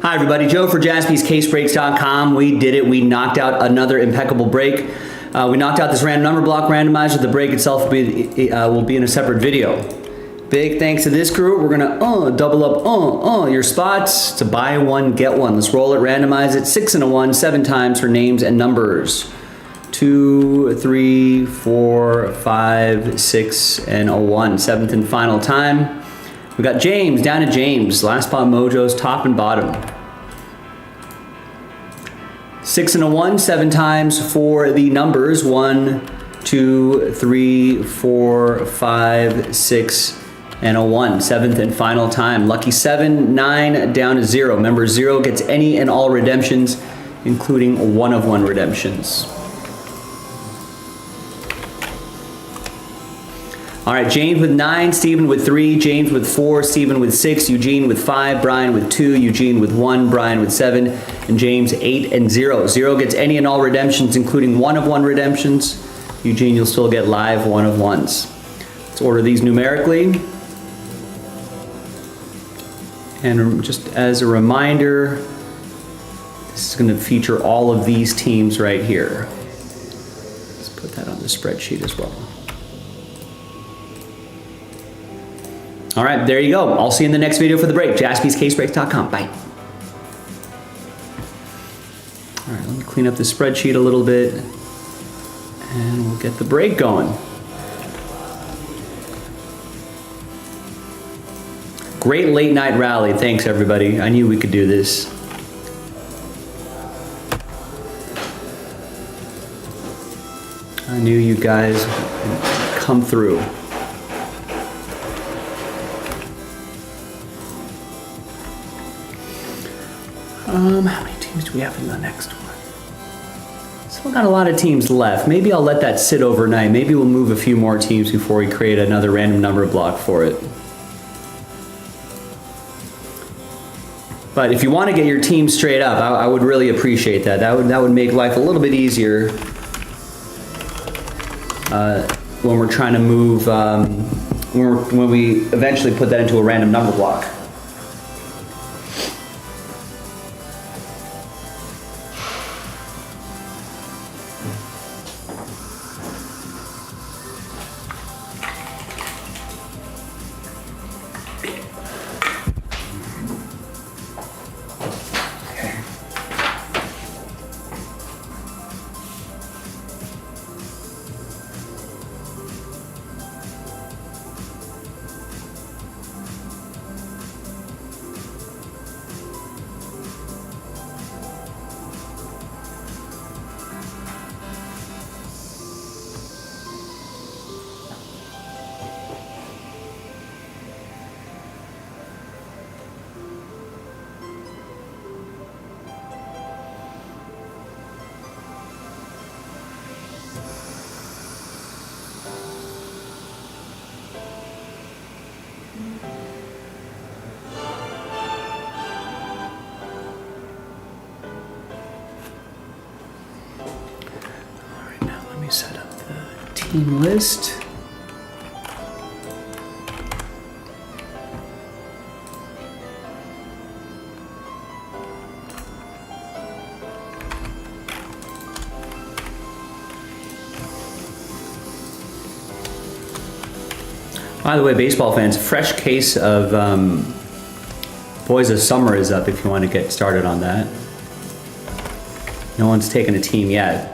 Hi everybody, Joe for JaspysCaseBreaks.com. We did it. We knocked out another impeccable break. We knocked out this random number block randomizer. The break itself will be in a separate video. Big thanks to this crew. We're gonna double up your spots to buy one, get one. Let's roll it, randomize it. 6 and a 1, 7 times for names and numbers. 2, 3, 4, 5, 6, and a 1. 7th and final time. We got James, down to James. Last spot mojos, top and bottom. 6 and a 1, 7 times for the numbers. 1, 2, 3, 4, 5, 6, and a 1. 7th and final time. Lucky 7, 9, down to 0. Remember, 0 gets any and all redemptions, including 1 of 1 redemptions. All right, James with 9, Stephen with 3, James with 4, Stephen with 6, Eugene with 5, Brian with 2, Eugene with 1, Brian with 7, and James 8 and 0. 0 gets any and all redemptions, including 1 of 1 redemptions. Eugene, you'll still get live 1 of 1s. Let's order these numerically. And just as a reminder, this is going to feature all of these teams right here. Let's put that on the spreadsheet as well. All right, there you go. I'll see you in the next video for the break. JaspysCaseBreaks.com. Bye. All right, let me clean up the spreadsheet a little bit, and we'll get the break going. Great late night rally. Thanks, everybody. I knew we could do this. I knew you guys would come through. How many teams do we have in the next one? Still got a lot of teams left. Maybe I'll let that sit overnight. Maybe we'll move a few more teams before we create another random number block for it. But if you want to get your team straight up, I would really appreciate that. That would make life a little bit easier when we're trying to move, when we eventually put that into a random number block. Team list. By the way, baseball fans, fresh case of Boys of Summer is up if you want to get started on that. No one's taken a team yet.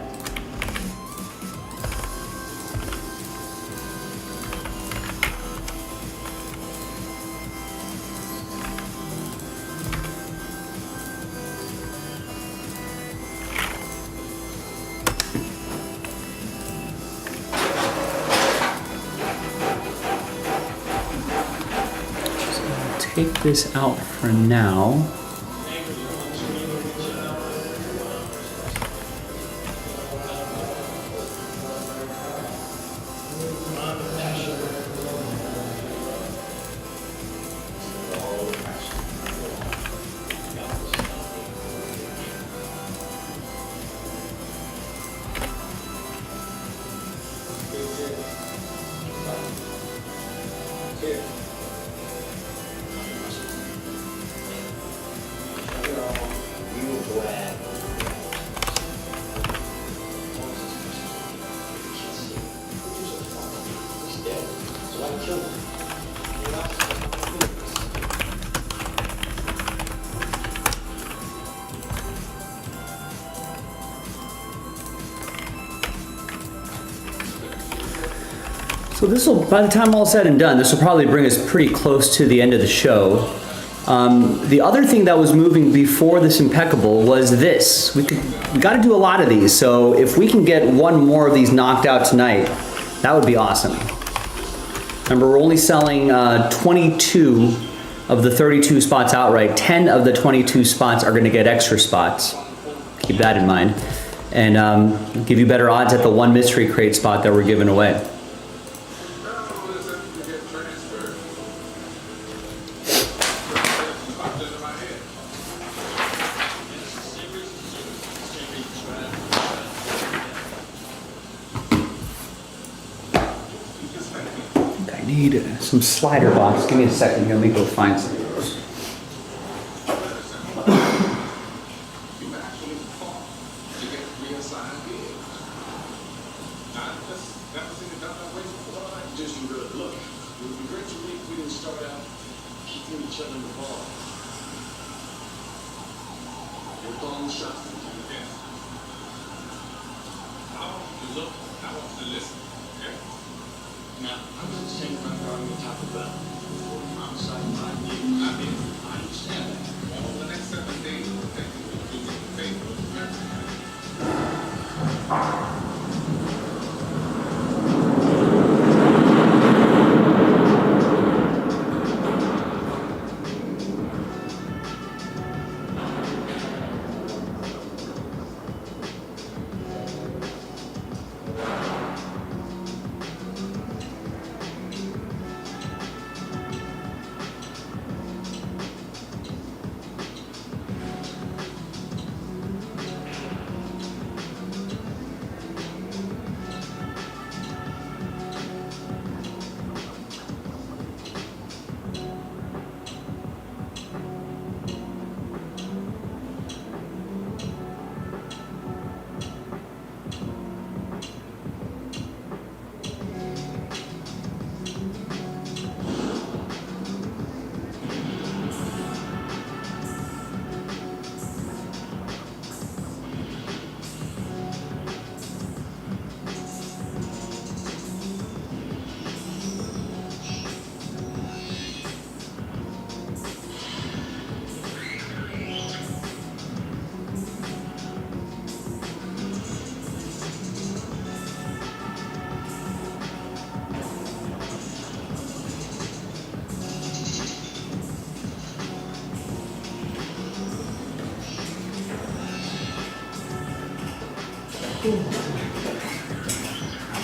Take this out for now. So this will, by the time all said and done, this will probably bring us pretty close to the end of the show. The other thing that was moving before this impeccable was this. We got to do a lot of these, so if we can get one more of these knocked out tonight, that would be awesome. Remember, we're only selling 22 of the 32 spots outright. 10 of the 22 spots are going to get extra spots. Keep that in mind. And give you better odds at the one mystery crate spot that we're giving away. Need some slider box. Give me a second here. Let me go find some of those. Now, I'm not saying I'm going to talk about outside my view. I understand that. All the next 7 days, we'll take you to the favor.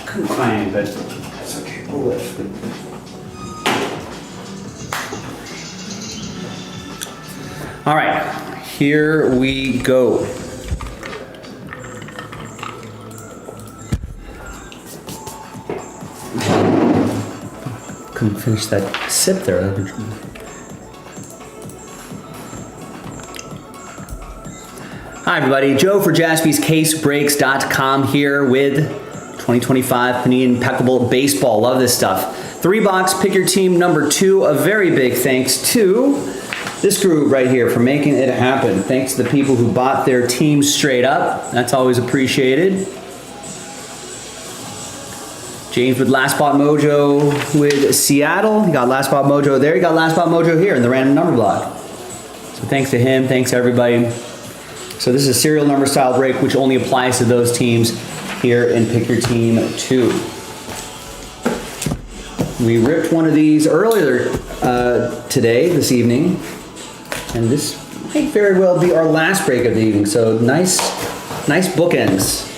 Couldn't find any, but that's okay. We'll lift. All right, here we go. finish that sip there. Hi everybody, Joe for JaspysCaseBreaks.com here with 2025 Panini Impeccable Baseball. Love this stuff. 3-box, pick your team number 2. A very big thanks to this group right here for making it happen. Thanks to the people who bought their teams straight up. That's always appreciated. James with Last Spot Mojo with Seattle. You got Last Spot Mojo there. You got Last Spot Mojo here in the random number block. So thanks to him. Thanks to everybody. So this is a serial number style break, which only applies to those teams here in Pick Your Team 2. We ripped one of these earlier this evening, and this might very well be our last break of the evening. So nice bookends.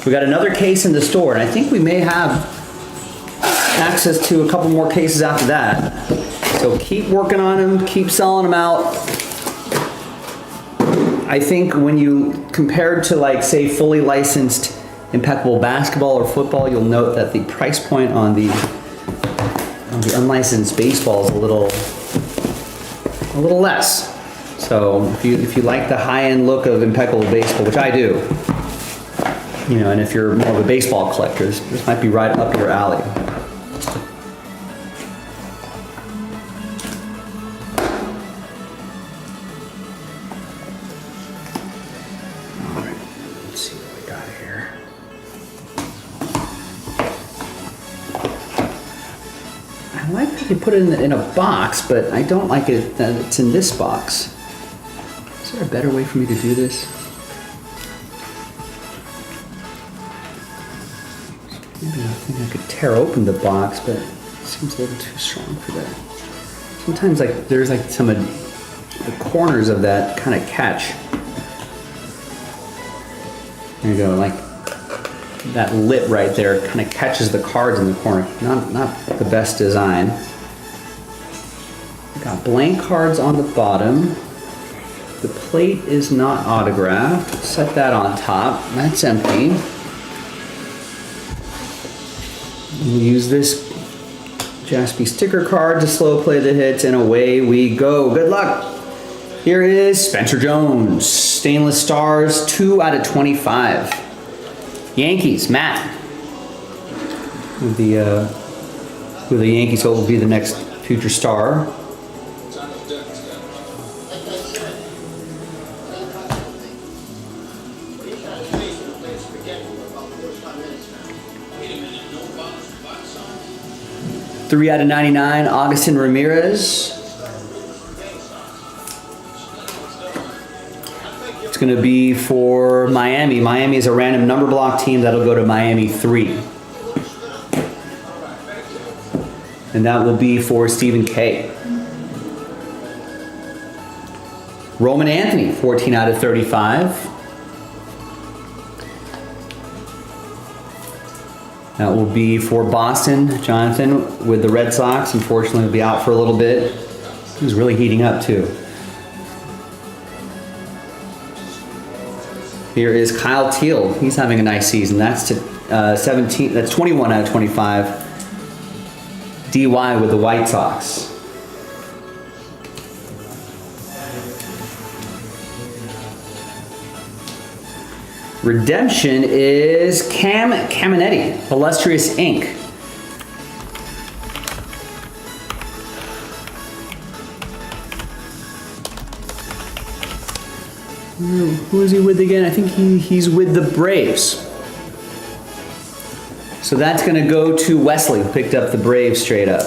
We got another case in the store, and I think we may have access to a couple more cases after that. So keep working on them, keep selling them out. I think when you compare to, like, say, fully licensed impeccable basketball or football, you'll note that the price point on the unlicensed baseball is a little less. So if you like the high-end look of impeccable baseball, which I do, you know, and if you're more of a baseball collector, this might be right up your alley. I like that they put it in a box, but I don't like it that it's in this box. Is there a better way for me to do this? Maybe I think I could tear open the box, but it seems a little too strong for that. Sometimes, like, there's like some of the corners of that kind of catch. There you go, like that lip right there kind of catches the cards in the corner. Not the best design. Got blank cards on the bottom. The plate is not autographed. Set that on top. That's empty. We'll use this Jaspy sticker card to slow play the hits, and away we go. Good luck. Here is Spencer Jones. Stainless Stars, 2/25. Yankees, Matt. With the Yankees, so will be the next future star. $3/99, Augustin Ramirez. It's going to be for Miami. Miami is a random number block team that'll go to Miami 3. And that will be for Stephen K. Roman Anthony, 14/35. That will be for Boston. Jonathan with the Red Sox. Unfortunately, will be out for a little bit. He's really heating up too. Here is Kyle Teal. He's having a nice season. That's to 17. That's 21/25. DY with the White Sox. Redemption is Cam Caminetti, Illustrious Inc. Who is he with again? I think he's with the Braves. So that's going to go to Wesley, who picked up the Braves straight up.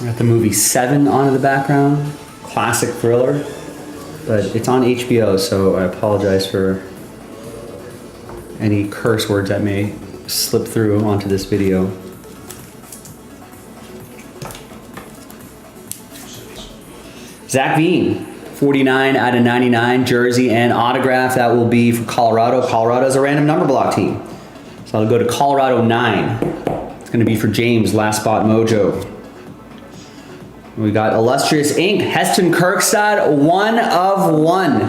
Got the movie Seven on in the background. Classic thriller. But it's on HBO, so I apologize for any curse words that may slip through onto this video. Zach Veen, 49/99, jersey and autograph. That will be for Colorado. Colorado is a random number block team. So I'll go to Colorado 9. It's going to be for James, Last Spot Mojo. We got Illustrious Ink, Heston Kirkstad, 1 of 1.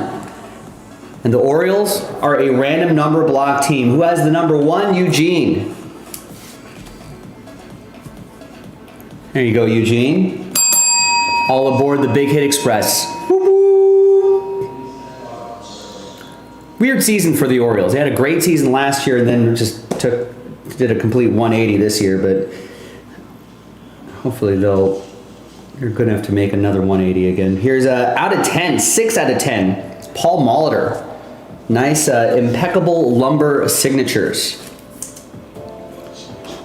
And the Orioles are a random number block team. Who has the number 1? Eugene. There you go, Eugene. All aboard the Big Hit Express. Woo-hoo. Weird season for the Orioles. They had a great season last year and then just did a complete 180 this year, but hopefully they're good enough to make another 180 again. Here's out of 10, 6 out of 10. It's Paul Molitor. Nice, impeccable lumber signatures.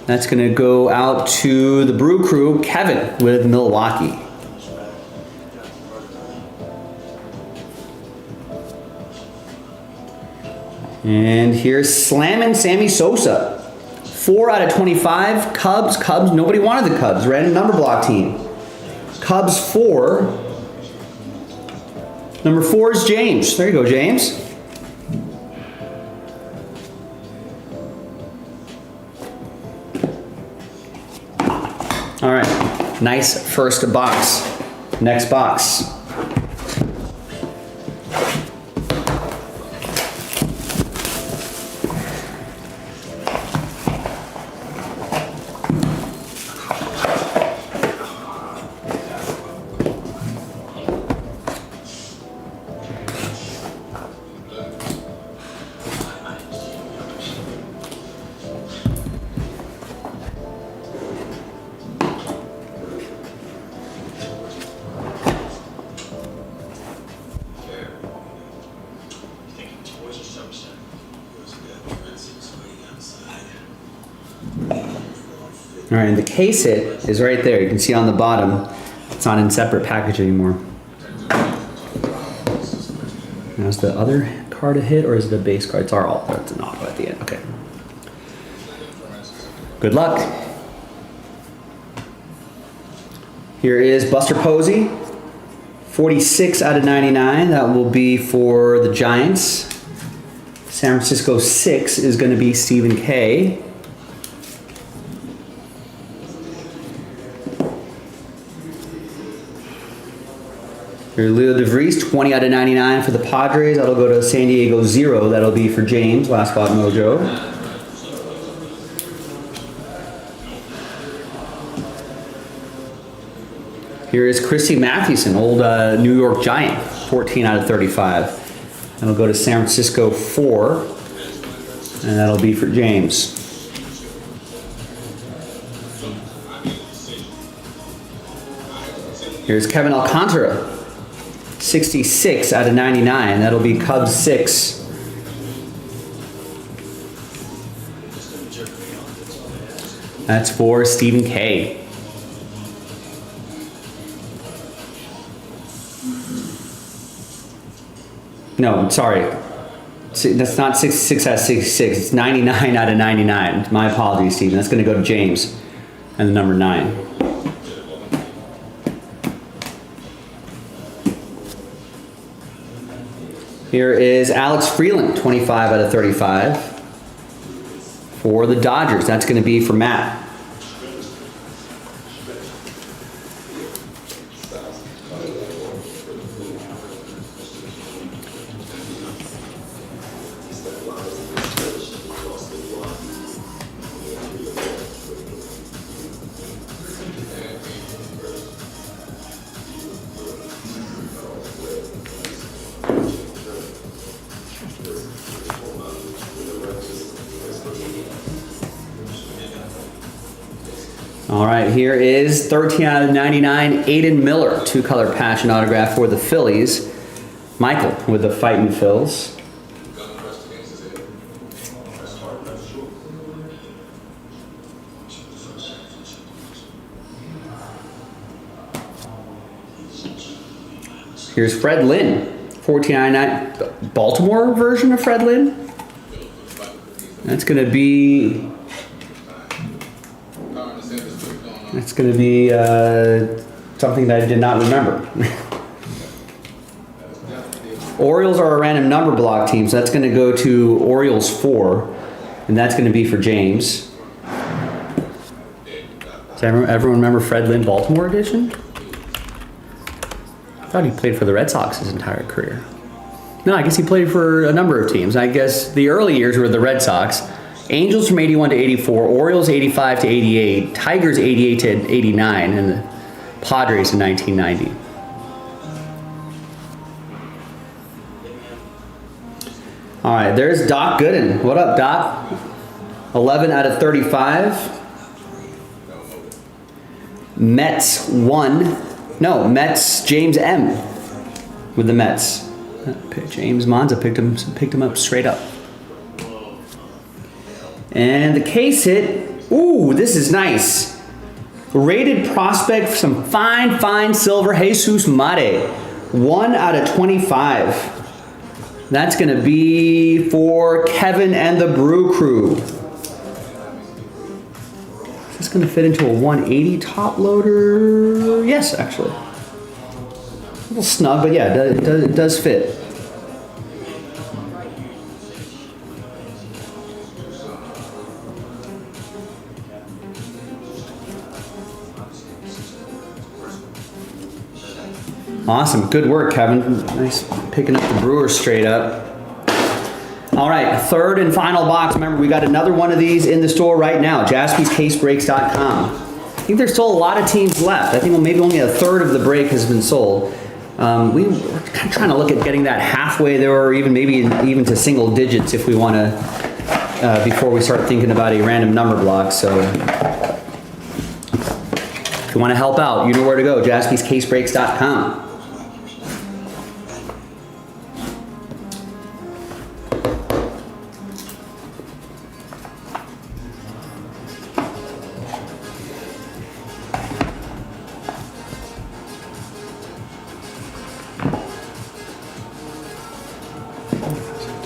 That's going to go out to the Brew Crew, Kevin with Milwaukee. And here's Slammin' Sammy Sosa. 4 out of 25. Cubs, nobody wanted the Cubs. Random number block team. Cubs 4. Number 4 is James. There you go, James. All right, nice first box. Next box. All right, and the case hit is right there. You can see on the bottom, it's not in separate package anymore. Now is the other card a hit or is it a base card? It's all, it's an auto at the end, okay. Good luck. Here is Buster Posey, 46 out of 99. That will be for the Giants. San Francisco 6 is gonna be Stephen K. Here's Leo DeVries, 20 out of 99 for the Padres. That'll go to San Diego 0. That'll be for James, Last Spot Mojo. Here is Christy Mathewson, old New York Giant, 14 out of 35. That'll go to San Francisco 4. And that'll be for James. Here's Kevin Alcantara. 66 out of 99. That'll be Cubs 6. That's for Stephen K. No, I'm sorry. That's not 66 out of 66. It's 99 out of 99. My apologies, Stephen. That's going to go to James and the number 9. Here is Alex Freeland, 25 out of 35 for the Dodgers. That's going to be for Matt. All right, here is 13 out of 99, Aiden Miller, 2-color patch and autograph for the Phillies. Michael with the Fightin' Phils. Here's Fred Lynn, 14 out of 99, Baltimore version of Fred Lynn. That's going to be... It's going to be something that I did not remember. Orioles are a random number block team, so that's going to go to Orioles 4, and that's going to be for James. Does everyone remember Fred Lynn Baltimore edition? thought he played for the Red Sox his entire career. No, I guess he played for a number of teams. I guess the early years were the Red Sox, Angels from 81 to 84, Orioles 85 to 88, Tigers 88 to 89, and the Padres in 1990. All right, there's Doc Gooden. What up, Doc? 11 out of 35. Mets 1. No, Mets, James M. with the Mets. James Monza picked him up straight up. And the case hit. Ooh, this is nice. Rated prospect, some fine silver, Jesus Mate. 1 out of 25. That's going to be for Kevin and the Brew Crew. Is this going to fit into a 180 top loader? Yes, actually. A little snug, but yeah, it does fit. Awesome. Good work, Kevin. Nice picking up the Brewers straight up. All right, third and final box. Remember, we got another one of these in the store right now, jaspyscasebreaks.com. I think there's still a lot of teams left. I think maybe only a third of the break has been sold. We're kind of trying to look at getting that halfway there, or even maybe even to single digits if we want to, before we start thinking about a random number block. So if you want to help out, you know where to go, jaspyscasebreaks.com.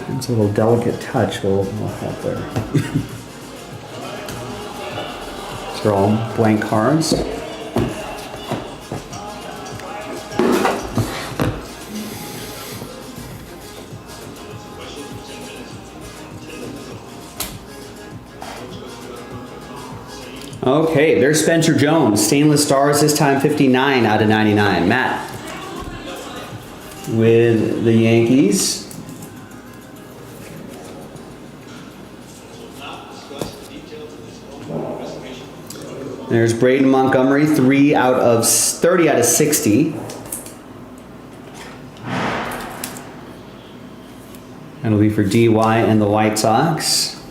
It's a little delicate touch will help there. These are all blank cards. Okay, there's Spencer Jones, Stainless Stars, this time 59 out of 99. Matt with the Yankees. There's Braden Montgomery, 30 out of 60. That'll be for DY and the White Sox.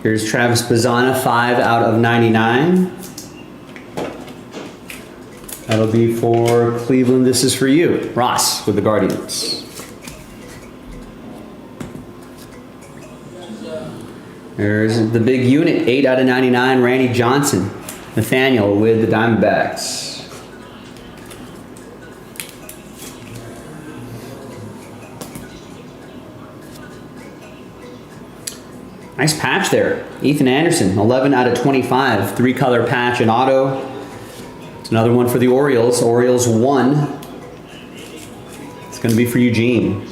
Here's Travis Bazzana, 5 out of 99. That'll be for Cleveland. This is for you, Ross, with the Guardians. There's the big unit, 8 out of 99, Randy Johnson. Nathaniel with the Diamondbacks. Nice patch there. Ethan Anderson, 11 out of 25. 3-color patch in auto. It's another one for the Orioles. Orioles 1. It's going to be for Eugene.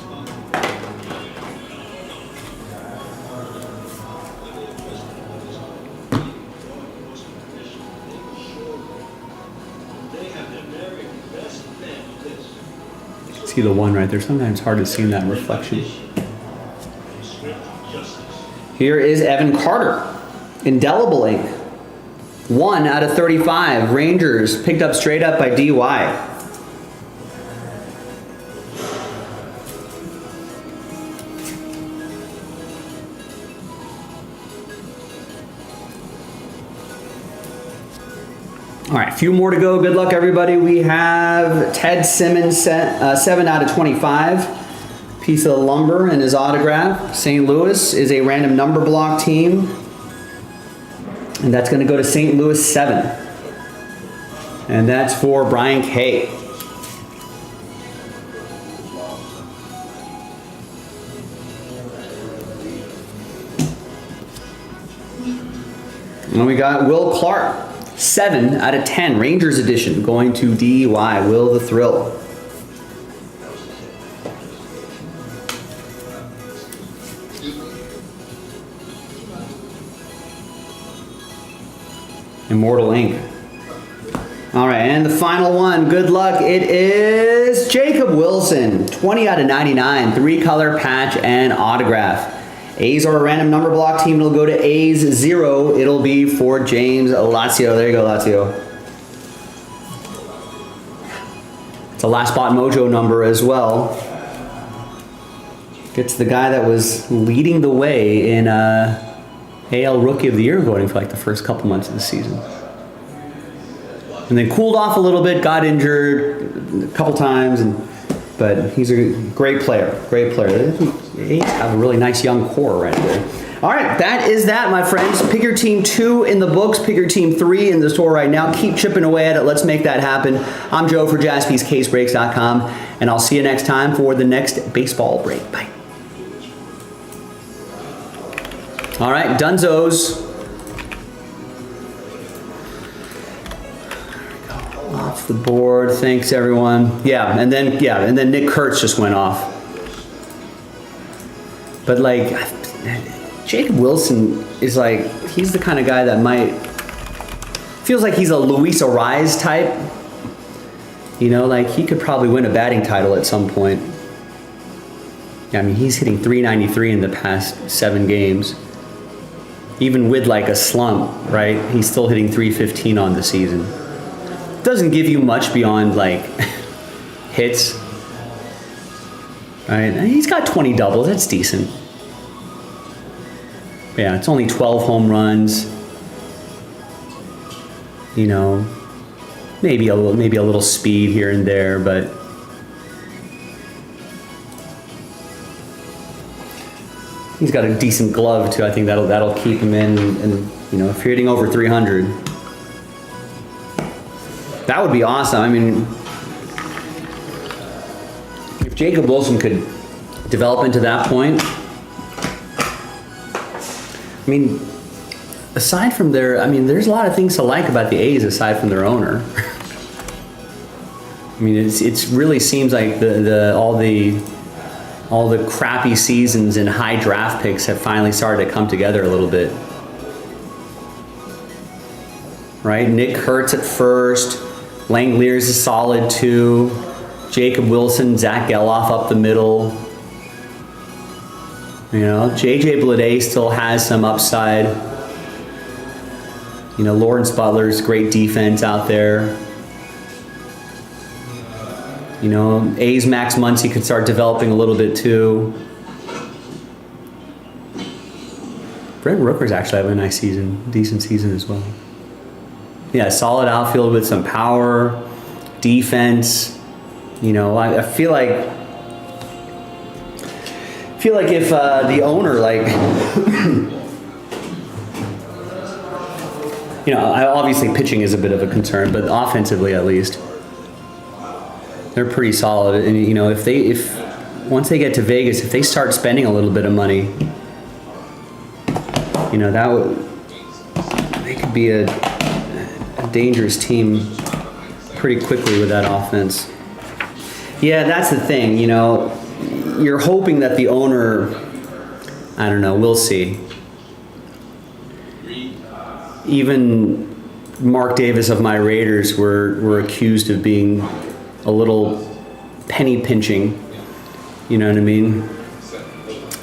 See the 1 right there. Sometimes hard to see in that reflection. Here is Evan Carter, indelible ink. 1 out of 35. Rangers picked up straight up by DY. All right, a few more to go. Good luck, everybody. We have Ted Simmons, 7 out of 25. Piece of lumber and his autograph. St. Louis is a random number block team. And that's going to go to St. Louis 7. And that's for Brian K. And we got Will Clark, 7 out of 10. Rangers edition going to DY. Will the Thrill. Immortal ink. All right, and the final one. Good luck. It is Jacob Wilson, 20 out of 99, 3-color patch and autograph. A's are a random number block team. It'll go to A's 0. It'll be for James Lazio. There you go, Lazio. It's a last spot mojo number as well. Gets the guy that was leading the way in AL Rookie of the Year voting for like the first couple months of the season. And then cooled off a little bit, got injured a couple times, but he's a great player. Great player. They have a really nice young core right there. All right, that is that, my friends. Pick your team 2 in the books. Pick your team 3 in the store right now. Keep chipping away at it. Let's make that happen. I'm Joe for JaspysCaseBreaks.com, and I'll see you next time for the next baseball break. Bye. All right, Dunzos. Off the board. Thanks, everyone. And then Nick Kurtz just went off. But like, Jacob Wilson is like, he's the kind of guy that feels like he's a Luis Ariz type. You know, like he could probably win a batting title at some point. I mean, he's hitting 393 in the past 7 games. Even with like a slump, right? He's still hitting 315 on the season. Doesn't give you much beyond like hits. Right? And he's got 20 doubles. That's decent. Yeah, it's only 12 home runs. You know, maybe a little speed here and there, but he's got a decent glove too. I think that'll keep him in. And you know, if you're hitting over 300, that would be awesome. I mean, if Jacob Wilson could develop into that point, I mean, aside from there's a lot of things to like about the A's aside from their owner. I mean, it's really seems like all the crappy seasons and high draft picks have finally started to come together a little bit. Right? Nick Kurtz at first, Langlear's a solid 2, Jacob Wilson, Zach Geloff up the middle. You know, JJ Bleday still has some upside. You know, Lawrence Butler's great defense out there. You know, A's Max Muncy could start developing a little bit too. Brent Rooker's actually having a nice season, decent season as well. Yeah, solid outfield with some power, defense. You know, I feel like if the owner, like, you know, obviously pitching is a bit of a concern, but offensively at least, they're pretty solid. And you know, if once they get to Vegas, if they start spending a little bit of money, you know, they could be a dangerous team pretty quickly with that offense. Yeah, that's the thing, you know, you're hoping that the owner, I don't know, we'll see. Even Mark Davis of my Raiders were accused of being a little penny pinching, you know what I mean?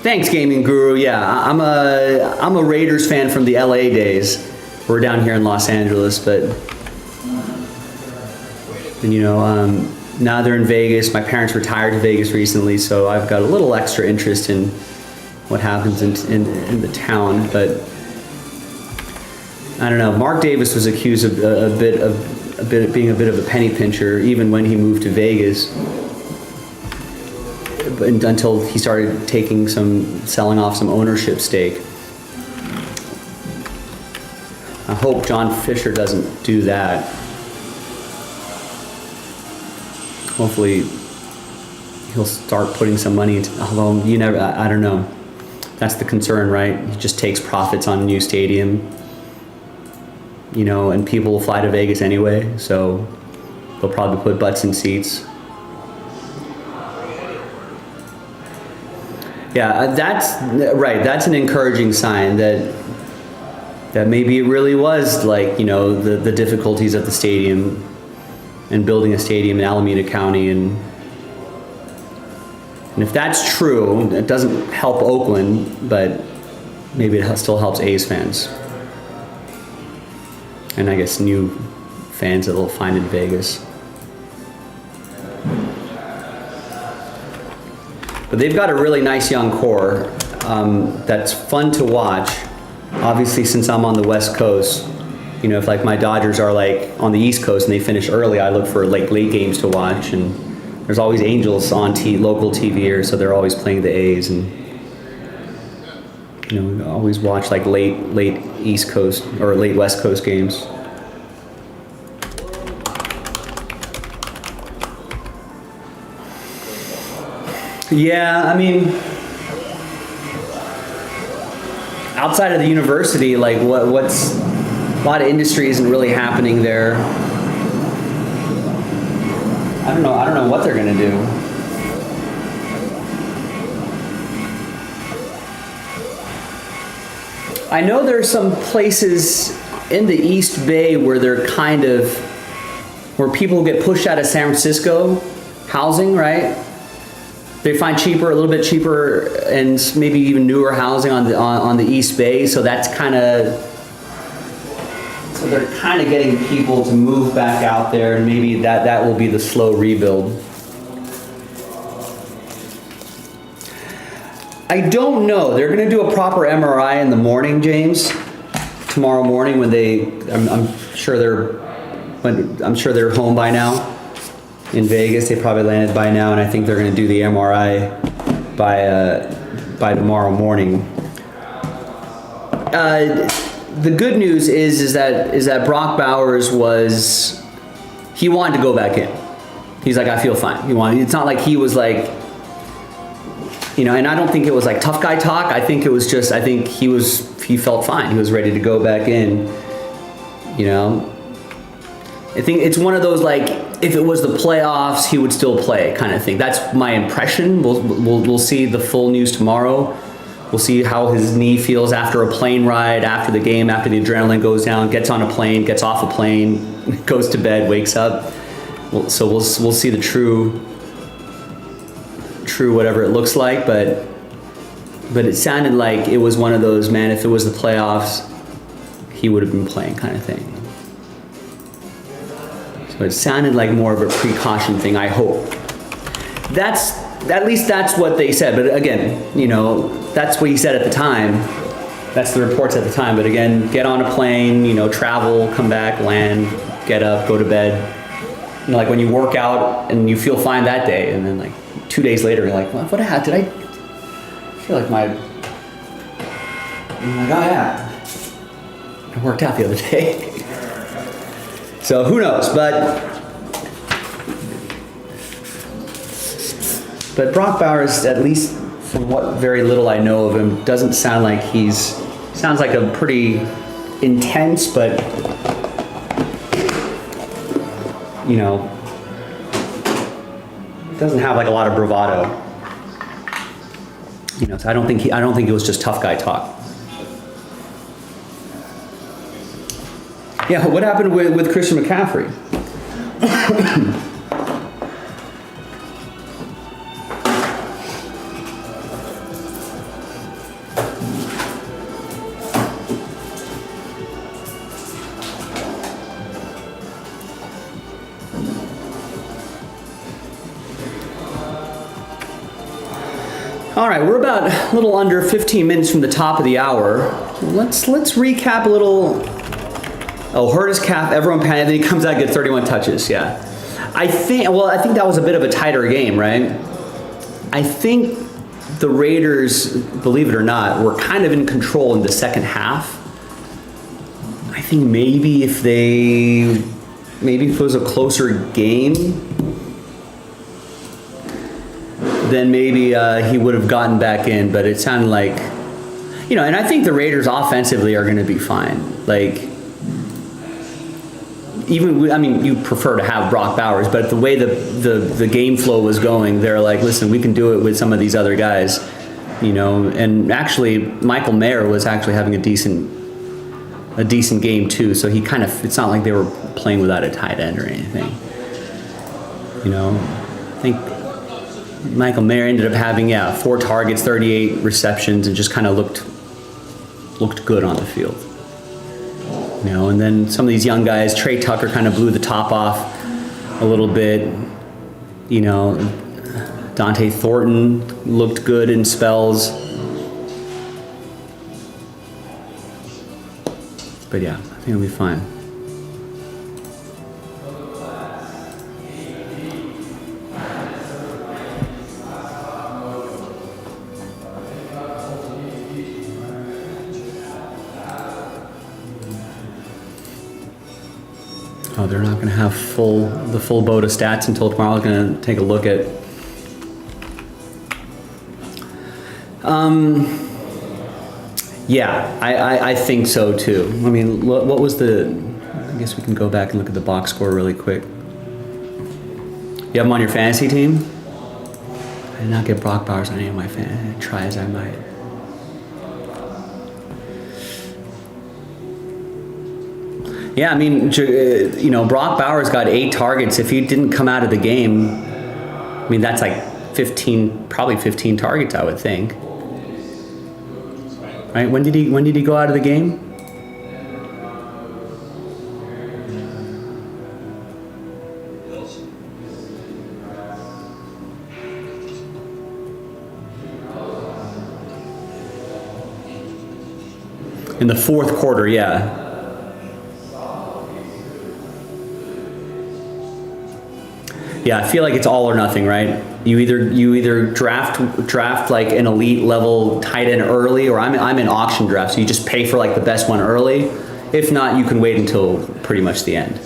Thanks, Gaming Guru. Yeah, I'm a Raiders fan from the LA days. We're down here in Los Angeles, but and, you know, now they're in Vegas. My parents retired to Vegas recently, so I've got a little extra interest in what happens in the town. But I don't know. Mark Davis was accused of being a bit of a penny pincher, even when he moved to Vegas. But until he started selling off some ownership stake. I hope John Fisher doesn't do that. Hopefully he'll start putting some money into, although I don't know. That's the concern, right? He just takes profits on a new stadium, you know, and people will fly to Vegas anyway, so they'll probably put butts in seats. Yeah, that's right. That's an encouraging sign that maybe it really was like, you know, the difficulties at the stadium and building a stadium in Alameda County. And if that's true, it doesn't help Oakland, but maybe it still helps A's fans. And I guess new fans that they'll find in Vegas. But they've got a really nice young core that's fun to watch. Obviously, since I'm on the West Coast, you know, if like my Dodgers are like on the East Coast and they finish early, I look for like late games to watch. And there's always Angels on local TV here, so they're always playing the A's. And you know, we always watch like late East Coast or late West Coast games. Yeah, I mean, outside of the university, like what's a lot of industry isn't really happening there. I don't know what they're gonna do. I know there's some places in the East Bay where they're kind of, where people get pushed out of San Francisco, housing, right? They find cheaper, a little bit cheaper, and maybe even newer housing on the East Bay. So that's kind of, so they're kind of getting people to move back out there, and maybe that will be the slow rebuild. I don't know. They're going to do a proper MRI in the morning, James. Tomorrow morning when I'm sure they're home by now. In Vegas, they probably landed by now, and I think they're going to do the MRI by tomorrow morning. The good news is that Brock Bowers he wanted to go back in. He's like, I feel fine. It's not like he was like, you know, and I don't think it was like tough guy talk. I think it was just, he felt fine. He was ready to go back in, you know. I think it's one of those, like, if it was the playoffs, he would still play kind of thing. That's my impression. We'll see the full news tomorrow. We'll see how his knee feels after a plane ride, after the game, after the adrenaline goes down, gets on a plane, gets off a plane, goes to bed, wakes up. So we'll see the true whatever it looks like, but it sounded like it was one of those, man, if it was the playoffs, he would have been playing kind of thing. So it sounded like more of a precaution thing, I hope. At least that's what they said, but again, you know, that's what he said at the time. That's the reports at the time, but again, get on a plane, you know, travel, come back, land, get up, go to bed. You know, like when you work out and you feel fine that day, and then like 2 days later, you're like, what happened? I feel like I'm like, oh yeah, I worked out the other day. So who knows, but Brock Bowers, at least from what very little I know of him, doesn't sound like sounds like a pretty intense, but you know, doesn't have like a lot of bravado. You know, so I don't think it was just tough guy talk. Yeah, what happened with Christian McCaffrey? All right, we're about a little under 15 minutes from the top of the hour. Let's recap a little. Oh, hurt his calf, everyone panicked, then he comes out and gets 31 touches, yeah. I think that was a bit of a tighter game, right? I think the Raiders, believe it or not, were kind of in control in the second half. I think maybe if it was a closer game, then maybe he would have gotten back in, but it sounded like, you know, and I think the Raiders offensively are going to be fine. Like, you prefer to have Brock Bowers, but the way the game flow was going, they're like, listen, we can do it with some of these other guys, you know. And actually, Michael Mayer was actually having a decent game too. So he kind of, it's not like they were playing without a tight end or anything. You know, I think Michael Mayer ended up having 4 targets, 38 receptions, and just kind of looked good on the field. You know, and then some of these young guys, Trey Tucker kind of blew the top off a little bit. You know, Dante Thornton looked good in spells. But yeah, I think it'll be fine. Oh, they're not going to have the full boat of stats until tomorrow. I'm going to take a look at. Yeah, I think so too. I mean, what was the? I guess we can go back and look at the box score really quick. You have him on your fantasy team? I did not get Brock Bowers on any of my fantasy. Try as I might. Yeah, I mean, you know, Brock Bowers got 8 targets. If he didn't come out of the game, I mean, that's like 15, probably 15 targets, I would think. Right? When did he go out of the game? In the 4th quarter, yeah. Yeah, I feel like it's all or nothing, right? You either draft like an elite level tight end early, or I'm in auction draft, so you just pay for like the best one early. If not, you can wait until pretty much the end.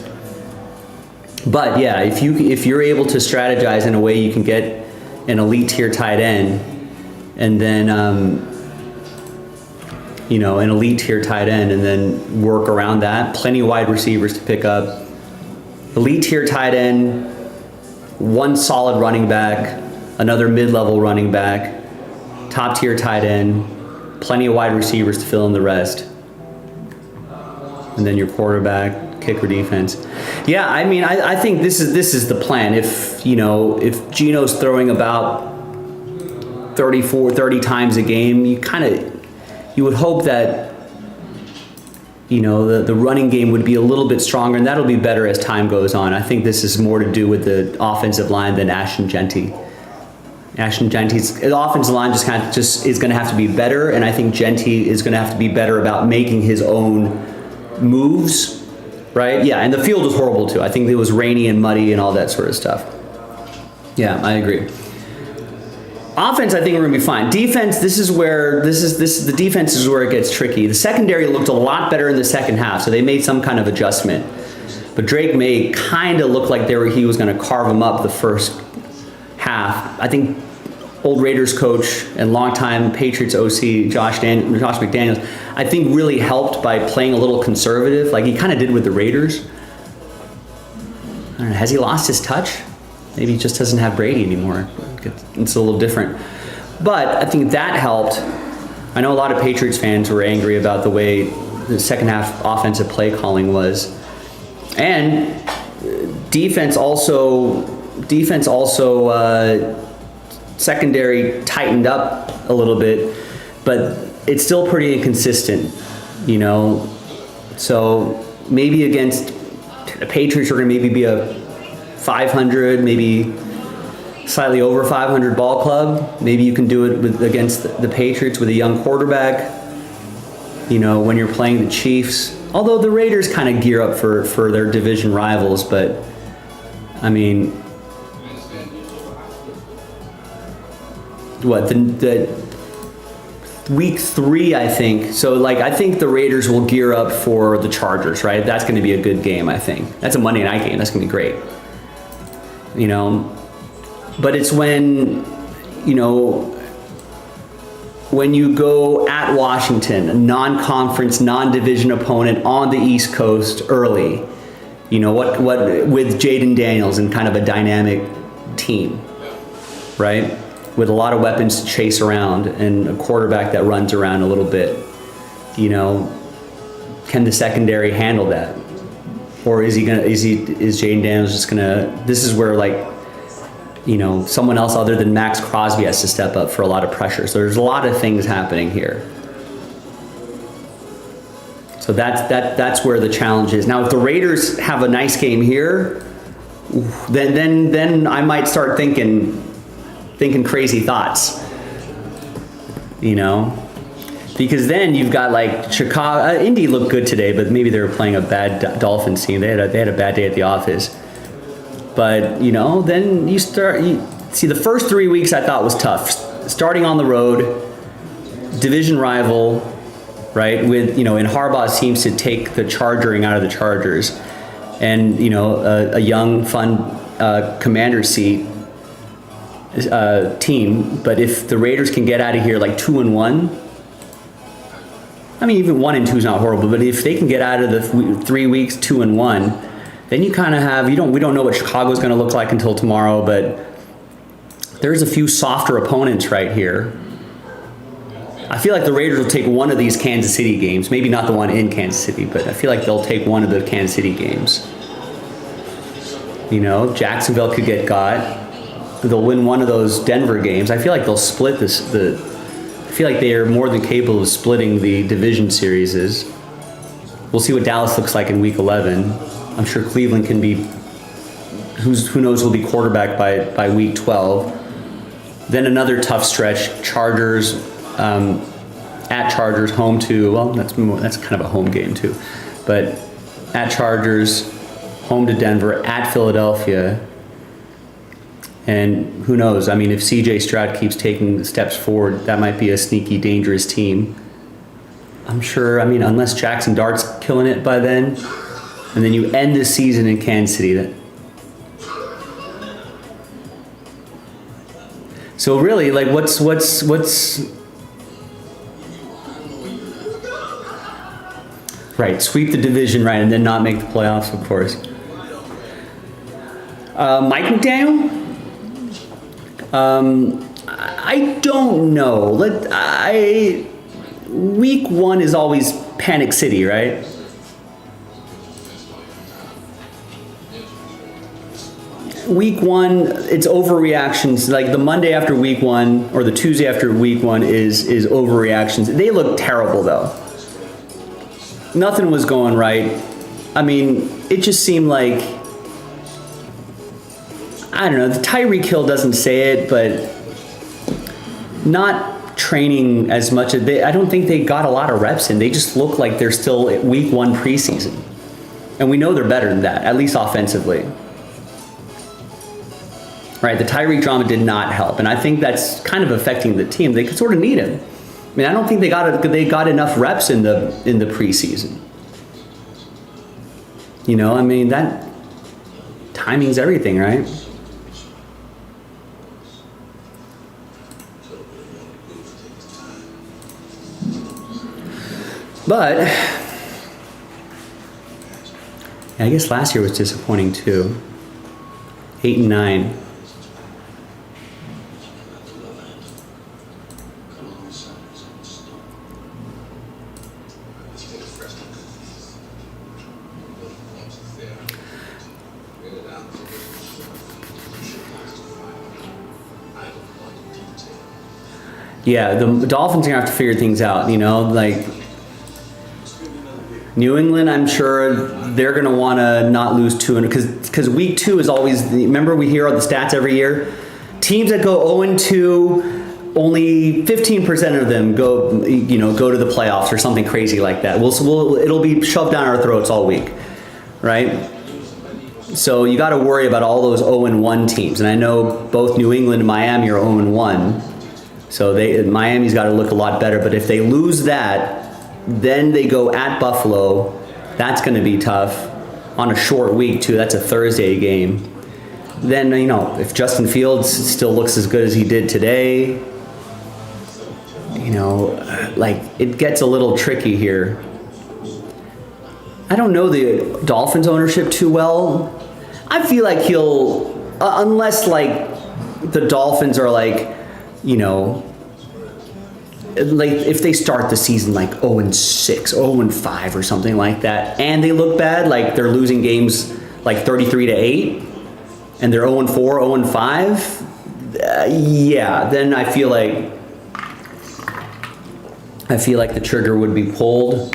But yeah, if you're able to strategize in a way you can get an elite tier tight end, and then you know, an elite tier tight end, and then work around that. Plenty of wide receivers to pick up. Elite tier tight end. 1 solid running back, another mid-level running back, top tier tight end, plenty of wide receivers to fill in the rest, and then your quarterback, kicker, defense. Yeah, I mean, I think this is the plan. If Geno's throwing about 30 times a game, you would hope that, you know, the running game would be a little bit stronger, and that'll be better as time goes on. I think this is more to do with the offensive line than Ashton Genty. Ashton Genty's offensive line just is going to have to be better, and I think Genty is going to have to be better about making his own moves, right? Yeah, and the field was horrible too. I think it was rainy and muddy and all that sort of stuff. Yeah, I agree. Offense, I think we're gonna be fine. Defense, the defense is where it gets tricky. The secondary looked a lot better in the second half, so they made some kind of adjustment. But Drake May kind of looked like he was gonna carve them up the first half. I think old Raiders coach and longtime Patriots OC Josh McDaniels, I think really helped by playing a little conservative, like he kind of did with the Raiders. I don't know, has he lost his touch? Maybe he just doesn't have Brady anymore. It's a little different. But I think that helped. I know a lot of Patriots fans were angry about the way the second half offensive play calling was. And defense also secondary tightened up a little bit, but it's still pretty inconsistent, you know. So maybe against the Patriots are going to maybe be a 500, maybe slightly over 500 ball club. Maybe you can do it against the Patriots with a young quarterback, you know, when you're playing the Chiefs. Although the Raiders kind of gear up for their division rivals, but I mean, the week 3, I think. So like, I think the Raiders will gear up for the Chargers, right? That's going to be a good game, I think. That's a Monday night game. That's going to be great. You know, but it's when, you know, when you go at Washington, a non-conference, non-division opponent on the East Coast early, you know, what with Jaden Daniels and kind of a dynamic team, right? With a lot of weapons to chase around and a quarterback that runs around a little bit, you know, can the secondary handle that? Or is Jaden Daniels just gonna, this is where like someone else other than Max Crosby has to step up for a lot of pressure. So there's a lot of things happening here. So that's where the challenge is. Now, if the Raiders have a nice game here, then I might start thinking crazy thoughts. Because then you've got like Chicago. Indy looked good today, but maybe they were playing a bad Dolphins team. They had a bad day at the office. But then you see the first 3 weeks I thought was tough. Starting on the road, division rival, right? With and Harbaugh seems to take the charging out of the Chargers, and a young, fun commander seat team. But if the Raiders can get out of here like 2-1. I mean, even 1-2 is not horrible, but if they can get out of the 3 weeks 2-1, then you kind of have, we don't know what Chicago's going to look like until tomorrow, but there's a few softer opponents right here. I feel like the Raiders will take one of these Kansas City games, maybe not the one in Kansas City, but I feel like they'll take one of the Kansas City games. Jacksonville could get got. They'll win one of those Denver games. I feel like they'll split I feel like they are more than capable of splitting the division series. We'll see what Dallas looks like in week 11. I'm sure Cleveland can be, who knows, will be quarterback by week 12. Then another tough stretch, Chargers, at Chargers, home to, well, that's kind of a home game too. But at Chargers, home to Denver, at Philadelphia. And who knows? I mean, if C.J. Stroud keeps taking steps forward, that might be a sneaky, dangerous team. I'm sure, unless Jackson Dart's killing it by then, and then you end the season in Kansas City. So really, like, what's right? Sweep the division, right, and then not make the playoffs, of course. Mike McDaniel. I don't know. Week 1 is always Panic City, right? Week 1, it's overreactions. Like the Monday after week 1 or the Tuesday after week 1 is overreactions. They look terrible though. Nothing was going right. It just seemed like, I don't know, the Tyreek Hill doesn't say it, but not training as much as I don't think they got a lot of reps in. They just look like they're still at week 1 preseason. And we know they're better than that, at least offensively. Right, the Tyreek drama did not help, and I think that's kind of affecting the team. They could sort of need him. I don't think they got enough reps in the preseason. That timing's everything, right? But I guess last year was disappointing too. 8-9. Yeah, the Dolphins are gonna have to figure things out, like New England, I'm sure they're gonna wanna not lose 200 because week 2 is always, remember we hear all the stats every year? Teams that go 0-2, only 15% of them go to the playoffs or something crazy like that. It'll be shoved down our throats all week, right? So you got to worry about all those 0-1 teams, and I know both New England and Miami are 0-1. So Miami's got to look a lot better. But if they lose that, then they go at Buffalo. That's going to be tough on a short week too. That's a Thursday game. Then if Justin Fields still looks as good as he did today, it gets a little tricky here. I don't know the Dolphins ownership too well. I feel like he'll, unless like the Dolphins are like if they start the season like 0-6, 0-5 or something like that, and they look bad, like they're losing games like 33-8, and they're 0-4, 0-5, yeah, then I feel like the trigger would be pulled.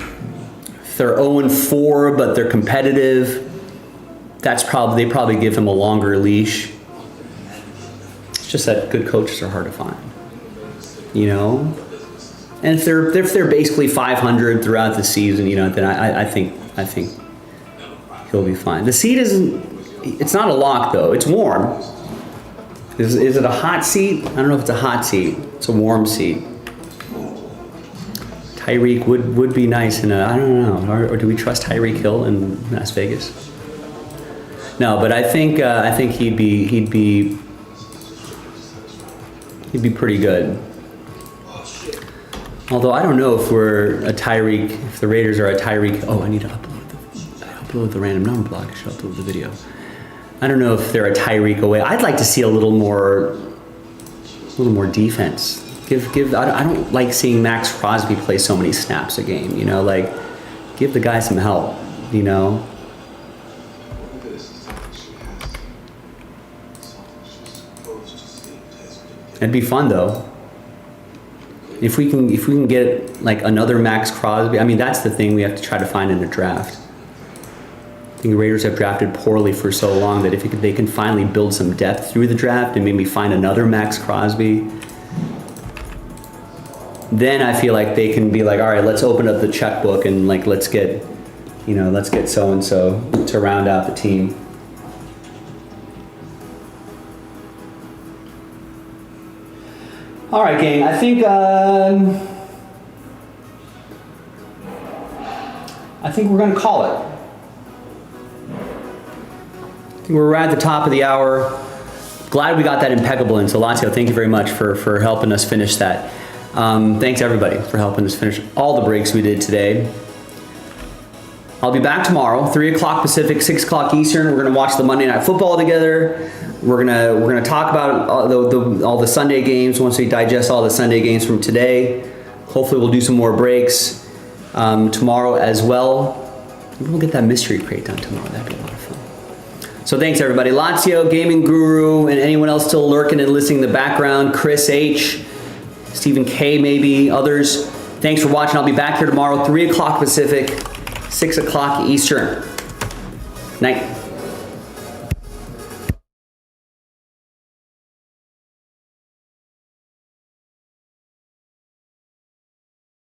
If they're 0-4, but they're competitive, they probably give him a longer leash. It's just that good coaches are hard to find, you know. And if they're basically 500 throughout the season, you know, then I think he'll be fine. The seat it's not a lock though. It's warm. Is it a hot seat? I don't know if it's a hot seat. It's a warm seat. Tyreek would be nice in I don't know. Or do we trust Tyreek Hill in Las Vegas? No, but I think he'd be pretty good. Although I don't know if if the Raiders are a Tyreek. Oh, I need to upload the random number block. I should upload the video. I don't know if they're a Tyreek away. I'd like to see a little more defense. I don't like seeing Max Crosby play so many snaps a game. You know, like give the guy some help. You know. It'd be fun though. If we can get like another Max Crosby, I mean that's the thing we have to try to find in a draft. I think the Raiders have drafted poorly for so long that if they can finally build some depth through the draft and maybe find another Max Crosby, then I feel like they can be like, all right, let's open up the checkbook and like let's get so and so to round out the team. All right, gang. I think we're gonna call it. I think we're right at the top of the hour. Glad we got that impeccable in. So Lazio, thank you very much for helping us finish that. Thanks everybody for helping us finish all the breaks we did today. I'll be back tomorrow, 3 o'clock Pacific, 6 o'clock Eastern. We're gonna watch the Monday Night Football together. We're gonna talk about all the Sunday games once we digest all the Sunday games from today. Hopefully we'll do some more breaks tomorrow as well. Maybe we'll get that mystery crate done tomorrow. That'd be a lot of fun. So thanks everybody. Lazio, Gaming Guru, and anyone else still lurking and listening in the background. Chris H, Stephen K, maybe others. Thanks for watching. I'll be back here tomorrow, 3 o'clock Pacific, 6 o'clock Eastern. Night.